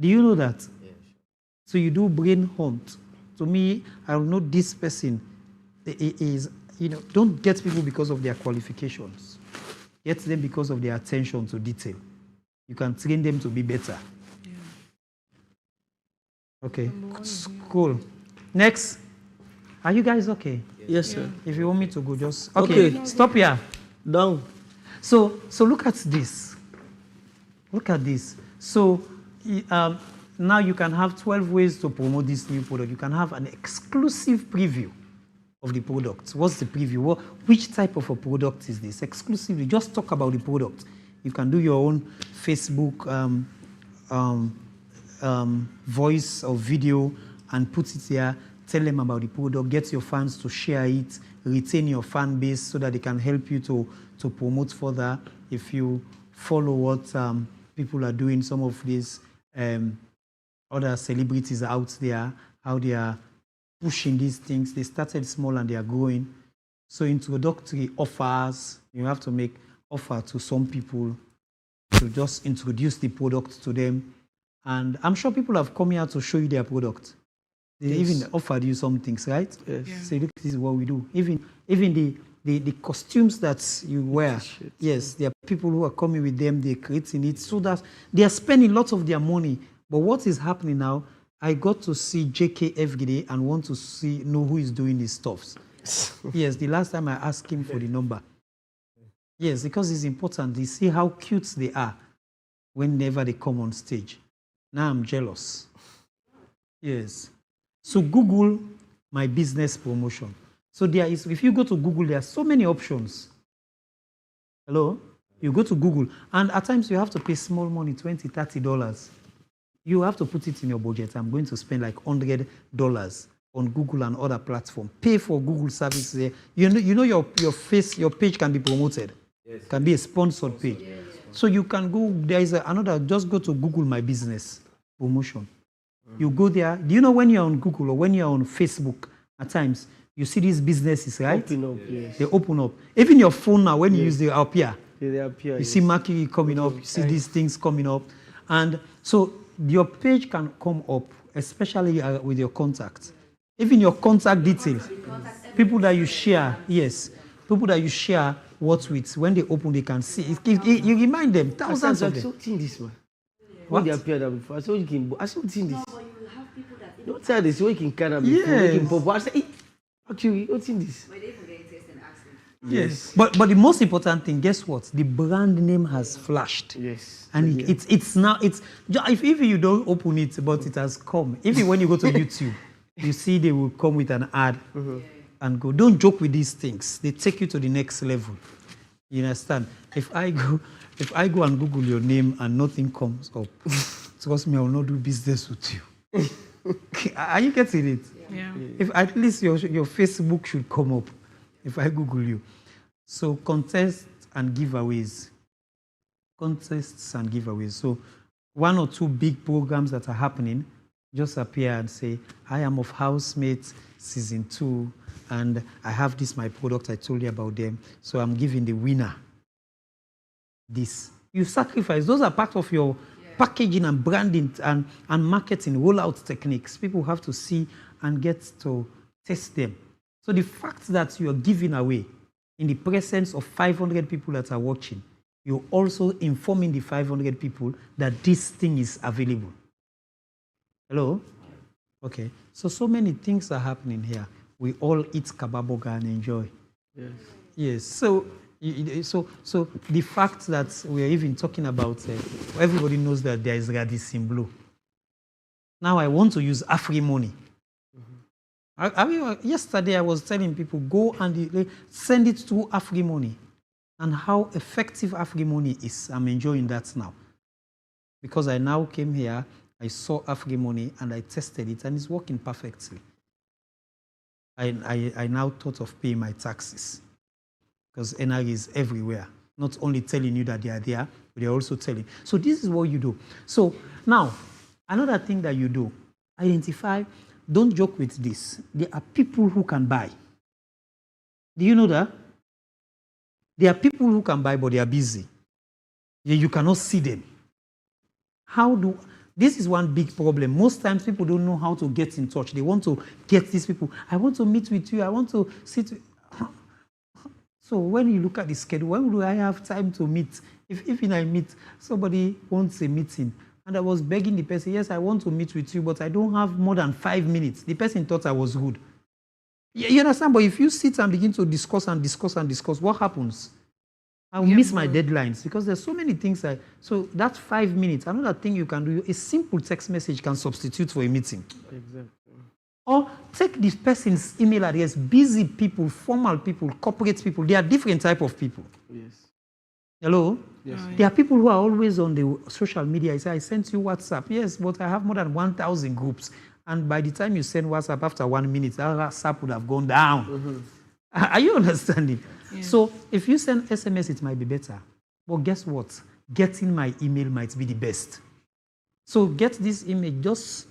Do you know that? Yeah, sure. So you do brain hunt. To me, I will know this person is, don't get people because of their qualifications. Get them because of their attention to detail. You can train them to be better. Okay, cool. Next. Are you guys okay? Yes, sir. If you want me to go, just... Okay. Stop here. Down. So look at this. Look at this. So now you can have 12 ways to promote this new product. You can have an exclusive preview of the product. What's the preview? Which type of a product is this? Exclusively, just talk about the product. You can do your own Facebook voice or video and put it there, tell them about the product, get your fans to share it, retain your fan base so that they can help you to promote further. If you follow what people are doing, some of these other celebrities out there, how they are pushing these things. They started small and they are growing. So introductory offers, you have to make offer to some people to just introduce the product to them. And I'm sure people have come here to show you their product. They even offered you some things, right? Yes. Yeah. Say, look, this is what we do. Even the costumes that you wear, yes, there are people who are coming with them, they're creating it so that they are spending lots of their money. But what is happening now, I got to see JK every day and want to know who is doing these stuffs. Yes, the last time I asked him for the number. Yes, because it's important. You see how cute they are whenever they come on stage. Now I'm jealous. Yes. So Google my business promotion. So there is, if you go to Google, there are so many options. Hello? You go to Google, and at times you have to pay small money, $20, $30. You have to put it in your budget. I'm going to spend like $100 on Google and other platforms. Pay for Google services there. You know your page can be promoted. Yes. Can be a sponsored page. Yes. So you can go, there is another, just go to Google My Business promotion. You go there. Do you know when you're on Google or when you're on Facebook, at times, you see these businesses, right? Open up, yes. They open up. Even your phone now, when you use the up here, They appear. You see Mercury coming up, you see these things coming up. And so your page can come up, especially with your contacts. Even your contact details, people that you share, yes, people that you share what with, when they open, they can see. You remind them, thousands of them. I've seen this one. What? When they appeared before, I saw you can. I saw seen this. Don't tell this. You can carry before. You can pop. I say, actually, what's in this? Yes. But the most important thing, guess what? The brand name has flashed. Yes. And it's now, if you don't open it, but it has come. Even when you go to YouTube, you see they will come with an ad and go. Don't joke with these things. They take you to the next level. You understand? If I go and Google your name and nothing comes up, trust me, I will not do business with you. Are you getting it? Yeah. If at least your Facebook should come up if I Google you. So contests and giveaways. Contests and giveaways. So 1 or 2 big programs that are happening, just appear and say, I am of Housemates Season 2, and I have this, my product, I told you about them. So I'm giving the winner this. You sacrifice. Those are part of your packaging and branding and marketing, rollout techniques. People have to see and get to test them. So the fact that you are giving away in the presence of 500 people that are watching, you're also informing the 500 people that this thing is available. Hello? Okay. So many things are happening here. We all eat kababoga and enjoy. Yes. Yes. So the fact that we are even talking about, everybody knows that there is Radisson Blue. Now I want to use AfriMoney. Yesterday I was telling people, go and send it to AfriMoney, and how effective AfriMoney is. I'm enjoying that now. Because I now came here, I saw AfriMoney and I tested it and it's working perfectly. I now thought of paying my taxes because NRA is everywhere. Not only telling you that they are there, but they're also telling. So this is what you do. So now, another thing that you do, identify, don't joke with this. There are people who can buy. Do you know that? There are people who can buy, but they are busy. You cannot see them. This is one big problem. Most times people don't know how to get in touch. They want to get these people. I want to meet with you. I want to sit with you. So when you look at the schedule, when do I have time to meet? If I meet, somebody wants a meeting, and I was begging the person, yes, I want to meet with you, but I don't have more than 5 minutes. The person thought I was rude. You understand? But if you sit and begin to discuss, what happens? I'll miss my deadlines because there's so many things. So that 5 minutes, another thing you can do, a simple text message can substitute for a meeting. Exactly. Or take this person's email address, busy people, formal people, corporate people. They are different type of people. Yes. Hello? Yes. There are people who are always on the social media. I say, I sent you WhatsApp. Yes, but I have more than 1,000 groups. And by the time you send WhatsApp, after 1 minute, that WhatsApp would have gone down. Are you understanding? Yes. So if you send SMS, it might be better. But guess what? Getting my email might be the best. So get this image, just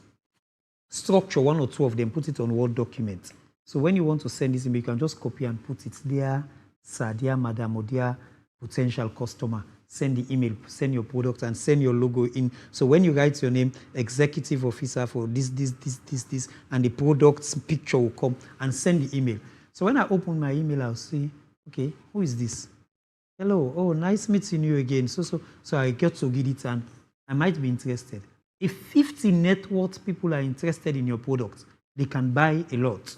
structure 1 or 2 of them, put it on Word document. So when you want to send this email, you can just copy and put it there, sir, dear madam, or dear potential customer. Send the email, send your product, and send your logo in. So when you write your name, executive officer for this, and the product's picture will come, and send the email. So when I open my email, I'll see, okay, who is this? Hello, oh, nice meeting you again. So I get to get it, and I might be interested. If 50 net worth people are interested in your product, they can buy a lot.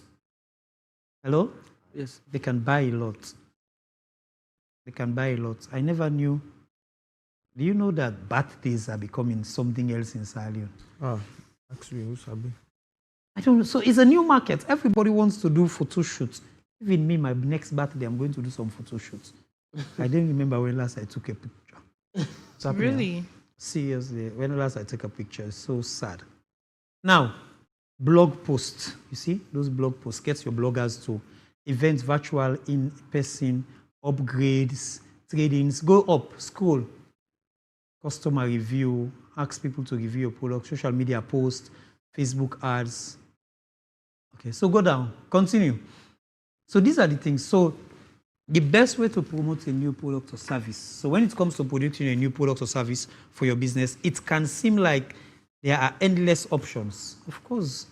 Hello? Yes. They can buy a lot. They can buy a lot. I never knew. Do you know that birthdays are becoming something else in Sierra Leone? Actually, who's Sabi? I don't know. So it's a new market. Everybody wants to do photo shoots. Even me, my next birthday, I'm going to do some photo shoots. I didn't remember when last I took a picture. Really? Seriously, when last I took a picture, it's so sad. Now, blog posts. You see, those blog posts. Get your bloggers to events, virtual, in-person, upgrades, tradings. Go up, scroll. Customer review, ask people to review your product, social media posts, Facebook ads. Okay, so go down, continue. So these are the things. So the best way to promote a new product or service. So when it comes to producing a new product or service for your business, it can seem like there are endless options. Of course,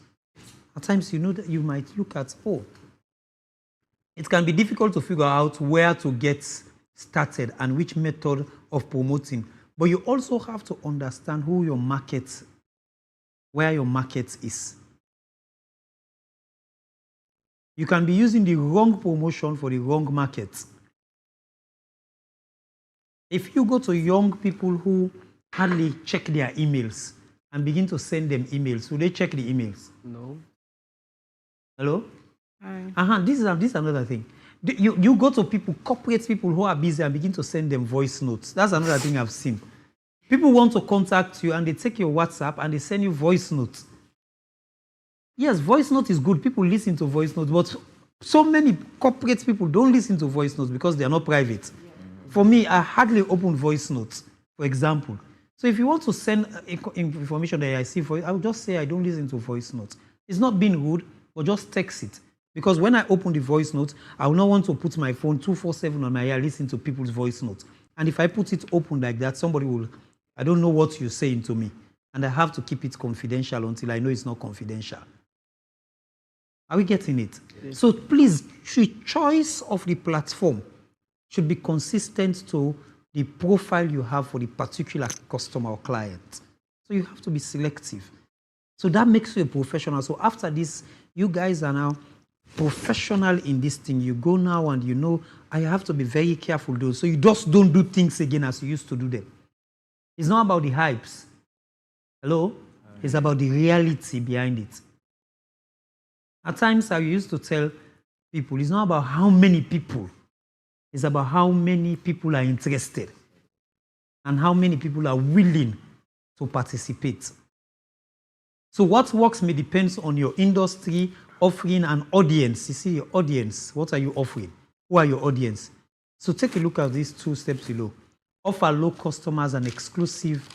at times you know that you might look at, oh, it can be difficult to figure out where to get started and which method of promoting. But you also have to understand who your market, where your market is. You can be using the wrong promotion for the wrong market. If you go to young people who hardly check their emails and begin to send them emails, will they check the emails? No. Hello? Hi. This is another thing. You go to people, corporate people who are busy and begin to send them voice notes. That's another thing I've seen. People want to contact you and they take your WhatsApp and they send you voice notes. Yes, voice note is good. People listen to voice notes, but so many corporate people don't listen to voice notes because they are not private. For me, I hardly open voice notes, for example. So if you want to send information that I see for you, I will just say I don't listen to voice notes. It's not being rude, but just text it. Because when I open the voice notes, I will not want to put my phone 247 on my ear, listen to people's voice notes. And if I put it open like that, somebody will, I don't know what you're saying to me. And I have to keep it confidential until I know it's not confidential. Are we getting it? Yes. So please, the choice of the platform should be consistent to the profile you have for the particular customer or client. So you have to be selective. So that makes you a professional. So after this, you guys are now professional in this thing. You go now and you know, I have to be very careful though. So you just don't do things again as you used to do them. It's not about the hypes. Hello? It's about the reality behind it. At times I used to tell people, it's not about how many people. It's about how many people are interested and how many people are willing to participate. So what works may depend on your industry, offering, and audience. You see your audience. What are you offering? Who are your audience? So take a look at these 2 steps below. Offer low customers an exclusive,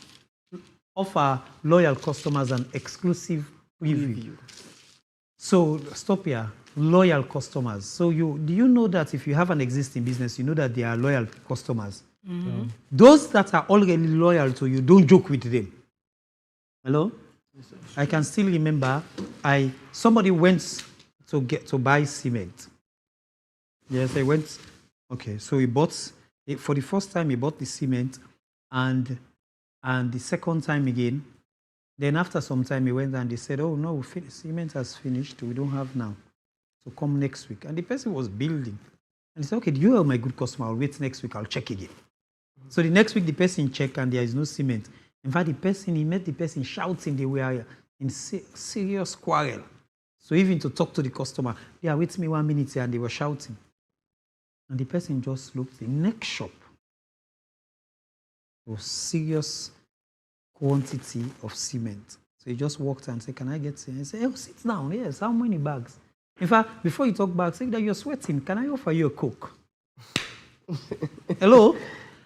offer loyal customers an exclusive preview. So stop here. Loyal customers. So do you know that if you have an existing business, you know that they are loyal customers? Mm-hmm. Those that are already loyal to you, don't joke with them. Hello? I can still remember somebody went to buy cement. Yes, I went. Okay, so he bought for the first time he bought the cement, and the second time again. Then after some time he went and they said, "Oh no, cement has finished. We don't have now. So come next week." And the person was building, and he said, "Okay, you are my good customer. I'll wait next week. I'll check again." So the next week the person checked and there is no cement. In fact, he met the person shouting. They were in serious quarrel. So even to talk to the customer, "Yeah, wait me 1 minute," and they were shouting. And the person just looked. The next shop was serious quantity of cement. So he just walked and said, "Can I get cement?" He said, "Oh, sit down." "Yes, how many bags?" In fact, before you talk bags, say that you're sweating. "Can I offer you a Coke?" Hello?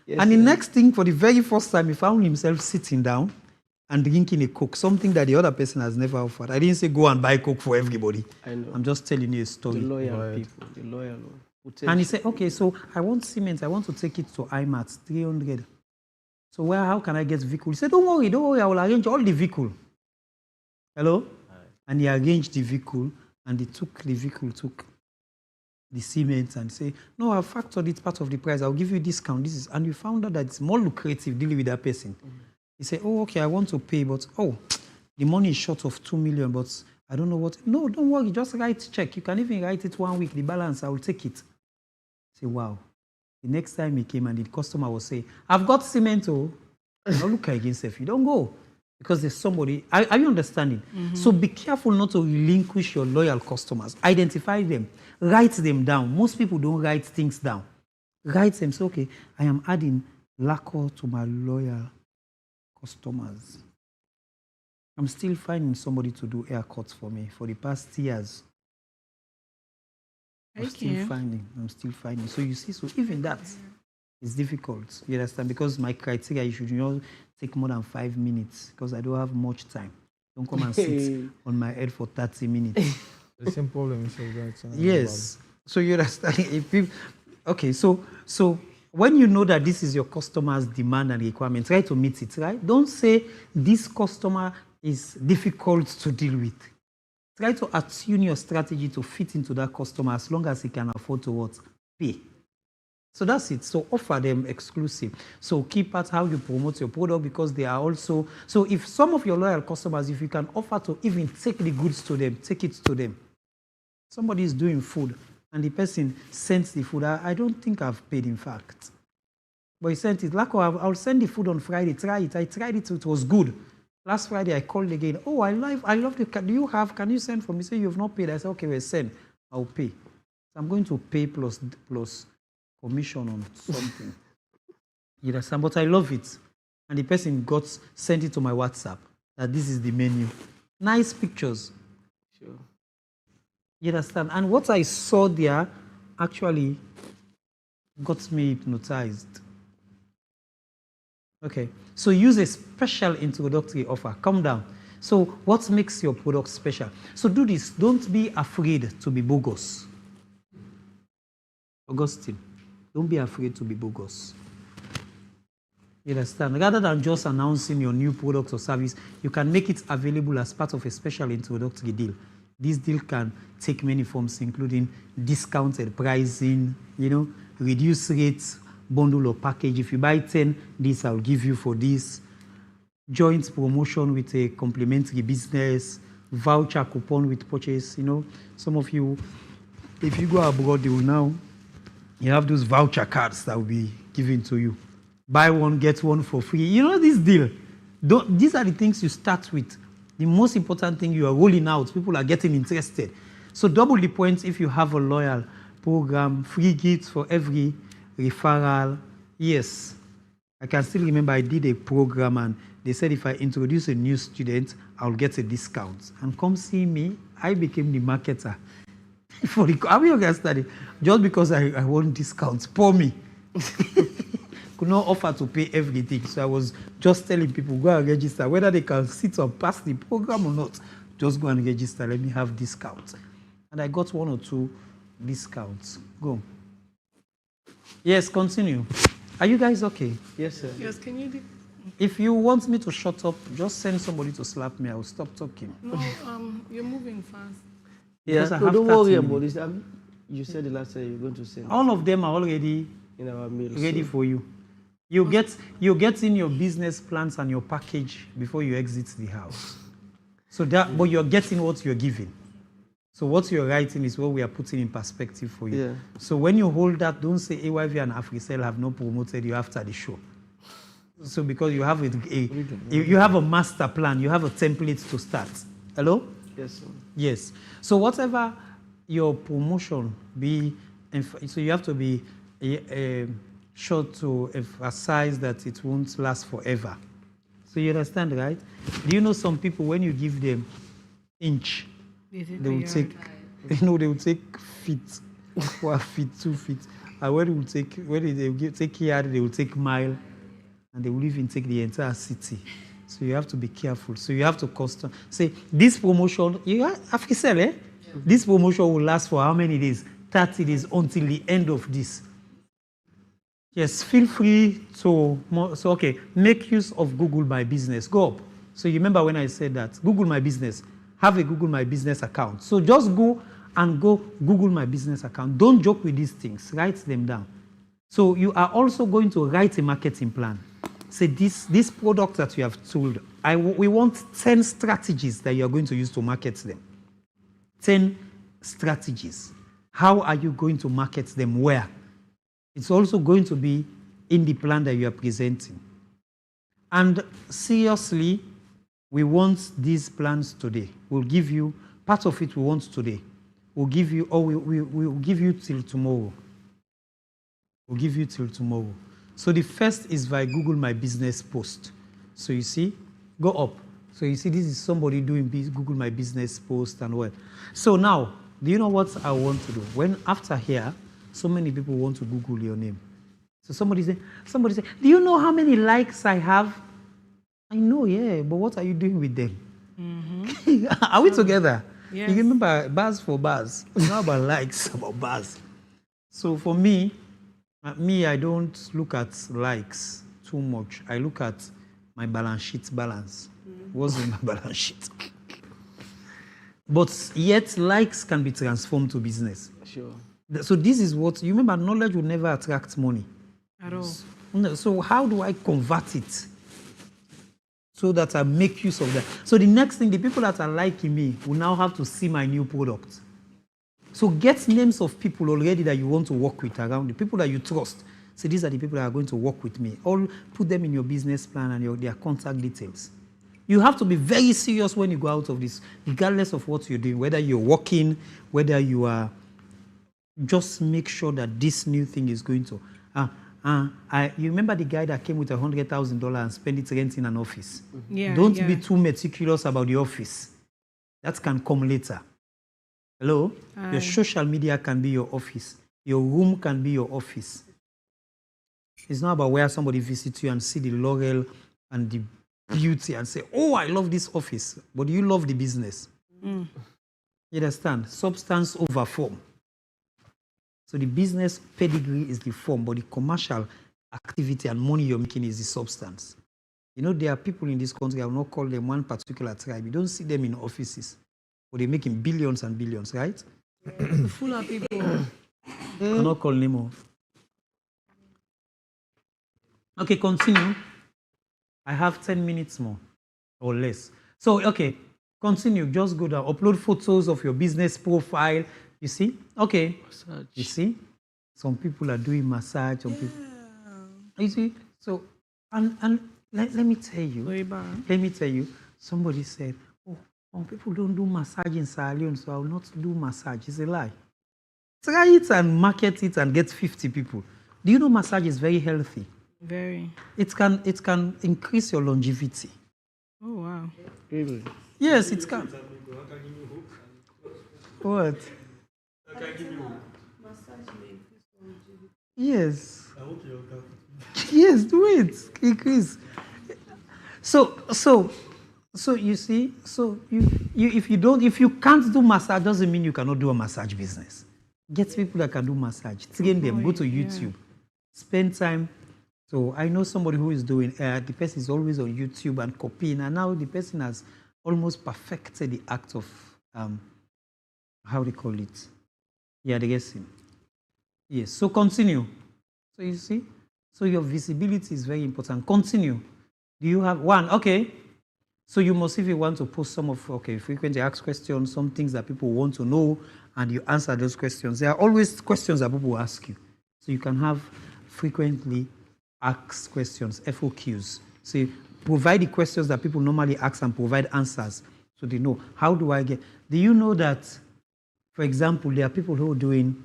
Yes, and the next thing, for the very first time, he found himself sitting down and drinking a Coke, something that the other person has never offered. I didn't say go and buy Coke for everybody. I know. I'm just telling you a story. The loyal people, the loyal one. And he said, "Okay, so I want cement. I want to take it to IMAT, 300. So how can I get vehicle?" He said, don't worry, I will arrange all the vehicle." Hello? And he arranged the vehicle, and he took the cement and say, "No, I've factored it part of the price. I'll give you a discount. And you found out that it's more lucrative dealing with that person. He said, "Oh, okay, I want to pay, but the money is short of 2 million, but I don't know what." "No, don't worry, just write check. You can even write it 1 week, the balance, I will take it." Say, wow. The next time he came and the customer was saying, "I've got cement, oh." Now look against if you don't go. Because there's somebody, are you understanding? Mm-hmm. So be careful not to relinquish your loyal customers. Identify them. Write them down. Most people don't write things down. Write them. Say, "Okay, I am adding lacquer to my loyal customers. I'm still finding somebody to do haircuts for me for the past years. I'm still finding. So you see, so even that is difficult. You understand? Because my criteria, you should not take more than 5 minutes because I don't have much time. Don't come and sit on my head for 30 minutes. The same problem is that. Yes. So you understand? Okay, so when you know that this is your customer's demand and requirement, try to meet it, right? Don't say this customer is difficult to deal with. Try to attune your strategy to fit into that customer as long as he can afford to what? Pay. So that's it. So offer them exclusive. So keep at how you promote your product, because they are also, so if some of your loyal customers, if you can offer to even take the goods to them, take it to them. Somebody is doing food and the person sends the food. I don't think I've paid, in fact. But he sent it. Like, I'll send the food on Friday. Try it. I tried it. It was good. Last Friday, I called again. Oh, I love the. Do you have? Can you send for me? Say you've not paid. I said, okay, well, send. I'll pay. So I'm going to pay plus commission on something. You understand? But I love it. And the person sent it to my WhatsApp that this is the menu. Nice pictures. Sure. You understand? And what I saw there actually got me hypnotized. Okay. So use a special introductory offer. Come down. So what makes your product special? So do this. Don't be afraid to be bogus. Augustine, don't be afraid to be bogus. You understand? Rather than just announcing your new product or service, you can make it available as part of a special introductory deal. This deal can take many forms, including discounted pricing, reduced rates, bundle or package. If you buy 10, this I'll give you for this. Joint promotion with a complimentary business, voucher coupon with purchase. Some of you, if you go abroad, you have those voucher cards that will be given to you. Buy one, get one for free. You know this deal. These are the things you start with. The most important thing, you are rolling out. People are getting interested. So double the points if you have a loyal program. Free gifts for every referral. Yes. I can still remember I did a program and they said if I introduce a new student, I'll get a discount. And come see me, I became the marketer. How you guys study? Just because I want discounts. Pour me. Could not offer to pay everything. So I was just telling people, go and register. Whether they can sit or pass the program or not, just go and register. Let me have discounts. And I got 1 or 2 discounts. Go. Yes, continue. Are you guys okay? Yes, sir. Yes, can you do? If you want me to shut up, just send somebody to slap me. I will stop talking. No, you're moving fast. Yeah, Because I so have don't 30 worry about minutes. this. You said the last time you're going to send. All of them are already in our mail. ready for you. You get in your business plans and your package before you exit the house. So that, but you're getting what you're giving. So what you're writing is what we are putting in perspective for you. Yeah. So when you hold that, don't say AYV and AfriCell have not promoted you after the show. So because you have you have a master plan, you have a template to start. Hello? Yes, sir. Yes. So whatever your promotion be, so you have to be sure to emphasize that it won't last forever. So you understand, right? Do you know some people, when you give them inch, they will take, they will take feet, 1 feet, 2 feet. And when they take yard, they will take mile, and they will even take the entire city. So you have to be careful. So you have to say, this promotion, AfriCell, eh? This promotion will last for how many days? 30 days until the end of this. Yes, feel free to, make use of Google My Business. Go up. So you remember when I said that? Google My Business. Have a Google My Business account. So just go Google My Business account. Don't joke with these things. Write them down. So you are also going to write a marketing plan. Say this product that you have told, we want 10 strategies that you are going to use to market them. 10 strategies. How are you going to market them? Where? It's also going to be in the plan that you are presenting. And seriously, we want these plans today. We'll give you, part of it we want today. We'll give you, or we'll give you till tomorrow. We'll give you till tomorrow. So the first is via Google My Business post. So you see, go up. So you see, this is somebody doing Google My Business post and what. So now, do you know what I want to do? When after here, so many people want to Google your name. So somebody say, do you know how many likes I have? I know, yeah, but what are you doing with them? Mm-hmm. Are we together? Yes. You remember bars for bars. It's not about likes, about bars. So for me, Me, I don't look at likes too much. I look at my balance sheet balance. What's in my balance sheet? But yet, likes can be transformed to business. Sure. So this is what, you remember, knowledge will never attract money. At all. No, so how do I convert it so that I make use of that? So the next thing, the people that are liking me will now have to see my new product. So get names of people already that you want to work with around, the people that you trust. So these are the people that are going to work with me. All put them in your business plan and their contact details. You have to be very serious when you go out of this, regardless of what you're doing, whether you're working, whether you are, just make sure that this new thing is going to. You remember the guy that came with $100,000 and spent it renting an office? Yeah. Don't be too meticulous about the office. That can come later. Hello? Your social media can be your office. Your room can be your office. It's not about where somebody visits you and see the laurel and the beauty and say, oh, I love this office. But you love the business. You understand? Substance over form. So the business pedigree is the form, but the commercial activity and money you're making is the substance. You know, there are people in this country, I will not call them one particular tribe. You don't see them in offices, but they're making billions and billions, right? Full of people. I'll not call them more. Okay, continue. I have 10 minutes more or less. So, okay, continue. Just go down. Upload photos of your business profile. You see? Okay. Massage. You see? Some people are doing massage. Some people. You see? So, and let me tell you. Let me tell you. Somebody said, oh, people don't do massage in salon, so I will not do massage. It's a lie. Try it and market it and get 50 people. Do you know massage is very healthy? Very. It can increase your longevity. Oh, wow. Really? Yes, it can. What? Yes. Yes, do it. Increase. So you see, if you can't do massage, doesn't mean you cannot do a massage business. Get people that can do massage. Train them. Go to YouTube. Spend time. So I know somebody who is doing, the person is always on YouTube and copying, and now the person has almost perfected the act of, how they call it? Yeah, the guessing. Yes, so continue. So you see, so your visibility is very important. Continue. Do you have one? Okay. So you must, if you want to post some of, frequently asked questions, some things that people want to know, and you answer those questions. There are always questions that people ask you. So you can have frequently asked questions, FOQs. So you provide the questions that people normally ask and provide answers. So they know, how do I get? Do you know that, for example, there are people who are doing,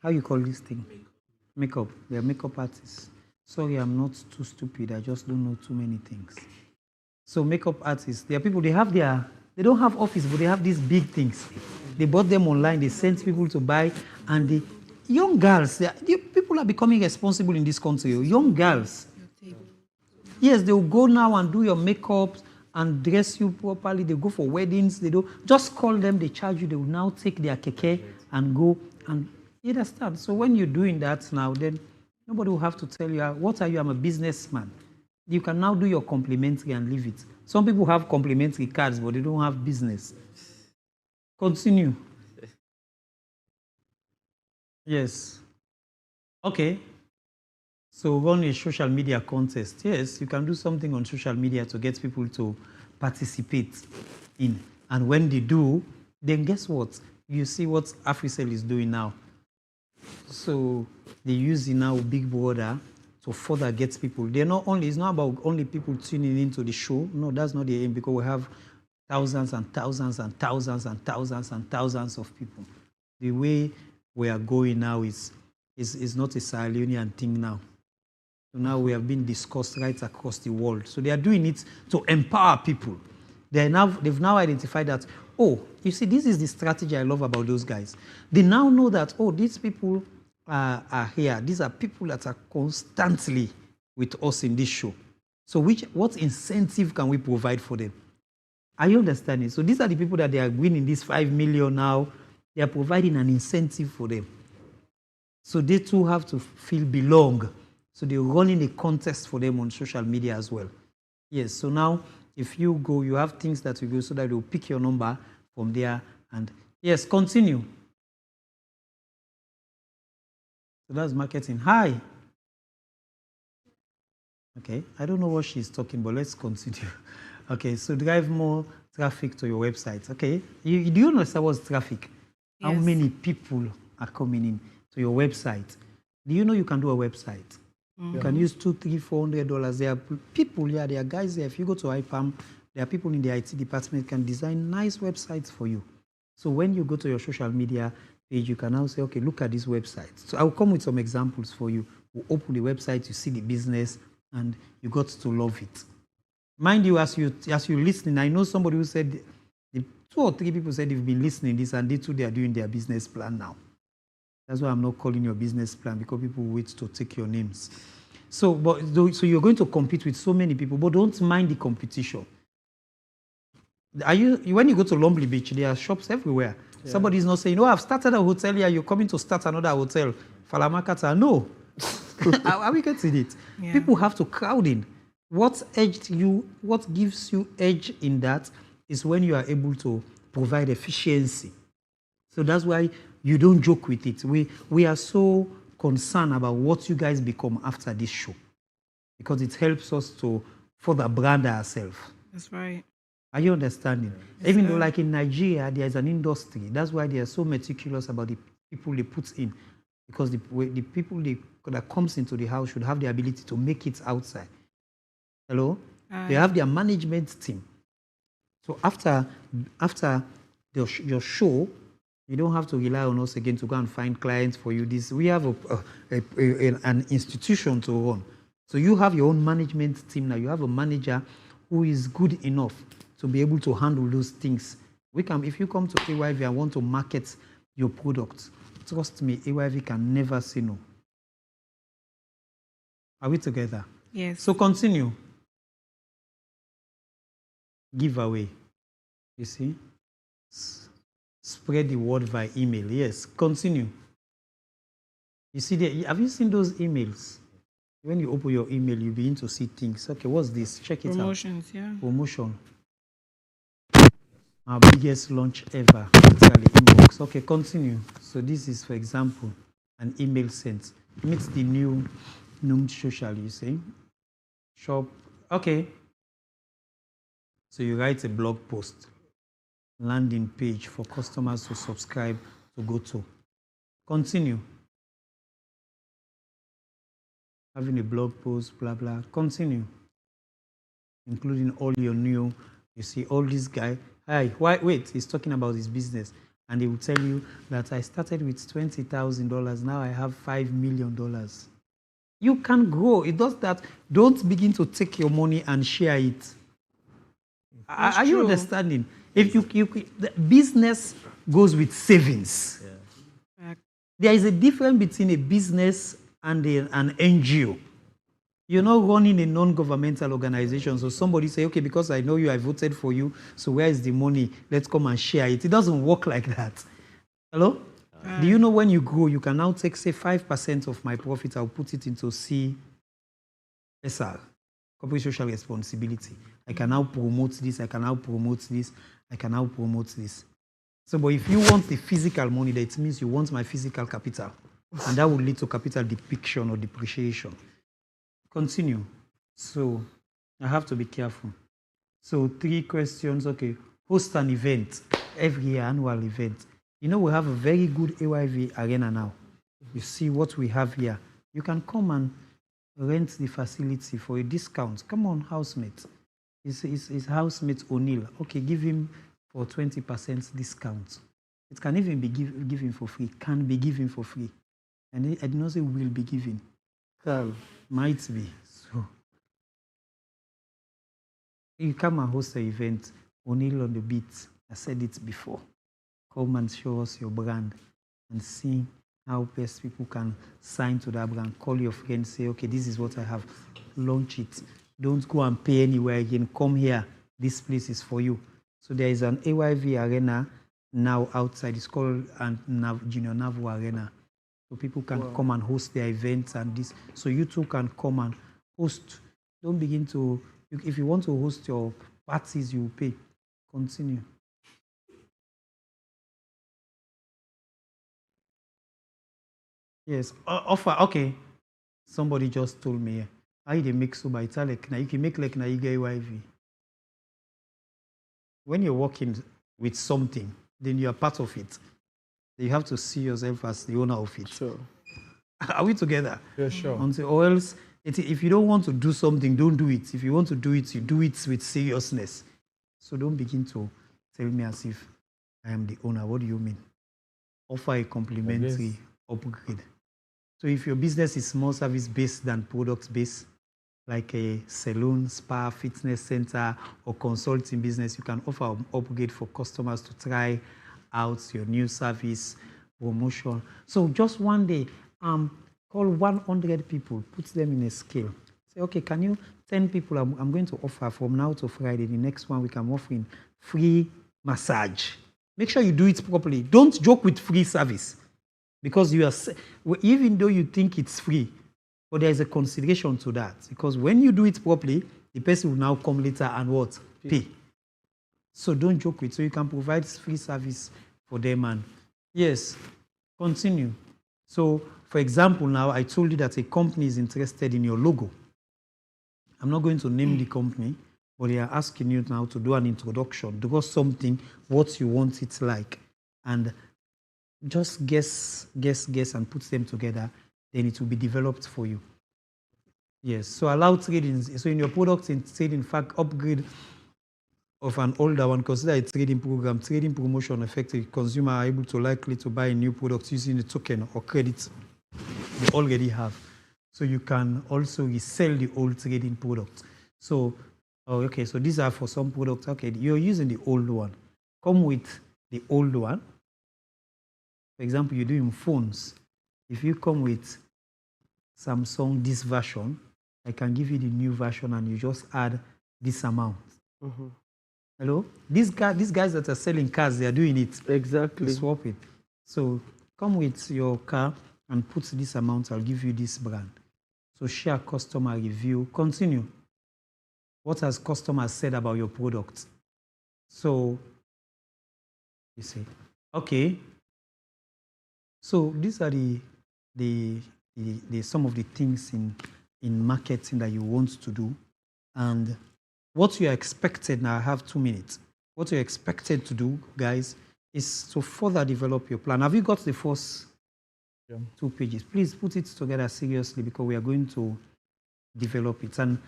how you call this thing? Makeup. They are makeup artists. Sorry, I'm not too stupid. I just don't know too many things. So makeup artists, there are people, they don't have office, but they have these big things. They bought them online, they sent people to buy, and the young girls, people are becoming responsible in this country. Young girls. Yes, they will go now and do your makeup and dress you properly. They go for weddings. They do. Just call them, they charge you. They will now take their keke and go. And you understand? So when you're doing that now, then nobody will have to tell you, what are you? I'm a businessman. You can now do your complimentary and leave it. Some people have complimentary cards, but they don't have business. Continue. Yes. Okay. So run a social media contest. Yes, you can do something on social media to get people to participate in. And when they do, then guess what? You see what AfriCell is doing now. So they use it now, Big Brother, to further get people. It's not about only people tuning into the show. No, that's not the aim, because we have thousands and thousands and thousands and thousands and thousands of people. The way we are going now is not a Sierra thing now. So now we have been discussed right across the world. So they are doing it to empower people. They've now identified that, you see, this is the strategy I love about those guys. They now know that, these people are here. These are people that are constantly with us in this show. So what incentive can we provide for them? Are you understanding? So these are the people that they are winning this 5 million now. They are providing an incentive for them. So they too have to feel belong. So they're running a contest for them on social media as well. Yes, so now if you go, you have things that you go so that they'll pick your number from there. And yes, continue. So that's marketing. Hi. Okay, I don't know what she's talking, but let's continue. Okay, so drive more traffic to your website. Okay, do you understand what's traffic? How Yes. many people are coming in to your website? Do you know you can do a website? You can use $200, $300, $400. There are people here, there are guys there. If you go to IPAM, there are people in the IT department can design nice websites for you. So when you go to your social media page, you can now say, okay, look at this website. So I'll come with some examples for you. We'll open the website, you see the business, and you got to love it. Mind you, as you're listening, I know somebody who said, 2 or 3 people said they've been listening this, and they too, they are doing their business plan now. That's why I'm not calling your business plan, because people wait to take your names. So you're going to compete with so many people, but don't mind the competition. When you go to Lonely Beach, there are shops everywhere. Yeah. Somebody's not saying, "Oh, I've started a hotel here. You're coming to start another hotel." Falamakata, no. Are we getting it? Yeah. People have to crowd in. What gives you edge in that is when you are able to provide efficiency. So that's why you don't joke with it. We are so concerned about what you guys become after this show, because it helps us to further brand ourselves. That's right. Are you understanding? Yes, even though like in Nigeria, there is an industry. That's why they are so meticulous about the people they put in, because the people that comes into the house should have the ability to make it outside. Hello? They have their management team. So after your show, you don't have to rely on us again to go and find clients for you. We have an institution to run. So you have your own management team now. You have a manager who is good enough to be able to handle those things. If you come to AYV and want to market your product, trust me, AYV can never say no. Are we together? Yes. So continue. Giveaway. You see? Spread the word via email. Yes, continue. You see, have you seen those emails? When you open your email, you begin to see things. Okay, what's this? Check it out. Promotions, yeah. Promotion. Our biggest launch ever. Literally inbox. Okay, continue. So this is, for example, an email sent. Meet the new social, you see. Shop. Okay. So you write a blog post. Landing page for customers to subscribe to go to. Continue. Having a blog post, blah, blah. Continue. Including all your new, you see, all this guy. Hi, wait, he's talking about his business. And he will tell you that I started with $20,000. Now I have $5 million. You can grow. It does that. Don't begin to take your money and share it. Are you understanding? If the business goes with savings. Yeah. There is a difference between a business and an NGO. You're not running a non-governmental organization. So somebody say, okay, because I know you, I voted for you, so where is the money? Let's come and share it. It doesn't work like that. Hello? Do you know when you grow, you can now take, say, 5% of my profit, I'll put it into CSR, corporate social responsibility. I can now promote this, I can now promote this, I can now promote this. So, but if you want the physical money, that means you want my physical capital. And that will lead to capital depiction or depreciation. Continue. So, I have to be careful. So, 3 questions. Okay. Host an event, every year, annual event. You know, we have a very good AYV arena now. You see what we have here. You can come and rent the facility for a discount. Come on, housemate. It's housemate O'Neill. Okay, give him for 20% discount. It can even be given for free. Can be given for free. And I did not say will be given. Might be. So you come and host an event. O'Neill on the beat. I said it before. Come and show us your brand and see how best people can sign to that brand. Call your friends, say, okay, this is what I have. Launch it. Don't go and pay anywhere again. Come here. This place is for you. So there is an AYV arena now outside. It's called Junior Navu Arena. So people can Wow. come and host their events and this. So you too can come and host. Don't begin to, if you want to host your parties, you pay. Continue. Yes, offer, okay. Somebody just told me, how they make so by Italek, now you can make like now you get AYV. When you're working with something, then you are part of it. You have to see yourself as the owner of it. Sure. Are we together? Yeah, sure. Or else, if you don't want to do something, don't do it. If you want to do it, you do it with seriousness. So don't begin to tell me as if I am the owner. What do you mean? Offer a complimentary upgrade. So if your business is more service-based than product-based, like a salon, spa, fitness center, or consulting business, you can offer an upgrade for customers to try out your new service, promotion. So just one day, call 100 people, put them in a scale. Say, okay, can you, 10 people, I'm going to offer from now to Friday, the next one week, I'm offering free massage. Make sure you do it properly. Don't joke with free service. Because you are, even though you think it's free, but there is a consideration to that. Because when you do it properly, the person will now come later and what? Pay. So don't joke with it. So you can provide free service for them. And yes, continue. So for example, now I told you that a company is interested in your logo. I'm not going to name the company, but they are asking you now to do an introduction, do something, what you want it like. And just guess, and put them together, then it will be developed for you. Yes, so allow trading. So in your product, in fact, upgrade of an older one, consider a trading program, trading promotion effective. Consumer are able to likely to buy a new product using the token or credit they already have. So you can also resell the old trading product. So, okay, so these are for some products. Okay, you're using the old one. Come with the old one. For example, you're doing phones. If you come with Samsung this version, I can give you the new version and you just add this amount. Mm-hmm. Hello? These guys that are selling cars, they are doing it. Exactly. Swap it. So come with your car and put this amount, I'll give you this brand. So share customer review. Continue. What has customers said about your product? So, you see, okay. So these are the some of the things in marketing that you want to do. And what you are expected, now I have 2 minutes. What you're expected to do, guys, is to further develop your plan. Have you got the first 2 pages? Please put it together seriously because we are going to develop it. And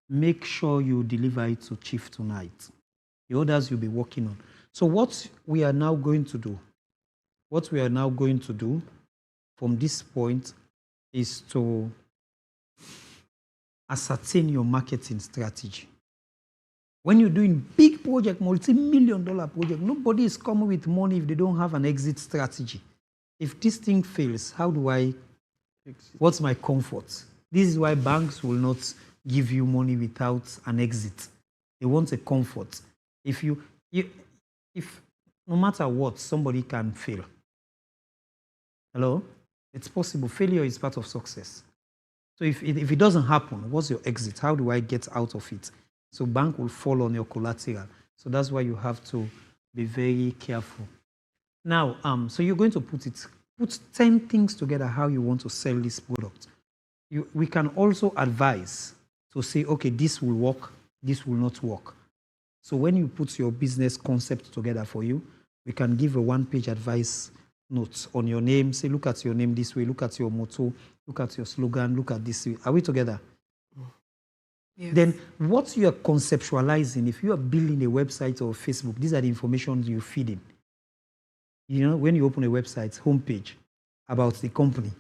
make sure you deliver it to Chief tonight. The others you'll be working on. So what we are now going to do from this point is to ascertain your marketing strategy. When you're doing big project, multi-million-dollar project, nobody is coming with money if they don't have an exit strategy. If this thing fails, how do I, what's my comfort? This is why banks will not give you money without an exit. They want a comfort. If no matter what, somebody can fail. Hello? It's possible. Failure is part of success. So if it doesn't happen, what's your exit? How do I get out of it? So bank will fall on your collateral. So that's why you have to be very careful. Now, so you're going to put 10 things together how you want to sell this product. We can also advise to say, okay, this will work, this will not work. So when you put your business concept together for you, we can give a one-page advice note on your name. Say, look at your name this way, look at your motto, look at your slogan, look at this way. Are we together? Yes. Then what you are conceptualizing, if you are building a website or Facebook, these are the information you feed in. You know, when you open a website, homepage about the company.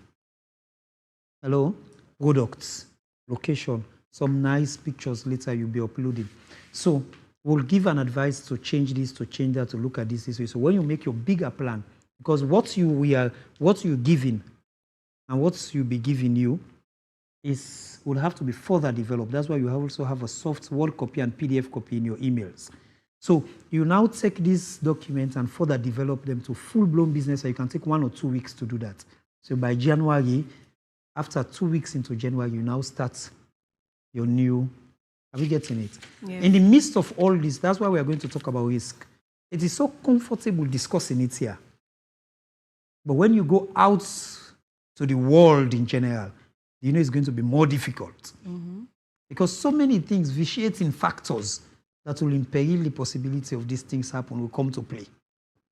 Hello? Products, location, some nice pictures later you'll be uploading. So we'll give an advice to change this, to change that, to look at this way. So when you make your bigger plan, because what you're giving and what you'll be giving you will have to be further developed. That's why you also have a soft Word copy and PDF copy in your emails. So you now take these documents and further develop them to full-blown business, so you can take 1 or 2 weeks to do that. So by January, after 2 weeks into January, you now start your new. Are we getting it? Yes. In the midst of all this, that's why we are going to talk about risk. It is so comfortable discussing it here. But when you go out to the world in general, you know it's going to be more difficult. Because so many things, vitiating factors that will imperil the possibility of these things happen will come to play.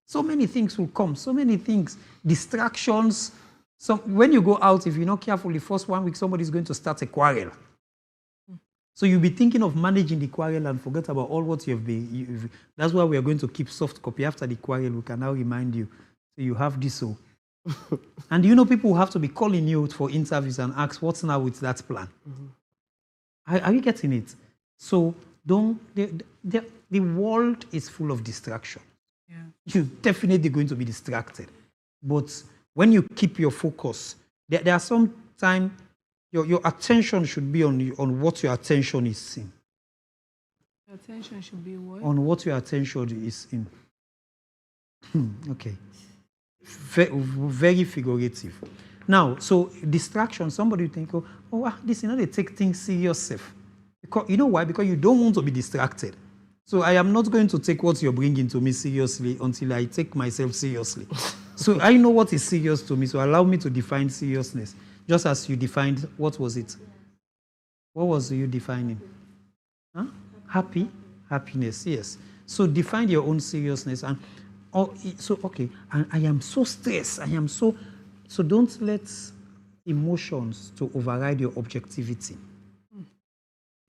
So many things will come, so many things, distractions. So when you go out, if you're not careful, the first 1 week, somebody's going to start a quarrel. So you'll be thinking of managing the quarrel and forget about all what you've been. That's why we are going to keep soft copy. After the quarrel, we can now remind you. So you have this. So. And you know, people will have to be calling you for interviews and ask, what's now with that plan? Are you getting it? So the world is full of distraction. Yeah. You're definitely going to be distracted. But when you keep your focus, there are some time your attention should be on what your attention is in. Attention should be what? On what your attention is in. Okay. Very figurative. Now, so distraction, somebody will think, this, they take things serious. Because, you know why? Because you don't want to be distracted. So I am not going to take what you're bringing to me seriously until I take myself seriously. So I know what is serious to me, so allow me to define seriousness. Just as you defined, what was it? What was you defining? Huh? Happiness, yes. So define your own seriousness. And okay, and I am so stressed. So don't let emotions to override your objectivity.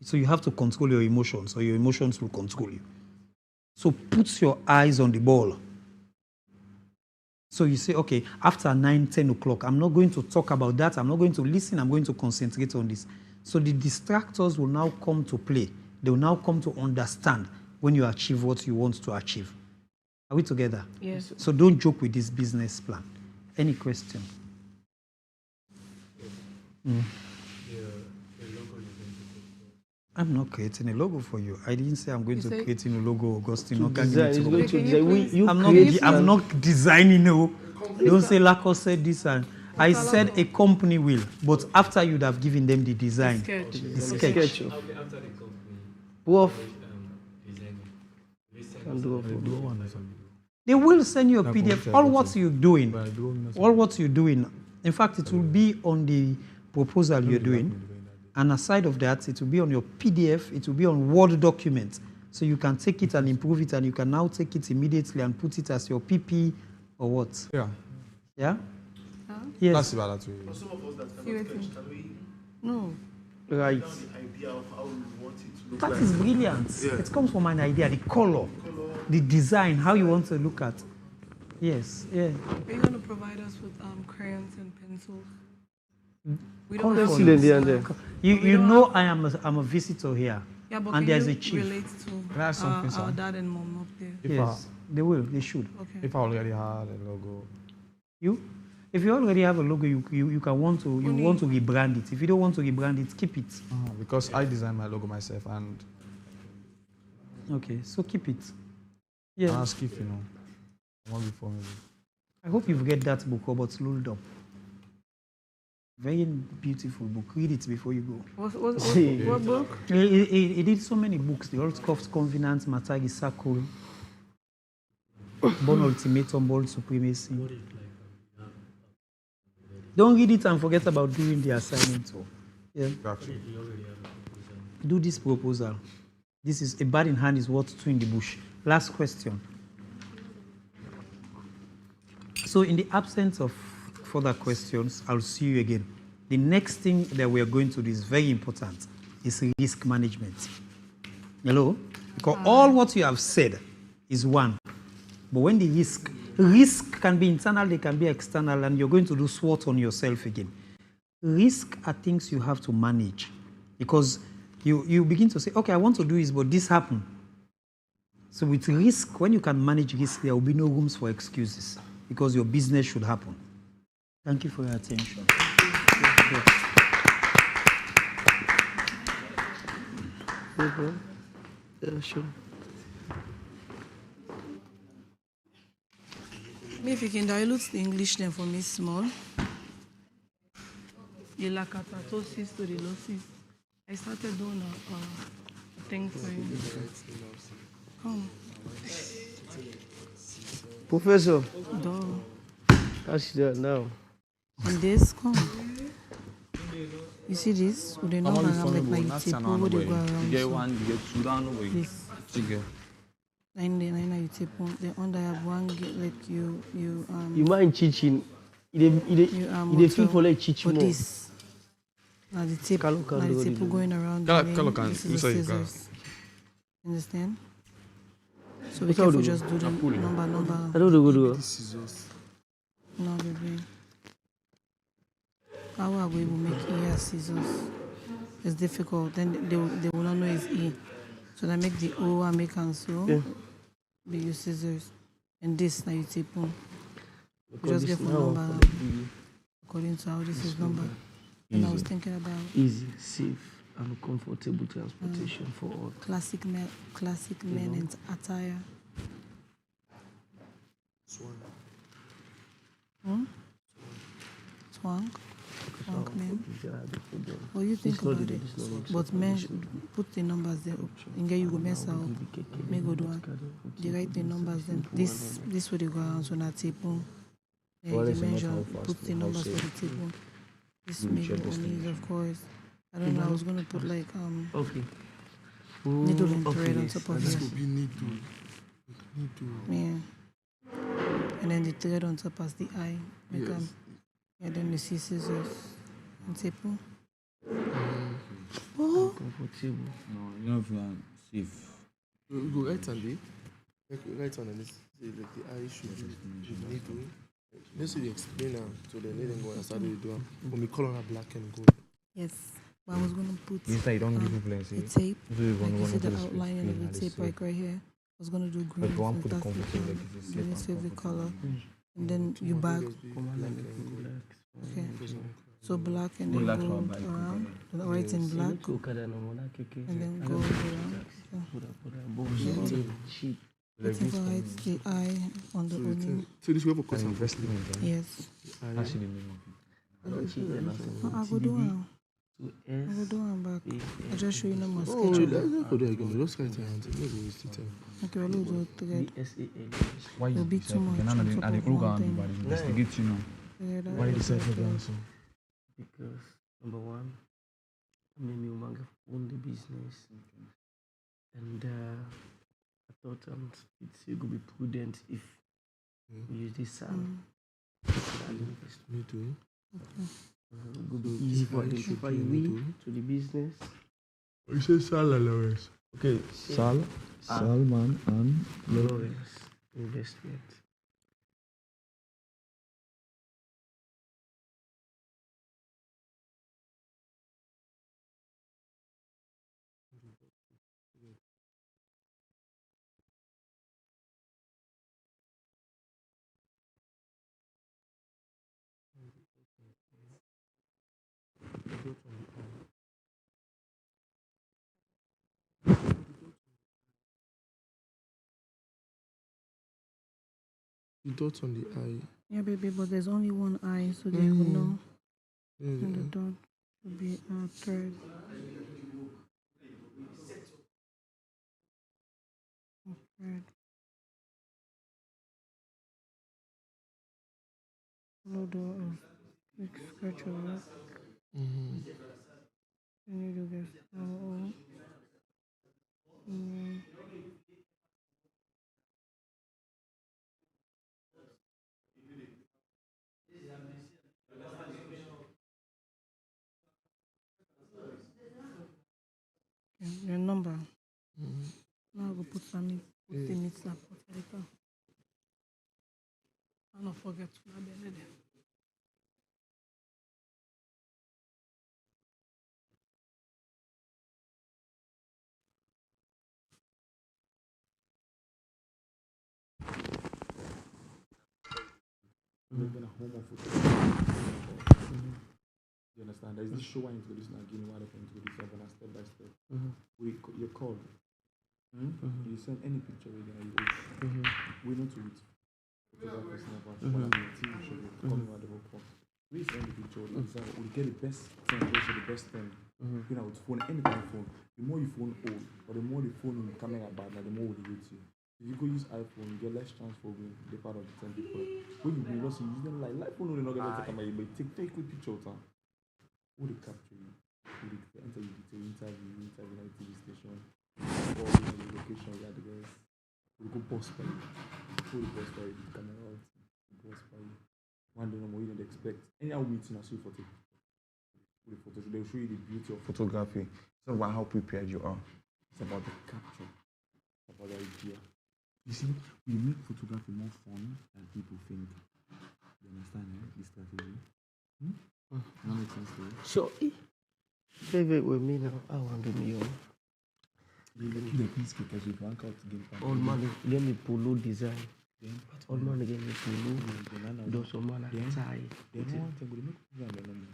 So you have to control your emotions, or your emotions will control you. So put your eyes on the ball. So you say, okay, after 9, 10 o'clock, I'm not going to talk about that. I'm not going to listen. I'm going to concentrate on this. So the distractors will now come to play. They will now come to understand when you achieve what you want to achieve. Are we together? Yes. So don't joke with this business plan. Any question? I'm not creating a logo for you. I didn't say I'm going to create a logo, Augustine. I'm not designing. No. Don't say Lacoste said this. And I said a company will, but after you'd have given them the design, the sketch. After the company. They will send you a PDF. All what you're doing. In fact, it will be on the proposal you're doing. And aside of that, it will be on your PDF, it will be on Word document. So you can take it and improve it, and you can now take it immediately and put it as your PP or what? Yeah. Yeah? Yes. That's about that. For some of us that cannot sketch, can we No. Right. down the idea of how we want it to look That like? is brilliant. Yeah. It comes from an idea, the color, the design, how you want to look at. Yes, yeah. Are you going to provide us with crayons and pencils? We don't Color. have You know I'm a visitor here. Yeah, but and can there's you a chief. relate to Can I have something, our sir? dad and mom up there? Yes, they will, they should. Okay. If I already had a logo. If you already have a logo, you want to rebrand it. If you don't want to rebrand it, keep it. Because I designed my logo myself, and okay, so keep it. Yeah. Ask if one before maybe. I hope you've read that book, Robert Luldom. Very beautiful book. Read it before you go. What book? He did so many books. The Old Covenant, Matagi Circle, Born Ultimatum, Bold Supremacy. Don't read it and forget about doing the assignment. So, yeah. Do this proposal. This is a bird in hand is worth two in the bush. Last question. So in the absence of further questions, I'll see you again. The next thing that we are going to do is very important, is risk management. Hello? Because all what you have said is one. But when the risk can be internal, they can be external, and you're going to do SWOT on yourself again. Risk are things you have to manage. Because you begin to say, okay, I want to do this, but this happened. So with risk, when you can manage risk, there will be no rooms for excuses, because your business should happen. Thank you for your attention. Yeah, sure. If you can dilute the English then for me small. the lacatosis to the losis. I started doing a thing for you. Come. Professor, Duh. catch that now. And this, come. You see this? With the number around like you tape over the go around. You get one, you get two down the way. This. Figure. Then you tape on. The under have one get like you. You mind chiching? You feel for like chiching more. This. Now the tape. Now the tape going around. This is the scissors. Understand? So we can just do the number. I don't know go do. No, baby. How are we will make E as scissors? It's difficult. Then they will not know it's E. So they make the O and make cancel. Yeah. They use scissors. And this now you tape on. You just get one number according to how this is numbered. And I was thinking about easy, safe, and comfortable transportation for all. Classic men in attire. Swank men. Well, you think about it. But men put the numbers there. And get you go mess up. May go do one. They write the numbers then. This way they go around so na table. They measure, put the numbers for the table. This maybe only of course. I don't know, I was gonna put like okay. Needle and thread on top of it. Yeah. And then the thread on top as the eye. Make and then you see scissors and taper. Oh. Comfortable. No, you know if you are safe. You go right on the right on and like the eye should be needle. Let's see the explainer so they let them go and start to do when we color black and gold. Yes. But I was gonna put you don't give people the tape. Like you see the outline of the tape like right here. I was gonna do green. Like put the favorite color. And then you back. Okay. So black and then gold around. White and black. And then gold around. It's write the eye on the onion. So this way for custom investment. Yes. Actually, the name of I go do one. I go do one back. I just show you no more sketch. Oh, let's go there again. Just write it. Okay, we'll do it together. why It'll be too much. I think investigate, you know. Why you decide for that? So because number one, I mean, you own the business, and I thought it would be prudent if we use this sound. Me too. It would be easy for identify we to the business. We say Sal and Lawrence. okay, Salman and Lawrence Investment. The dot on the eye. Yeah, baby, but there's only one eye, so they will know. And the dot will be a third. Third. Load of quick scratch over. And you do this. Your number. Now I go put some put the meat slap for later. I don't forget to my belly there. Living a home of you understand? There's this show I introduce now, give me what I can introduce step by step. You're called. You send any picture we're gonna use. We know to it. Because I'm personal about what I'm TV show, call me what the whole point. We send the picture, design, we get the best thing, also the best thing. You know, with phone, any kind of phone. The more you phone old, or the more the phone in the camera bad, like the more they hate you. If you go use iPhone, you get less chance for being the part of the 10 people. When you just use them like iPhone, you not get to camera, but take quick picture of time. Who they capture you? Who they enter you detail, interview at TV station, or the location you had the guys. We go boss by you. Who the boss by you? The camera out. Boss by you. One day no more you don't expect. Anyhow meeting I see photo. The photos, they'll show you the beauty of photography. It's not about how prepared you are. It's about the capture. It's about the idea. You see, we make photography more fun than people think. You understand, the strategy? That makes sense to you? So, favorite with me now, I want to be on. You the piece because we rank out game. All man, get me polo design. All man, get me polo. Do some man tie. Then one thing, we make program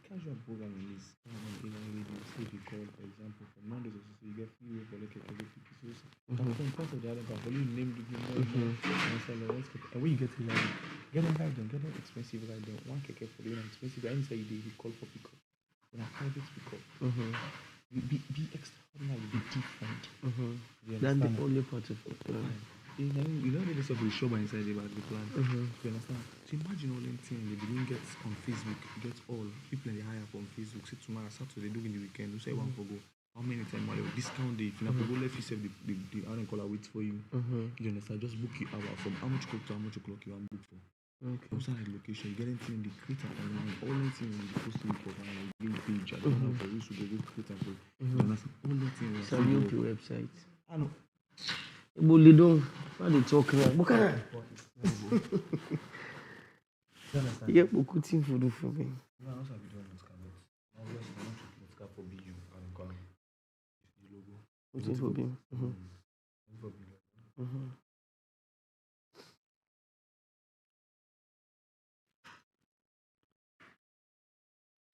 casual programming is say you call, for example, from Monday to Tuesday, you get free for like a from part of the other but you name the and when you get to like get an expensive ride then one keke for you expensive and inside you call for pickup. When a private pickup. Be extraordinary, be different. That's the only part of it. You know the stuff we show by inside about the plan. You understand? So imagine all them things they begin get on Facebook, get all people they hire from Facebook. Say tomorrow, Saturday, do in the weekend. You say one for go. How many times are they discount day? If you go left, you save the iron color wait for you. You understand? Just book your hour from how much o'clock to how much o'clock you want book for. Okay. Also like location, you get anything in the creator online, all anything in the post for online, game page, I don't know for you should go create and go. You understand? All that thing. So you your website. I know. Bully don't. What they talk now? Bukana. Yeah, beaucoup de for the for me. No, I also have video on Scarlet. Now let's not Scar for BU and call the logo. What's for BU? For BU.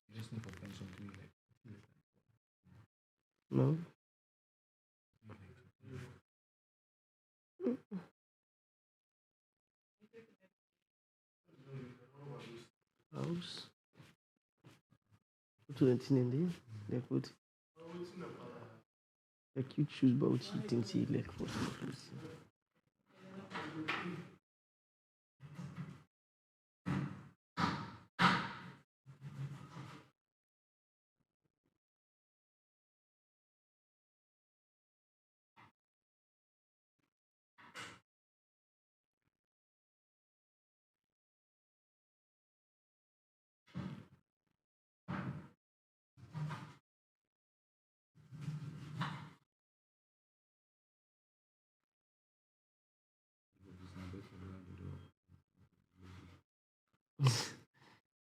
You just need for pension to like. No. House. Put to the name there. They put. Like you choose about you think see like for some.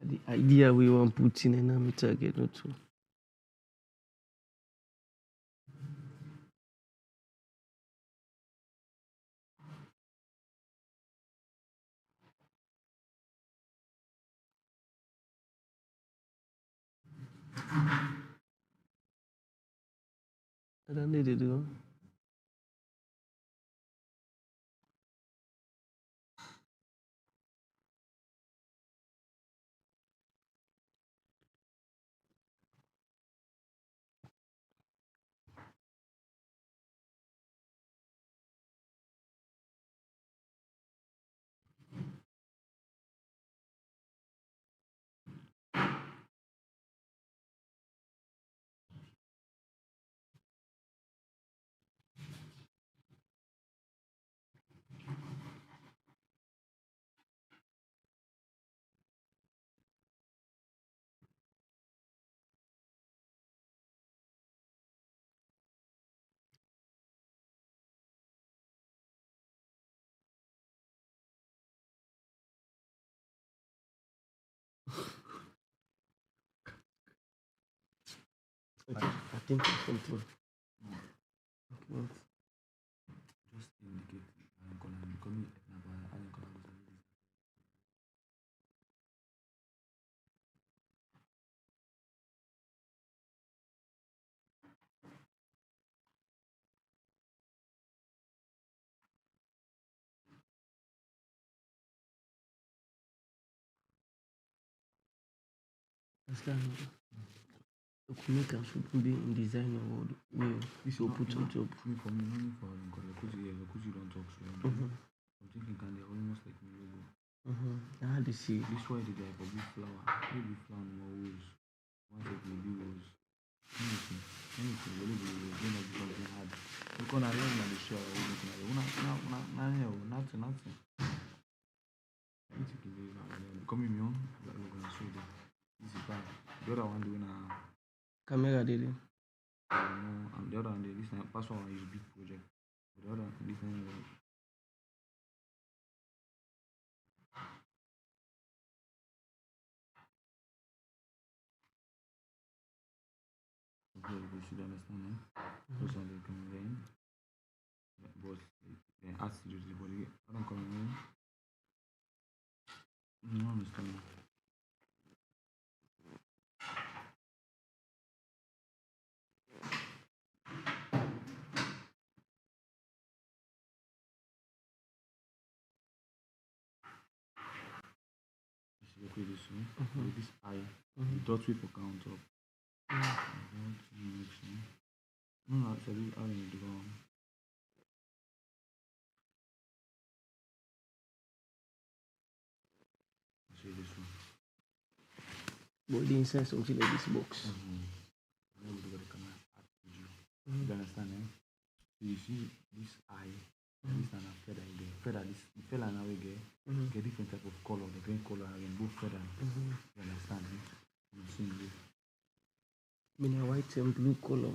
The idea we want put in and I'm target not to. I don't need to do. I think it's something. Okay. Just indicate I'm gonna Understand? The maker should be in design or way This to not- put on top. Me for me, only for because you don't talk so. Mhm. I'm thinking can they almost like me logo. How do you see? This why they like a big flower. Maybe flower more rose. Once it may be rose. Anything. Really rose. Don't have something hard. Because I learn on the show. Nothing. Anything can be becoming me on. Like we're gonna show them. This is bad. The other one doing Camera did it. and the other one this time password one is big project. The other this one you should understand, those are the coming in. But they ask you to the body. I don't come in. You don't understand. You see, okay, this one. With this eye, the dot way for count up. No, actually, I don't do wrong. See this one. But the inside something like this box. You understand, eh? So you see this eye, this and a feather again. Feather, this feather now again. Get different type of color, the green color again, both feather. You understand, eh? You see this. Mean a white and blue color.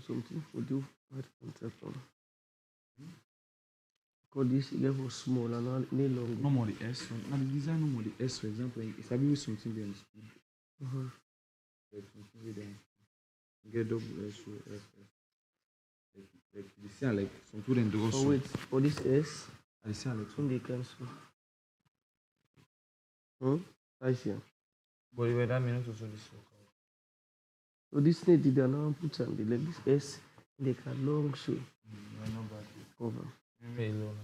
Something for do right concept on. Because this level small and not any long. No more the S one. Now the design no more the S, for example, it's a bit something there on speed. Like something with them. Get double S or S. Like you see like some students do also. Oh wait, for this S, I see like some they cancel. I see. But you that means also this one. So this need to now put on the like this S, they can long so. I know about it. Cover. Maybe alone.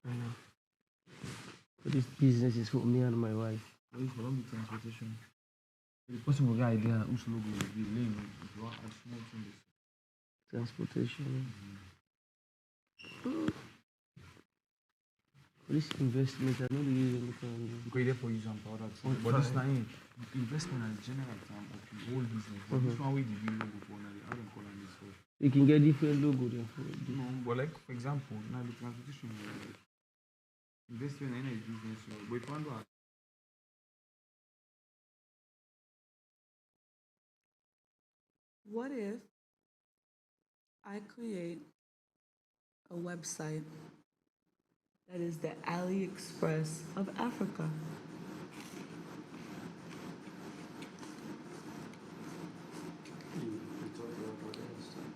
I know. But this business is for me and my wife. What is for long transportation? The person will get idea whose logo will be lane if you want add small things. Transportation. This investment, I know the use anything. Because you're there for use and powder. But this now investment and general time of the whole business. But this one with the big logo for now, I don't call it this way. You can get different logo there for No, but like for example, now the transportation investment in a business, but if you want to What if I create a website that is the AliExpress of Africa?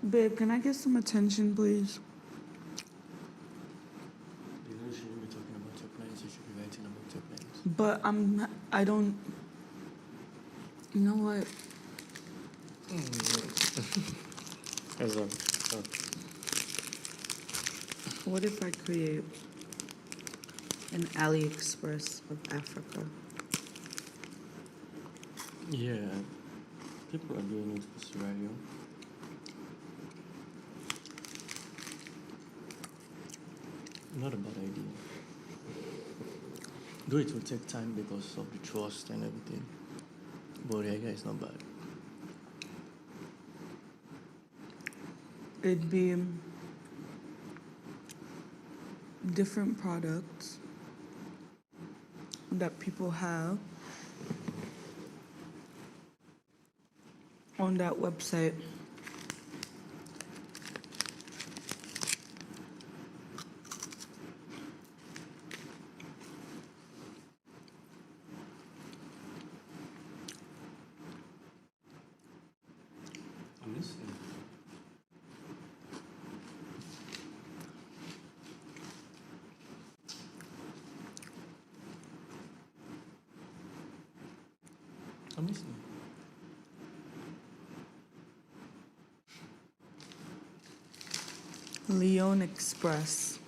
Babe, can I get some attention, please? You know, you shouldn't be talking about your plans, you should be writing about your plans. But I don't, you know what? As well. What if I create an AliExpress of Africa? Yeah, people are doing it for Sierra Leone. Not a bad idea. Though it will take time because of the trust and everything. But the idea is not bad. It'd be different products that people have on that website. I'm listening. Leon Express.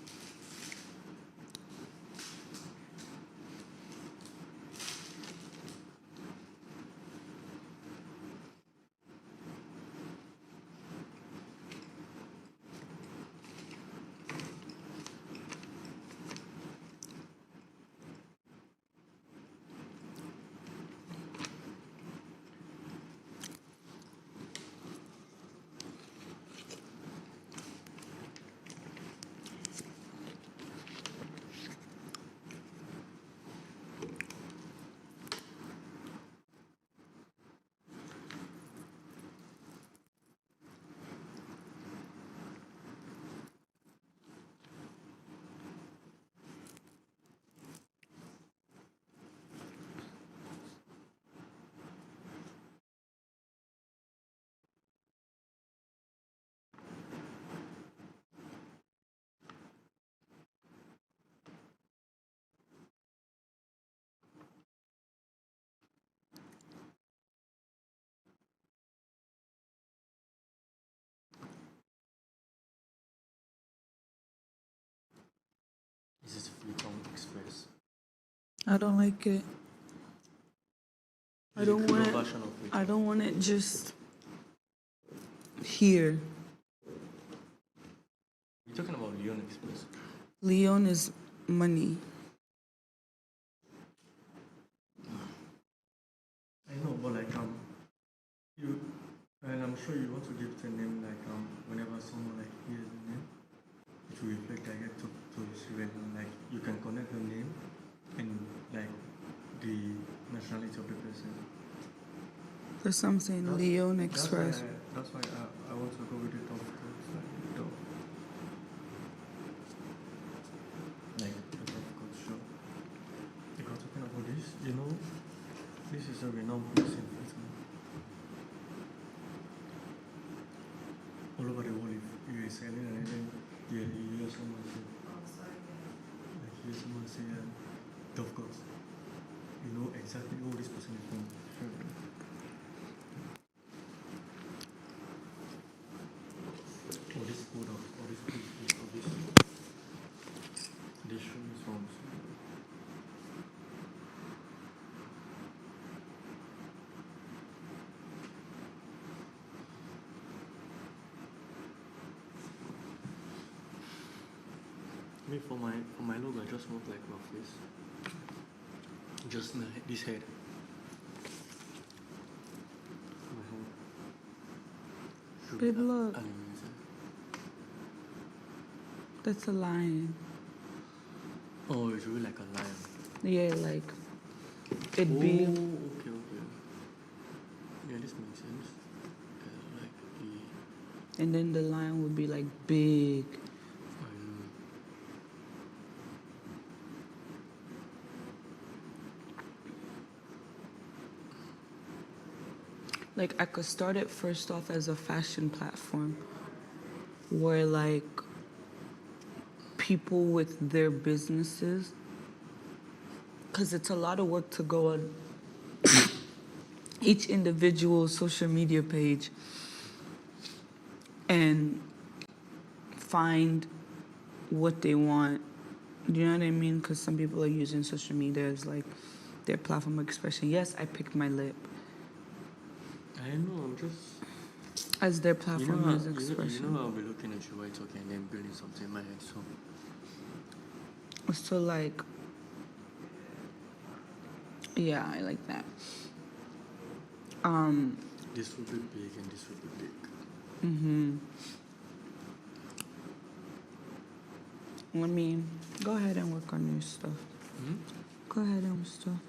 This is Freetown Express. I don't like it. I It's a don't cleaner want it. version of it. I don't want it just here. You're talking about Leon Express. Leon is money. I know, but like you, and I'm sure you want to give it a name like whenever someone like hears the name, it will reflect direct to his relevant. Like you can connect the name and like the nationality of the person. For something, Leon Express. That's why I want to go with the top codes, like the top. Like the top code show. If we're talking about this, you know, this is a renowned place in Britain. All over the world, if you are selling and then you hear someone say, like you hear someone say, top codes, you know exactly who this person is from. Or this code of, or this code of this show is from. Me for my logo, I just want like my face, just this head. My head. Should Babe, be look. animated. That's a lion. Oh, it's really like a lion. Yeah, like it'd Oh, be. okay. Yeah, this makes sense. Like the. And then the lion would be like big. I know. Like I could start it first off as a fashion platform where like people with their businesses, because it's a lot of work to go on each individual social media page and find what they want. Do you know what I mean? Because some people are using social media as like their platform of expression. Yes, I picked my lip. I know, I'm just. As their platform you know, as expression. You know I'll be looking at you while talking and then building something in my head, so. So like, yeah, I like that. This will be big and this will be big. Let me go ahead and work on your stuff. Go ahead and stuff.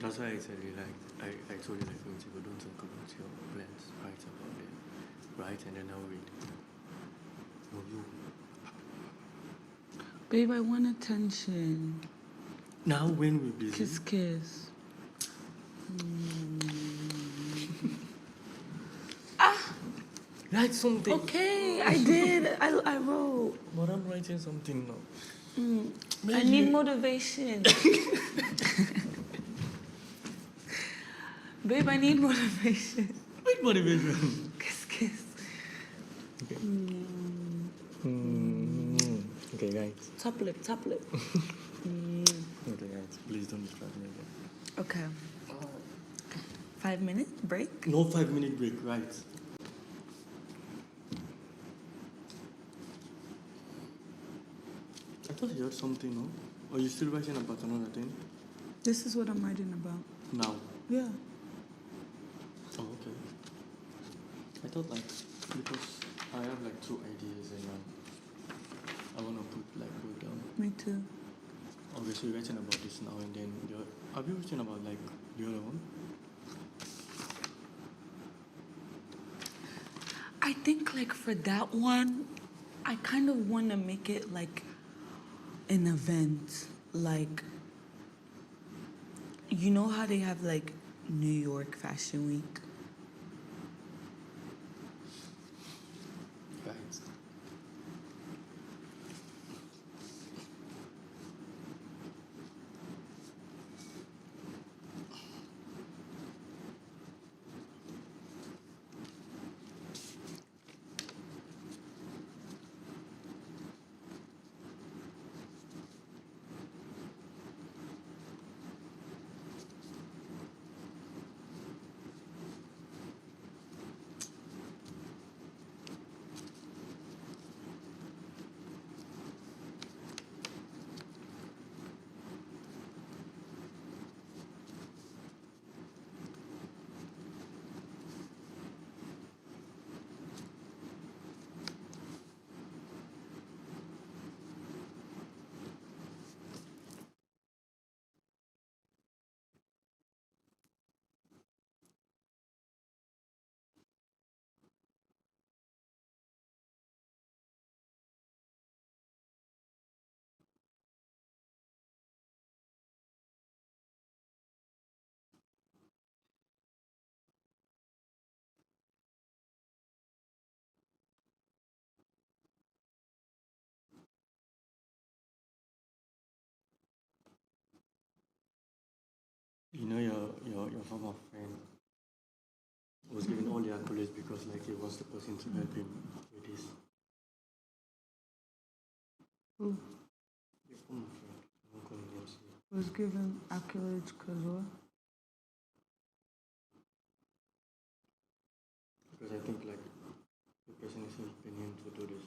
That's why I tell you, like, I told you, like, Quincy, but don't talk about your plans, write about them, right? And then I'll read. No, you. Babe, I want attention. Now, when we're busy. Kiss, kiss. Write something. Okay, I did. I wrote. But I'm writing something now. I need motivation. Babe, I need motivation. What motivation? Kiss, kiss. Okay. Okay, guys. Top lip, top lip. Okay, guys. Please don't distract me again. Okay. 5 minute break? No 5-minute break, right? I thought you had something, no? Or you still writing about another thing? This is what I'm writing about. Now? Yeah. Oh, okay. I thought, like, because I have, like, 2 ideas and I want to put, like, both down. Me too. Okay, so you're writing about this now and then have you written about, like, the other one? I think like for that one, I kind of want to make it like an event. Like, you know how they have like New York Fashion Week? Right. You know your former friend was given all the accolades because like he was the person to help him with this. Who Your former friend. I won't call him names here. was given accolades because what? Because I think like the person is helping him to do this.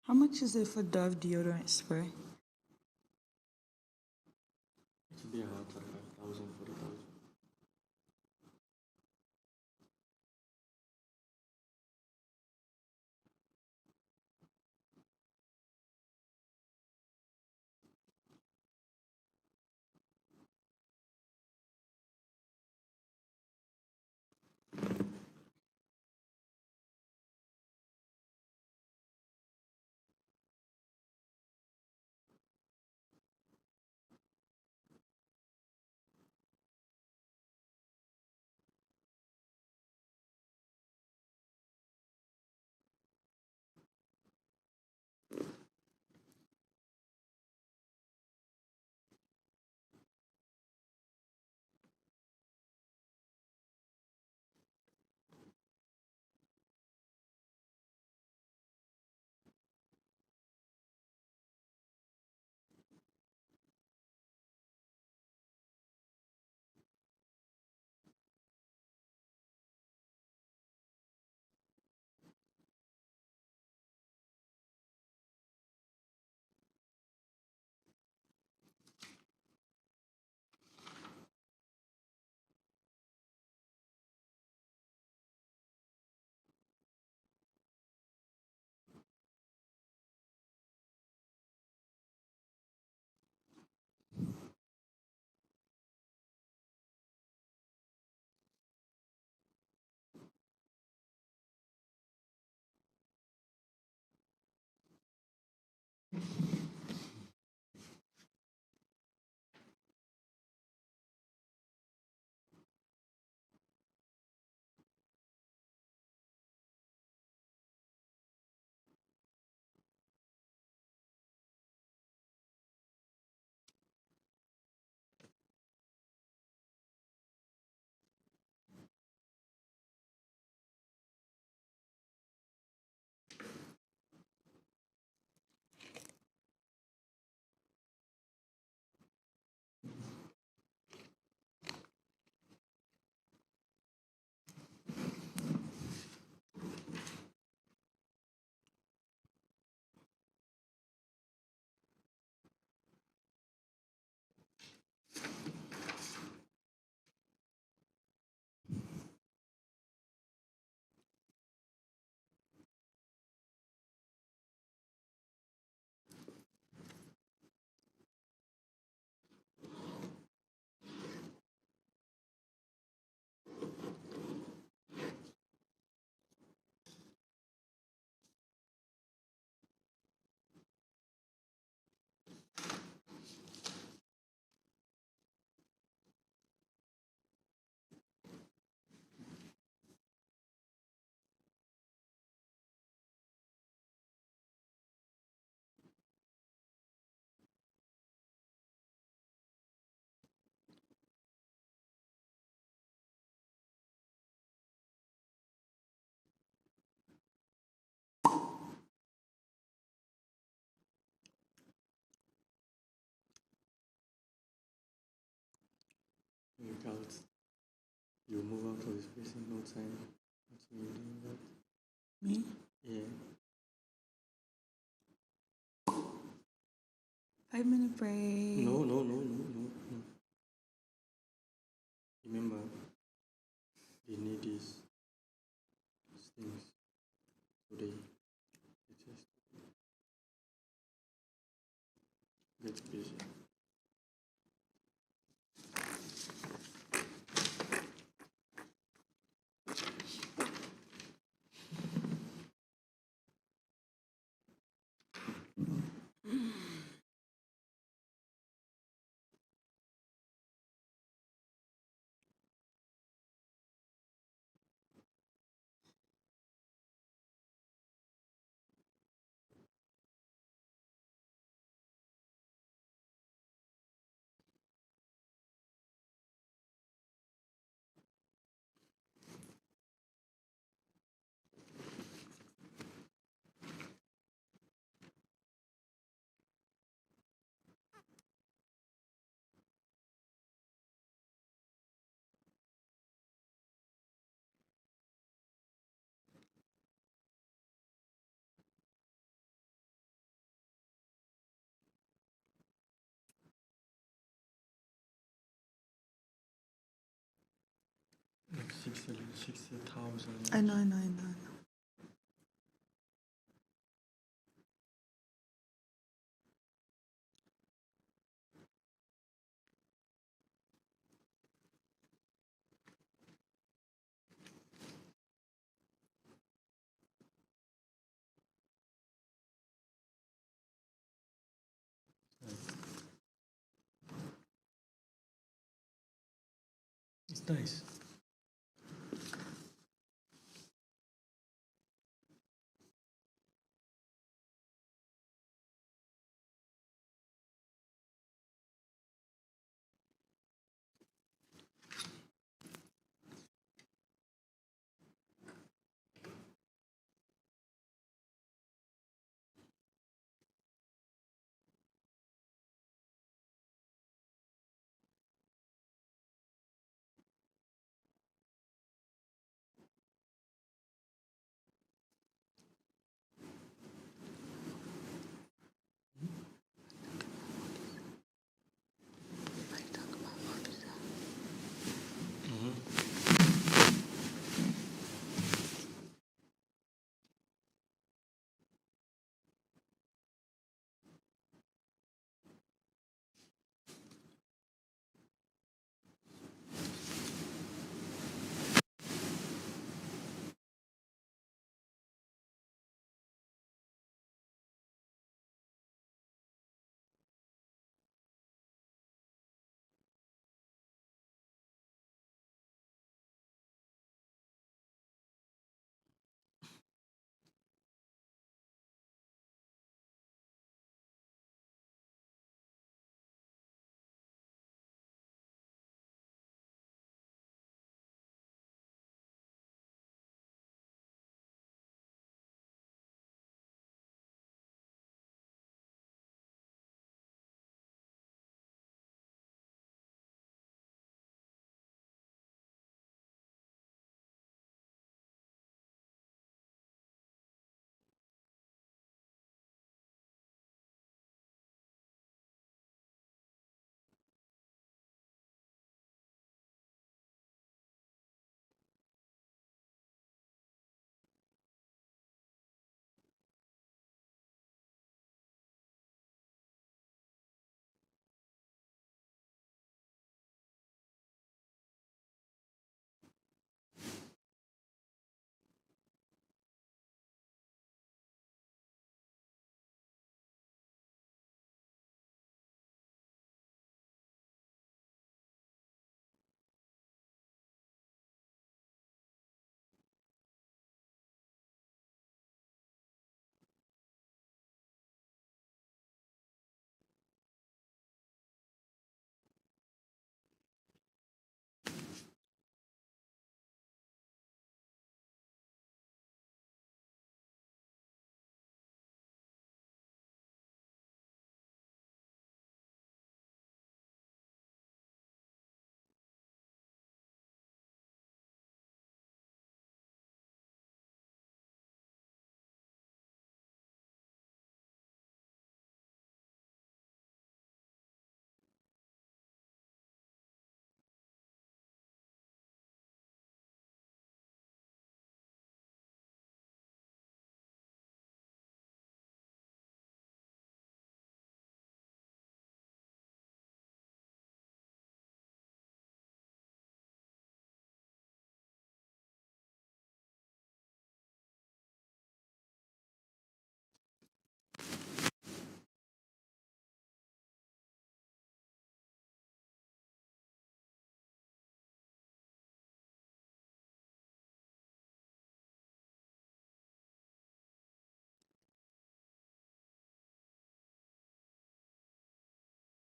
How much is it for Dove deodorant spray? It should be around 35,000, 40,000. out. You'll move out of this place in no time. Continue doing that. Me? Yeah. 5-minute break. No. Remember, they need these things today. They just get busy. Like 60,000. I know. It's nice.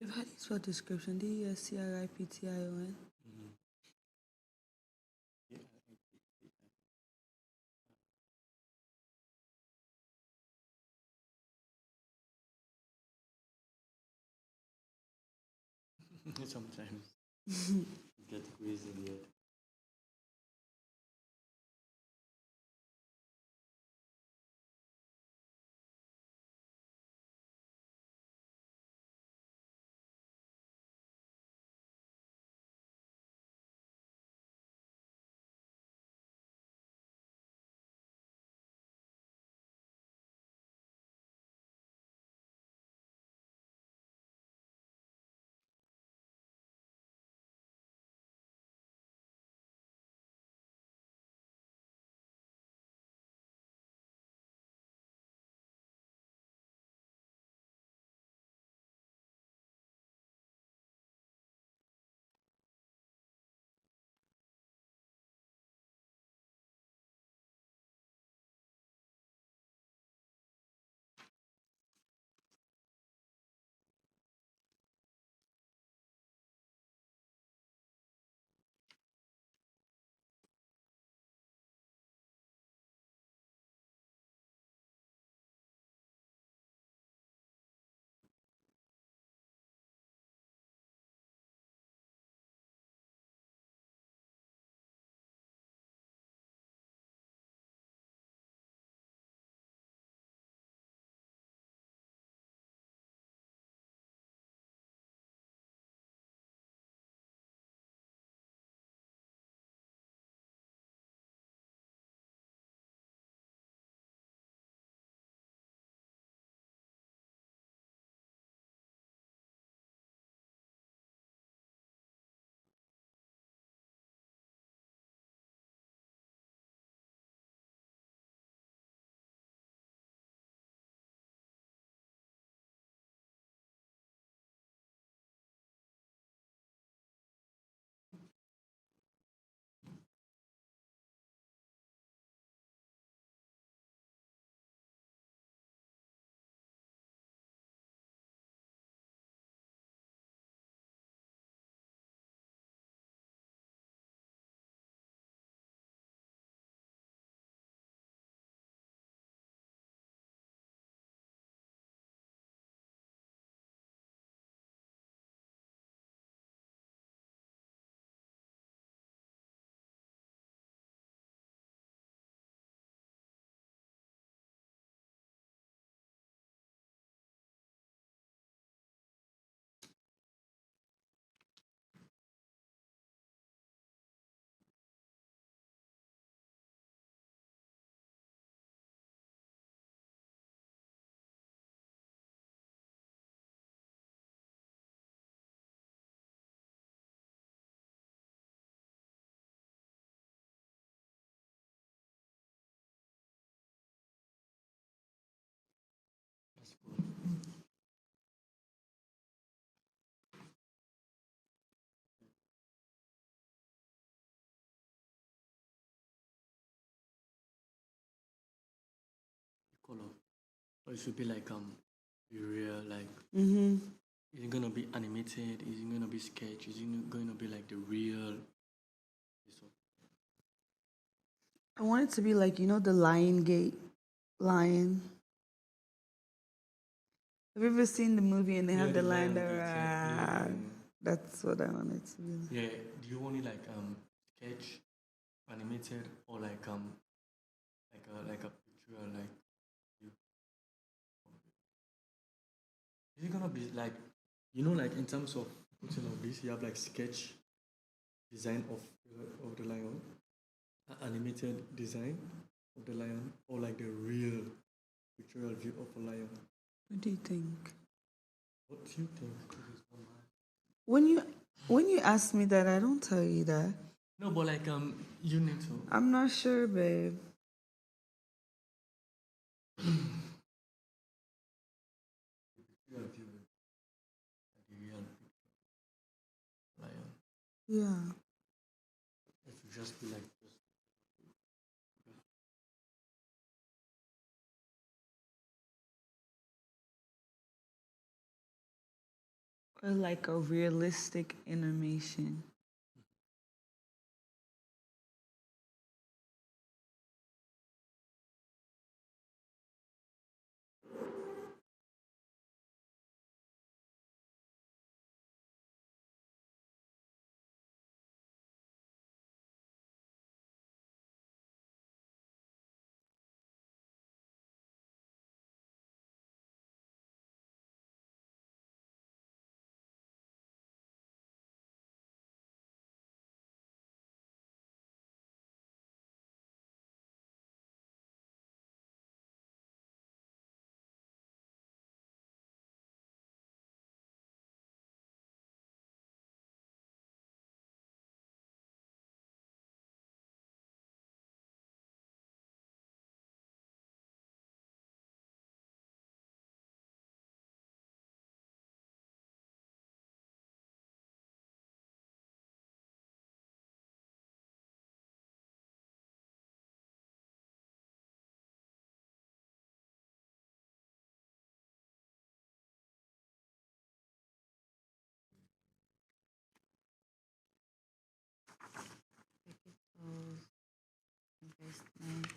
If I use for description, DESCRIPTION. Sometimes it gets crazy in the head. Color. Or it should be like be real, like is it gonna be animated? Is it gonna be sketch? Is it gonna be like the real? I want it to be like, the Lion Gate lion. Have you ever seen the movie and they have the lion that That's what I want it to be. Yeah. Do you want it like sketch, animated, or like a picture like you? Is it gonna be like like in terms of putting of this, you have like sketch design of the lion, animated design of the lion, or like the real pictorial view of a lion. What do you think? What do you think? When you ask me that, I don't tell you that. No, but like you need to. I'm not sure, babe. Pictorial view, like the real lion. Yeah. It should just be like this. Or like a realistic animation. Investment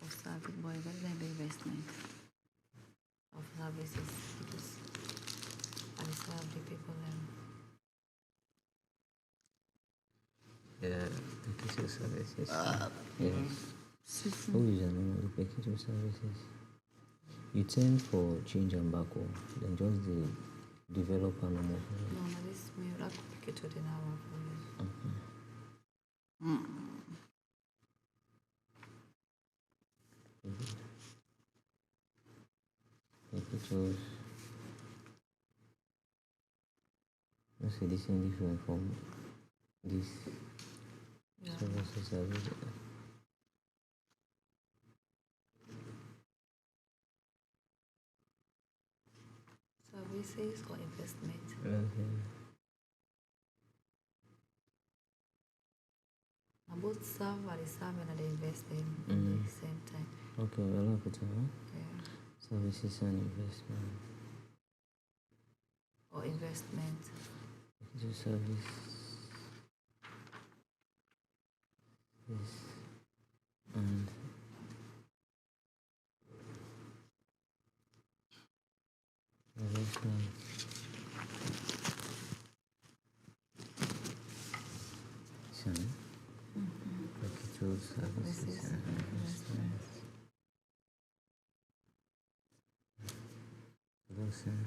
of service, boy, what is the investment of services? Because I serve the people. Yeah, package of services. Yes. System. Who is the name of the package of services? You tend for change and backward, then just the developer normal. No, no, this may not pick it to the hour for you. Packages. Let's say this is different from this. Yeah. Services service. Services or investment? Okay. Now both serve at the serving and the investing at the same time. Okay, well, I'll put it on. Yeah. Services and investment. Or investment. Package service. Yes. And investment. Package services and investment. Listen.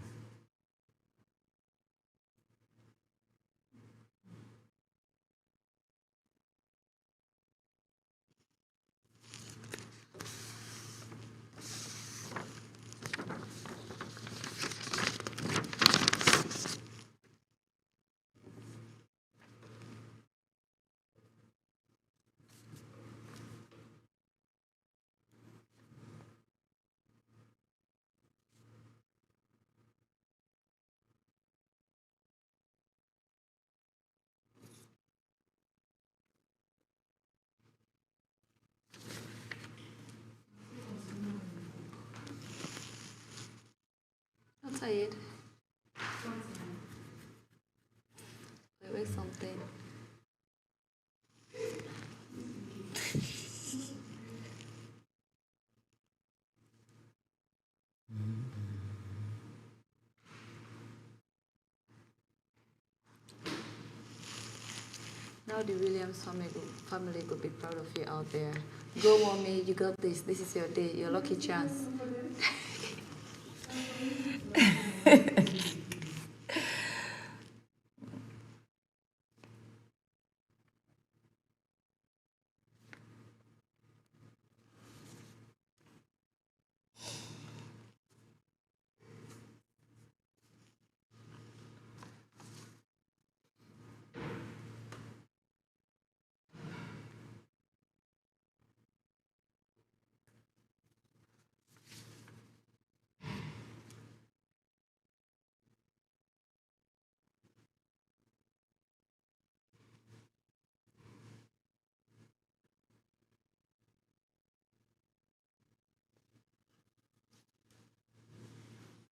Not tired. Wait, something. Now the Williams family could be proud of you out there. Go, mommy, you got this. This is your day, your lucky chance.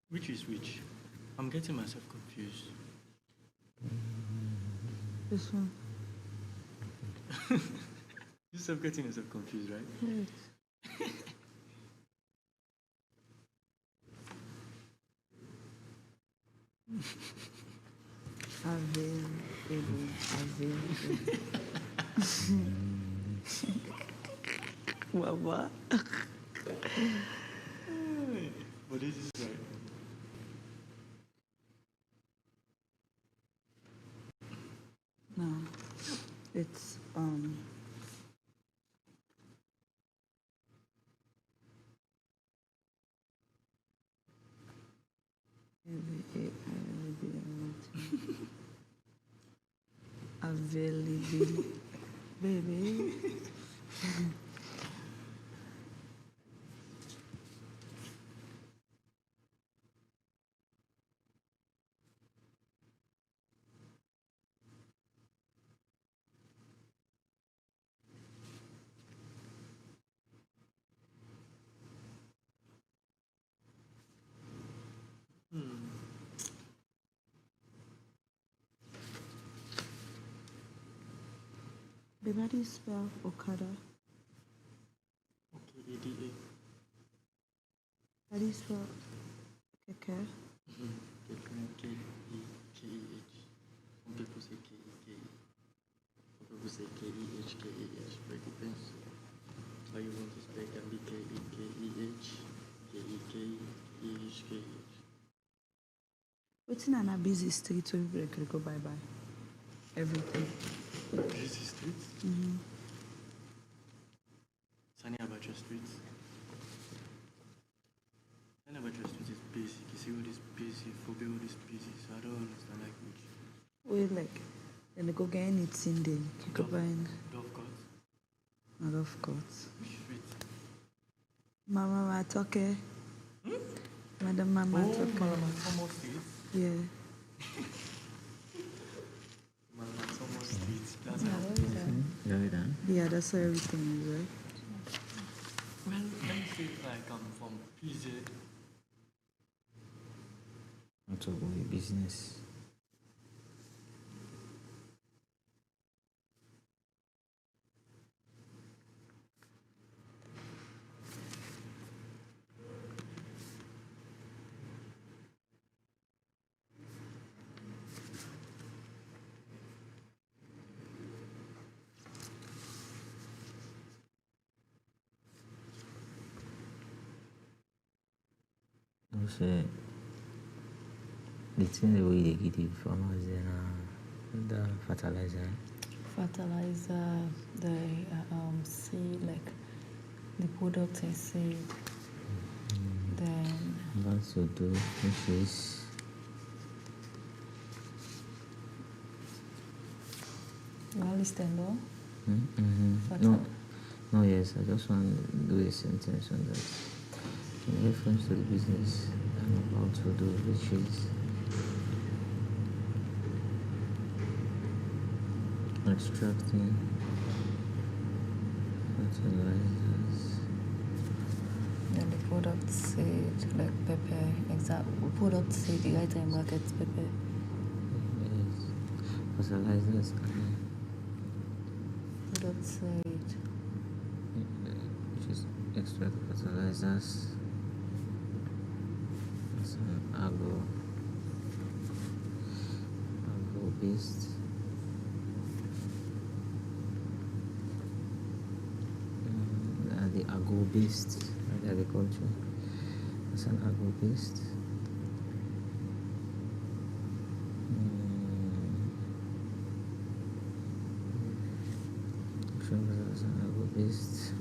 Which is which? I'm getting myself confused. This one. You stop getting yourself confused, right? Yes. Baba. But this is right. No, it's available, baby. Baby, how do you spell Okada? Okada. How do you spell Keke? K-E-K-E-H. Some people say K-E-K-E. Some people say K-E-H-K-A-H. But it depends how you want to spell. It can be K-E-K-E-H, K-E-K-E-H-K-A-H. What's in a busy street where people can go bye-bye? Everything. Busy street? Mm-hmm. Sani Abacha Street. Sani Abacha Street is basic. You see all this busy, Fobe all this busy. So I don't understand like which. Wait, like, then they go get anything there. You go buy in. Dove Court. Not of course. Which street? Mama Matoke. Madam Mama Matoke. Mama Thomas Street. Yeah. Mama Thomas Street. That's Yeah, how that's it. Yeah, that's how everything is, right? Well, let me say it like I'm from PZ. Not to go your business. You say the thing the way they get the farmers then the fertilizer. Fertilizer, the seed, like the product and seed. Then Also do which is well, stand on. No, no, yes, I just want to do a sentence on that. In reference to the business I'm about to do, which is extracting fertilizers. Then the product seed, like pepper, product seed, the item market pepper. Yes, fertilizers Product seed. which is extract fertilizers. It's an agro based. The agro based agriculture. It's an agro based. It's an agro based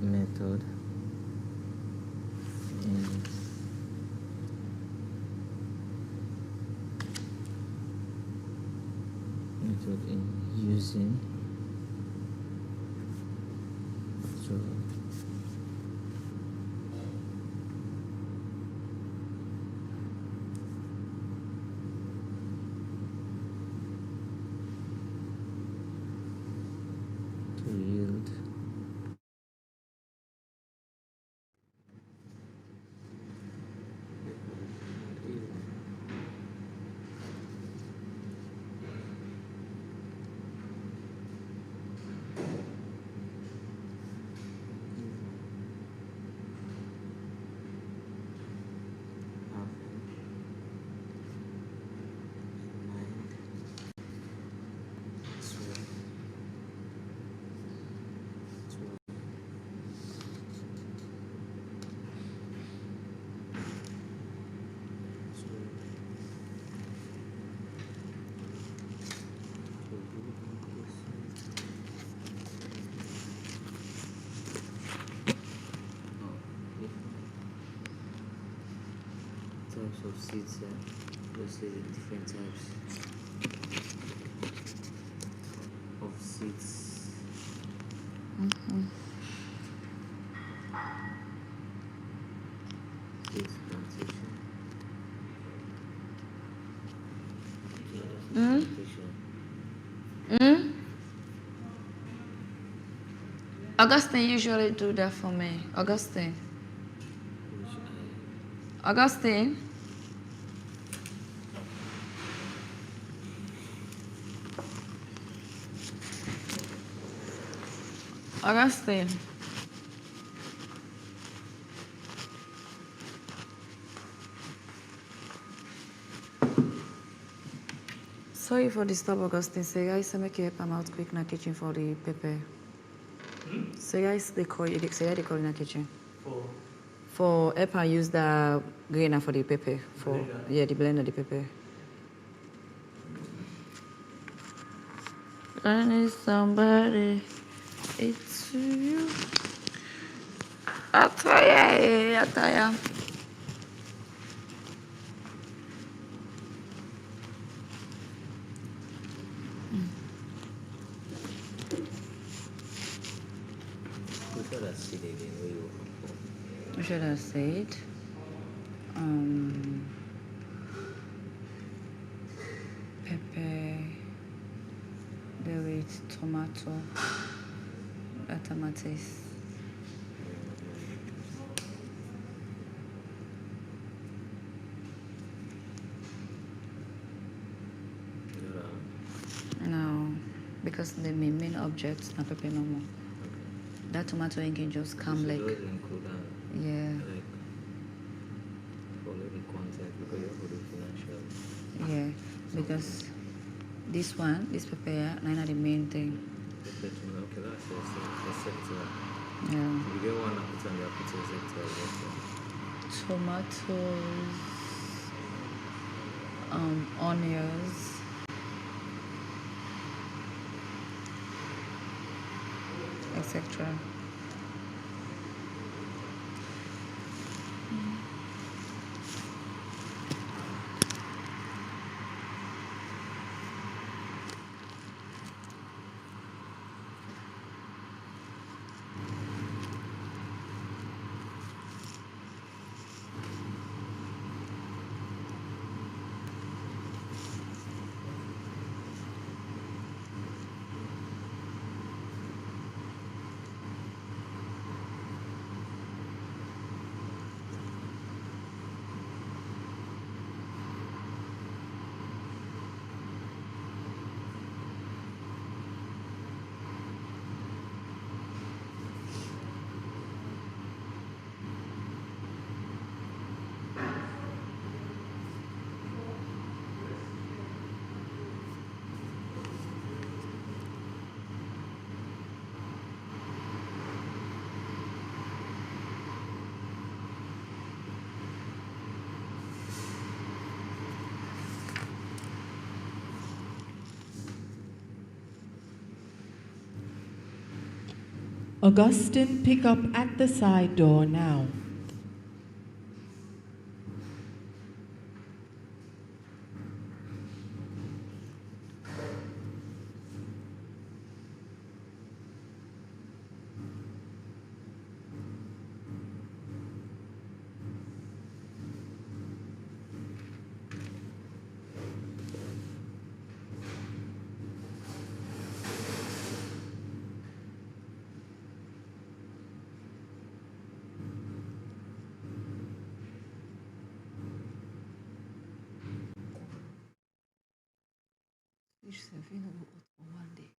method in using to yield let's say different types of seeds. Seeds plantation. Plantation. Augustine usually do that for me. Augustine. Augustine. Augustine. Sorry for disturb Augustine. Say guys, make you help am out quick in the kitchen for the pepper. Say guys, they call you. Say they call in the kitchen. For help and use the grainer for the pepper. For blender. Yeah, the blender, the pepper. I need somebody. It's you. I tell ya. What should I say it? Pepper, there is tomato, tomatoes. No, because the main object is not pepper no more. That tomato ink can just come like, yeah. Like, follow the content because you have the financial. Yeah, because this one, this pepper, not the main thing. Okay, that's the sector. Yeah. You get one and put on the put sector. Tomatoes, onions, etc. Augustine, pick up at the side door now. One day.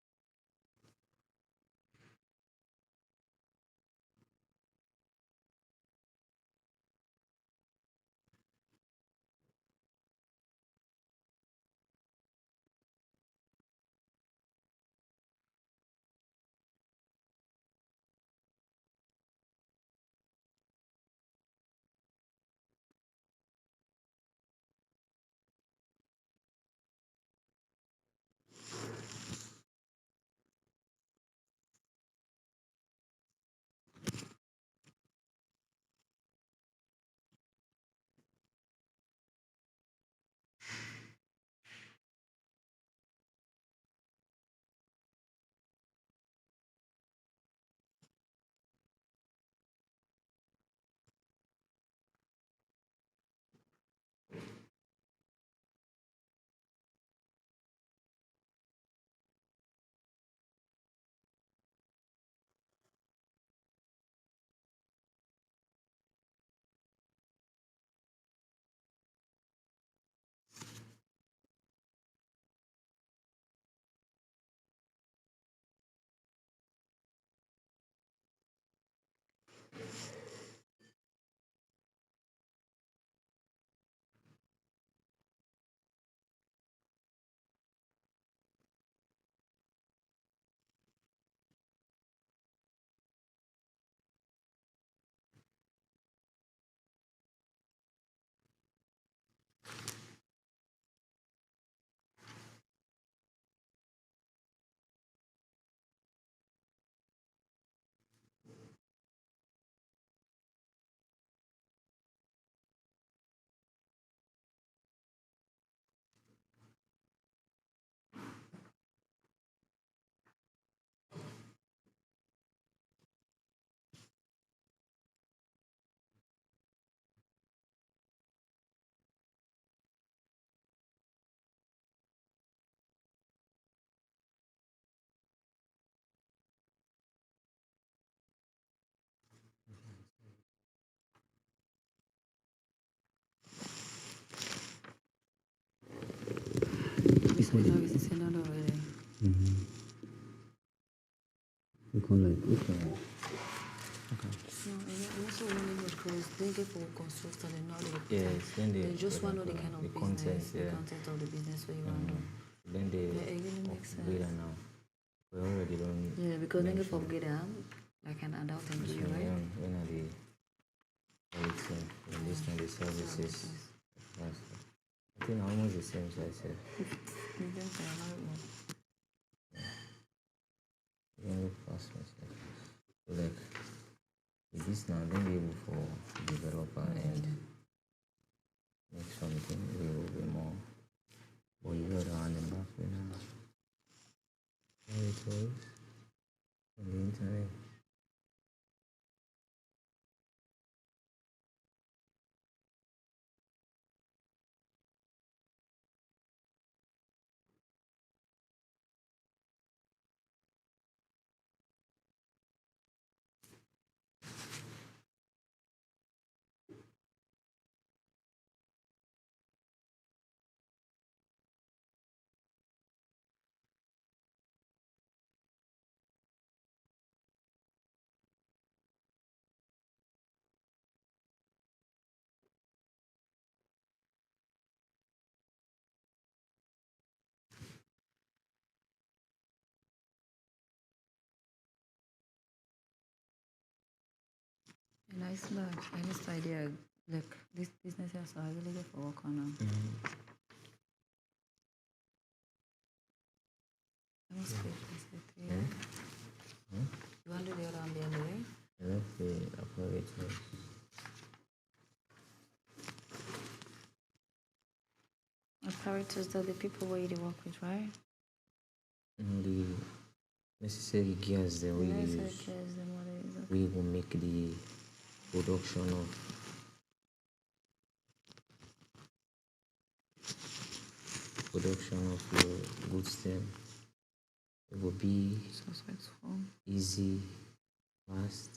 No, it's not already. We call it. Okay. No, and also one because they get for constructor and now Yes, then they just want to know the kind of the business, content, the yeah. content of the business where you want to do. Then they Yeah, it really makes upgrade sense. now. We already don't. Yeah, because they get mention for get like an adult and this you, one, right? when are the everything? When this one the services. Yes. I think almost the same size. Yeah, fast message. So like with this now, then be able for developer and make something a little bit more. Or you got around and back with how it was on the internet. A nice match. I just idea like this business here, so I really get for work on them. I must pay for it. Yeah. You want to do the other one the other way? Let's say apparatus. Apparatus are the people where you work with, right? The necessary gears that we Necessary use. gears, then what is it? We will make the production of your goods then. It will be successful, easy, fast,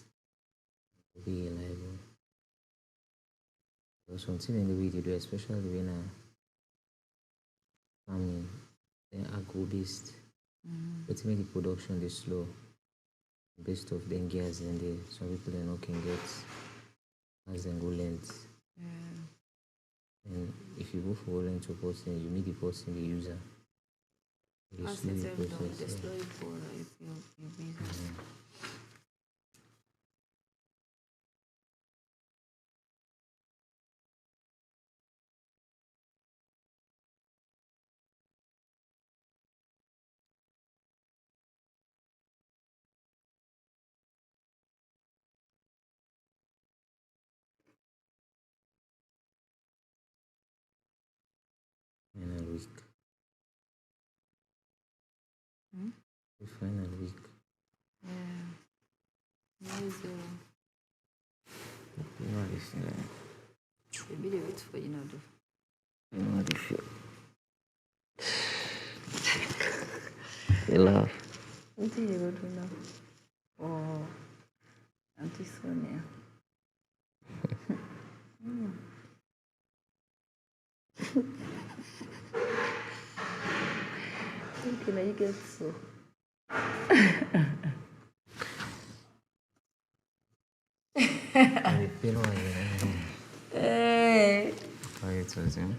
be reliable. There's something in the way they do, especially when farming, then agro based. But make the production is slow. Based off then gears and some people they know can get as then go length. And if you go for length to posting, you meet the person, the user. You slow the process. They slow it for if you're busy. Final week. Hmm? The final week. Yeah. How is your... You know how they feel like. Maybe they wait for you now, though. You know how they feel. They laugh. What do you go do now? Oh, Auntie Sonia. Okay, now you get so. They feel like Hey. how it was, yeah?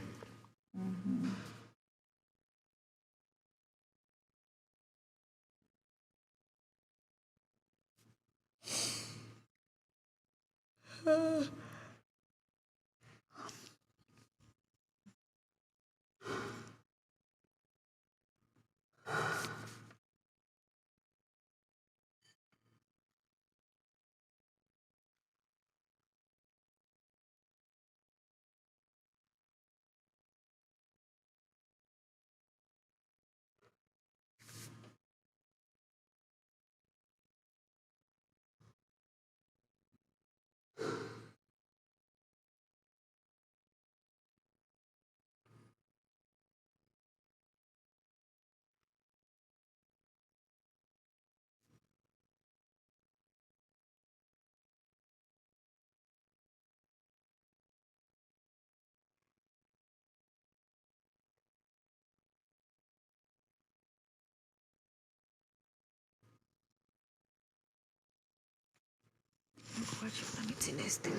Let me see next thing.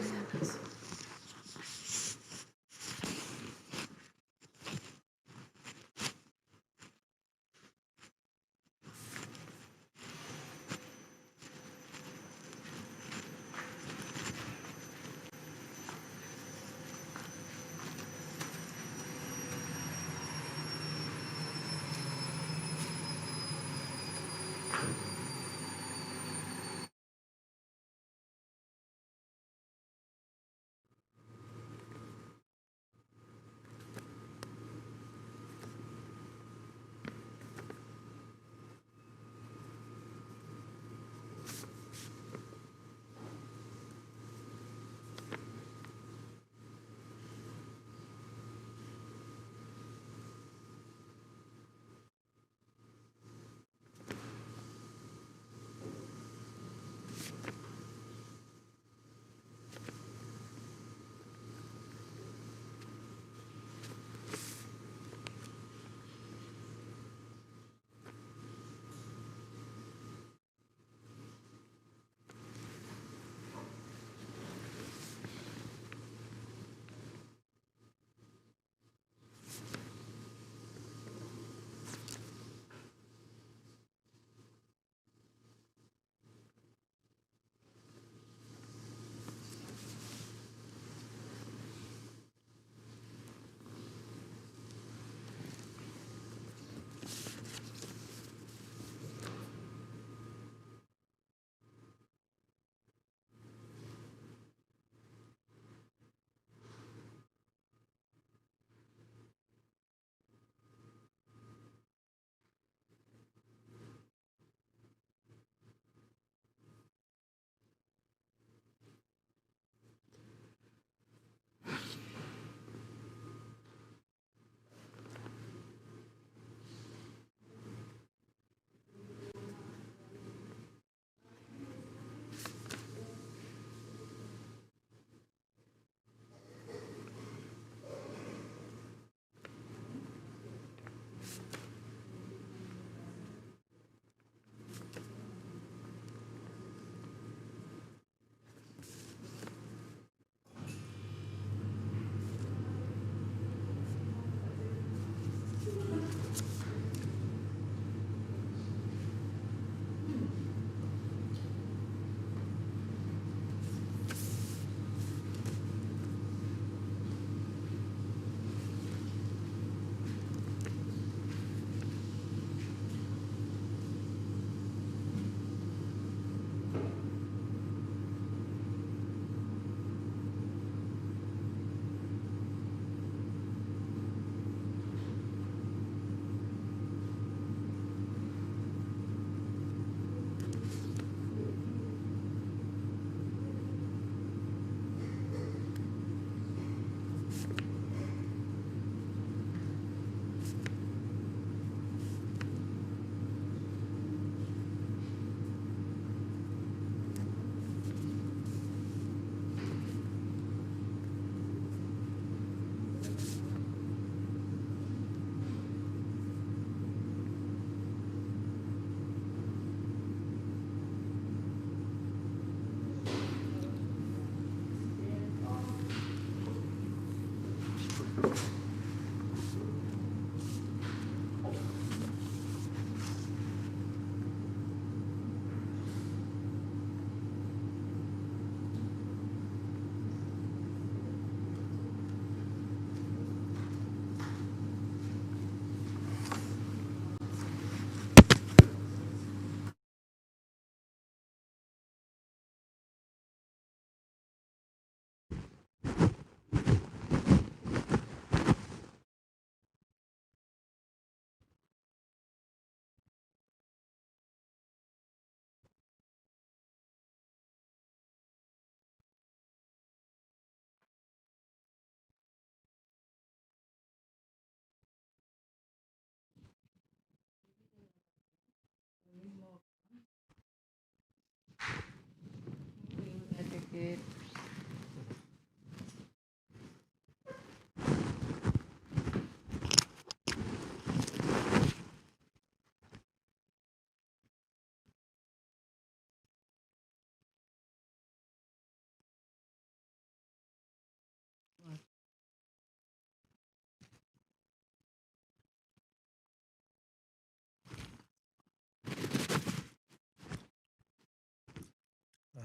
Good.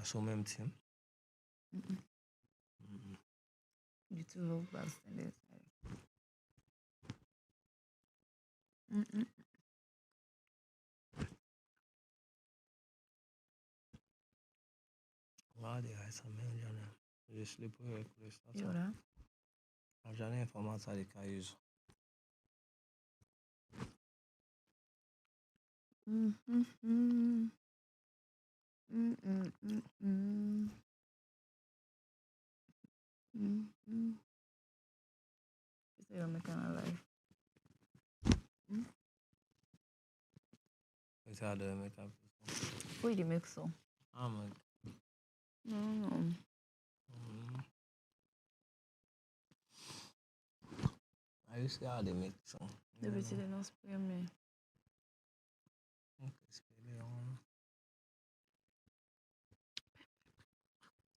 so même team. You two love best in this. Là, des gars, ça même jamais. Je sleep with You know that? Jamais information des cas use. You say you're making a life. It's hard to make up. Who do you make so? I'm like, No. I used to how they make some. They be telling us spray me.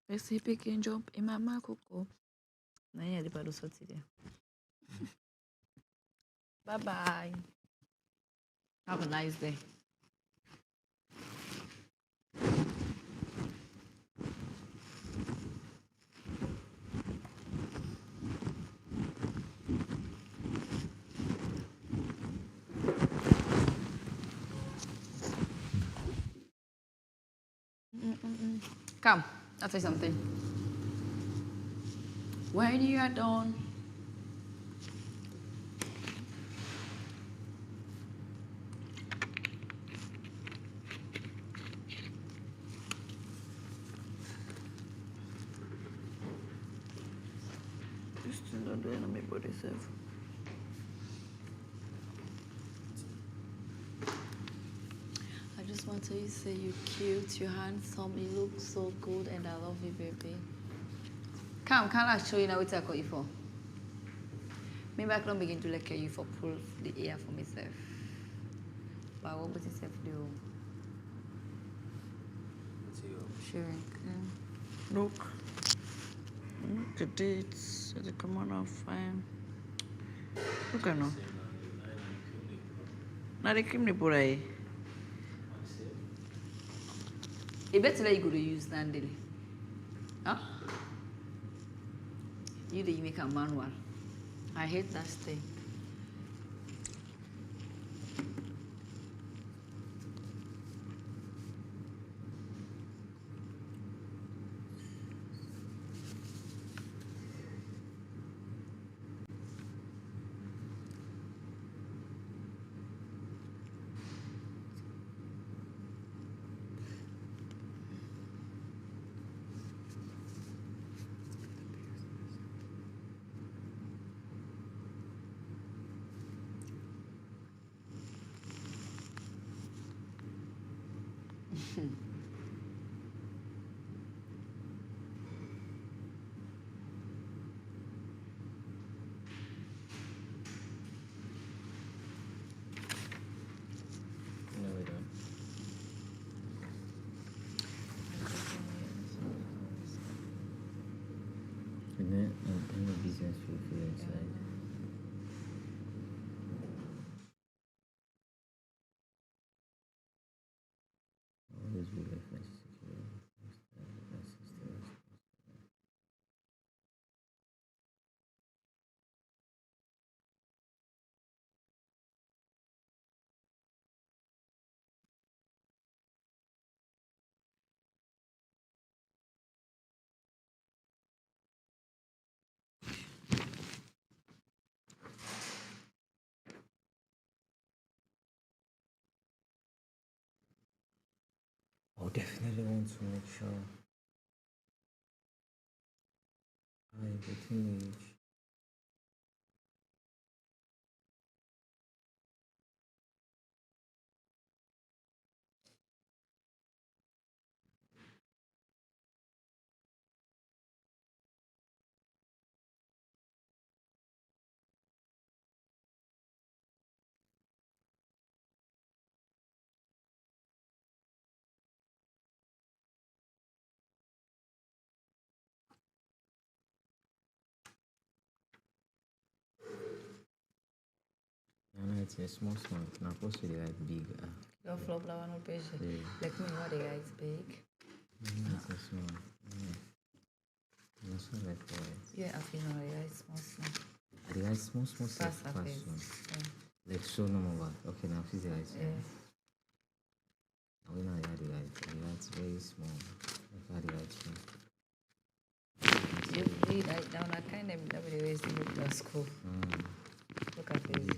Let's see if can jump in my makoko. Na yeah, the pado soti there. Bye bye. Have a nice day. Come, I'll tell you something. When you are done, this thing don't do it on my body self. I just want to say you're cute, you're handsome, you look so good, and I love you, baby. Come, can I show you now what I got you for? Maybe I can begin to lecture you for pull the air for myself. But what would yourself do? Sharing. Look. Look at it. It's come on off fine. Look at no. Now the cream por aí. You better let you go to use Nandili. Huh? You make a manual. I hate that thing. No, we don't. And then I'm a business for inside. Always be reference secure. I definitely want to make sure I get teenage. It's a small snack. Not supposed to be like big. Your flop la one page. Yeah. Like me, what the guys big. That's a small. That's what I call it. Yeah, okay, no, yeah, it's small, small. The eyes small, small, Fast fast surface. one. Yeah. Like so normal one. Okay, now see the eyes. Yeah. Now we know the eyes. The eyes very small. Like how the eyes small. You read like down, I kind of never the ways to look at school. Look at this.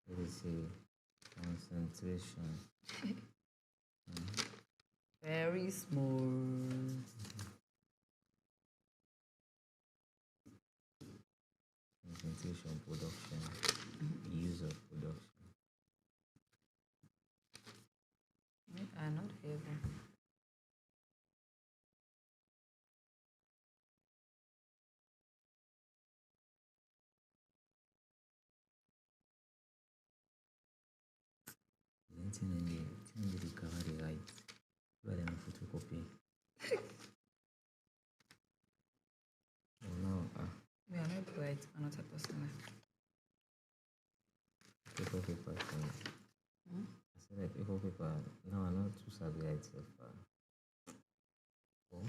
Let me see. Concentration. Very small. Concentration, production, use of production. I'm not able. Anything the cover the right. Rather than photocopy. Oh no, We are not poets, I'm not a person. paper paper. I said like paper paper. No, I'm not too savvy at it. Oh.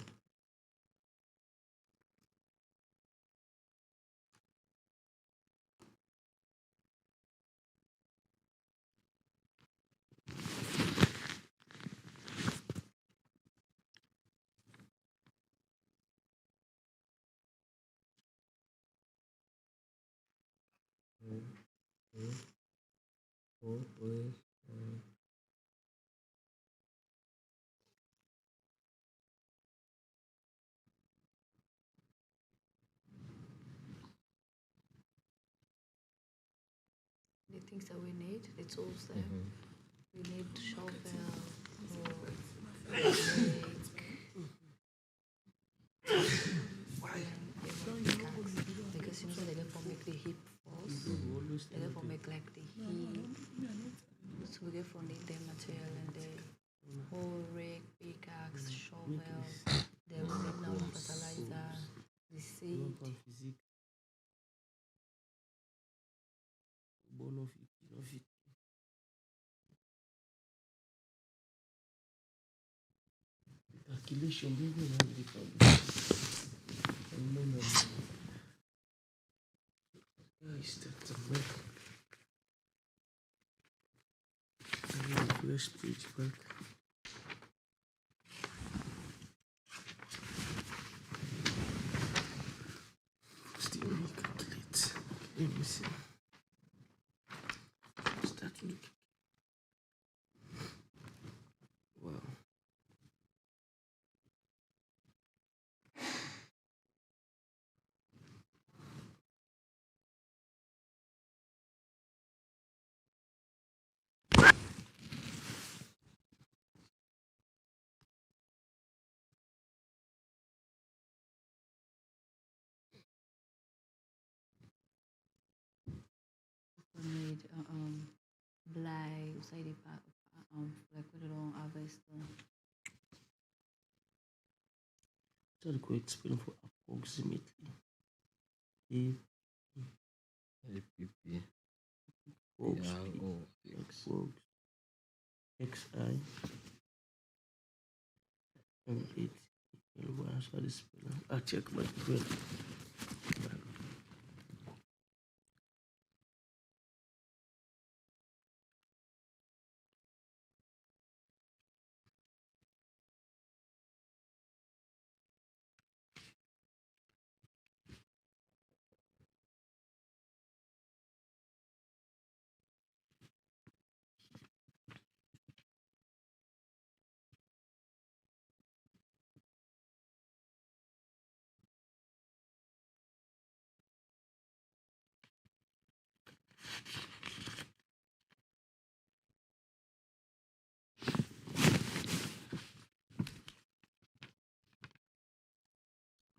The things that we need, the tools there. We need shovel, because you know they get for make the hip force. They get for make like the hip. So we get for need the material and the whole rake, pickaxe, shovel. Then we need now fertilizer, the seed. Calculation, baby, and the guys, that's a mess. I need a fresh page back. Still recalculate. Let me see. Start looking. Wow. We need black, say the like put it on harvest. Try to explain for approximately. A LPP. X XI M8 L1. So this I check my brain.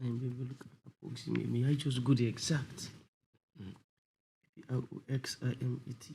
And we look at approximate. May I just go the exact? PROXIMETE.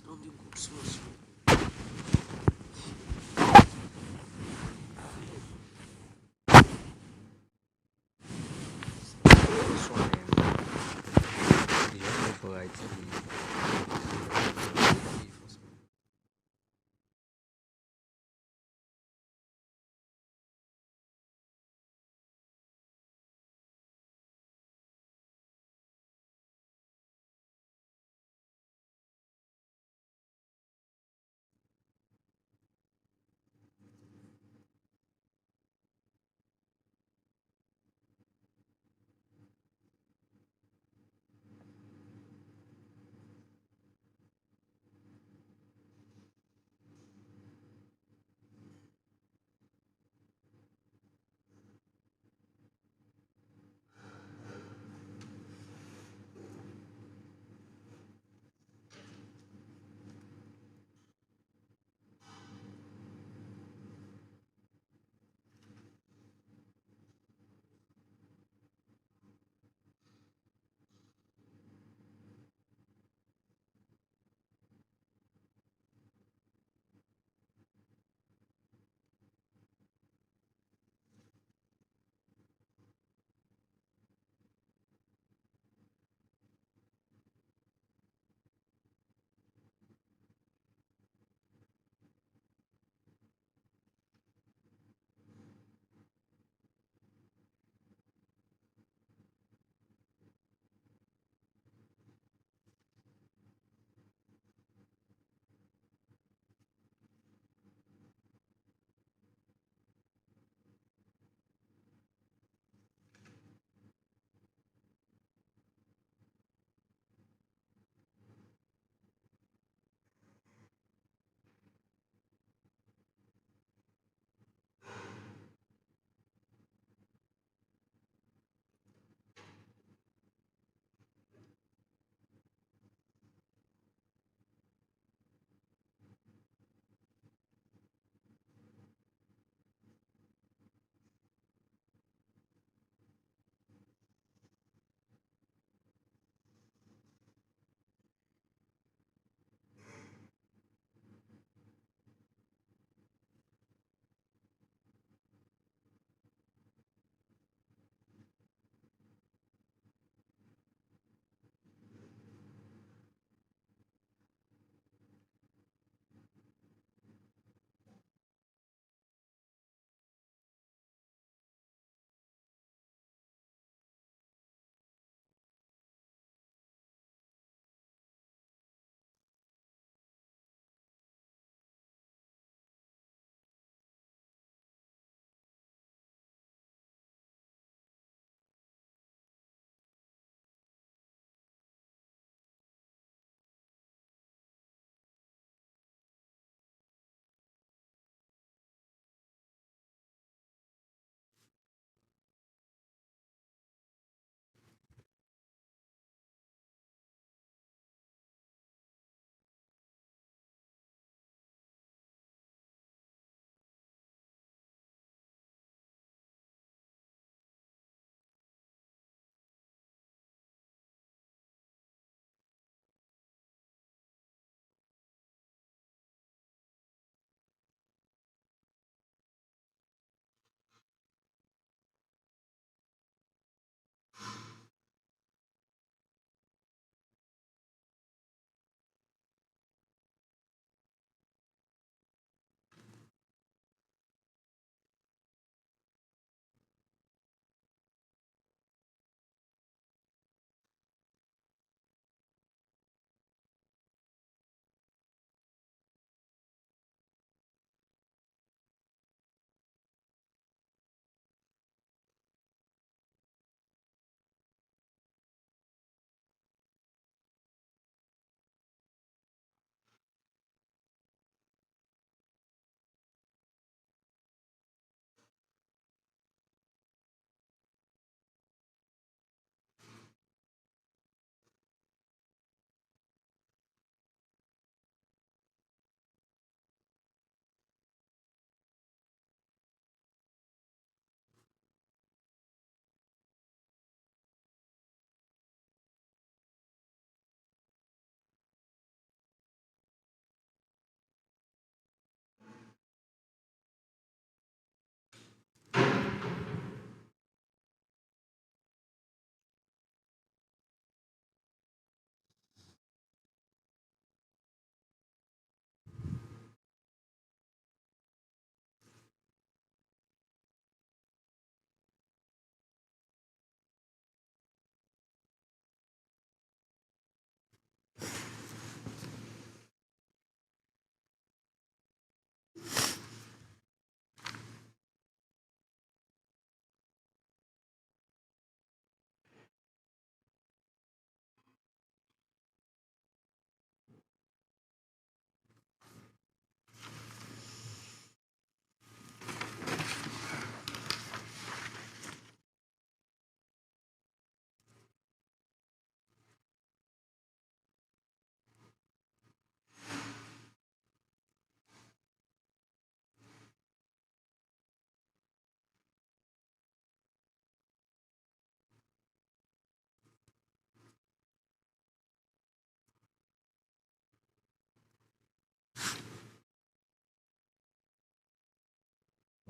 Don't be good, small.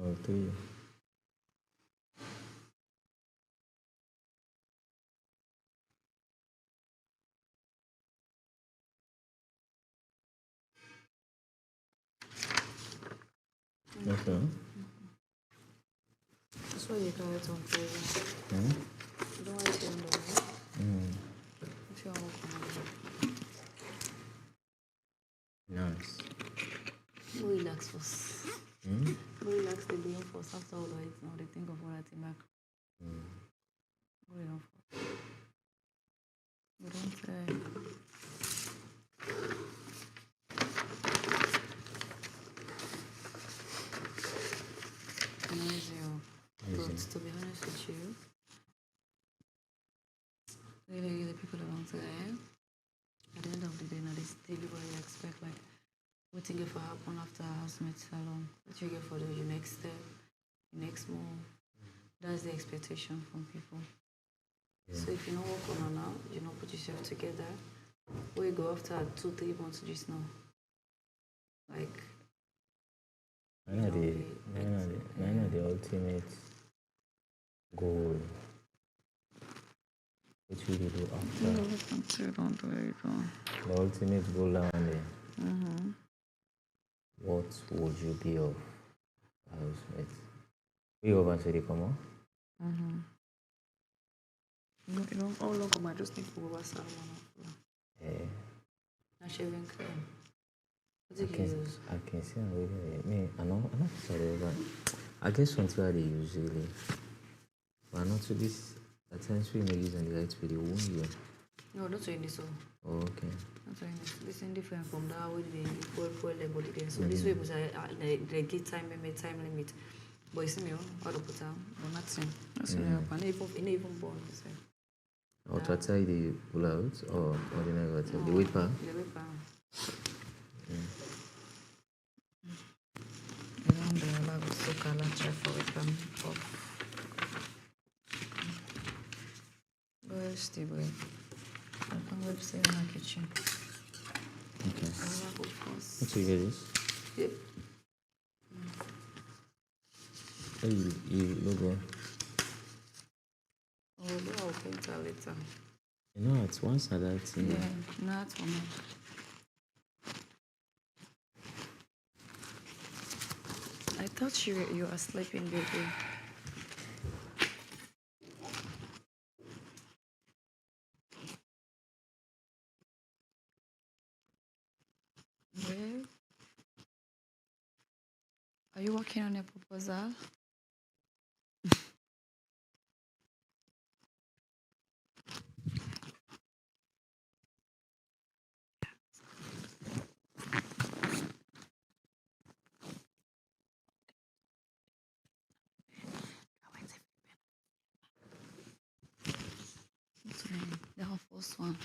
Or 3. Okay. That's why you carry it on for Hmm? you don't want it on the way. If you want to Nice. go relax first. Go relax the brain first. After all that, now they think of all that thing back. Go relax first. But don't noise you. But to be honest with you, really, the people that want to at the end of the day, now this daily what you expect, like what you get for happen after housemates salon, what you get for the next step, the next move. That's the expectation from people. So if you don't work on now, you don't put yourself together, where you go after 2-3 months just now. Like Mine are the ultimate goal. What will you do after? Don't do it. The ultimate goal down there. What would you be of housemate? We over to the come on. You don't how long am I just think for over salmon? Yeah. Not shaving cream. What I do you use? can see I'm really me. I know sorry, but I guess something I use really. But not to this at times we may use on the right way they won't you. No, not doing this one. Oh, okay. Not doing this. This is different from that way they pour the body there. So this way was they get time limit. But you see me out of put down, but nothing. That's what I even born. Or to tie the pull out or the negative. The weight part. The weight part. I don't do a lot of soak and try for weight part. Go stay away. I can go stay in my kitchen. Okay. I'll go first. What you get this? Yep. Hey, you logo. I'll paint her later. You know, it's once I that thing. Yeah, not for me. I thought you were sleeping, baby. Well, are you working on a proposal? The first one.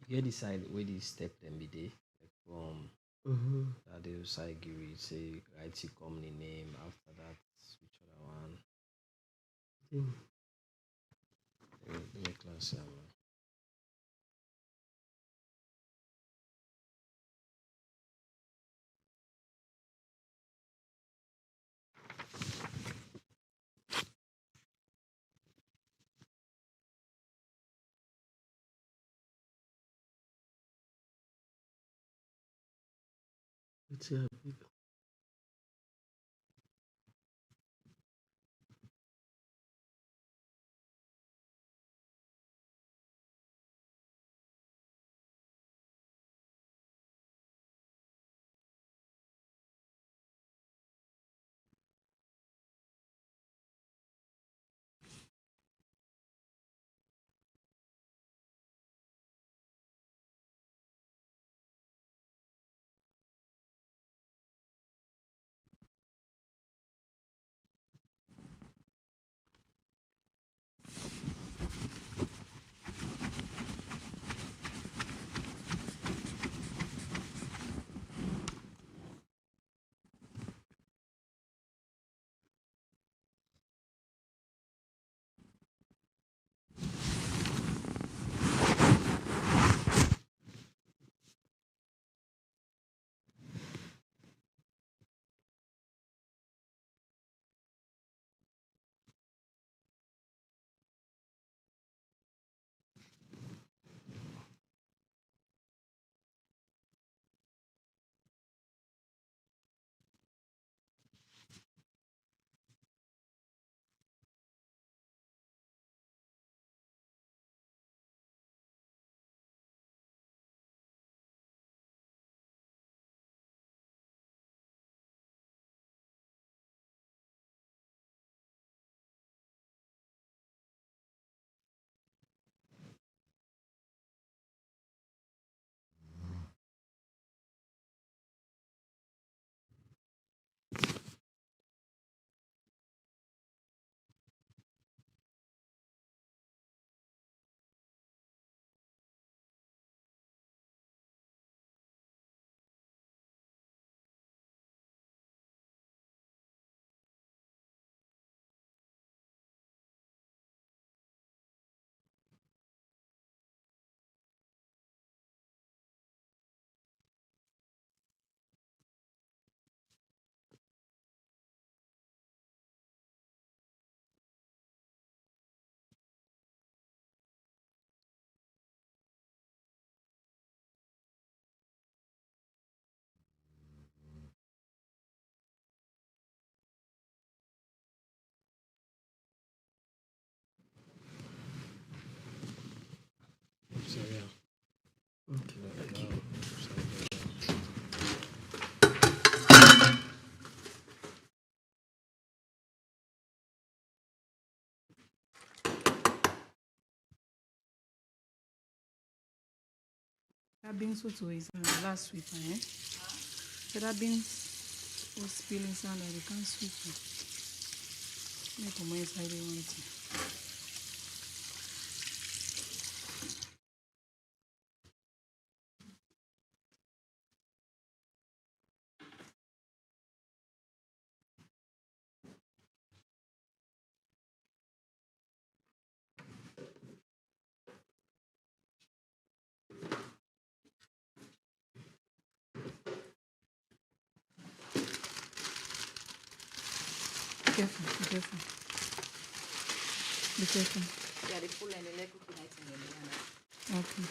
Get the side where the step them be there, like from that they side give you say write your company name. After that, which other one? Let me class here, man. It's a big. That beans is last sweep, eh? So that beans was spilling sound and they can't sweep it. Make a more inside they want it. Be careful, be careful. Be careful. Yeah, the full and the leg cooking item in the Okay.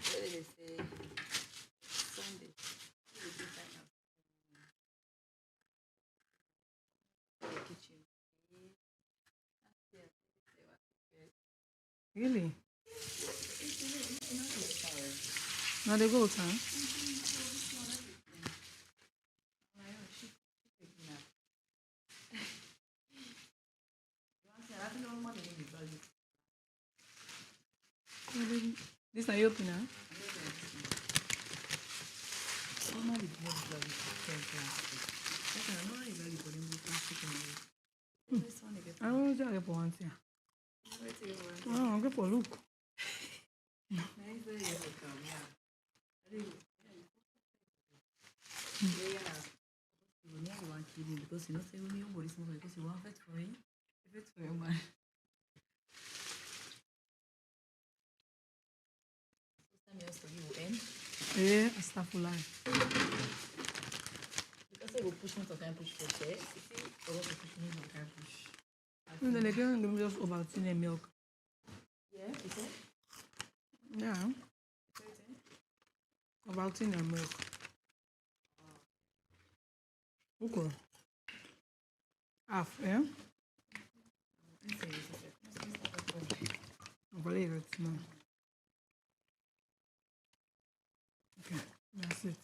What did they say? Sunday. The kitchen. Really? Now they go, huh? This are you open now? I don't me tell you for one thing. Oh, okay for look. Because you know, say when you body small because you want it for him, if it's for your man. Time else for you end. Yeah, astaghfirullah. Because they will push me to kind push for chest. If you or to push me to kind push. No, they can just Ovaltine and milk. Yeah, is it? Yeah. Ovaltine and milk. Okay. Half, yeah? Ovaltine now. Okay, that's it.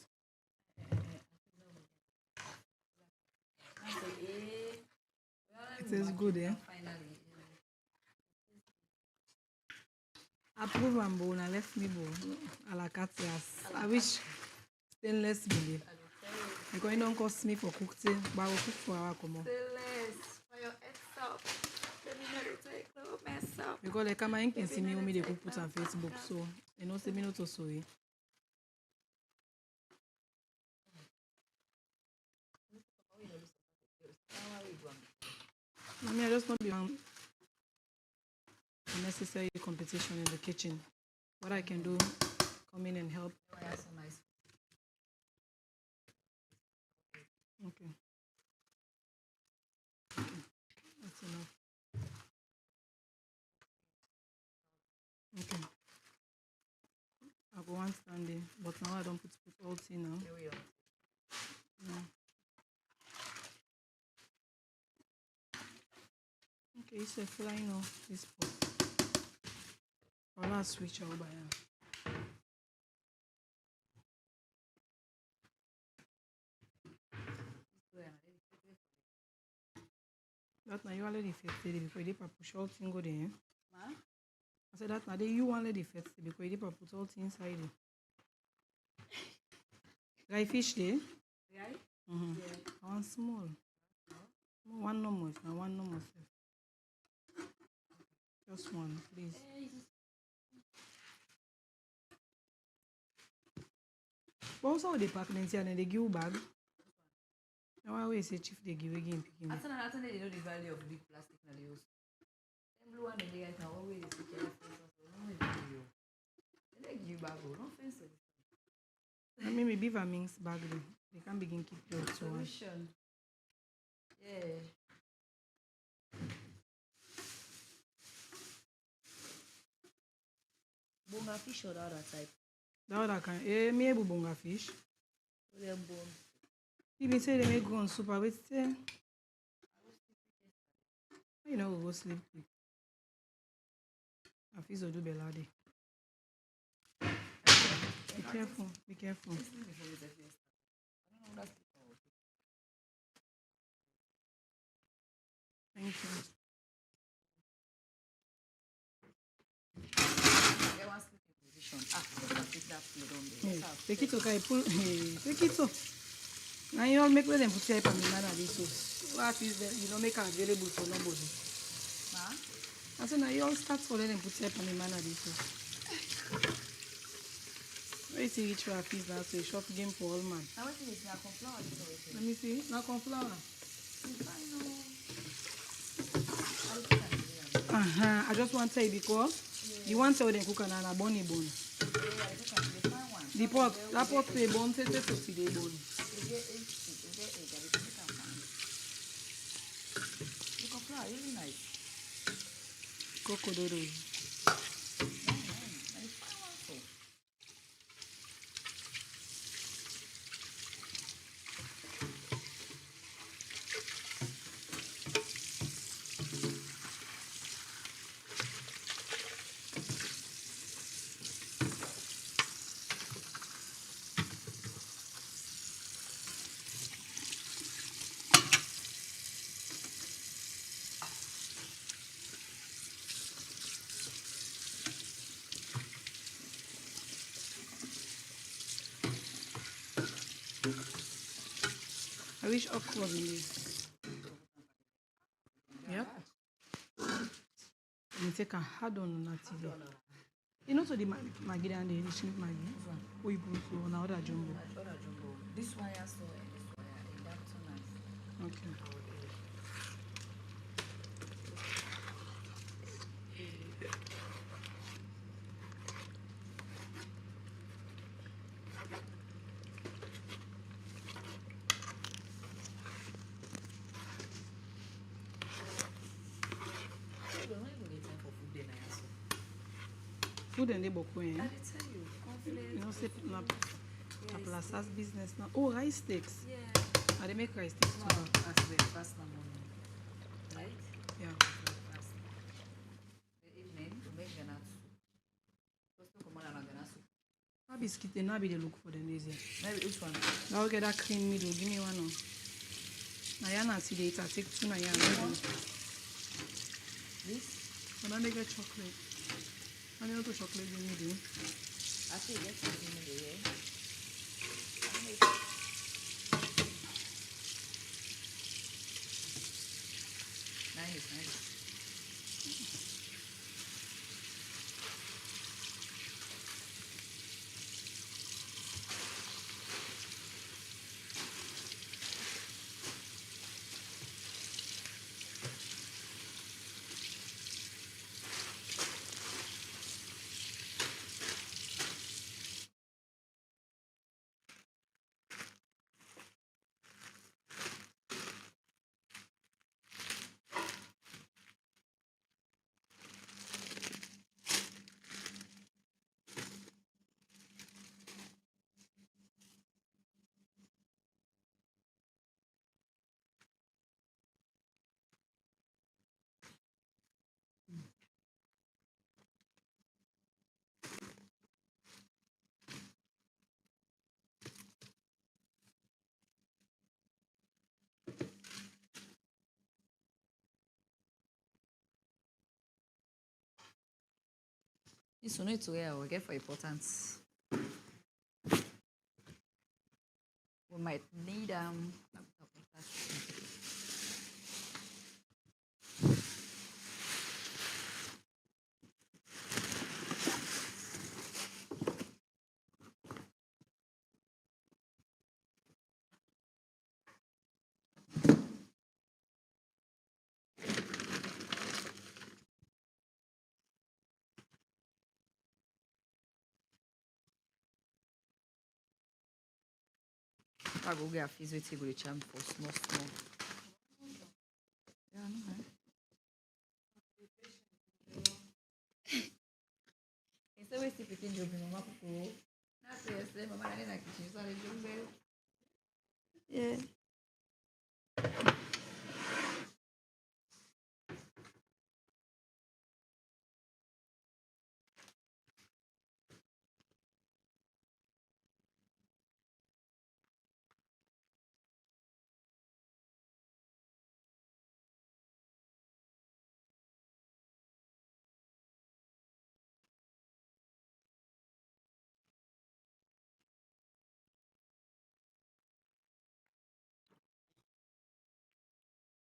It is good, eh? Approve and bone, I left me bone. A la Katias. I wish stainless bone. Because it don't cost me for cooking, but I will cook for our come on. Stainless for your head up. Let me know to take no mess up. Because the camera can see me when they cook put on Facebook, so you know see me not to sorry. I mean, I just not be unnecessary competition in the kitchen. What I can do, come in and help. Okay. That's enough. Okay. I go one standing, but now I don't put all tea now. No. Okay, it's a flying off this pot. I'll switch over here. That now you already fed it before you push all thing go there. Ma? I said that now you already fed it because you put all thing inside it. Dry fish there? Right? Mm-hmm. Yeah. One small. One no much. Now one no more. Just one, please. But also they pack them and they give you bag. Now I always say chief they give again picking. I think they know the value of big plastic na they use. Them blue one they can always take care of things. They give you bag, no fancy. I mean maybe if I mix bag they can begin keep your solution. Yeah. Bonga fish or the other type? The other kind, me able bonga fish. They're bone. People say they make go on soup, but say, you know, we go sleep quick. I feel so do belade. Be careful, be careful. Thank you. Take it okay, pull. Take it so. Now you all make them put it on the man this. What is that? You don't make it available for nobody. I said now you all start for them put it on the man this. Where you see which one is that? So shop game for all man. Now what is now corn flour? Let me see. Now corn flour. I just want to tell you because you want to tell them cook an bunny bone. The pot, that pot they bone, say to see the bone. Really nice. Crocodile. I wish okra was in this. Yep. take a hard on TV. You know, so the Maggie and the shrimp Maggie. We put to another jumbo. This wire so and this wire in that too nice. Okay. Food and they boku eh? I did tell you, confidence. You know, say na plaza's business now. Oh, rice sticks. Yeah. Ah, they make rice sticks too. That's breakfast in the morning. Right? Yeah. Breakfast. The evening, we make granat soup. Just to come on and granat soup. Now biscuit, now be they look for them easy. Maybe which one? Now get that cream middle. Give me one. No. Now you not see the I take two. Now you This? And then they get chocolate. And you know the chocolate in the middle. I say yes, in the middle, yeah. Nice. This one need to wear we get for importance. We might need I go get a fizz with go champ for small. Yeah, no, right? Instead we see picking job in mama kuku. That's yesterday mama na na kitchen so I job bell. Yeah.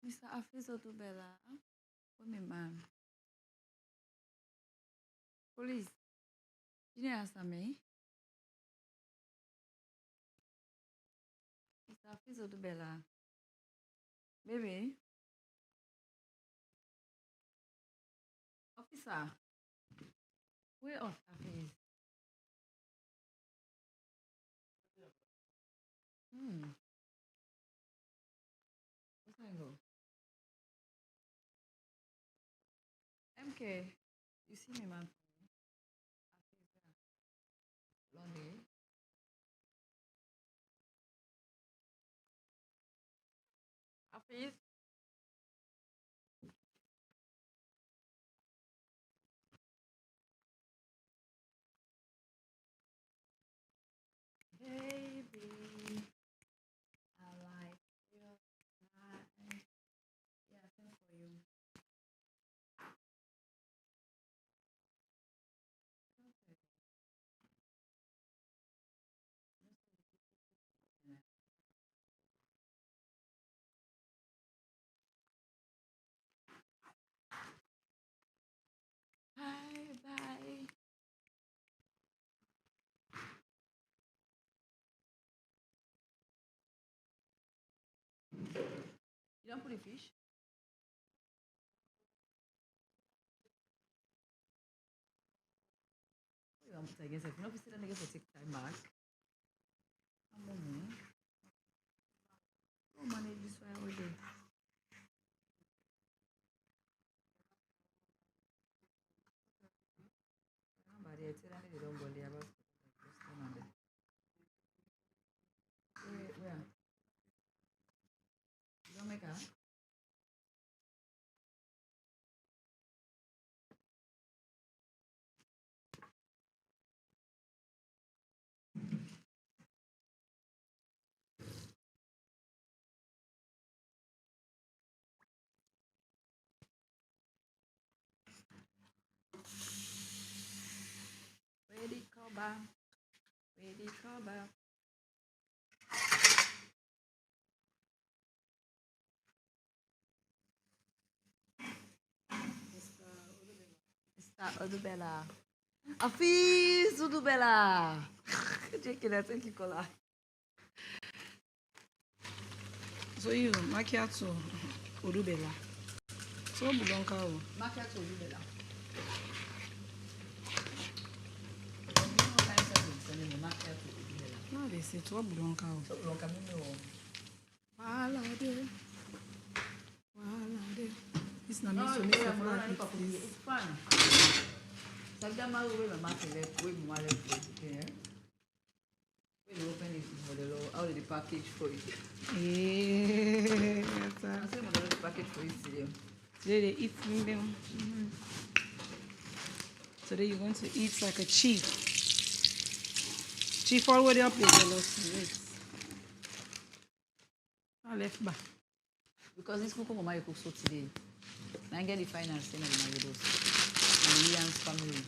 Mr. Afizo do Bella. What me man? Police. You didn't answer me. Mr. Afizo do Bella. Baby. Officer. Where off Afiz? What's that go? MK. You see me, man? Blondie. Afiz. Baby. I like your eyes. Yeah, same for you. You don't put the fish? You want to put against it. You know, if you see that nigga for take time back. I'm on. Don't manage this one all day. Somebody, I tell them they don't go there, but where? You don't make her? Ready, cover. Ready, cover. Mr. Odubella. Afis Odubella. Joking, I think you call her. So you, macchiato, Odubella. So Bulonka. Macchiato Odubella. No, they say to Bulonka. So Bulonka, It's not me, so me, it's fun. Sagdama will my market with my left. When you open it, model out of the package for it. Yeah, I say model the package for it today. Today they eat them. Today you're going to eat like a chief. Chief already up with the loss. I left back. Because this cook mama you cook so today. I get the finance in my widows. And William's family.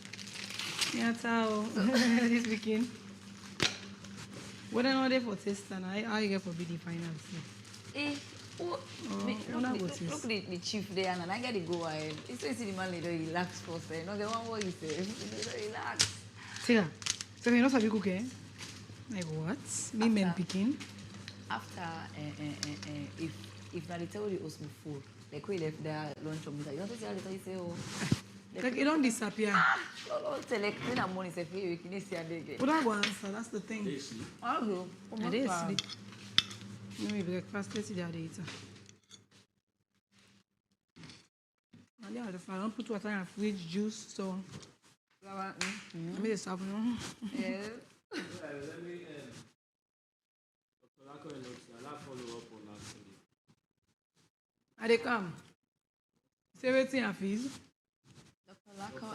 Yeah, how this weekend. What are they for test and how you get for BD finance? Look the chief there and I get to go ahead. He says the man later relax first. No, the one what he says. Relax. Tika, so you know how you cook, eh? Like what? Me men picking. After if I tell you was full, like we left their lunch on me, you don't say how they say oh. Like it don't disappear. Don't tell like when I'm money say for you can see again. But that one answer, that's the thing. I'll go. I did sleep. Maybe breakfast let's see the other eater. And yeah, if I don't put water in the fridge juice, so I made it happen, no? Yeah. Let me Dr. Lako and I'll follow up on that. Are they come? Say waiting a fees. Dr. Lako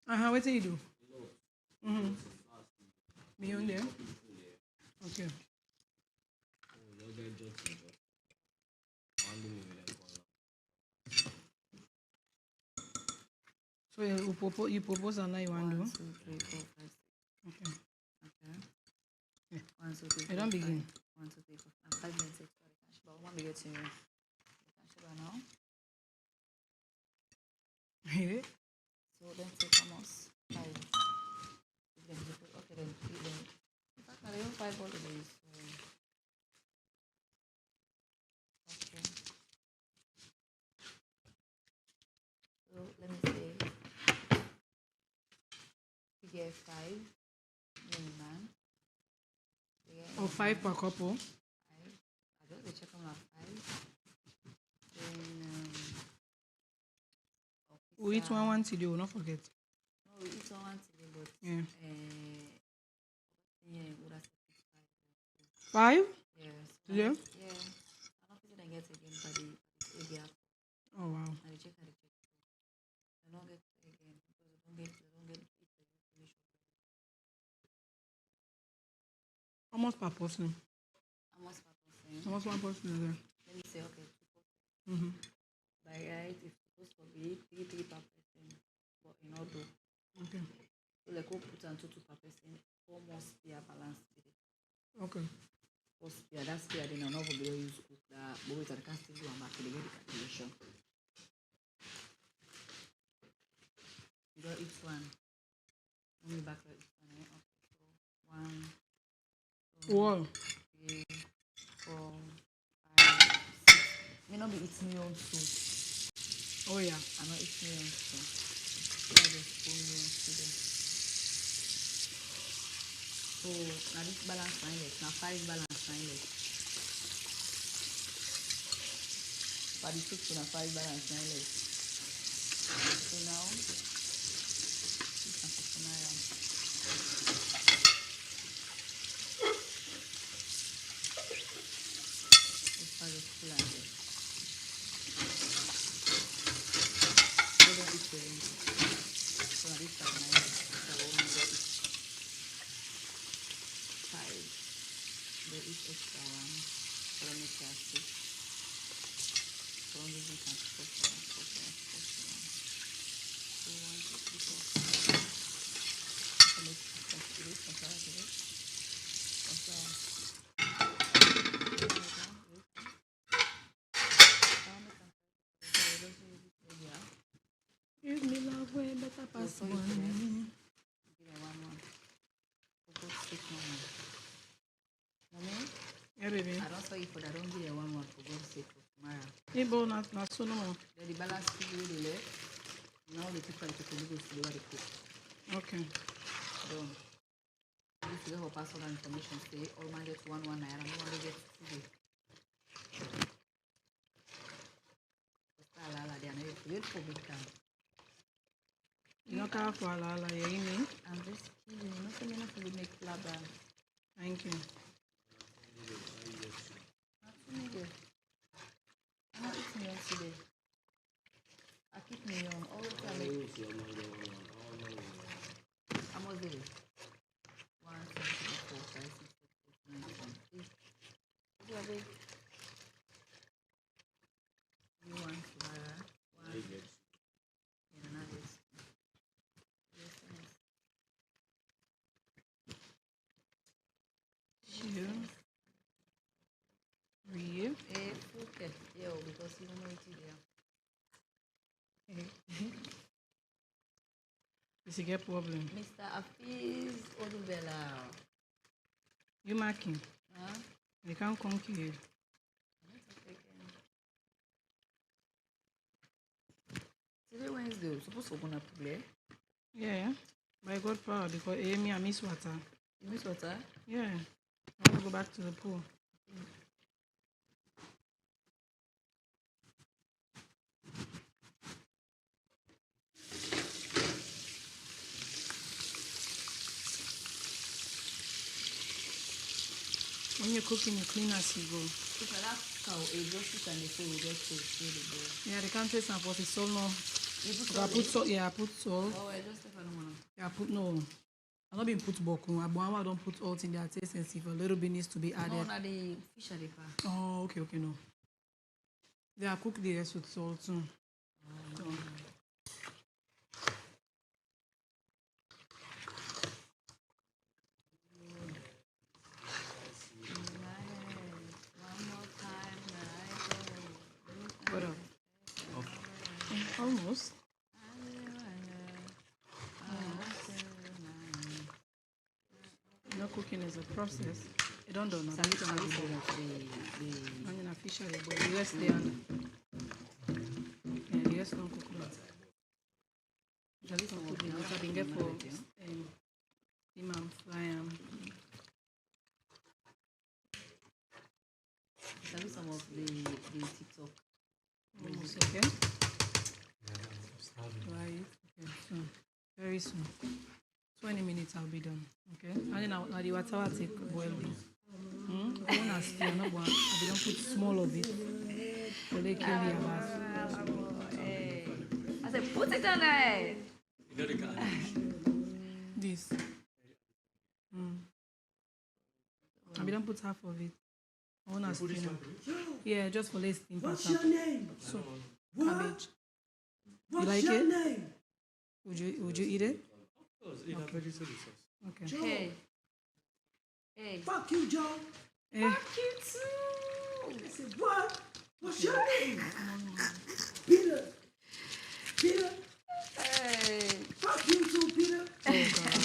and what do you do? Beyond there? Okay. So you propose and now you want to do? 1, 2, 3, 4, 5, 6. Okay. Okay. Yeah. 1, 2, 3, 4, I don't begin. 1, 2, 3, 4, 5 minutes. But I want to get to you. Now. Yeah. So then take almost 5. Okay, then 3 then. In fact, I don't 5 all the days. Okay. So let me say you get 5 minimum. Or 5 per couple? 5. I just check on 5. Then we eat one today, we'll not forget. No, we eat one today, but yeah. Yeah, would have 5? Yes. Today? Yeah. I don't think I get again by the area. Oh wow. And I check. I don't get again because I don't get it information. How much per person? How much per person? How much one person is there? Let me say okay, 2 Mm-hmm. By right, it's supposed to be 3 per person, but in order. Okay. So like we'll put on 2 per person, almost be a balance today. Okay. Yeah, that's the idea. Now we will use cook that, but we can still do a market to get the calculation. You got each one. Let me back each one. Okay, so 1, 2, 3, 4, 5, 6. may not be eating me on too. Oh yeah. I'm not eating me on too. I just spoon me on too. So now this balance minded. Now 5 balance minded. But the soup na 5 balance minded. So now you can put some iron. This part is full and good. They don't eat the ring. So now this part is nice. So I won't get it. 5. They eat extra one. So don't make it 6. So only we can put 4. 1, 2, 3, 4. So make it comparative. Give me love way better pass one. Mommy? Yeah, baby. I don't saw you for that. Don't give it 1 for God's sake for tomorrow. Ibo not so no more. Then the balance people they left. Now the people to go to the cook. Okay. Done. If you have personal information, say all man get 1 naira. No one get 2. They are not wait for big time. You know how for la you mean? I'm just kidding. You know, so many people make flabber. Thank you. I'm not eating on today. I keep me on all the time. How much is it? 1, 2, 3, 4, 5, 6, 7, 8, 9, 10. You have it. You want to one. And another. Two. 3. Okay. Yo, because you don't know it there. Is it a problem? Mr. Afiz Odubela. You marking? Huh? You can't conquer. Today Wednesday, we're supposed to open up play. Yeah. By God power, because me I miss water. You miss water? Yeah. I want to go back to the pool. When you're cooking, you clean as you go. If I like cow, just sit and they say we just throw the bowl. Yeah, they can't taste and for it's salt no. You put I put salt. Yeah, I put salt. Oh, I just take one. Yeah, I put no. I'm not being put boku. I don't put salt in their taste and see if a little bit needs to be added. No, not the fish at the car. Oh, okay, no. They are cooked the rest with salt too. So. What up? Almost. You know, cooking is a process. You don't know. The fish are the rest they are. Yeah, the rest don't cook that. Usually some cooking, which I can get for imam fry. Tell me some of the TikTok. Almost okay. Right. Okay. Soon. Very soon. 20 minutes I'll be done. Okay. And then now the water will take boil this. I want to steal, no one. I don't put small of it. So they kill the I said, put it on there. This. I don't put half of it. I want to steal. Yeah, just for less steam. What's your name? So, cabbage. What's you like your it? name? Would you eat it? Okay. Hey. Hey. Fuck you, Joe. Hey. Fuck you too. I said, what? What's your name? Peter. Peter. Hey. Fuck you too, Peter. Oh, God.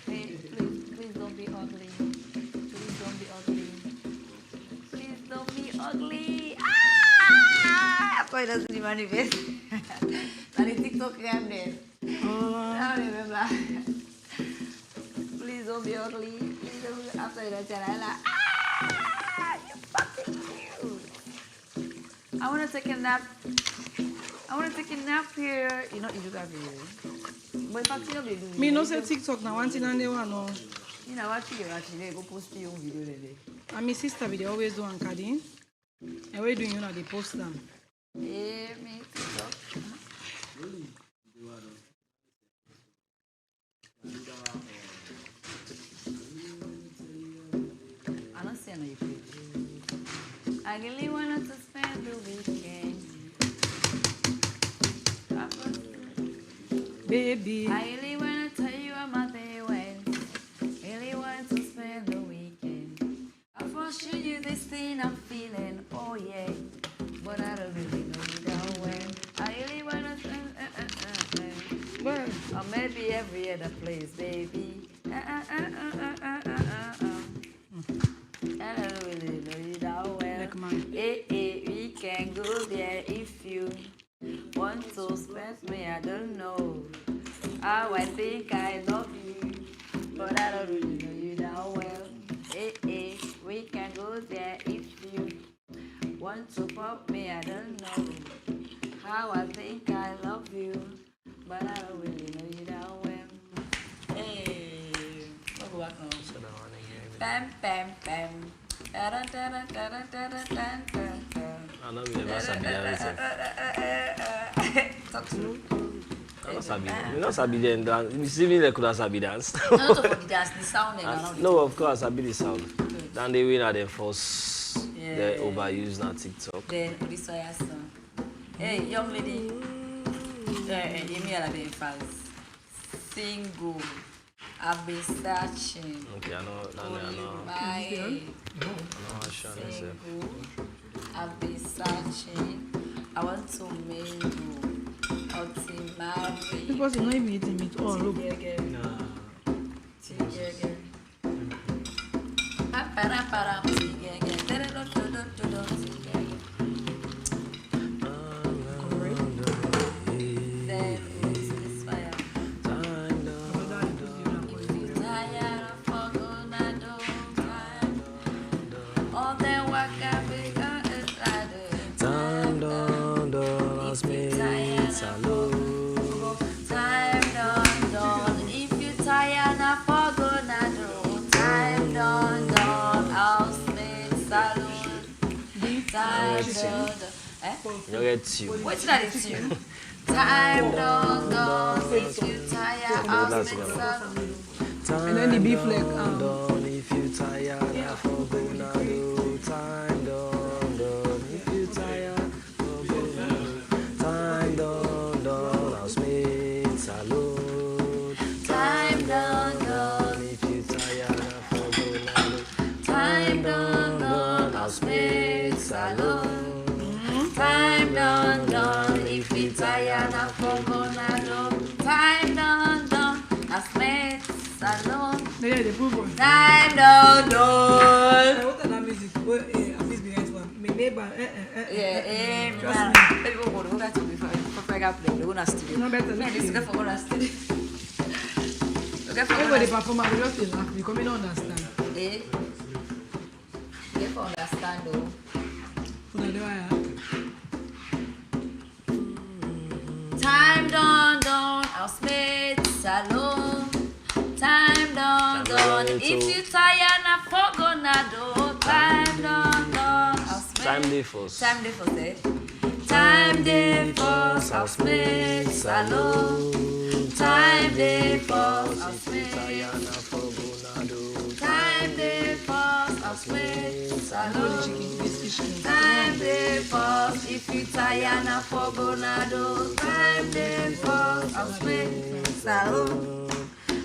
Hey, please why doesn't he manifest? And the TikTok came there. I don't remember. Please don't be ugly. Please don't be after the channel. I'm like, you fucking cute. I want to take a nap. I want to take a nap here. You know, you do that video. But if I see you do Me no say TikTok now. One thing and they want no. you know what you actually go post your video today. And my sister they always do Ankadi. And what doing you know they post them. Yeah, me TikTok. I don't see any page. I really wanted to spend the weekend. Baby. I really want to tell you how my day went. Really want to spend the weekend. I first show you this thing I'm feeling, oh yeah. But I don't really know you that well. I really want to spend, or maybe every other place, baby. I don't really know you that well. Hey, we can go there if you want to spend me, I don't know how I think I love you, but I don't really know you that well. Hey, we can go there if you want to pop me, I don't know how I think I love you, but I don't really know you that well. Hey, what go back now? Bam, bam, bam. I know we never sabi that. Talk to me. I don't sabi. You know sabi the dance. You see me like could sabi dance. No, not for the dance, the sound. No, of course I sabi the sound. Then they win at them first. They overuse na TikTok. Then this way I song. Hey, young lady. You mean like being fast. Single. I've been searching. Okay, I know. My Single. I've been searching. I want to mingle. Ultimately. Because you know him eating meat. Oh, look. You get you. What's that? It's you. Time done. If you tired, I'll spend some. And then the beef leg. If you tired, I forgo now. Time done. If you tired, forgo now. Time done. Housemates Salone. Time done. If you tired, I forgo now. Time done. Housemates Salone. Time done. If you tired, I forgo now. Time done. Housemates Salone. Yeah, the poor boy. Time done. What kind of music? Please be right one. My neighbor. Yeah, maybe we'll go back to before I got play. We're gonna studio. No better. Man, this is good for gonna studio. Everybody perform. We just laugh because we don't understand. You have to understand though. Time done, Housemates Salone. Time done. If you tired, na forgo na do. Time done, Housemates. Time day first. Time day first, eh? Time day first, Housemates Salone. Time day first, Housemates. Time day first, Housemates Salone. Time day first, if you tired, na forgo na do. Time day first, Housemates Salone.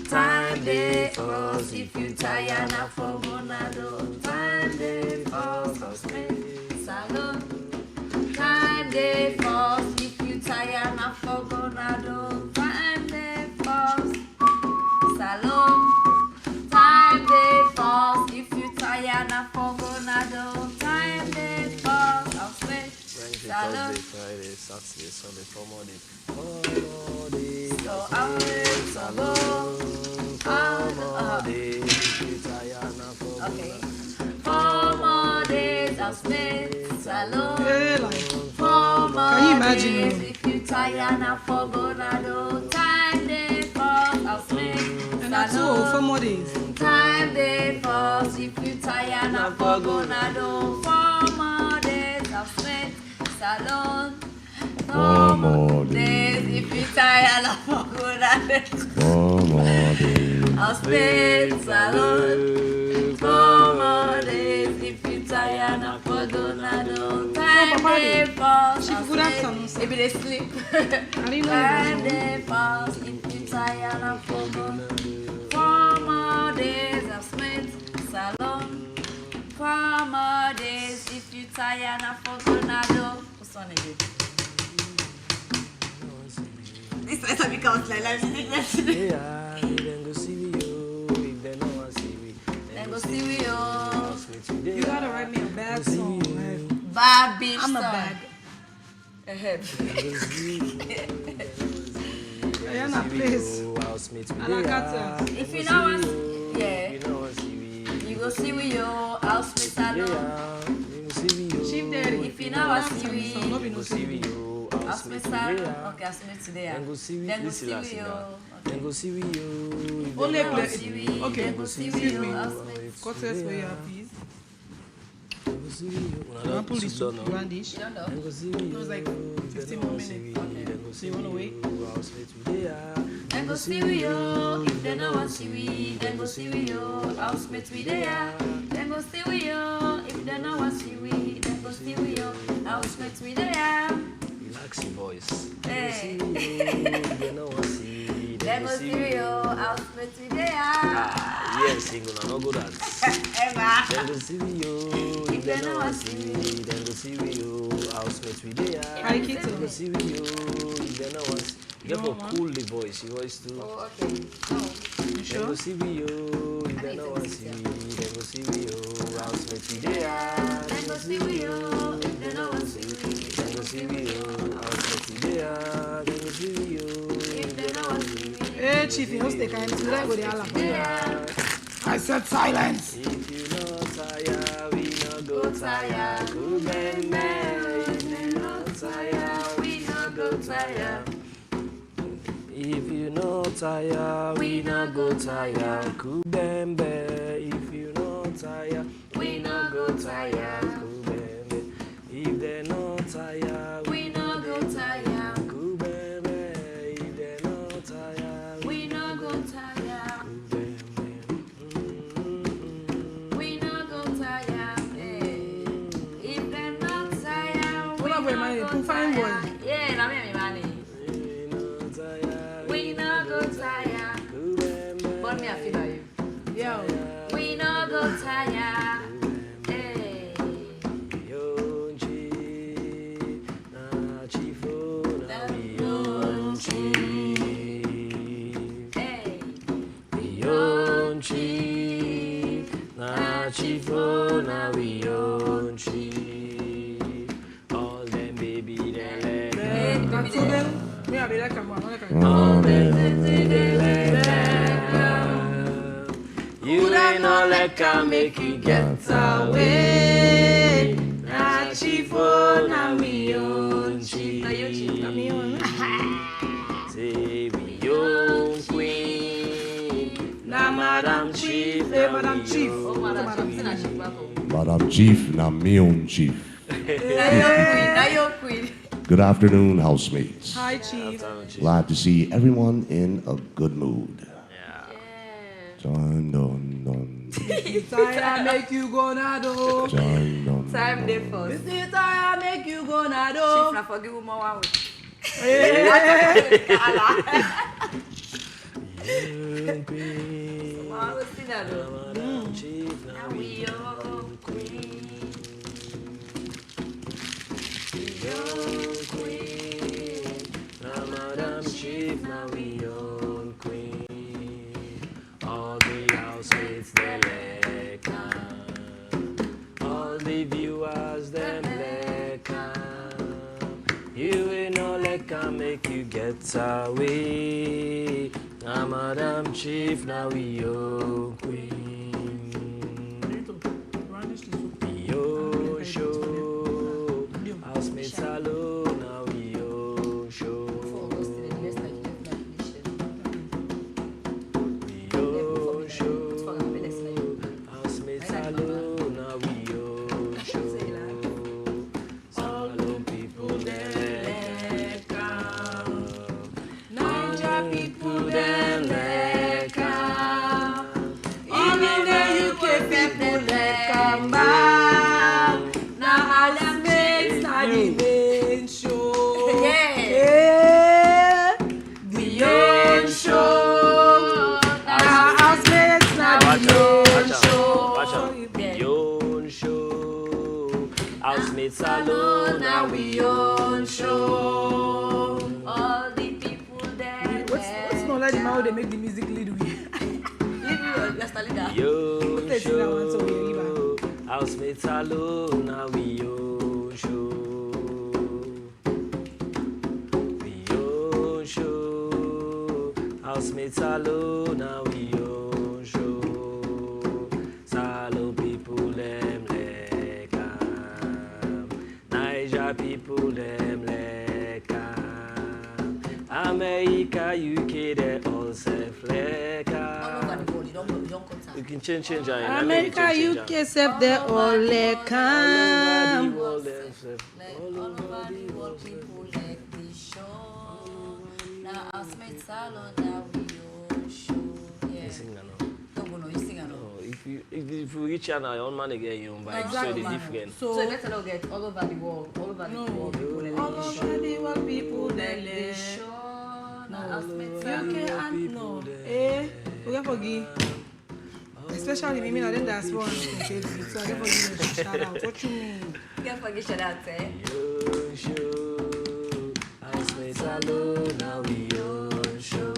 Time day first, if you tired, na forgo na do. Time day first, Housemates Salone. Time day first, if you tired, na forgo na do. Time day first, Salone. Time day first, if you tired, na forgo na do. Time day first, Housemates Salone. housemates on the 4 more days. 4 more days, housemates salone. 4 more days, if you tire now for Okay. 4 more days, housemates salone. Hey, like, 4 more can you imagine? days, if you tire now for Gonado. Time day for housemates And that's all, 4 more days. Time day for if you tire now for Gonado. 4 more days, housemates salone. 4 more days, if you tire now for Gonado. 4 more days. Housemates salone. 4 more days, if you tire now for Gonado. Time day for Chief, good afternoon, housemates. If they sleep. Time day for if you tire now for Gonado. 4 more days, housemates salone. 4 more days, if you tire now for Gonado. What's one again? This letter becomes like music. Yeah, then go see me, yo. If they know I see me, Then go see me, yo. You gotta write me a bad song. Bad bitch I'm a song. bad. Ahead. Ayana, please. Alakata. If you know us, yeah. You go see we, yo. Housemates salone. Chief Daddy. If you know us, So no be no see. housemates salone. Okay, housemates today. Then go see we. Then go Listen, see listen we, now. yo. Then go see we, yo. If Only they know I play. see we, Okay, then go see excuse we, me. yo. Courtesy for your please. Then go see we, yo. Una You don want pull this sit down soup? now. You want dish? Then go see we, It was like yo. If they 15 know more I see minutes. we, then go see you wanna we, wait? yo. Housemates today, yeah. Then go see we, yo. If they know us, see we. Then go see we, yo. Housemates we there. Then go see we, yo. If they know us, see we. Then go see we, yo. Housemates we there. Relax your voice. Hey. They know I see we, Then go see we, yo. Housemates we there. Ah, yes, single, I no go dance. Emma. Then go see we, yo. If they know I see we, then go see we, yo. Housemates we there. Hi, Kitty. Then go see we, yo. If they know I see. You have to cool the voice, your voice too. Oh, okay. You Then go sure? see we, yo. If they know I see we, then go see we, yo. Housemates we there. Then go see we, yo. If they know us, see we. Then go see we, yo. Housemates we there. Then go see we, yo. If they know us, see we. Hey, Chief, you don't stay kind of right with the Allah. I said silence. If you no tire, we no go tire. Kubembe. If they no tire, we no go tire. If you no tire, we no go tire. Kubembe. If you no tire, We no go tire. Kubembe. If they no tire, We no go tire. Kubembe. If they no tire, We no go tire. We no go tire. Hey. If they no tire, we What up, no man? go Too fine, boy. tire. Yeah, na me money. we no tire. We no go tire. Kubembe. But me I feel like you. Yo. We no go tire. Hey. Yonchi, na chifo, na Yonchi. yonchi. Hey. Yonchi, na chifo, na yonchi. All them baby, they let them. That's so then. Me, I be like a man. All them baby, they let them. You ain't no like I make you get away. Na chifo, na yonchi. Say we young queen. Na Madam Chief, Hey, Madam Chief. Oh, Madam Chief, na chief wako. Madam Chief, na me own chief. Na your queen. Good afternoon, housemates. Hi, Chief. Glad to see everyone in a good mood. Dun, dun, dun. Tire make you go na do. Dun, dun, Time day first. This tire make you go na Chief, do. na forgive me one week. young queen. Ma, what's that though? Madam Chief, Now we young queen. young queen. Na Madam Chief, na we young queen. All the housemates, they let come. All the viewers, them let come. You ain't no leg can make you get away. Now Madam Chief, now we your queen. Yo show, Housemates Salone, now we yo show. Yo show, Housemates Salone, now we yo show. Salone people they come, Niger people they come, even the UK people they come back. Now Housemates na the main show. Yeah. The main show. Now Housemates na the main show. Yon show. Housemates Salone, now we own show. All the people there. What's not like the man who they make the music lead with? Yon show. Housemates Salone, now we own show. We own show. Housemates Salone, now we own show. Salone people them like Niger people them like America, UK, they all self like you can change America, UK, self they all like all All over the world, people like this show. Now Housemates Salone, now we all show. Yeah. No, you sing along. If you reach out now, your own man again, you buy Exactly. so different. So let's not get all over the world. All over the world, people like all this over the world, people like like this this. show. Now Housemates Okay, Salone. and no. We get forgive. Especially me, I didn't ask one thing, so I get forgive a shout out. What you mean? Can't forget shout out, eh? Yo show, Housemates Salone, now we own show.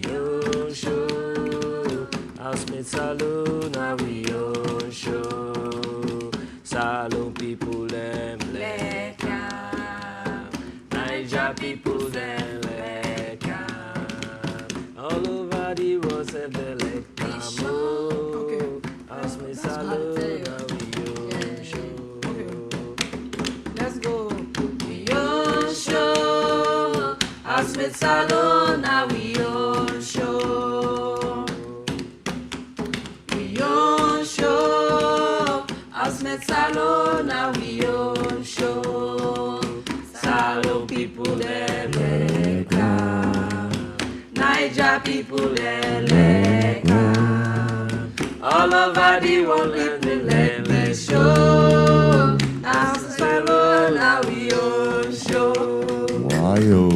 Yo show, Housemates Salone, now we own show. Salone people them like Niger people them like all over the world self they like Housemates Salone, now we own show. Let's go. We own show. Housemates Salone, now we own show. We own show. Housemates Salone, now we own show. Salone people them like Niger people them like all over the world people like this show. Housemates Salone, now we own show. Wayo.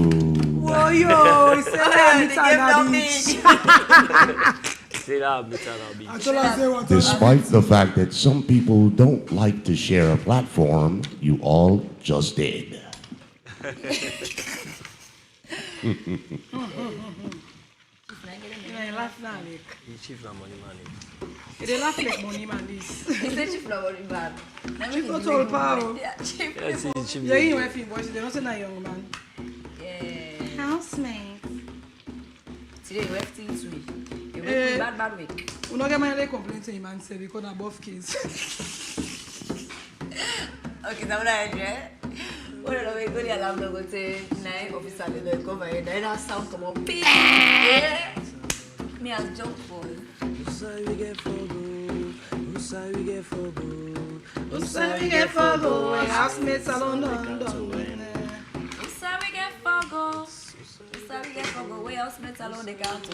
Oh, yo, it's a Despite the fact that some people don't like to share a platform, you all just did. You laugh now, like. Chief na money man. They laugh like money man this. It's a chief flower man. Chief not all power. Yeah, chief. Yes, it's chief. You're in wife voice, they don't say na young man. Yeah. Housemates. Today we have things to it. Eh. Bad way. We not get my complaint saying man say because above kids. Okay, now that I what are we going to allow them to say? Nine officer, they go by and that sound come up. Yeah. Me as joke boy. Usai we get for go. Usai we get for go. Usai we get for go. Housemates Salone done. Usai we get for go. Usai we get for go. We Housemates Salone they count to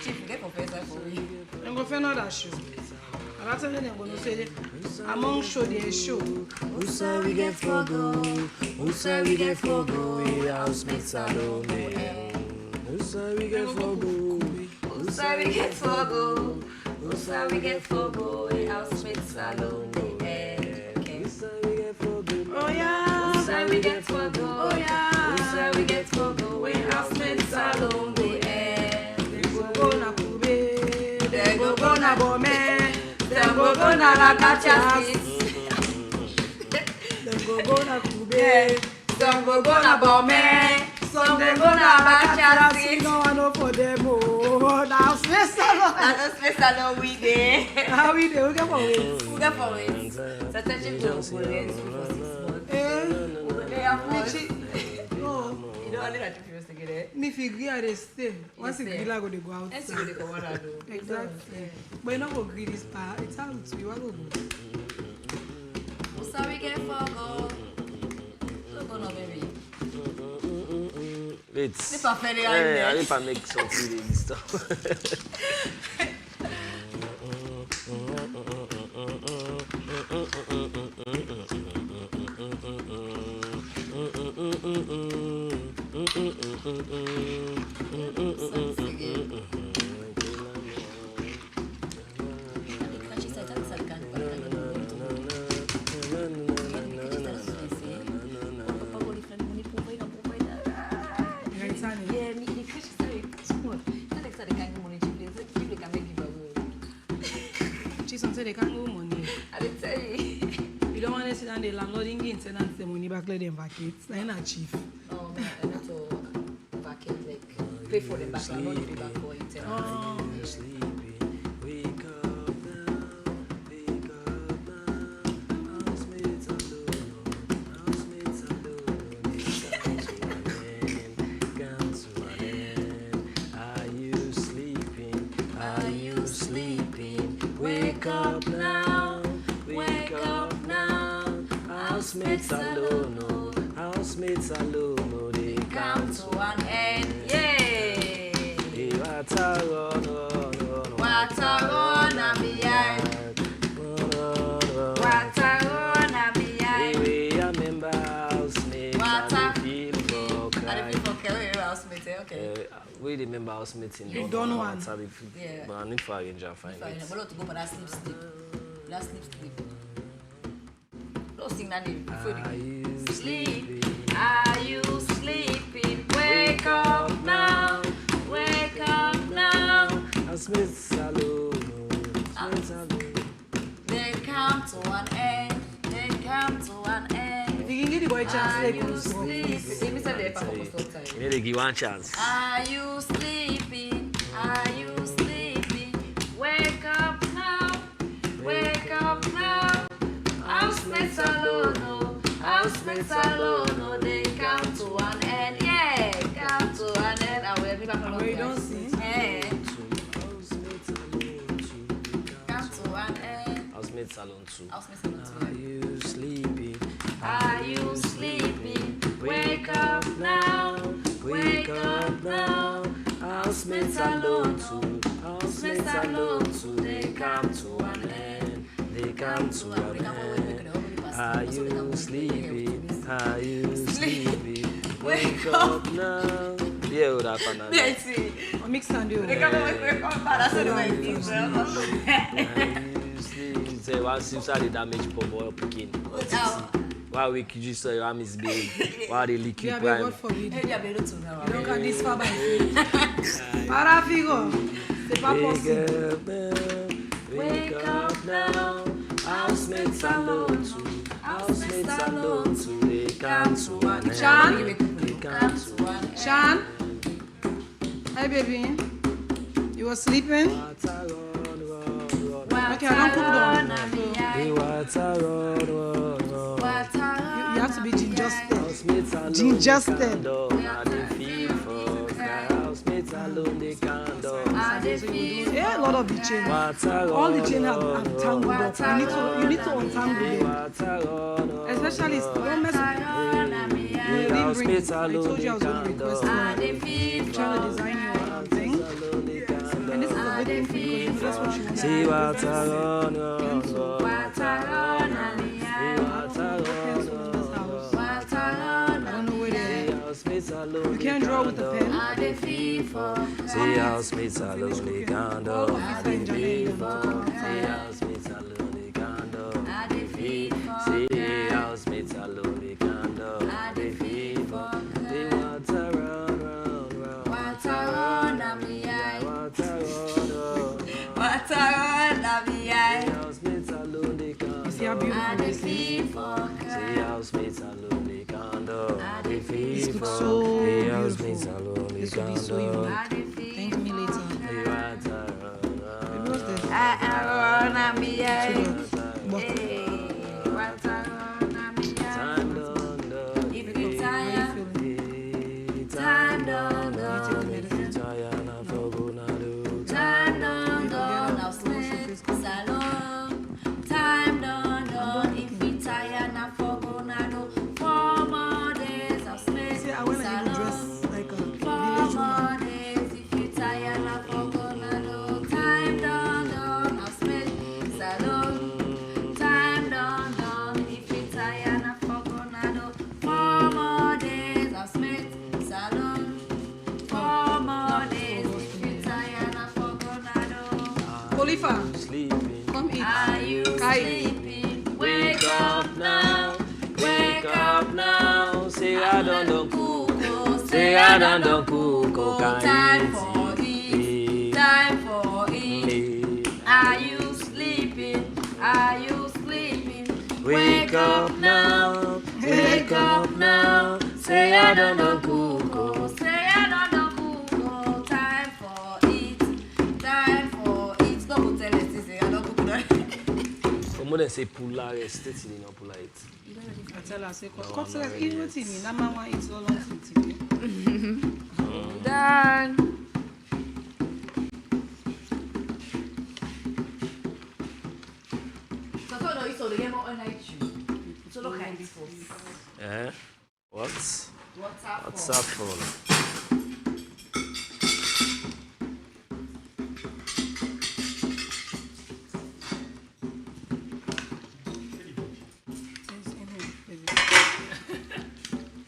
chief we get professor for me. I'm going to find another show. I'm telling them I'm going to say among show the show. Usai we get for go. Usai we get for go. We Housemates Salone. Usai we get for go. Usai we get for go. Usai we get for go. We Housemates Salone. Usai we get for go. Oh yeah. Usai we get for go. Oh yeah. Usai we get for go. We Housemates Salone. They go na Kube. They go na Bome. They go na La Cacha. They go na Kube. yeah. Some go gonna bomb me. Some they gonna back Chelsea. No one know for them. Oh, now space salon. That's space salon we there. How we do? Who get for it? Who get for it? So touch it for 6 months. They are No. You don't only that you to get it. If you agree, I stay. Once you stay. agree, I go to go out. Yes, you go to go out. Exactly. But you not go agree this part. It's how to be. What go go? Sorry, get for go. Look on, baby. Wait. If I fail, I need to make some feeling stuff. They can't go money. I didn't tell you. You don't want to sit down the landlord in gain tenants the money back let them vacate. That's not cheap. Oh man, I need to vacate, like pay for the back, I don't pay back for it. Wake up now, wake up now. Housemates alone, oh, housemates alone, oh, they Come to an end, yay! Water run, Water run and behind. Water run and behind. We remember housemates, Water. and they feel for And cry. if you forget your housemate, okay. We remember housemates in You don't want. Yeah. But I need to arrange and find Fine, it. but not to go for that sleep. That sleep. Don't sing that name before you sleep. Are you sleeping? Wake up now. Wake up now. Housemates salone, housemates salone. They come to an end. They come to an end. If you can give the boy chance, Are they you could sleeping? You need to give one chance. Are you sleeping? Are you sleeping? Wake up now. Wake up now. Housemates alone, oh. Housemates alone, oh. They come to an end. Yeah, come to an end. I will be back on you don't see. Yeah. Come to an end. Housemates salone too. Housemates salone too. Are you sleeping? Are you sleeping? Wake up now. Wake up now. Housemates alone too. Housemates alone too. They come to an end. They come to an end. Are you sleeping? Are you sleeping? Wake up now. Yeah, what happened now? Let's see. Mix and do. They come and wake up. That's what I think. Say once you start the damage for boy picking. Why we could you say your arm is big? Why they leak you Yeah, prime? God forbid. Maybe I'll be able to know. You don't get this far by faith. Parafigo. C'est pas possible. Wake up now. Housemates alone too. Housemates alone too. They come to an end. Sean? They come to an end. Sean? Hi, baby. You were sleeping? Okay, I don't cook down. You have to be ginger step. Ginger step. Yeah, a lot of the chain. All the chain have tangled up. You need to untangle them. Especially, don't mess with you didn't bring it. I told you I was going to request one. I'm trying to design your thing. And this is a good thing for you because that's what you want. See what I don't know where they are. You can't draw with a pen. See housemates alone, they can't do. See housemates alone, they can't do. See housemates alone, they can't do. They want to run, run, run. Water run and behind. Water run and behind. Housemates alone, they can't do. See how beautiful this is. See housemates alone, they can't so you know. Thank me later. Time done, now Smith Salone. Time done, if you tired, now for gonna do 4 more days of Smith Salone. 4 more days, if you tired, now for gonna do. Time done, now Smith Salone. Time done, if you tired, now for gonna do 4 more days of Smith Salone. 4 more days, if you tired, now for gonna do. Olifa, come eat. Are you Kai. sleeping? Wake up now. Wake up now. Say I don't cook. Say I don't cook. Time for it. Time for it. Are you sleeping? Are you sleeping? Wake up now. Wake up now. Say I don't cook. Say I don't cook. Time for it. Time for it. No go tell us this. I don't cook that. Comment they say pulla rester till you pulla it. I tell her, say, cause even to me, that man want eat so long to me. Done. Eh? What? What's up for?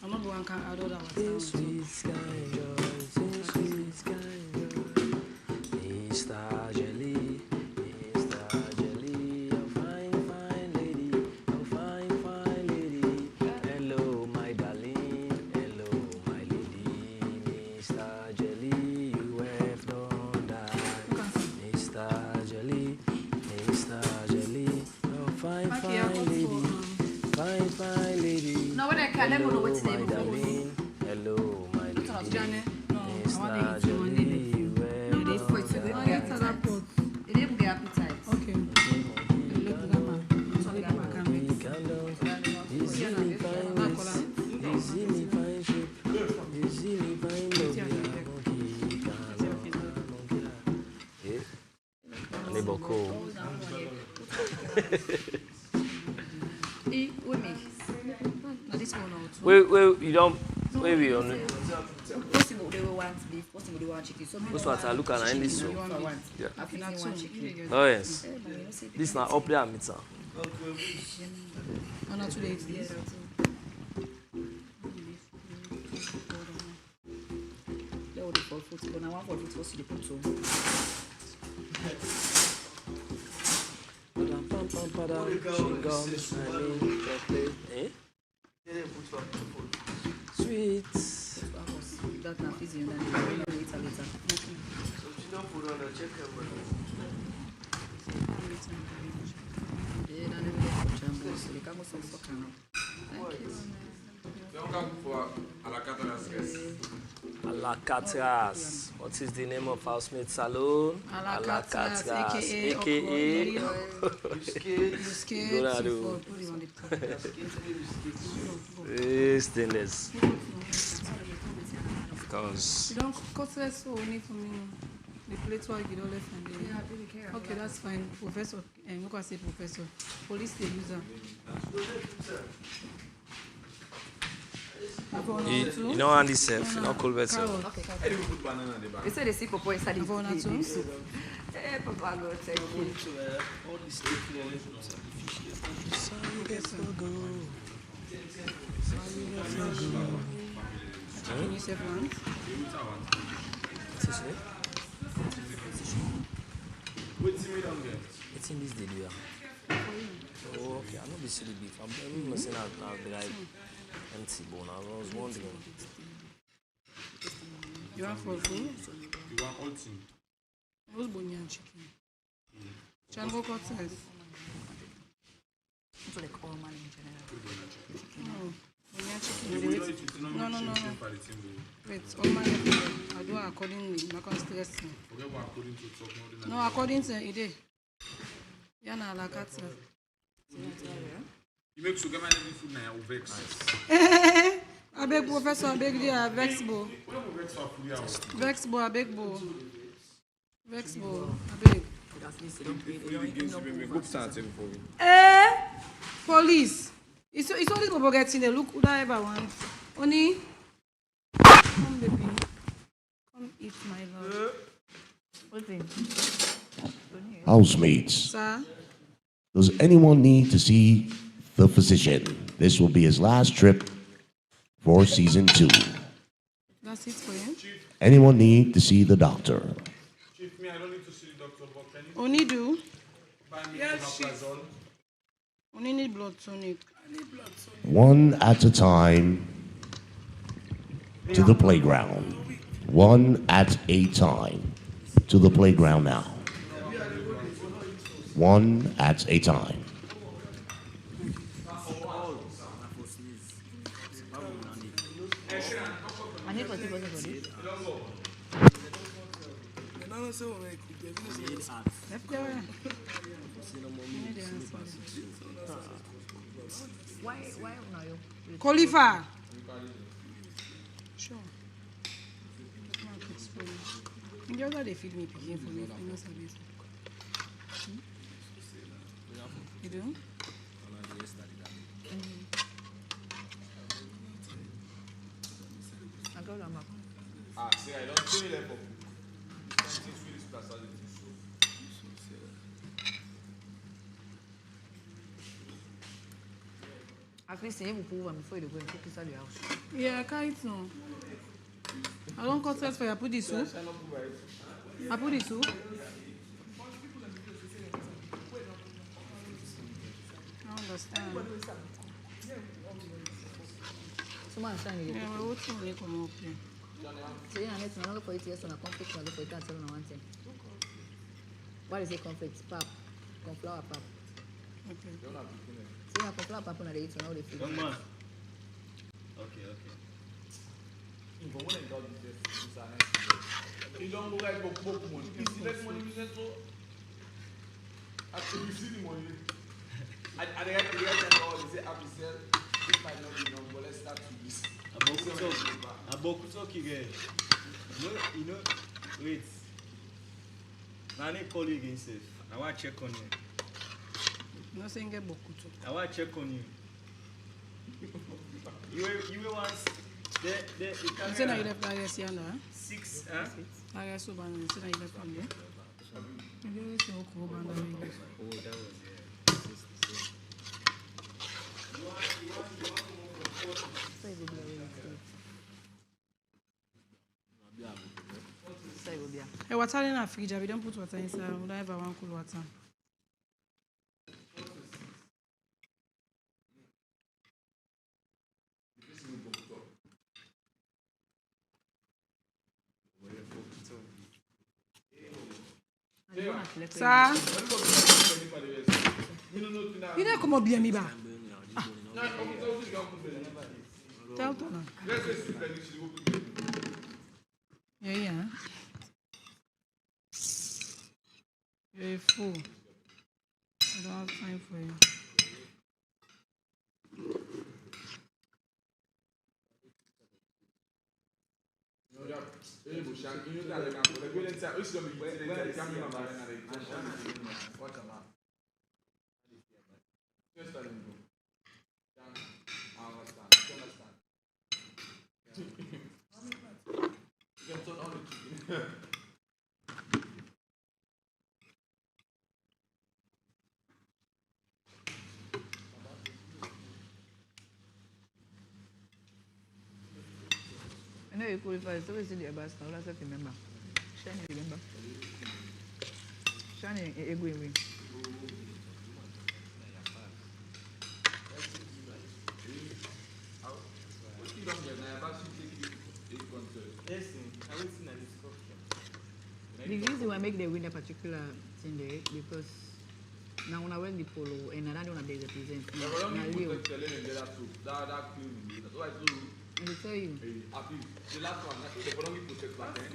I'm not the one can add all that was Sweet sky girl, sweet sky girl. Mr. Jelly, Mr. Jelly, a fine, fine lady, a fine, fine lady. Hello, my darling, hello, my lady. Mr. Jelly, you have done that. Mr. Jelly, a fine, fine lady, fine, fine lady. No, when I can't, I don't know what's the name of it. Hello, my lady. Mr. Jelly, you have It didn't get appetite. Okay. Wait, you don't. Wait, we on it. Possible they will want beef, possible they want chicken. So What's what I look at in this show? Yeah. I think they want chicken. Oh, yes. This now up there, meter. On a 2 days. Yes. They will for food. But I want for food for the put so. Sweet. That now easy and then you will eat later. So she don't put on the chicken, bro. Yeah, then they will get jumbo. So they can go some fuck now. Thank you. Alcatraz. What is the name of Housemates Salone? Alcatraz, aka. Stainless. Of course. You don't cut less so we need for me. The plate why you don't left and then. Yeah, I really care. Okay, that's fine. Professor, and look, I say professor. Police the user. You know Andy self, you know cool better. Okay. They say they see Popo inside the soup. Eh, Papa, go take it. All the steak Can you save once? What's in this video? Oh, okay. I'm not be silly beef. I'm not saying now like empty bone. I was wondering. You want for food? You want all thing? What's bonyan chicken? Chango cut size. It's like all money in general. Oh, No. Wait, all my I do accordingly. I'm not going to stress me. Forget what according to talk. No, according to it. Yeah, na la carte. You make sure get my every food now. Vex. I beg professor, I beg dear, Vexbo. Vexbo, I beg bo. Vexbo, I beg. Police. It's only people getting the look. Who I ever want? Oni, come baby, come eat my love. What's it? Housemates, Sir. does anyone need to see the physician? This will be his last trip for season 2. That's it for you. Anyone need to see the doctor? Chief, me, I don't need to see the doctor, but can you Oni do. buy me Yes, some Amazon? Oni need blood tonic. I need blood tonic. One at a time to the playground. One at a time to the playground now. One at a time. Why now you? Khalifa. Sure. The other they feed me picking for me. I know service. You do? I got them up. Ah, see, I don't say that for At least you will pull them before you go and cook inside your house. Yeah, I can't know. I don't cut set for you. I put the soup. I put the soup. I understand. Someone saying Yeah, but what's going to come up here? So you need to know for it yes on a conflict and look for it and tell them one thing. What is a conflict? Pap. Conflower pap. Okay. So you have conflower pap on the eat now they feel. Young man. Okay. You don't go like book money. You see less money, you so. After you see the money. At the end of the day, they say, "Happy sell." If I know the number, let's start with this. Abokutoki again. You know, wait. Now I need to call you again, safe. I want to check on you. No saying get bokuto. I want to check on you. You were once. You say that you left IS here now? 6, huh? IS so bad, you say that you left from there? You didn't say okay, bad, Oh, that was So it will be a So it will be a Hey, water in our fridge. We don't put water inside. We don't ever want cool water. Sir? You don't come up here, me ba. Tell them. Yeah. You're a fool. I don't have time for you. I know you qualify, so it's in the bus now. Let's remember. Shani, remember. Shani, a good way. The reason why I make the win a particular thing there because Now when I went the polo and I don't want to represent. Yeah, but don't you put the and get that too. That kills me. That's what I told you. And they tell you. Happy. The last one, the don't protect back then.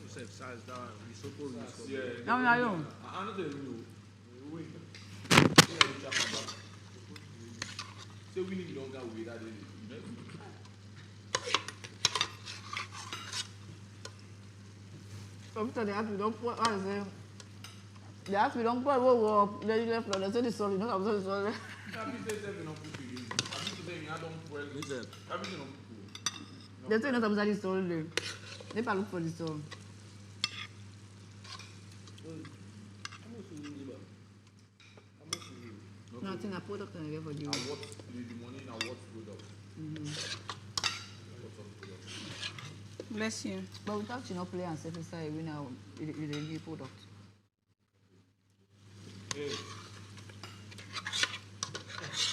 Size, that one. We so cool. Yeah. Now I don't. I'm not telling you. Wait. Say we need longer way that day. Sometimes they ask me, don't put, I say, they ask me, don't put, whoa, then you left, they say, the sorry, no, I'm sorry, sorry. They say, no, I'm sorry, they can't look for the song. Nothing, I put up and I get for you. I watch the money and I watch product. Bless you. But without you not play and satisfy, we now, you the new product. Hey.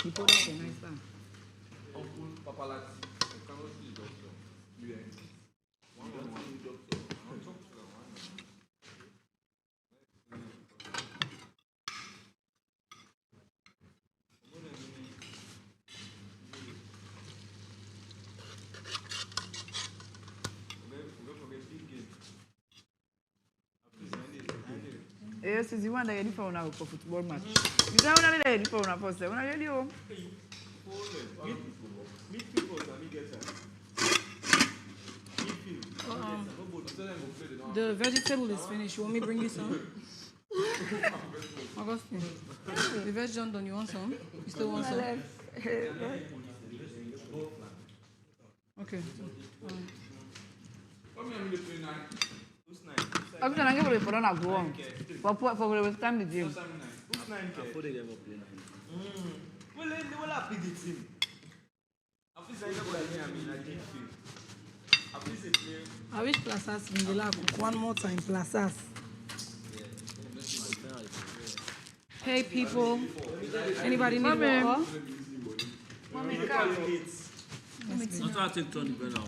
The product is nice, man. Uncle Papalati, I cannot see the doctor. Yeah. One doctor. Yes, it's the one that you're ready for now for football match. You don't want to ready for now for when I ready home. Meet people and get The vegetable is finished. You want me to bring you some? Augustine, the veg done. You want some? You still want some? Okay. I'm going to give it for an hour. But for the time the gym. Who's 9K? Before they ever play 9. Well, they will have the team. I feel like I wish Plazas in the lab one more time. Plazas. Hey people, anybody need water? Mommy, come. That's why I take Tony Ben now.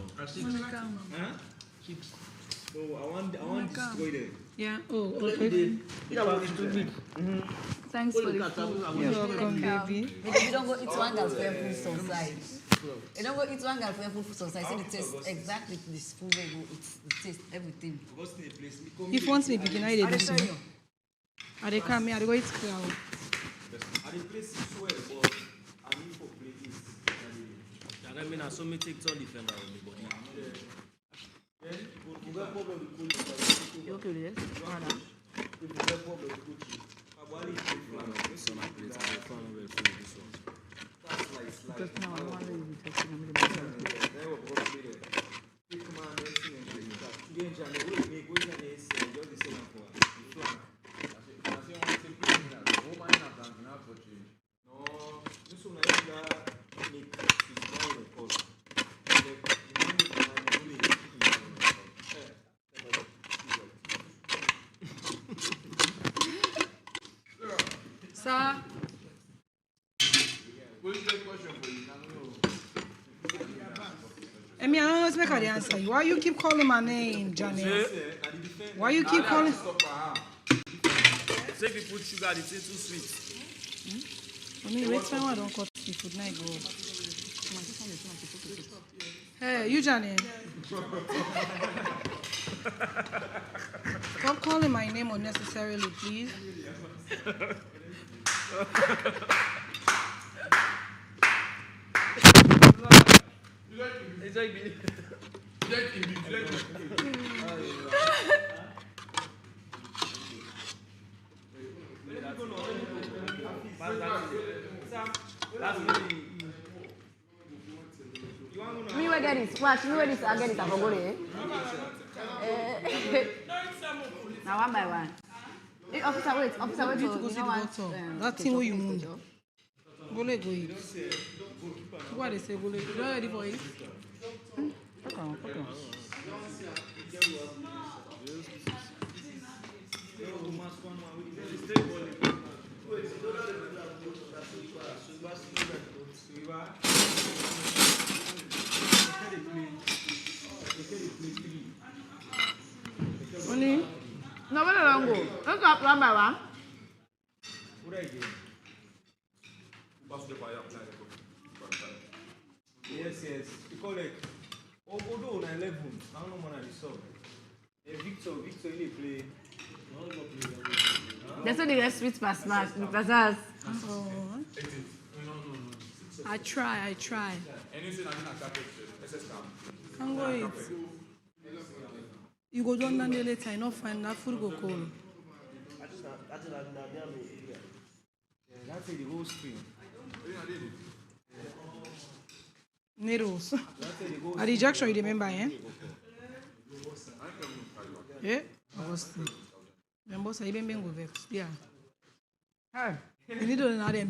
So I want to destroy them. Yeah. Oh, okay. Thanks for the food. You're welcome, baby. You don't go eat one girl's food society. You don't go eat one girl's food society. See the taste exactly this food we go eat. The taste everything. If once me begin, I do so. I dey come here. I dey go eat cloud. I dey play 6 well, but I need for play this. I mean, I saw me take turn defender on the body. You okay with this? Because now I want to be taking Sir. I mean, I don't know what's make the answer. Why you keep calling my name, Johnny? Why you keep calling? Say if you put sugar, it's too sweet. I mean, wait time I don't cut seafood. Now I go. Hey, you, Johnny. Stop calling my name unnecessarily, please. Me will get it. Watch, me will get it. I get it. I go there. Now one by one. Hey, officer, wait. Officer, wait. You need to go see the doctor. That thing where you move. Go let go eat. What they say, go let. You not ready for it? Okay. Only? No, where do I go? Let's go one by one. Yes. Because like, although on 11, I don't know man at the sub. Victor, he play. That's what they get sweet past match. Because us. Oh. I try. Can go eat. You go down there later, you not find that food go cold. That's the whole screen. Needles. A rejection, you remember, eh? Yeah? Augustine. Remember, say, even being with vex. Yeah. Hey. You need to know them.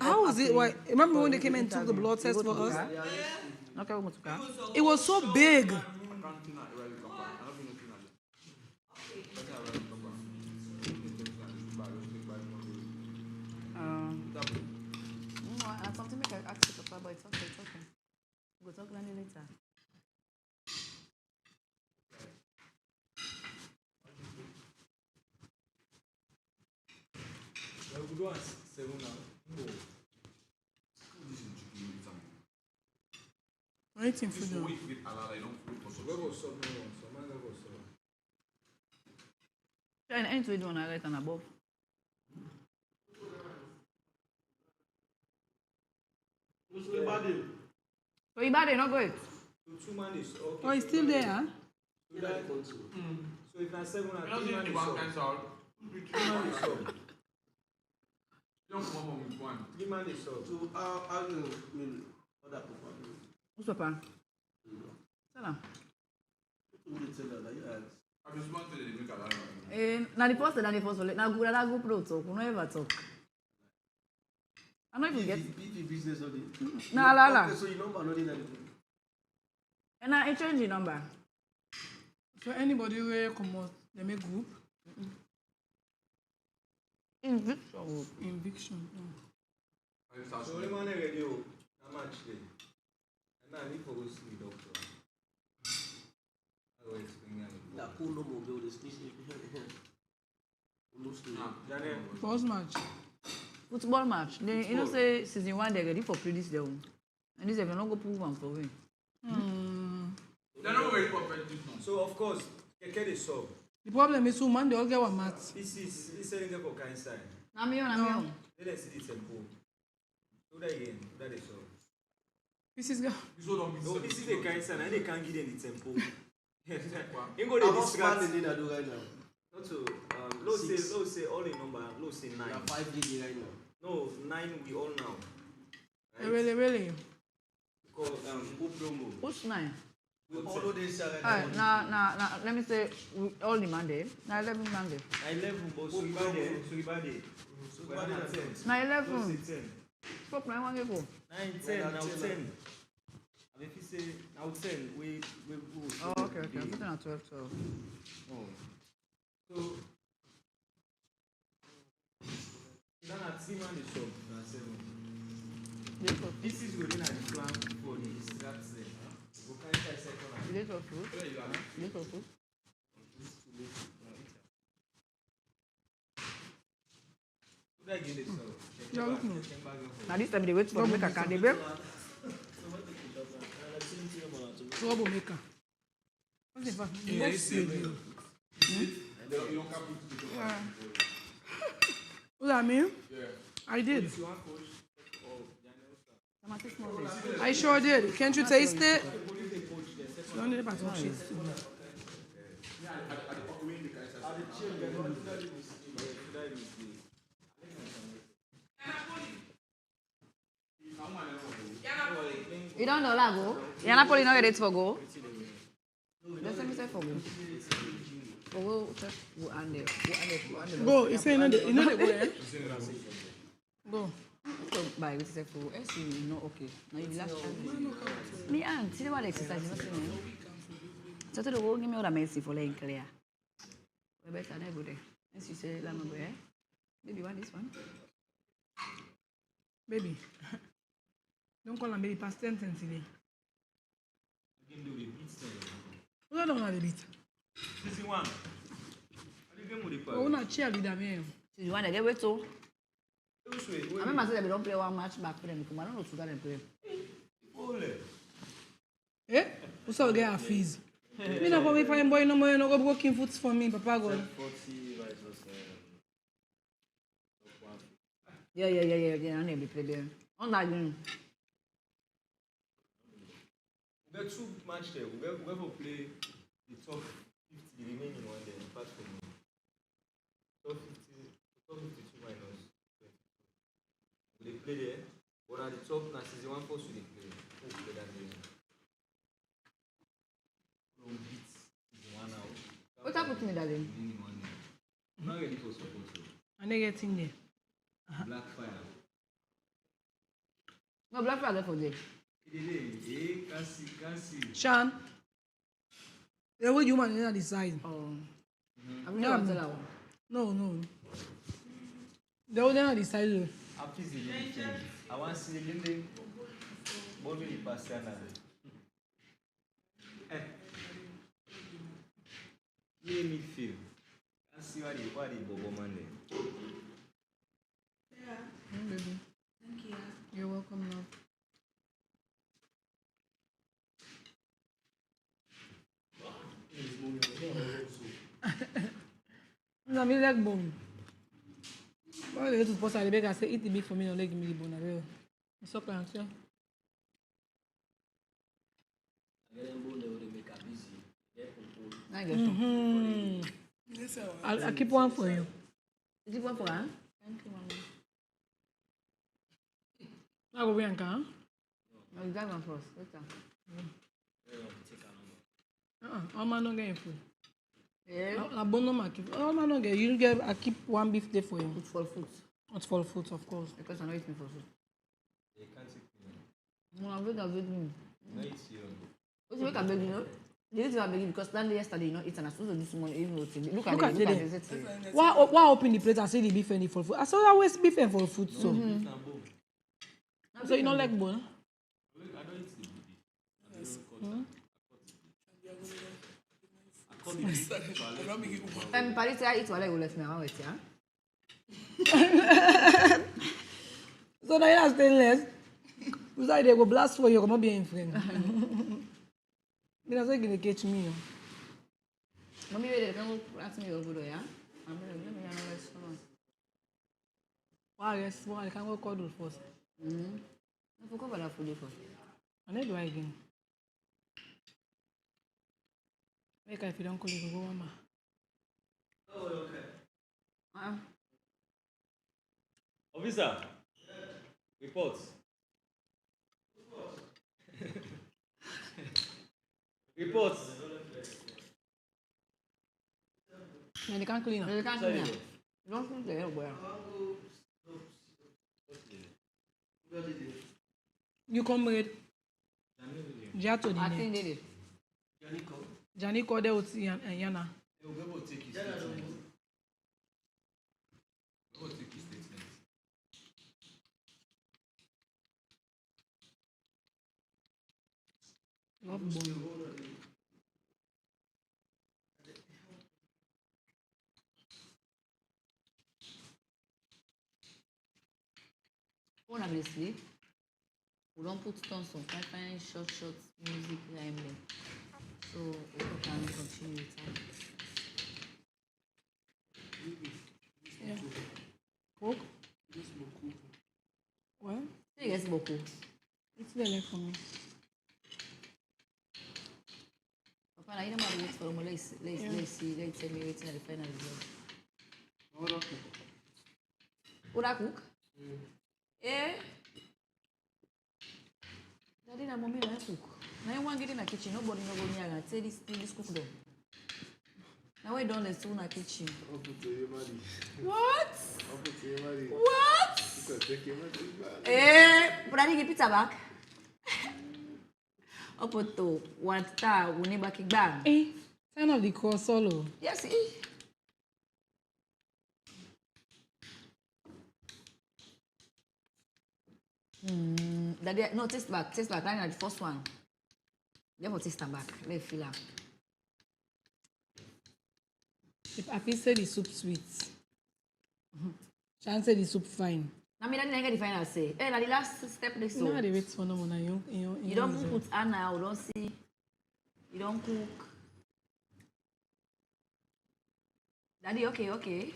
How was it? Why? Remember when they came and took the blood test for us? It was so big. I have something make I ask you, Papa, but it's okay. We'll talk later. Waiting for them. And anything we do on our right and above. So you bad, not great. Oh, it's still there, huh? So if I 7 and 3 man is up. 3 man is up. Don't come up with 1. 3 man is up. So how do you mean other people? Who's Papa? Salam. I've been smart to the make a lot. Now the first, now good that go pro talk. We no ever talk. I know if you get business or the. Nah. Okay, so your number not in anything. And I change the number. So anybody who come out, they make group? Eviction. So only man ready o. How much dey? And now I need to go see the doctor. I will explain it. That cool no more build this. First match. Football match. They, you know, say season 1 they're ready for previous day. And this if you not go prove one for win. They're not very competitive now. So of course, keke dey sub. The problem is woman they all get one maths. This selling get for kind side. Na me on. They dey see the tempo. Do that again. That is all. This is go. No, this is the kind side. And they can't give them the tempo. You go dey distract. How much they do right now? Not to low say all in number. Low say 9. 5 gig right now. No, 9 we all now. Right? Really. Because who promo? Who's 9? We follow this. Alright, now, let me say we all the Monday. Now 11 Monday. 11, but Suribade. Now 11. 10. Stop 9 1 go. 9, 10, now 10. And if you say now 10, we go. Oh, okay. I'm putting at 12. Oh. So, then at 3 man is up, 7. This is within the plan for the distract there. We can't try second. Little food. Now this time they wait for make a candy break. Troublemaker. What's the fact? What that mean? Yeah. I did. I sure did. Can't you taste it? You don't need to touch it. You don't know that go? You're not pulling out for go? Just let me say for go. For go, go and there. Go, you say you know the go, eh? Go. So, by which say for S you know okay. Now you last chance. Me and see what exercise you know. So to the go give me all the mercy for laying clear. We better not go there. As you say, let me go, eh? Baby, want this one? Baby. Don't call him baby past 10 today. Who don't want the beat? This is one. Oh, not cheerleader, man. You want to get wet, so? I remember say they don't play one match back for them. I don't know to them play. Eh? What's all get a fees? Me not go find boy no more. No go working foot for me, Papa God. 40 versus Yeah. I never play there. On that game. we get 2 match there. We will play the top 50 remaining one there. Apart from top 52 minus 20. They play there. But at the top, now season 1 post they play. Who play that game? From beats season 1 out. What happened to me, darling? Remaining one there. I'm not ready for support. And they get in there. Black fire. No, black fire for there. Sean. The way you man on the side. Oh. I'm not tell her. No. The way on the side. I'm busy. I want to see the game. Bonne nuit, Passiana. Let me feel. I see what the Bobo man there. Baby. Thank you. You're welcome, love. No, me leg bone. Why you to post at the back and say eat the meat for me, no leg me the bone. I will. It's up and tell. I'll keep one for you. You keep one for her? Thank you, Mama. I'll go Bianca, huh? No, you got one for us. Later. All man don't get food. Yeah. I no man keep. All man don't get. You get. I keep one beef there for you. It's for food. It's for food, of course. Because I know it's me for food. They can't take me. No, I'm going to beg you. No, it's you. What you make a beg you? The reason I beg you because that day yesterday, you know, it's an supposed to do some money. Look Look at it. it. Why open the plate and say the beef and the for food? I saw always beef and for food, so. So you don't like bone? I don't eat the beef. Paris, I eat what I will left me around with, yeah? So now you're stainless. Who's like they go blast for you, come up being friend. That's like they catch me. Mommy, wait, can ask me over there, yeah? I'm going to go to the restaurant. Yes, I can go cuddle first. I forgot about that food first. And then do I again? Make if you don't call it, go mama. Oh, okay. Officer, report. Report. They can't clean up. They can't clean up. You don't think they're well. You come with Jato. I think they did. Johnny called out Yana. Love boy. When I sleep, we don't put on some fine short music rhyme there. So we can continue with that. Yeah. Coke? What? Yes, beaucoup. It's very for me. Papa, I don't want to wait for me. Let's see. Let's tell me waiting at the final result. Would I cook? Eh? Daddy and mommy don't cook. Now you want to get in the kitchen. Nobody no go near and say this cook them. Now we don't let's in the kitchen. What? What? Eh? But I didn't get pizza back. Opoto, what ta? We need back back. Eh? Turn off the call solo. Yes, eh? Daddy, no, taste back. I know the first one. Let me taste them back. Let me feel them. If I feel say the soup sweet, Shan say the soup fine. I mean, I didn't get the final say. Eh, the last step they You know how they wait for no one. You don't put Anna, you don't see. You don't cook. Daddy, okay.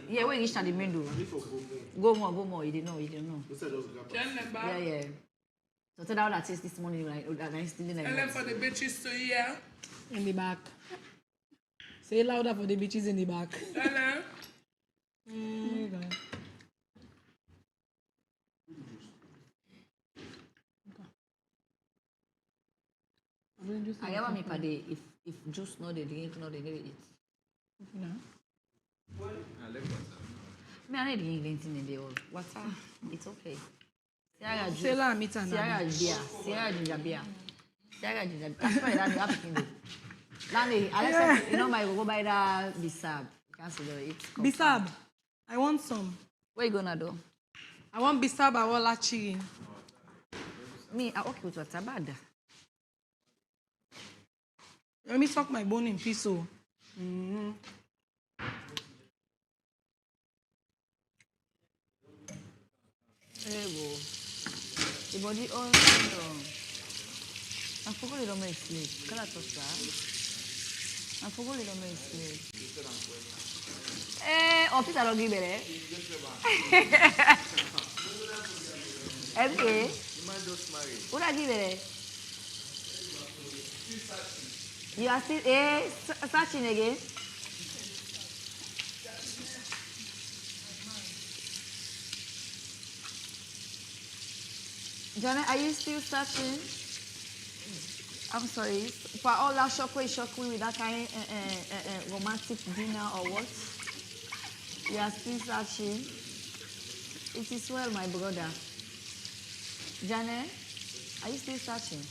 Yeah, when you stand the main door. Go more. You didn't know. Yeah. So tell that taste this morning, like that nice thing. And then for the bitches to hear. In the back. Say louder for the bitches in the back. Hello. I ever make a day if juice no they drink, no they never eat. No. Me I need drink anything in the old water. It's okay. Sierra juice. Sela meat and Sierra beer. Sierra ginger beer. Sierra ginger. That's why that happen to me. Landy, Alexa, you know my go buy that bisab. You can't see the it. Bisab. I want some. What you gonna do? I want bisab. I want lachi. Me, I okay with water bad. Let me suck my bone in peace. So. Hey, bo. The body all down. I forgot it don't make sleep. Can I touch that? I forgot it don't make sleep. Office I don't give it. Okay. What I give it? You are still searching again? Janet, are you still searching? I'm sorry. For all that shockwave with that kind of romantic dinner or what? You are still searching? It is well, my brother. Janet, are you still searching?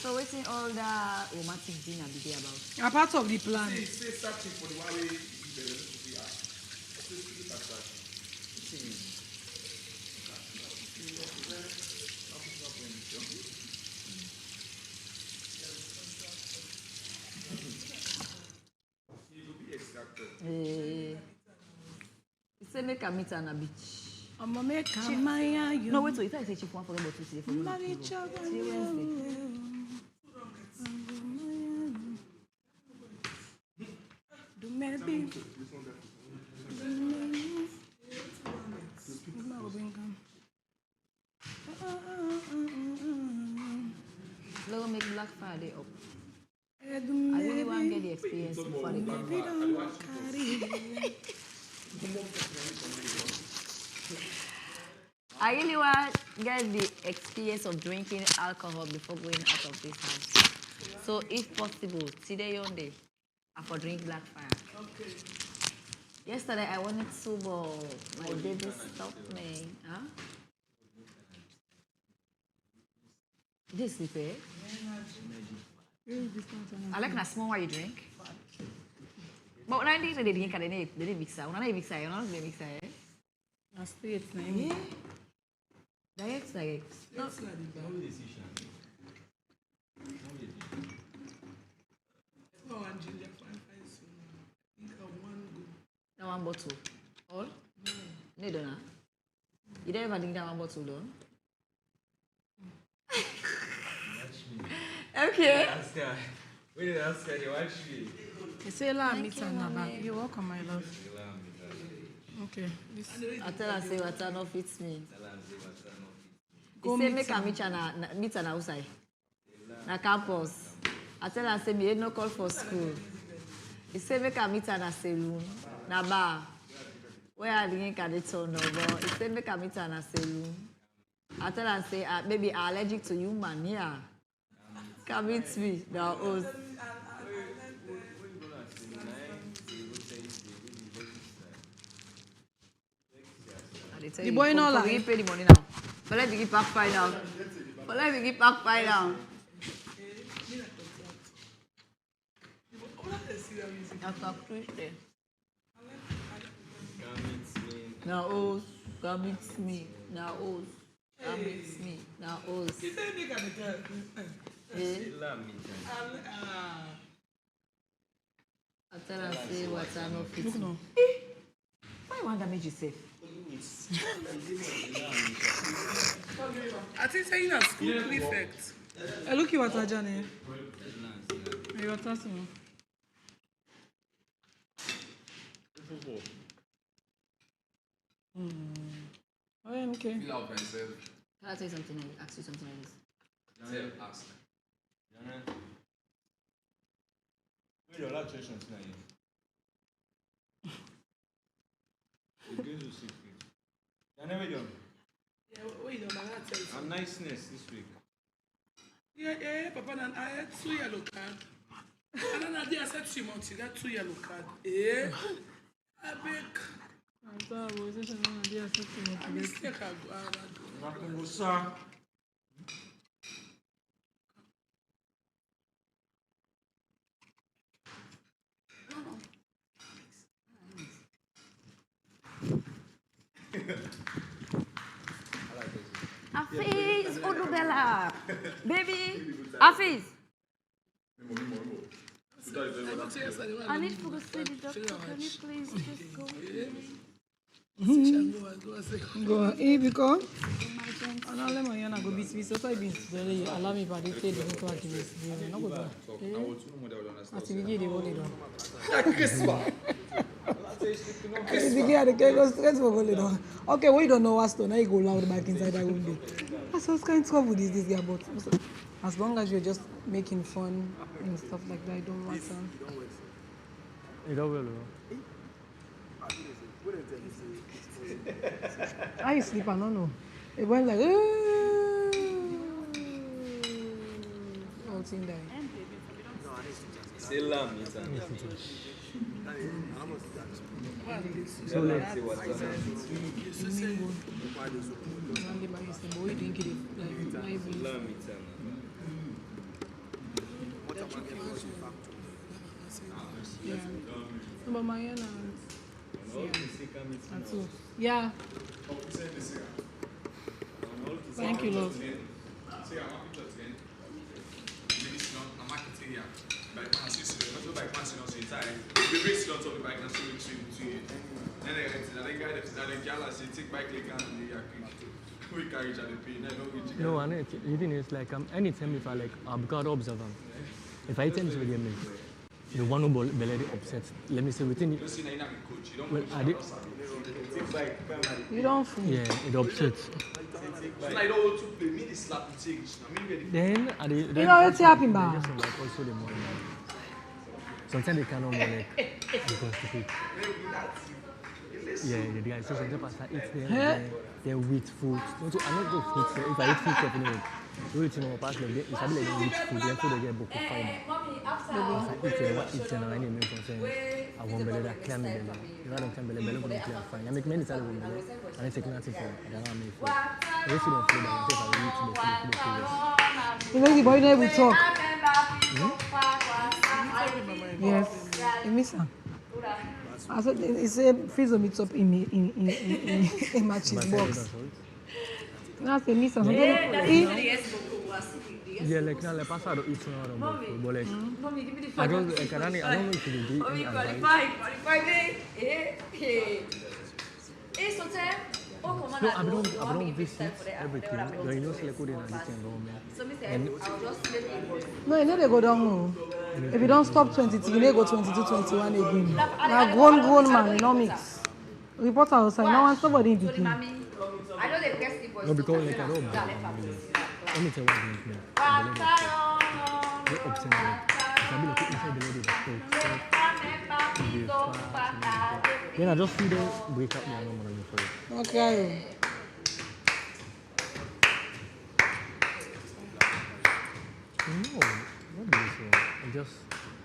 So waiting all that romantic dinner be there about? A part of the plan. Say searching for the one way You say make a meet on a beach. I'm gonna make a Maya. No, wait, if I say chief one for about 2 today for Wednesday. Do maybe. Let me make Black Friday up. I really want to get the experience before the I really want to get the experience of drinking alcohol before going out of this house. So if possible, today on day, I for drink Black Fire. Okay. Yesterday I wanted to, but my baby stopped me. Huh? This is it. I like a small one you drink. But when I think they drink, they didn't mix it. When I mix it, you know, they mix it. I stay at Yeah. Direct. No. That one bottle. All? No, you don't know. You don't ever drink that one bottle, though? Okay. Wait, you watch me. You say la meet and naba. You're welcome, my love. Okay. I tell her say water no fits me. Go He say meet make am. a meet an outside. Na campus. I tell her say me ain't no call for school. He say make a meet an a saloon. Na bar. Where I drink at the turn over. He say make a meet an a saloon. I tell her say maybe I'm allergic to human. Yeah. Come meet me. Now host. The boy no like. lie. Pay the money now. But let me give back five down. But let me give back five down. Now host. Come meet me. Now host. Come meet me. Now host. I tell her say water no fit. Look no. Why you want to damage yourself? I think saying a school prefect. Look you at Ajane. You're tasting. Okay. Can I tell you something? Ask you something like this. Ask. Your last question tonight. We're going to secret. I never done. Yeah, wait, no, man, I tell you. I'm niceness this week. Yeah, Papa, and I had 2 yellow cards. And then I said 3 months, you got 2 yellow cards. I beg. I'm sorry, I was just an idea. I mistake, I do. Sir. Hafiz, Odubella. Baby, Hafiz. I need to go see the doctor. Can you please just go with me? Go on. Because I don't let my yana go beat me. So I been today. Allow me by the day to go to this. No go down. As we get the volley down. As we get the go straight for volley down. Okay, we don't know what's to. Now you go loud back inside that window. That's what's kind of trouble this guy. But as long as you're just making fun and stuff like that, I don't matter. You don't will. I sleep, I don't know. It went like, all thing there. Say lamb, So let's see what's on. Yeah. But my yeah. Thank you, love. No, and the thing is like anytime if I like I've got to observe them. If I tend to get me, the one who belly upset. Let me say within it. Well, I did. You don't. Yeah, it upsets. Then I did. You know what's happening, ba? Like also the morning. Sometimes they cannot more like because to pick. Yeah, the guys. So sometimes I eat them. They're with food. I'm not good food. If I eat food, definitely. You eat no pass like it's a bit like eat food. Then food they get book of fiber. If I eat and I need me concern. I won't be that clam belly. You don't can belly belly clear fine. I make many times with belly. And I take nothing for. I don't make food. I used to don't food. I say if I eat the food. You know the boy never talk. Yes. You miss her. I said it's a freezer meets up in my cheese box. Now I say miss her. Yeah, like now, like pasado eat no food, but like I don't know if you do any advice. No, I don't visit everything. But you know, like good in a different environment. No, you know they go down. No. If you don't stop 22, you may go 22, 21 again. Now grown man, you know mix. Reporter outside. Now want somebody in between. No, because like I don't. Let me tell you what I'm doing. You're upset. It's a bit like inside the lady that's then I just see them break up my number for it. Okay. No, what do you say? I just.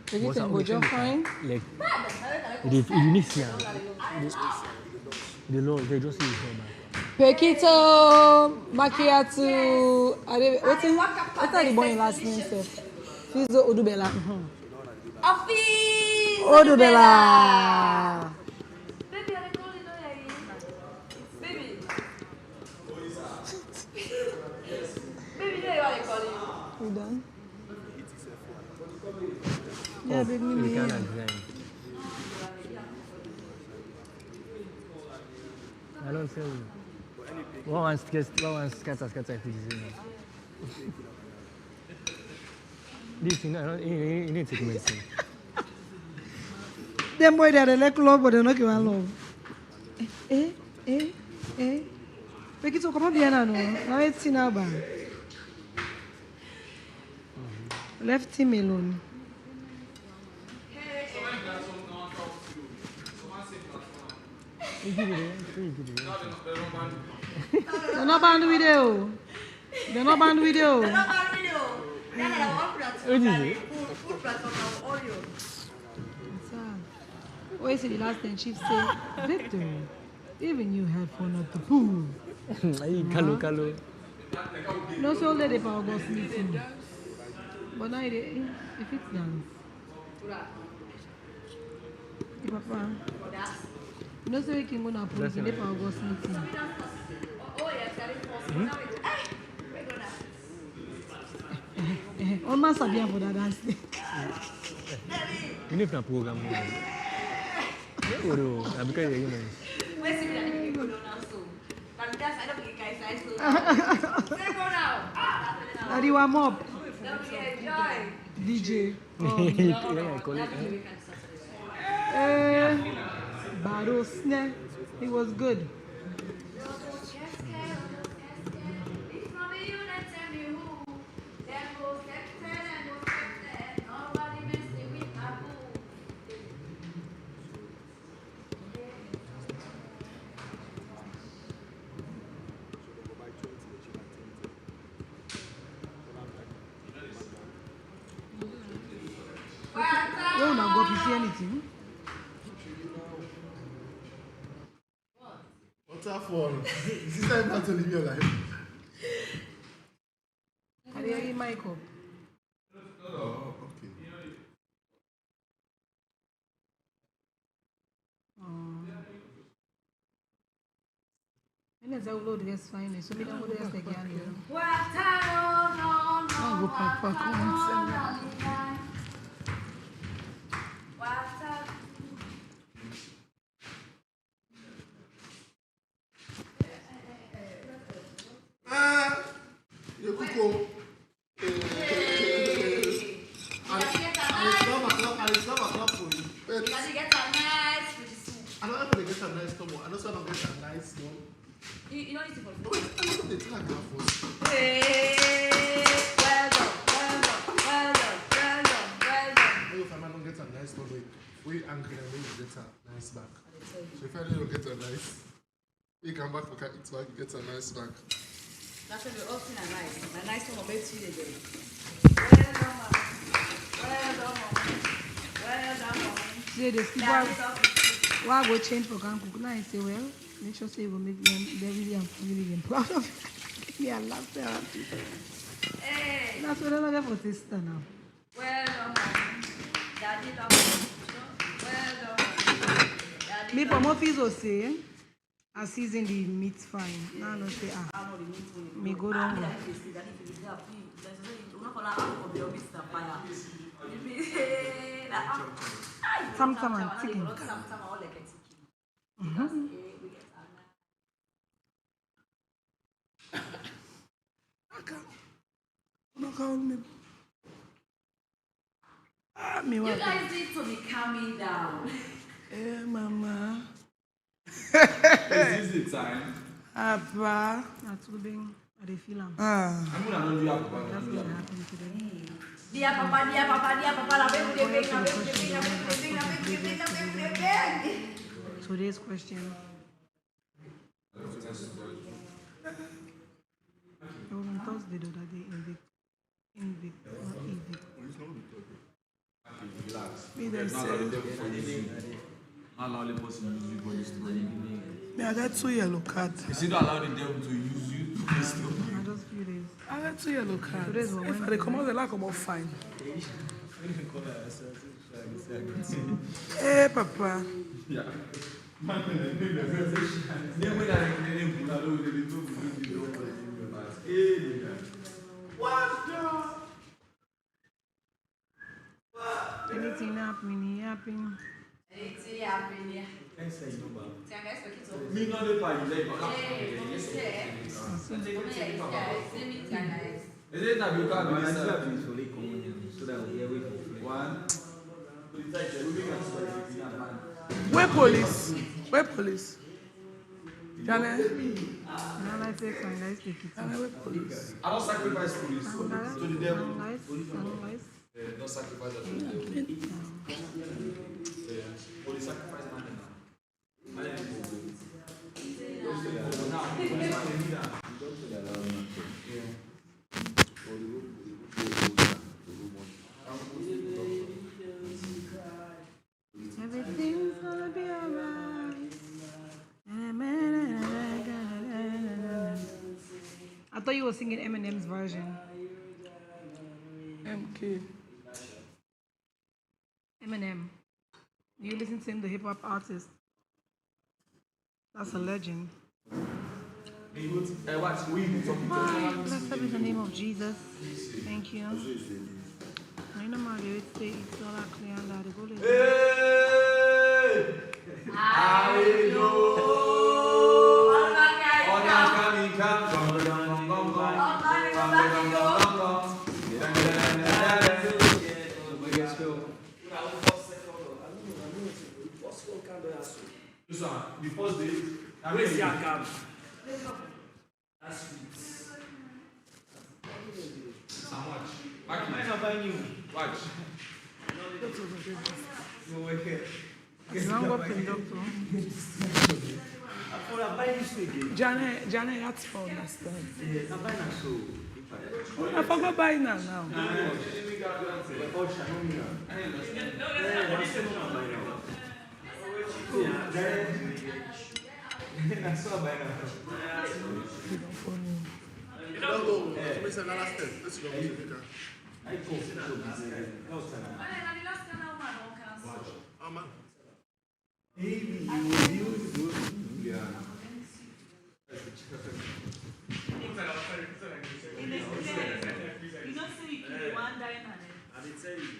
Take it and go just fine. Like, it unique here. The law, they just use it. Pekito, Macchiato, what's the boy last name, sir? Fizo Odubella. Odubella. You done? Yeah, baby, me. I don't tell you. One scatter, this thing, you need to take medicine. Them boy, they're like love, but they're not giving love. Eh. Make it so come up here now. Now it's in our bar. Left him alone. They're not banned video. They're not banned video. What is it? What is it? The last thing Chief said, Victor, even you had fun at the pool. Kalo. No, so let the power go meeting. But now if it's dance. Papa. No, so you can go to pool, the power go meeting. On must have been for that dance. You need to program. I'm because you're human. Daddy, warm up. DJ. Barosne. It was good. Oh, now go to see anything. What's that for? Is this time not to live your life? Are you in my cup? Oh, okay. And as I will get fine, so we don't go there again. No. I'll go pack. You cook. And it's 12 o'clock for you. I don't know if they get a nice stomach. I just want to get a nice one. You know it's for No, I don't know the thing I got for. Well done. If I don't get a nice one, we angry and we get a nice back. So if I don't get a nice, we come back for eat back, you get a nice back. That's what we're all seeing a nice. My nice one will be 2 days. Well done, mom. See, the people why go change for Kanku. Now I say, well, make sure say we make them, they really and family proud of it. Give me a laugh therapy. Hey. That's what I'm looking for sister now. Well done, mom. Daddy love you. Well done, mom. Me from office will say, I season the meat fine. Now no say me go down. Some and chicken. You guys need to be calming down. Eh, Mama. Is this the time? Abba. That's good thing. I feel am. Ah. I'm gonna know you have That's what happened today. Dear Papa, la Today's question. It was on Thursday the other day in Vic. Relax. Me them Not say. allow them for you. Not allow the person to use you for this story. Me, I got 2 yellow cards. You see, don't allow the devil to use you for this story. I just few days. I got 2 yellow cards. Today's one If I come out, they like come out fine. Hey, Papa. Yeah. Anything happening? Anything happening? Me not the party, like, is it that you can't so that we are waiting for one? Where police? Where police? Jana? Now I take some guys take it. Jana, where police? I don't sacrifice police to the devil. Guys. Don't sacrifice that to the devil. Police sacrifice man now. Everything's gonna be alright. I thought you were singing Eminem's version. MK. Eminem. You listen to him, the hip hop artist. That's a legend. What's we talking Bye. Blessed be the name of Jesus. Thank you. I know my dear, it's all clear and that go to I know. The first day, where's your camp? That's sweet. How much? Watch. Watch. No way here. Jana, that's for understand. I forgot buying now.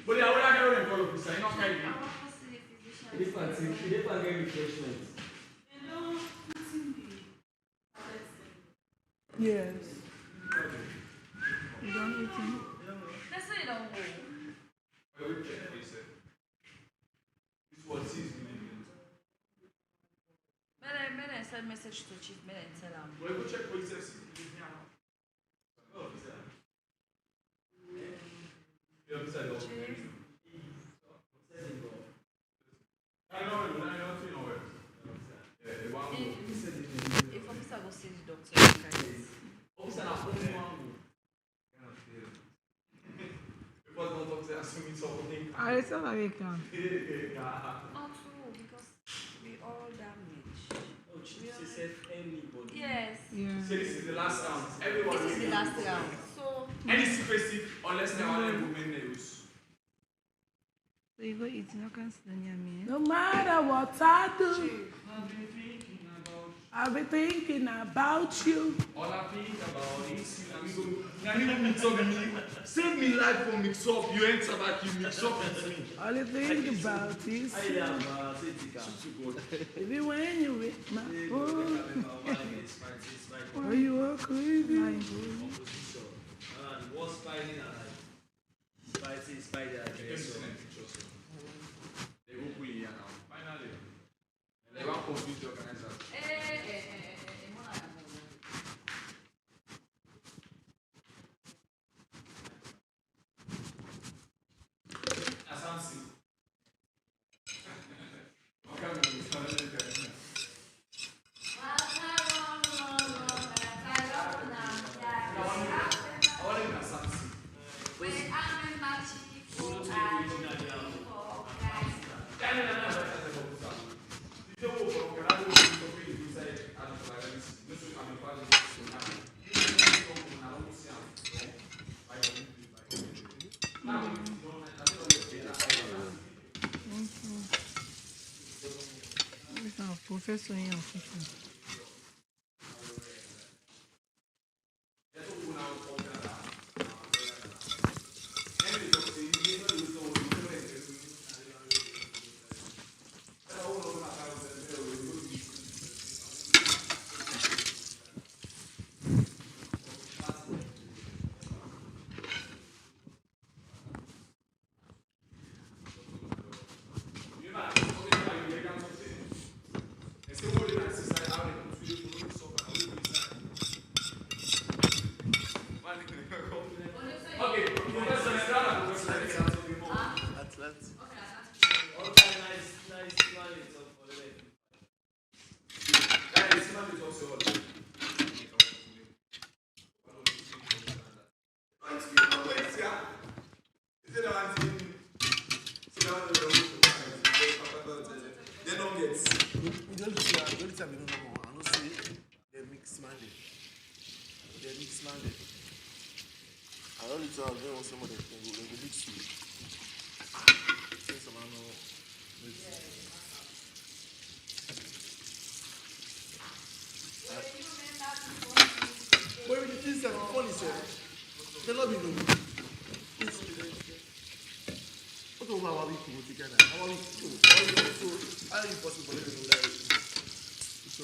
But I will not follow this. I not carry. Yes. You don't eat him? That's why you don't go. May I send message to Chief, may I tell him? Well, go check police FC. If officer go see the doctor, you can just... Officer, na only one. Because don't talk to us, me something. I saw that we can. Not true, because we all damaged. Oh, she said anybody. Yes. Yeah. So this is the last round. Everyone This is the last round. So... any secrecy unless they want to women news. So you go eat, no can stand near me. No matter what I do, I'll be thinking about you. All I think about is you. Now you mix up with me. Save me life for mix up. You enter back, you mix up with me. All I think about is baby, when you with my phone, or you walk with me. What's fighting spider aggressor. They go pull here now. Finally. They want to confuse the organizer. Asansi. Professor in official. tell you, the only time you don't know, I don't say they're mixed minded. They're mixed minded. I only tell them when someone they go mix you. Say some I know. But the things that are funny, sir, they love you. What over our week to together? Our week so how are you possible for them to know that? So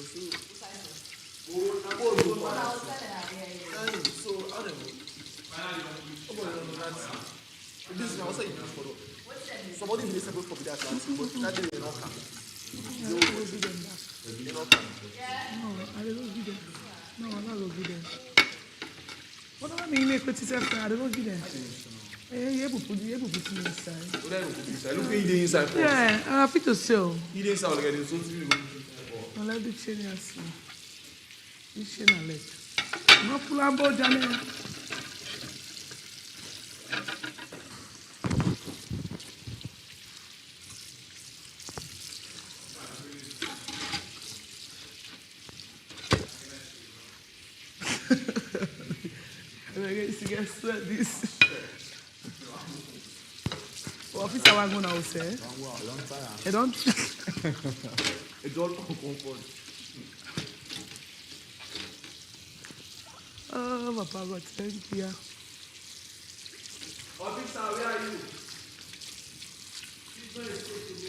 how them this is now say you for somebody will separate for that last but that day not come. No, I don't give them. No, I'm not going to give them. What do I mean? Make petty self, I don't give them. You able to put me inside. Look at the inside first. Yeah, I'm happy to sell. You didn't sound like it. So I like the chain here. This chain I like. No pull on board, Janet. Sweat this. Officer, I'm going to say. I don't. It's all comfort. Oh, Papa, God, thank you. Officer, where are you? He's very supposed to go.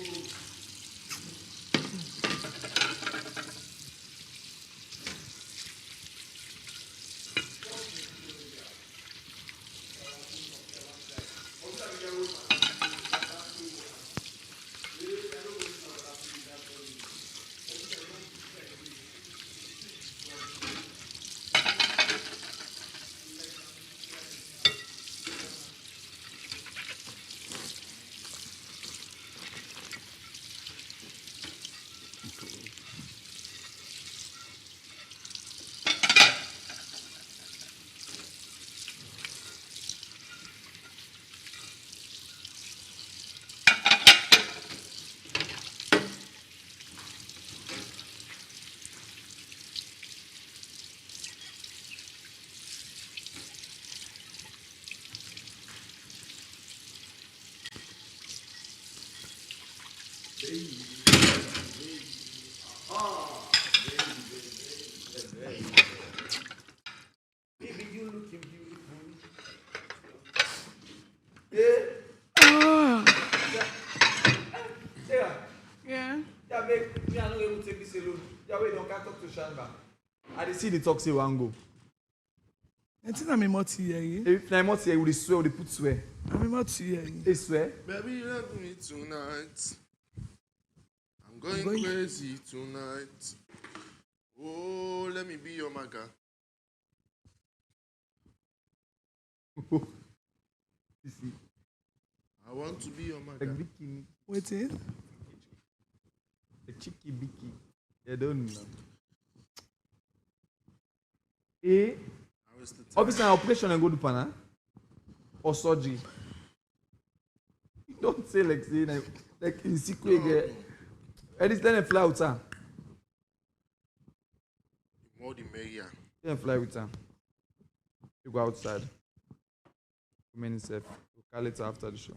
Baby, you looking beautiful. Sarah. Yeah. Yeah, make me. I know able to take this alone. Yeah, wait, don't talk to Shanba. I see the talk say one go. I think I'm a multi here. If I'm not here, we swear, we put swear. I'm a multi here. They swear. Baby, you love me tonight. I'm going crazy tonight. Oh, let me be your maga. I want to be your maga. Like bikini. Wait it. The cheeky biki. You don't know. Eh? Obviously, an operation and go to Pana or surgery. Don't say like in secret. At least let them fly with her. More the merrier. Let them fly with her. You go outside. Remain safe. We'll call it after the show.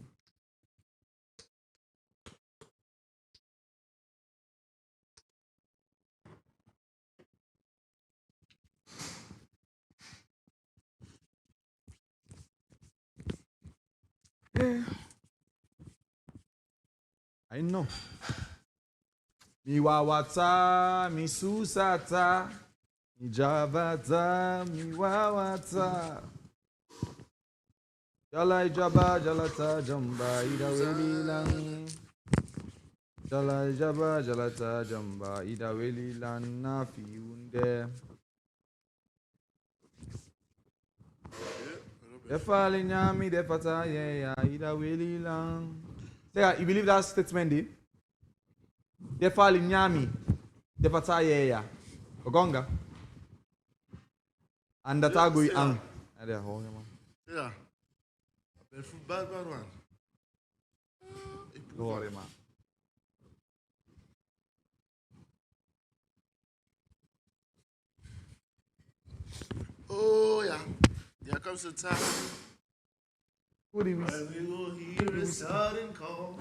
Yeah. I know. Mi wawata, mi susata, mi javata, mi wawata. Jalai jaba, jalata, jamba, ida welilang. Jalai jaba, jalata, jamba, ida welilang na fiunde. Defali nyami, defata, yeah, ida welilang. Say, you believe that statement, eh? Defali nyami, defata, yeah. Ogonga. And that I go ang. Yeah. Bad one. Don't worry, man. Oh yeah, there comes the time Who did we when we will hear a sudden call,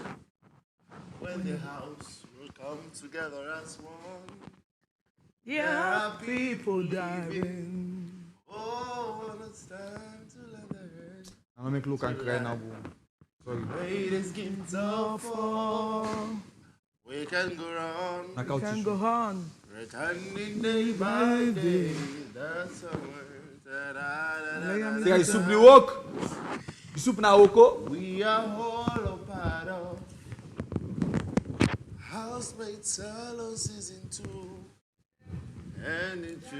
when the house will come together as one. There are people diving. Oh, when it's time to let the rain. I'm gonna make look and cry now, bro. Sorry. Ladies get up for. We can go on. We can go on. Returning day by day. That's a word that I. Say, you soup the work. You soup na oko. We are all a part of Housemates Salone Season 2. And it's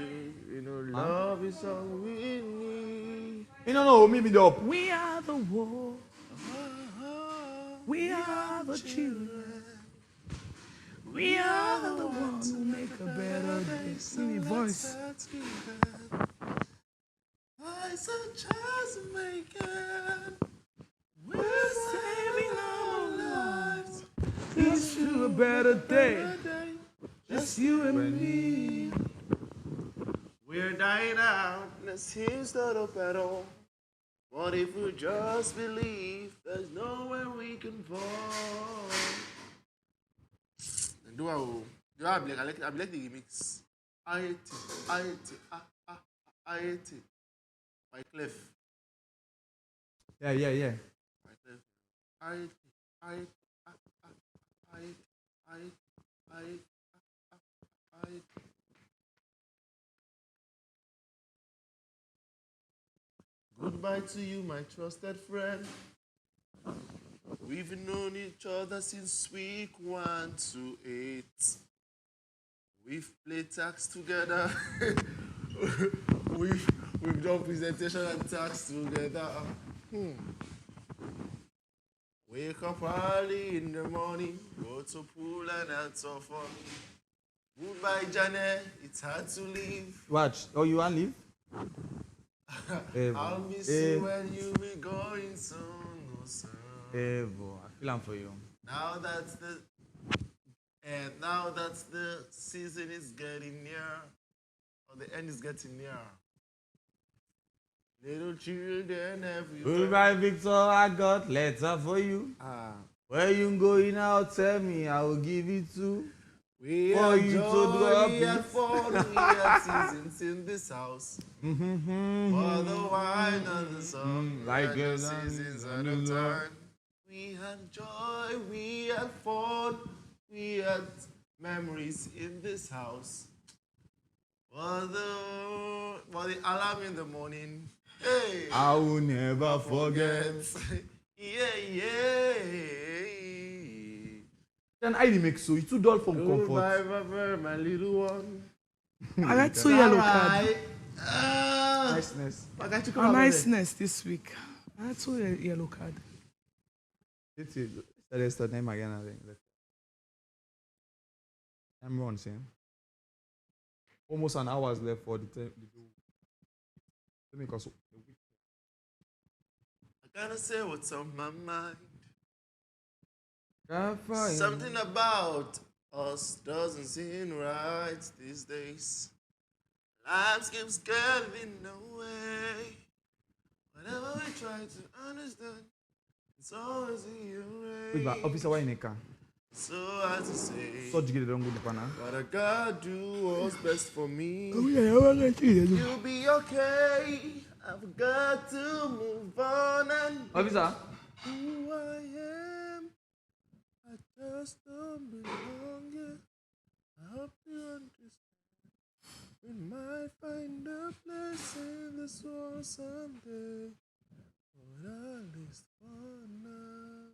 love is all we need. You don't know, me the up. We are the war. We are the children. We are the ones who make a better day. Sing your voice. I such as making. We're saving our lives. Here's to a better day. Just you and me. We're dying out, and it seems not up at all. What if we just believe there's nowhere we can fall? Do I like the remix? I hate it. By Clef. Yeah. By Clef. I hate it. Goodbye to you, my trusted friend. We've known each other since week 1 to 8. We've played tax together. we've done presentation and tax together. Wake up early in the morning, go to pool and have some fun. Goodbye, Janet. It's hard to leave. Watch. Oh, you want to leave? I'll miss you when you be going soon. Evo, I feel I'm for you. Now that the season is getting near, or the end is getting near. Little children everywhere. Goodbye, Victor. I got letter for you. Where you going now? Tell me. I will give it to. We for had you joy, to drop we had it. fun, we had seasons in this house. For the wine and the sun, like we had a seasons at a time. We had joy, we had fun, we had memories in this house. For the alarm in the morning, hey, I will never forget. yeah. Then I didn't make so. It's too dull from comfort. Goodbye, my little one. I got 2 yellow cards. Niceness. I got you A niceness this week. I had 2 yellow cards. It's it. Let's start name again. I think. I'm wrong, Sam. Almost an hour's left for the time. Let me go. I gotta say what's on my mind. Fine. Something about us doesn't seem right these days. Life keeps getting away. Whenever we try to understand, it's always in your way. Wait, but officer, why in a car? So hard to say. So you don't go to Pana. But I gotta do what's best for me. You'll be okay. I've got to move on and be Officer. who I am. I just don't belong here. I hope you understand. We might find a place in this world someday. But at least for now,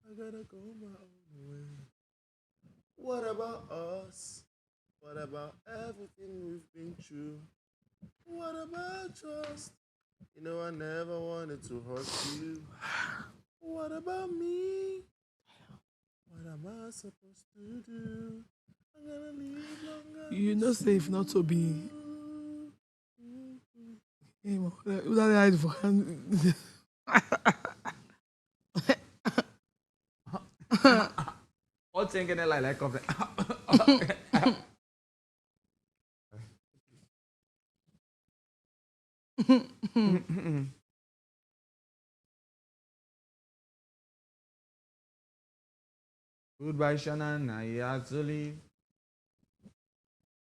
I gotta go my own way. What about us? What about everything we've been through? What about trust? You know I never wanted to hurt you. What about me? What am I supposed to do? I'm gonna leave longer. You know, say if not to be. Hey, man, without the eyes for hand. What's thinking like of it? Goodbye, Shannon. I had to leave.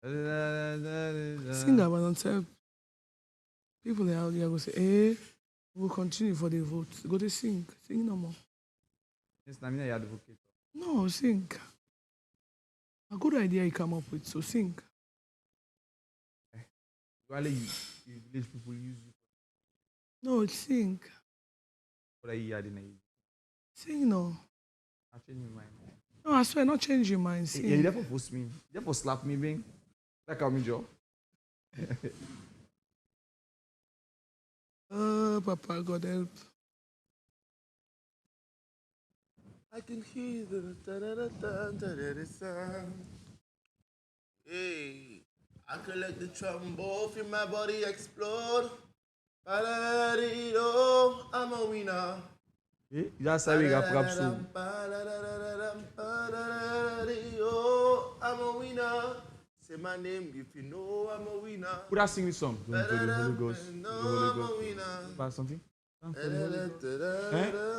Sing about don't tell people out there go say, hey, we'll continue for the vote. Go to sing. Sing no more. Yes, I mean, I advocate. No, sing. A good idea you come up with, so sing. Usually, you village people use you No, sing. for a year. Sing no. I change my mind. No, I swear, not change your mind. Sing. Yeah, you never force me. You never slap me, bing. Like how me job. Papa, God help. I can hear the sound. Hey, I can let the trombone feel my body explode. Ba-da-da-dee-do, I'm a winner. Eh? Já sabe que rap soul. Ba-da-da-da-da-da-da-da-dee-do, I'm a winner. Say my name if you know I'm a winner. Could I sing this song? To the Holy Ghost. To the Holy Ghost. Pass something? Eh?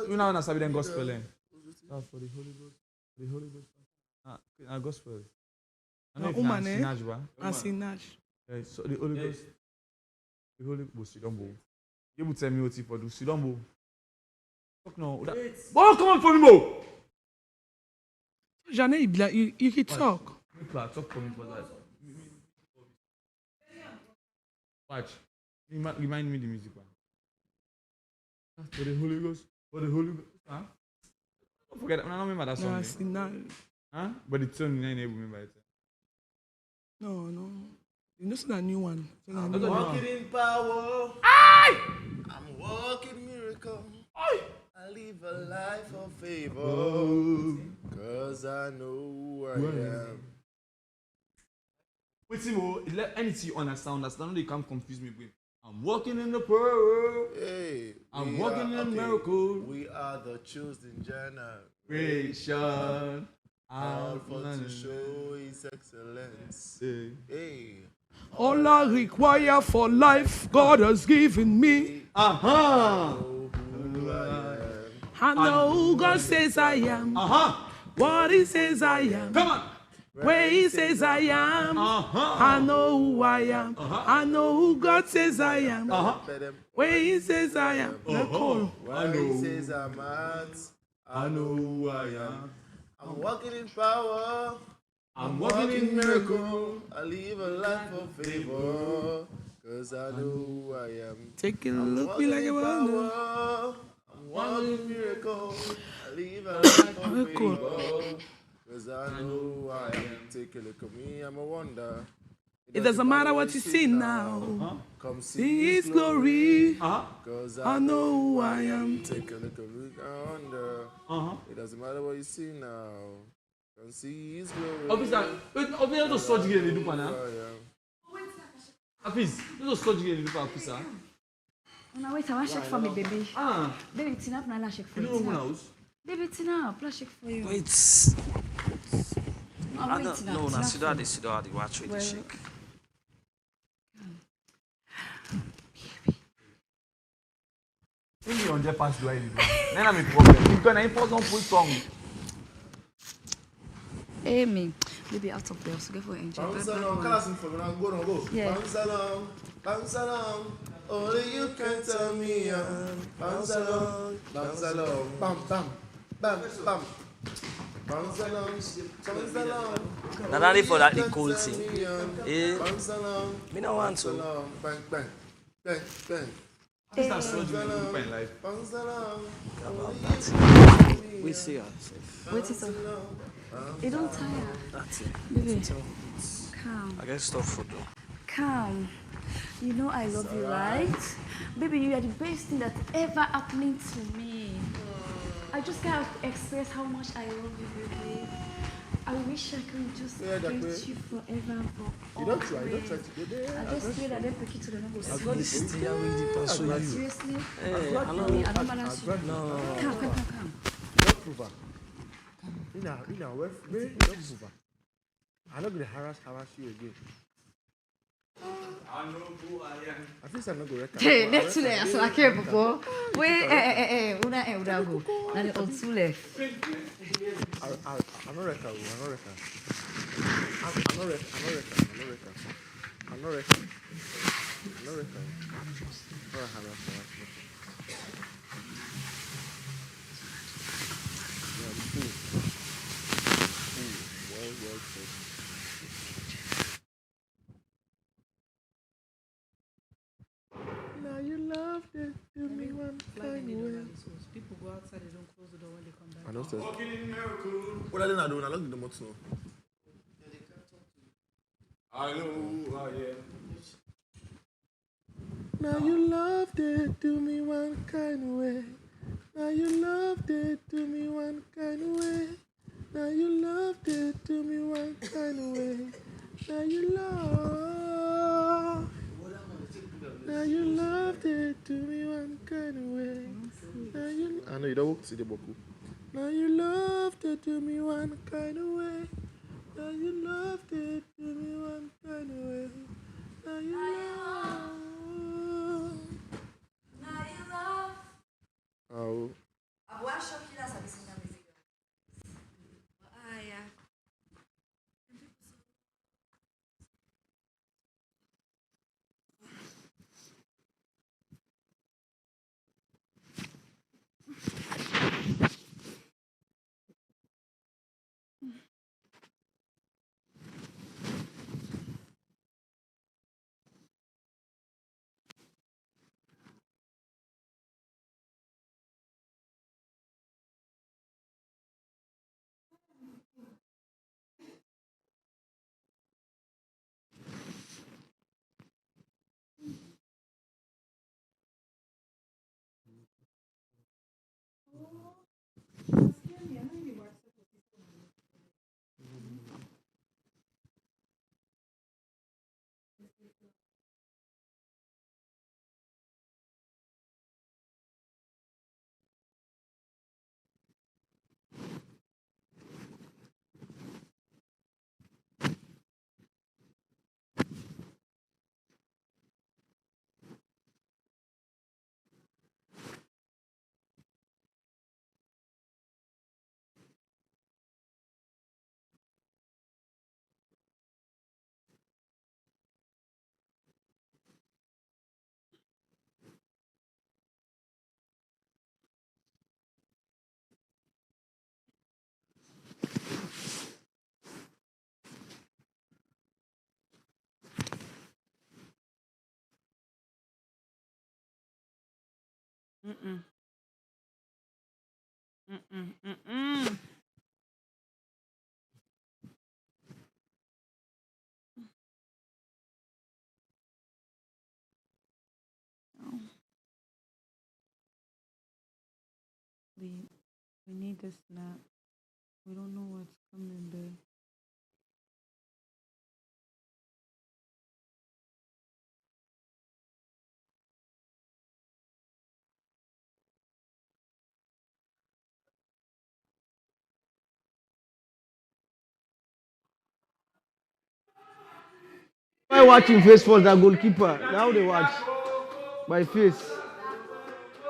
You know when I sabi them gospel, eh? For the Holy Ghost. The Holy Ghost. Gospel. I know if you Sinaj, ba? Sinaj. So the Holy Ghost. The Holy Ghost, you don't move. You would tell me what you for do. You don't move. Fuck no. Boy, come on for me, Mo! Janet, you can talk. Talk for me for that. Watch. Remind me the music, man. For the Holy Ghost. For the Holy Ghost. Huh? Don't forget that. I don't remember that song. Sinaj. Huh? But the tune, I never remember it. No. You know, it's a new one. I'm walking in power. I'm walking miracle. I live a life of favor. Cause I know who I am. Wait, Timo, let anything you understand, they can't confuse me with. I'm walking in the pearl. Hey, I'm walking in miracle. We are the chosen generation. All for to show His excellence. Hey. All I require for life, God has given me. I know who God says I am. What He says I am. Come on. Where He says I am. I know who I am. I know who God says I am. Where He says I am. Where He says I'm at. I know who I am. I'm walking in power. I'm walking in miracle. I live a life of favor. Cause I know who I am. Take a look me like a wonder. I'm walking in miracle. I live a life of favor. Cause I know who I am. Take a look at me, I'm a wonder. It doesn't matter what you see now. Come see His glory. Cause I know who I am. Take a look at me, I wonder. It doesn't matter what you see now. Come see His glory. Officer, wait, those surgery they do for now. Officer, those surgery they do for officer. No, wait, I want to check for me, baby. Baby, it's enough now, check for you. You know who knows? Baby, it's enough, let's check for you. Wait. Oh, wait, no, sit down, watch with the shake. When you on the pass, do I need then I'm a problem. Because I put on full song. Amy, baby, out of there, so go for enjoy. Bounce along, can I sing for me now? Go. Yeah. Bounce along. Only you can tell me, bounce along, bam, bam, bam, bam. Bounce along. Not only for that, the cool thing. Bounce along. Me no want to. Bang, bang, bang, bang. That's surgery in life. Bounce along. We see ourselves. Wait, it's you don't tire. That's it. Baby, calm. I get stuff for you. Calm. You know I love you, right? Baby, you are the best thing that's ever happening to me. I just can't express how much I love you, baby. I wish I could just get you forever and for You don't try to go there. I just pray that they pick it to the number. Seriously? I don't balance you. No. Come. Don't prove her. You know, don't prove her. I'm not going to harass you again. I know who I am. I think I'm not going to Hey, next left, so I can't before. Wait, una go. Now the on two left. I'm not record. I'm not record. I'm not record. Well said. Now you loved it, do me one kind way. People go outside, they don't close the door when they come back. I know, sir. What are they not doing? I look the motor. I know who I am. Now you loved it, do me one kind way. Now you loved it, do me one kind way. Now you loved it, do me one kind way. Now you love. Now you loved it, do me one kind way. Now you. I know you don't work today, Boku. Now you loved it, do me one kind of way. Now you loved it, do me one kind of way. Now you love. Now you love. Oh. Agora achou que já sabe ensinar música. Ah, yeah. Mm-mm. Mm-mm. Mm-mm. Oh. We need a snap. We don't know what's coming, babe. Why watching face for the goalkeeper? Now they watch by face.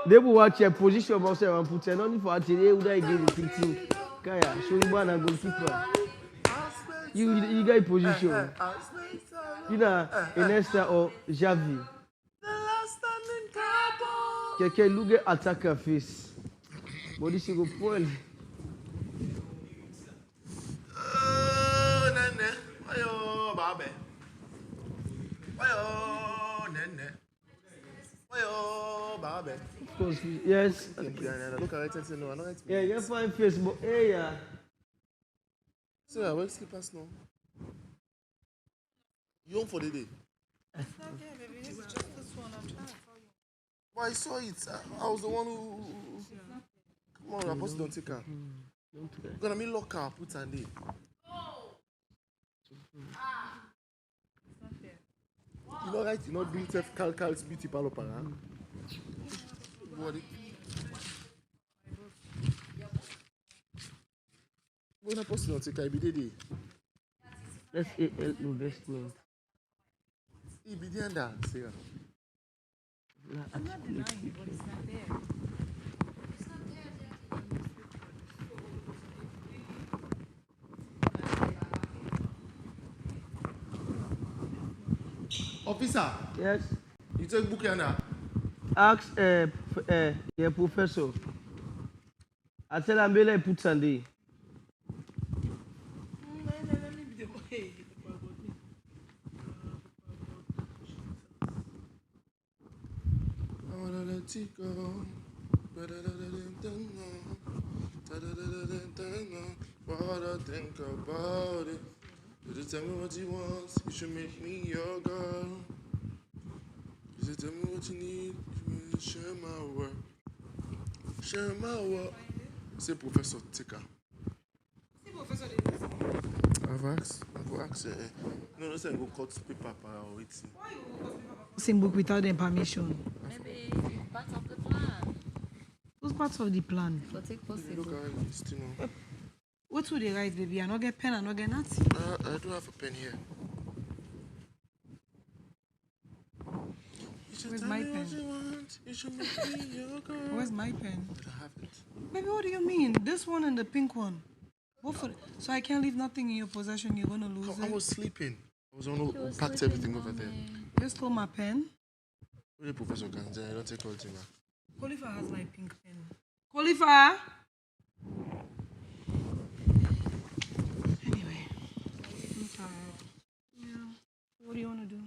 They will watch your position of and put an only for today. Would I get the thinking? Kaya, show you one and goalkeeper. You got position. You know, Iniesta or Xavi. Keke look at attacker face. Body she go point. Nene. Ayo, babe. Ayo, nene. Ayo, babe. Of course, yes. Look at it and no, I know it. Yeah, you find face, but hey, yeah. So I work slippers now. You home for the day? It's not there, baby. It's just this one. I'm trying to tell you. Well, I saw it. I was the one who. Come on, I'm supposed to don't take her. Gonna me lock her, put her in there. You know, right? You know, built Cal's beauty parlor, para. What? We're not supposed to don't take her. Be there. Let's investment. He be there that, Sarah. I'm not denying, but it's not there. It's not there, Officer. Yes. You take book here now. Ask your professor. I tell him Bele put Sunday. I wanna let you go. What I think about it. You tell me what you want, you should make me your girl. You tell me what you need, you should share my work. Share my work. Say Professor Tika. See, Professor, I've asked, no, no, say go cut paper or waiting. why you go cut paper? Same book without their permission. Maybe it's part of the plan. Who's part of the plan? For take possible. Look at this, you know. What would they write, baby? I not get pen, I not get nothing. I do have a pen here. Where's my pen? Where's my pen? I have it. Baby, what do you mean? This one and the pink one. What for? So I can't leave nothing in your possession. You're gonna lose I it. was sleeping. I was on packed everything over there. You stole my pen. Where the Professor Ganja? I don't take all the thing back. Khalifa has my pink pen. Khalifa. Anyway, I'm tired. Yeah. What do you want to do?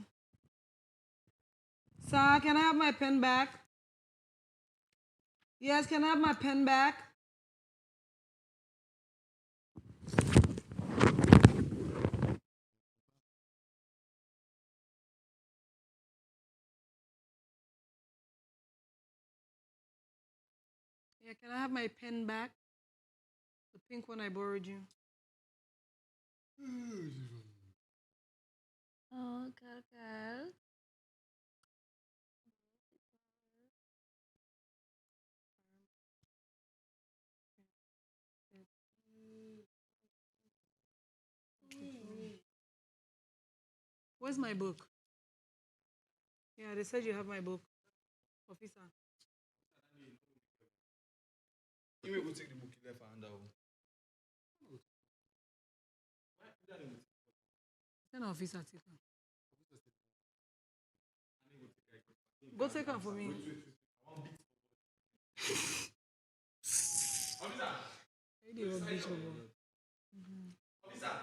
Sir, can I have my pen back? Yes, can I have my pen back? Yeah, can I have my pen back? The pink one I borrowed you. Oh, girl. Where's my book? Yeah, they said you have my book. Officer. You may go take the book you left and Send an officer take her. Go take her for me. Officer! Hey, they were bitch over. Officer!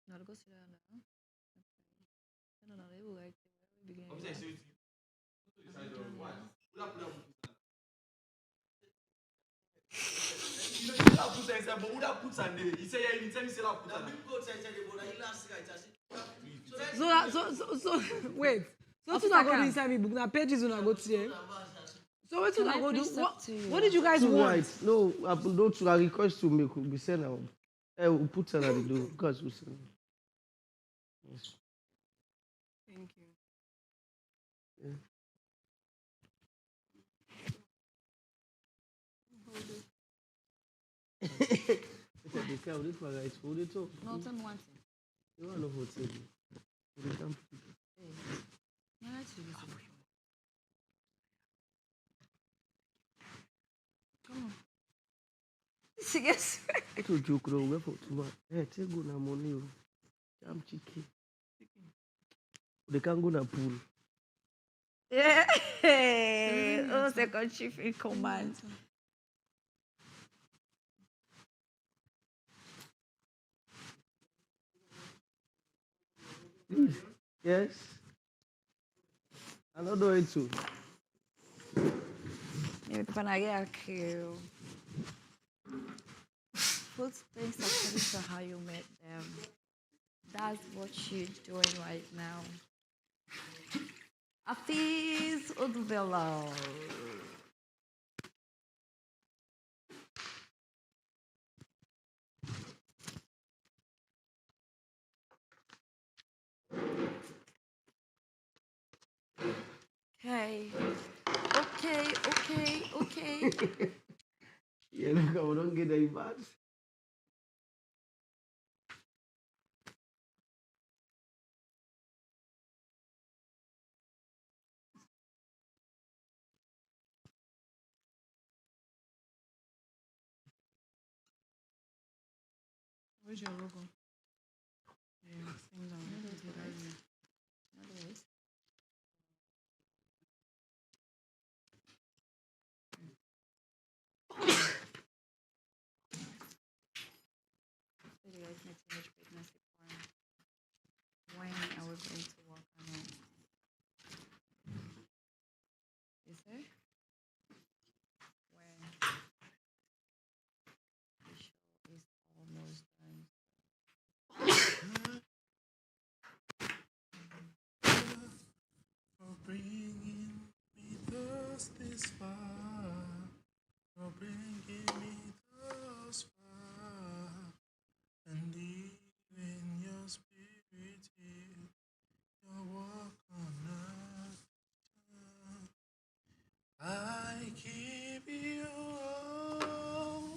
Now go sit down now. No, they will like to begin. Officer, say it. Go to the side of what? Pull up. You know, you put inside, but who that puts on there? He say, yeah, you tell me, say that put on So, wait. So, to go inside me book, now pages when I go to here. So, what should I go do? What did you guys want? Right. No, I don't request to make be sent out. We'll put her at the door because we send. Yes. Thank you. Yeah. They come this one is food it too. No, don't want it. You want no food table. They come. No, that's really good. Come on. Yes. It will joke though. We for too much. Hey, take go na money. Jam chicken. They can go na pool. Yeah. Oh, second chief in command. Yes. I don't know it too. Maybe when I get a kill. Put things according to how you met them. That's what you're doing right now. Afiz Udubelo. Okay. Okay. Yeah, look, I don't get that bad. Where's your logo? Yeah, same down. So you guys need teenage pregnancy porn. When are we going to work on it? Is there? When the show is almost done. For bringing me this far, for bringing me thus far, and even your spirit here, your walk on earth. I give you all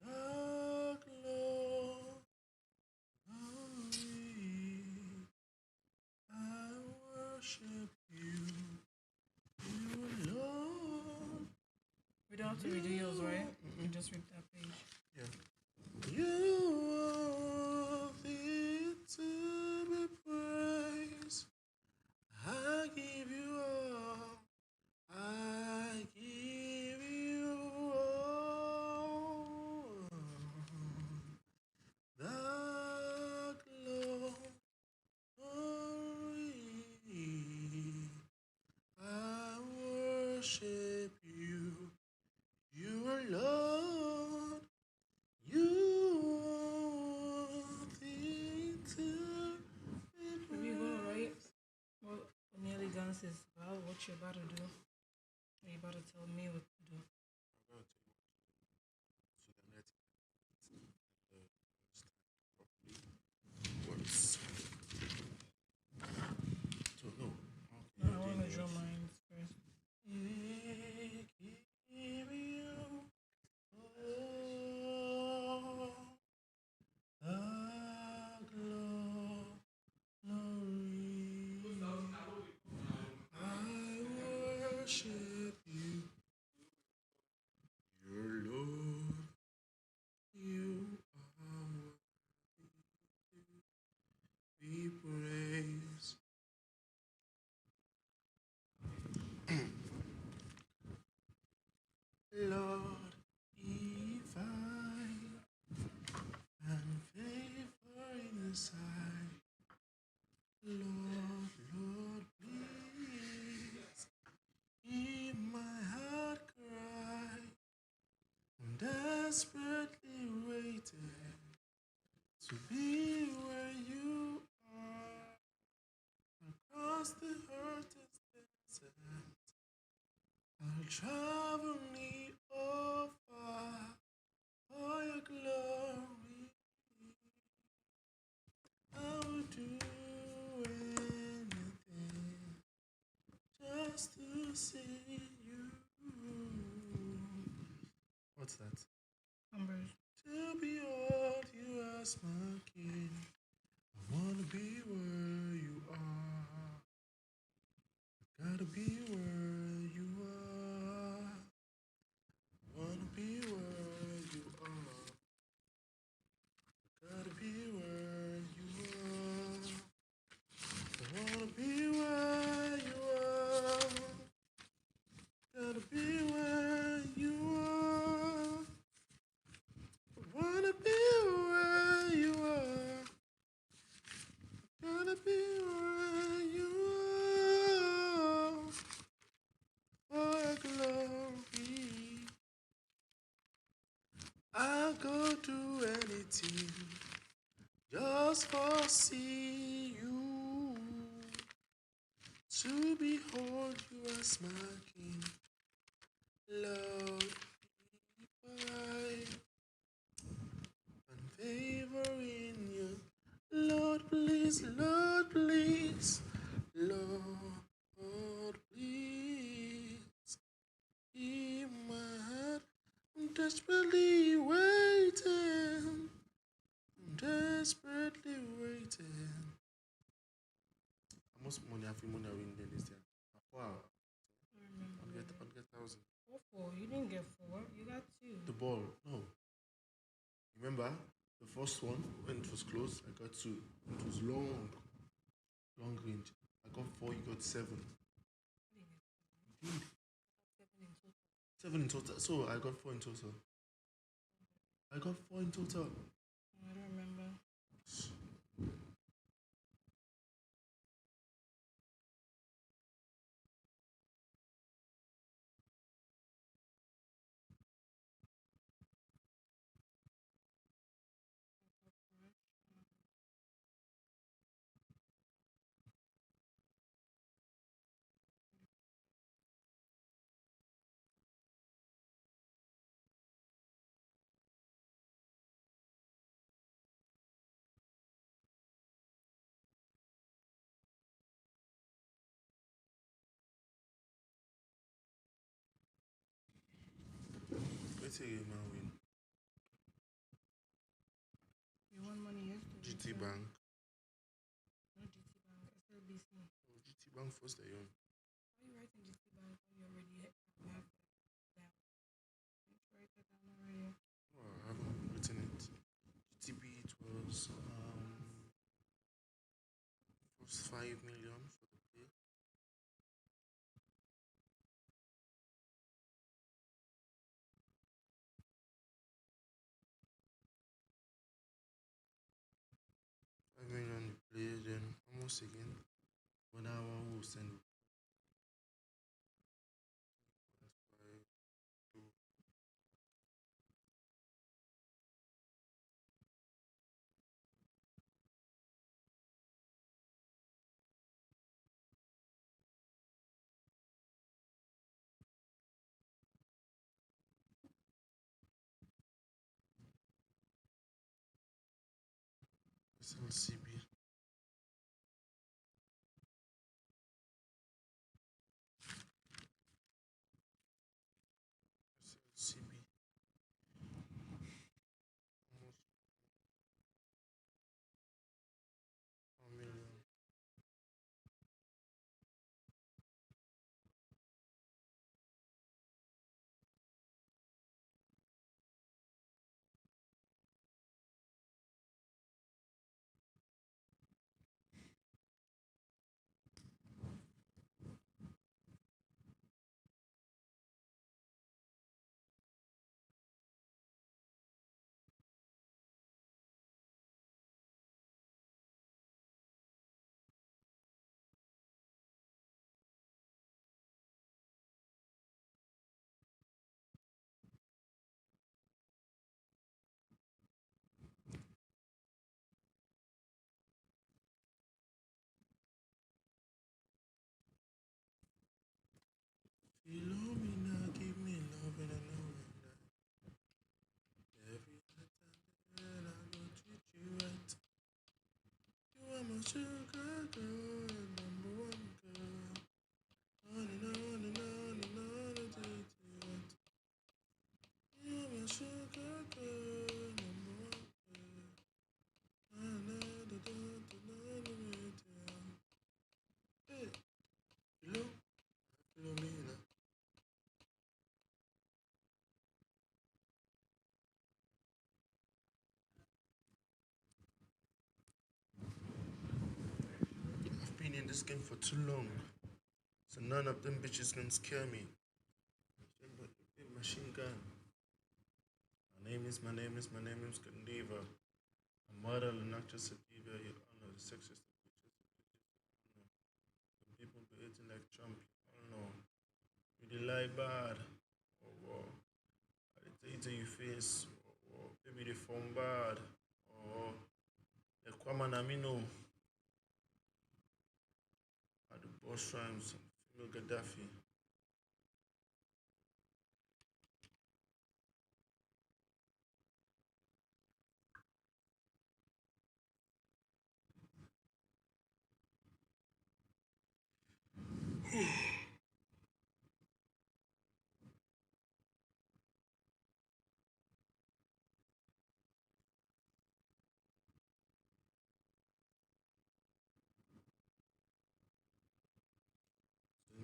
the glory. I worship you, Lord. We don't have to redo yours, right? We just read that page. Yeah. You are worthy to be praised. I give you all. I give you all the glory. I worship you. You are Lord. You are worthy to be Maybe you're gonna write praised. what nearly done says about what you're about to do. You're about to tell me what to do. Words. So no. No, I want to draw mine first. Give you all the glory. I worship you, your Lord. You are worthy to be praised. Lord, if I and favor in your sight, Lord, please hear my heart cry. I'm desperately waiting to be where you are. Across the earth desert, I'll travel near or far for your glory. I will do anything just to see you. What's that? Numbers. To behold you as my king. I wanna be where you are. I gotta be where you are. I wanna be where you are. I gotta be where you are. I wanna be where you are. Gotta be where you are. I wanna be where you are. Gotta be where you are. For glory, I'll go do anything just for see you. To behold you as my king, Lord, I and favor in you. Lord, please, Lord, please, Lord, please, hear my heart. I'm desperately waiting. I'm desperately waiting. How much money have you money win this year? Wow. I'll get 100,000. What for? You didn't get 4. You got 2. The ball, no. Remember, the first one, when it was close, I got 2. It was long, long range. I got 4, you got 7. You did. 7 in total. So I got 4 in total. I got 4 in total. I don't remember. Let's say you man win. You won money yesterday. GT so- Bank. No GT Bank, SLBC. Oh, GT Bank first I own. Why are you writing GT Bank when you already have that down? Didn't you write that down already? Oh, I haven't written it. GTB it was first 5 million for the play. $5 million play, then almost again. When I want to send it. SLCB. SLCB. Almost 1 million. Philomena, give me love and I know and every night and I go treat you right. You are my sugar girl, number 1 girl. On and on and on and on I treat you right. You are my sugar girl, number 1 girl. Hey, hello, Philomena. I've been in this game for too long, so none of them bitches can scare me. Machine gun. My name is Kandiva. A model and not just a diva, you honor the sexist bitches. People be eating like Trump, you know. You dey lie bad. Or I dey tell you to your face. Or maybe they form bad. Or the Kwama Namino. Or the boss rhymes. Female Gaddafi.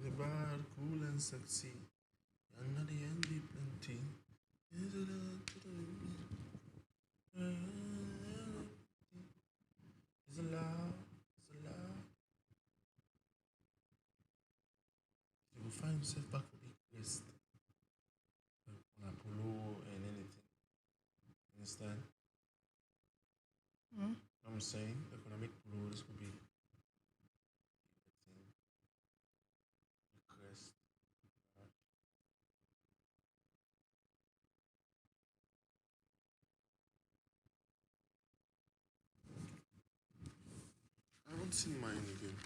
The bad, cool and sexy. You're not the envy plenty. find yourself back for big rest. On a polo and anything. Understand? Hmm? I'm saying, like when I make polo, this could be crest. I haven't seen mine again.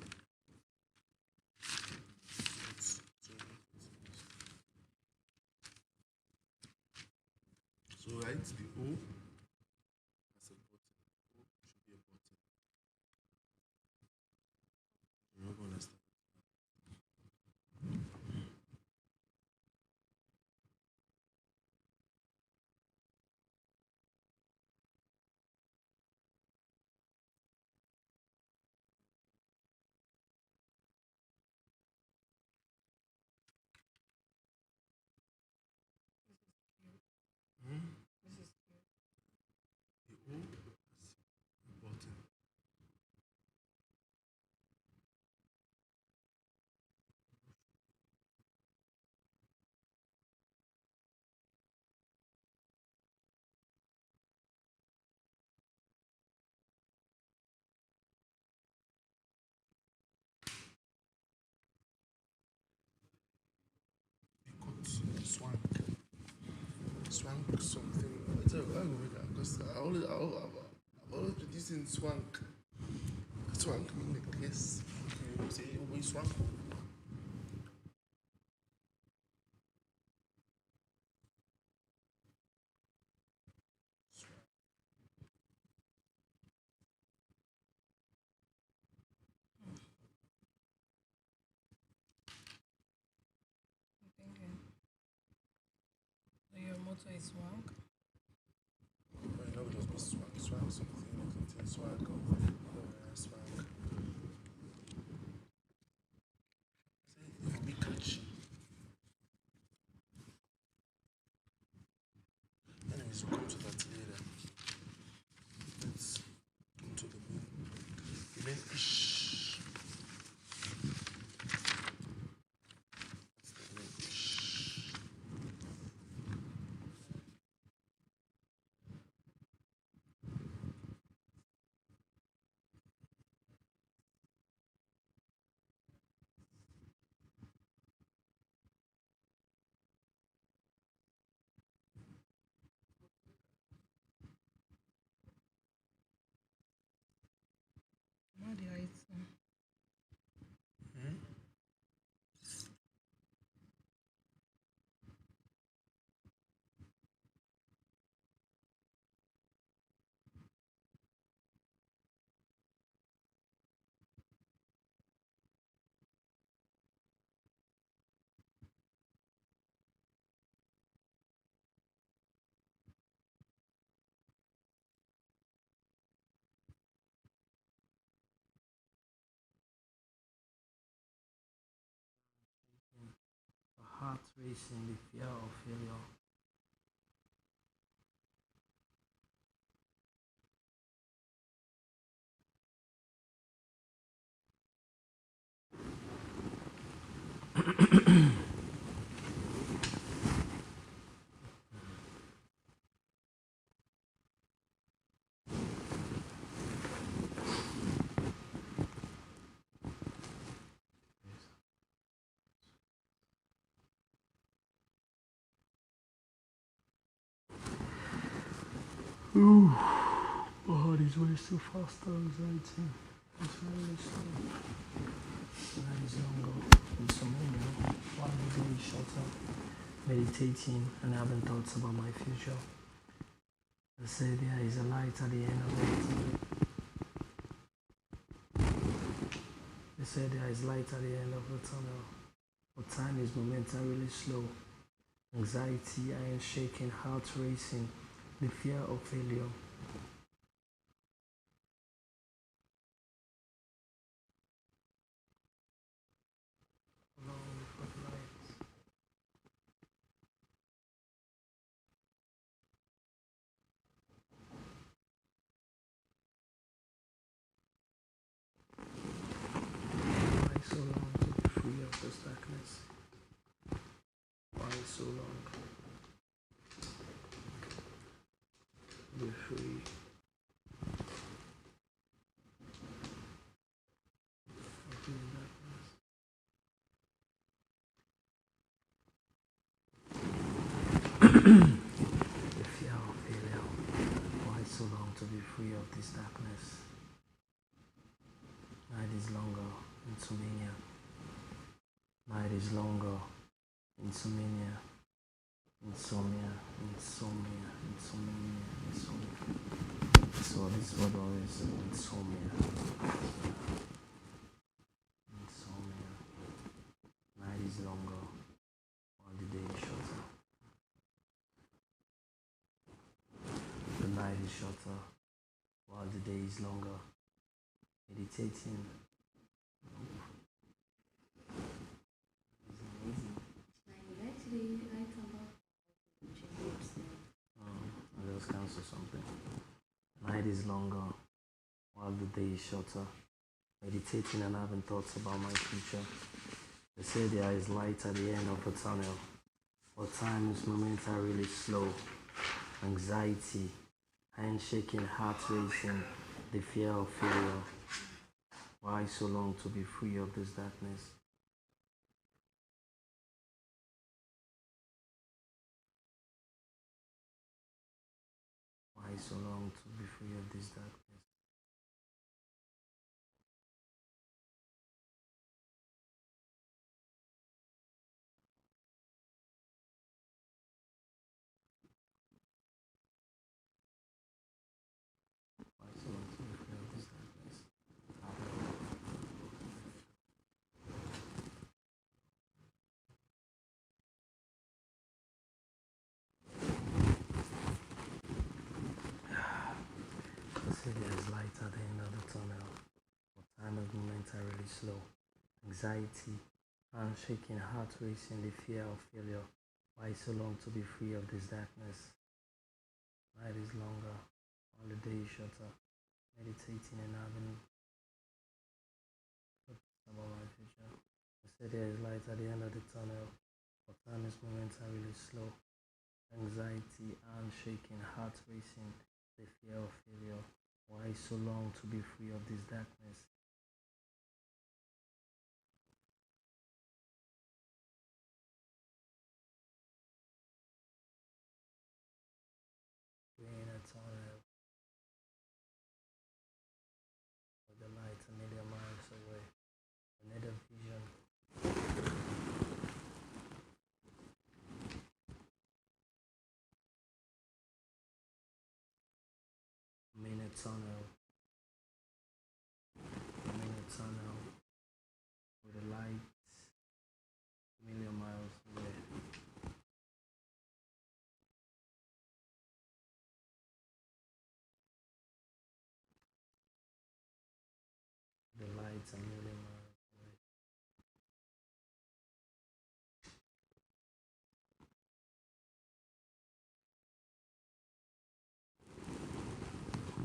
So right, the O as a button. O should be a button. You're not gonna understand. Hmm? The O as a button. The cut swank. Swank something. I tell you, I go with that because I've always been using swank. Swank mean necklace. Okay, you say, oh, boy, swank. I'm thinking. So your motto is swank? But you know, it just be swank, swank something, swank, swank. It will be catchy. Anyways, we'll come to that later. Let's come to the main ish. That's the main ish. Not the height. Hmm? The heart racing, the fear of failure. Ooh, my heart is racing faster, anxiety. It's really slow. That is longer. Insomnia. One day shorter. Meditating and having thoughts about my future. They say there is a light at the end of the tunnel. They say there is light at the end of the tunnel. But time is momentarily slow. Anxiety, iron shaking, heart racing, the fear of failure. Along with footlights. Why so long to be free of this darkness? The fear of failure. Why so long to be free of this darkness? Night is longer, insomnia. Night is longer, insomnia. Insomnia, insomnia, insomnia, insomnia. So this word is insomnia. Insomnia. Night is longer, while the day is shorter. The night is shorter, while the day is longer. Meditating. I'll just cancel something. Night is longer, while the day is shorter. Meditating and having thoughts about my future. They say there is light at the end of the tunnel, but time is momentarily slow. Anxiety, handshaking, heart racing, the fear of failure. Why so long to be free of this darkness? Why so long to be free of this darkness? Why so long to be free of this darkness? They say there is light at the end of the tunnel, but time is momentarily slow. Anxiety, handshaking, heart racing, the fear of failure. Why so long to be free of this darkness? Night is longer, while the day is shorter. Meditating and having thoughts about my future. They say there is light at the end of the tunnel, but time is momentarily slow. Anxiety, handshaking, heart racing, the fear of failure. Why so long to be free of this darkness? We're in a tunnel with the light a million miles away. I need a vision. I'm in a tunnel. I'm in a tunnel with a light a million miles away. The light a million miles away.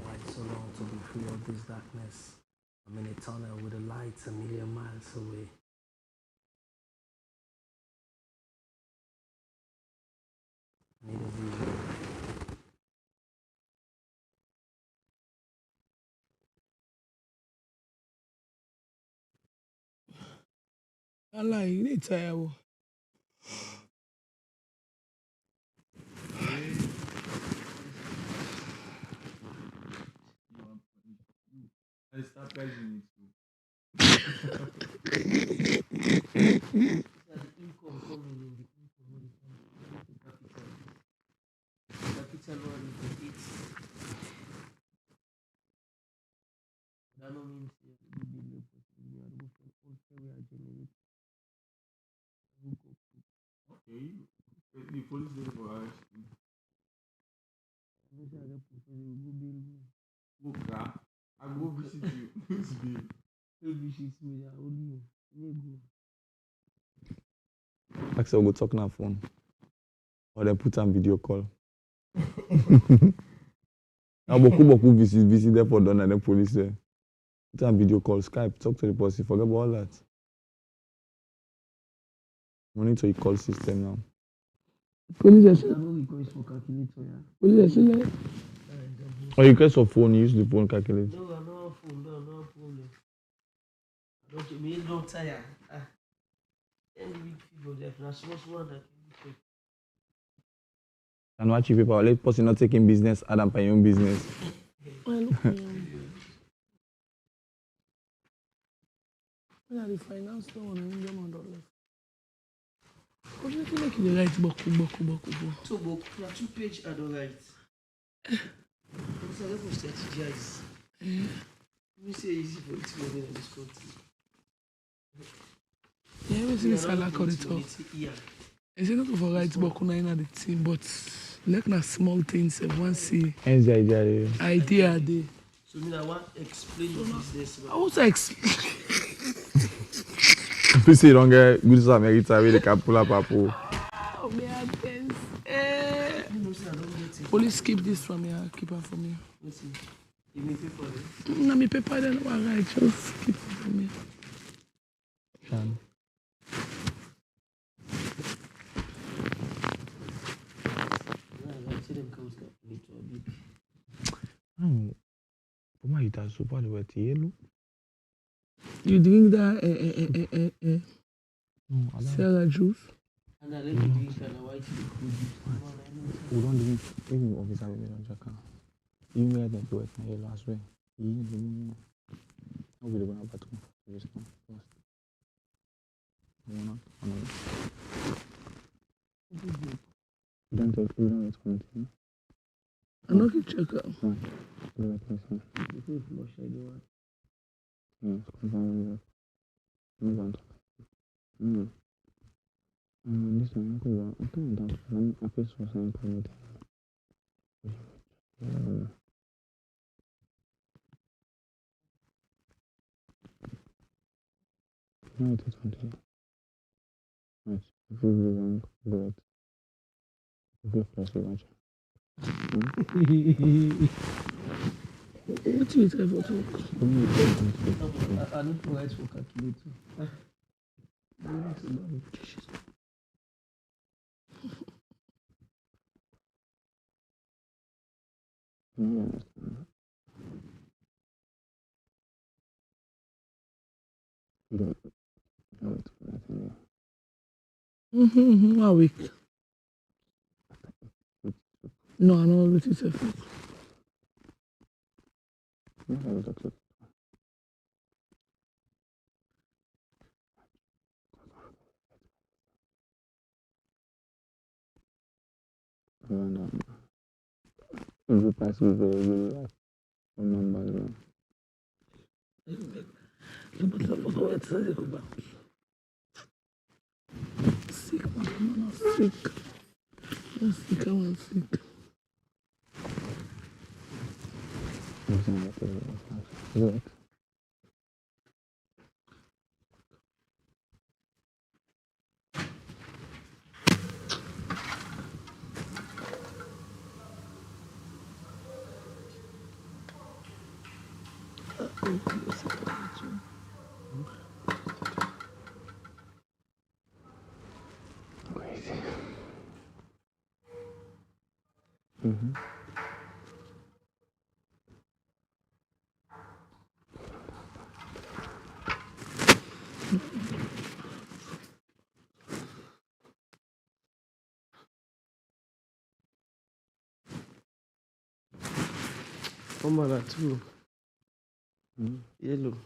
Why so long to be free of this darkness? I'm in a tunnel with a light a million miles away. I need a vision. Allah, you dey tire o. I start pressing it too. Income coming in, the income will come. Capital one is the 8. That no means you will be able to be able to also generate. Okay. The police dey for arrest you. I know say I get professor, you go bail me. Boka. I go visit you. This babe. You visit me, I only you go. Axel go talk na phone. Or they put on video call. Now Boku visit there for done and the police there. Put on video call, Skype, talk to the police, forget about all that. Monitor your call system now. Police are no request for calculator, yeah. Police are Or you request for phone, use the phone calculate. no, I no have phone, no problem. I don't me don't tire. Any big figure there, na small that can be And watch you people, let person not taking business, Adam by your own business. Well, look, when the finance no one in them $100. What do you think make you write boku? Two book, 2 page I don't write. So let me strategize. Let me say easy for it to go in this country. Yeah, everything is a lack of the talk. It's not for right boku na the team, but like na small things everyone see. Idea there. So I want to explain the business. I want to explain. Please say don't get good to America where they can pull up a pool. Oh, me against. Police keep this from me. Keep it from me. You need paper there? No, me paper then one right. Just keep it from me. Sean. Why you that super with yellow? You drink that Sarah juice? And I let you drink and I white juice. We don't drink even officer we don't check. You made them do it na yellow as well. You know. How we gonna bathroom? Just come first. You don't continue. I'm not going to check out. Before you flush, I do what? Yes, confirm. Move on. This one, I can't doubt. I feel so simple. No, it is continue. Right. If you really wrong, do it. If you flash, you watch. What do you try for talk? I don't provide for calculator. A week. No, I know what it's a food. Every pass is very like remember. Sick, man, sick. I'm sick, I'm sick. Crazy. Mm-hmm. Formula 2. Yellow.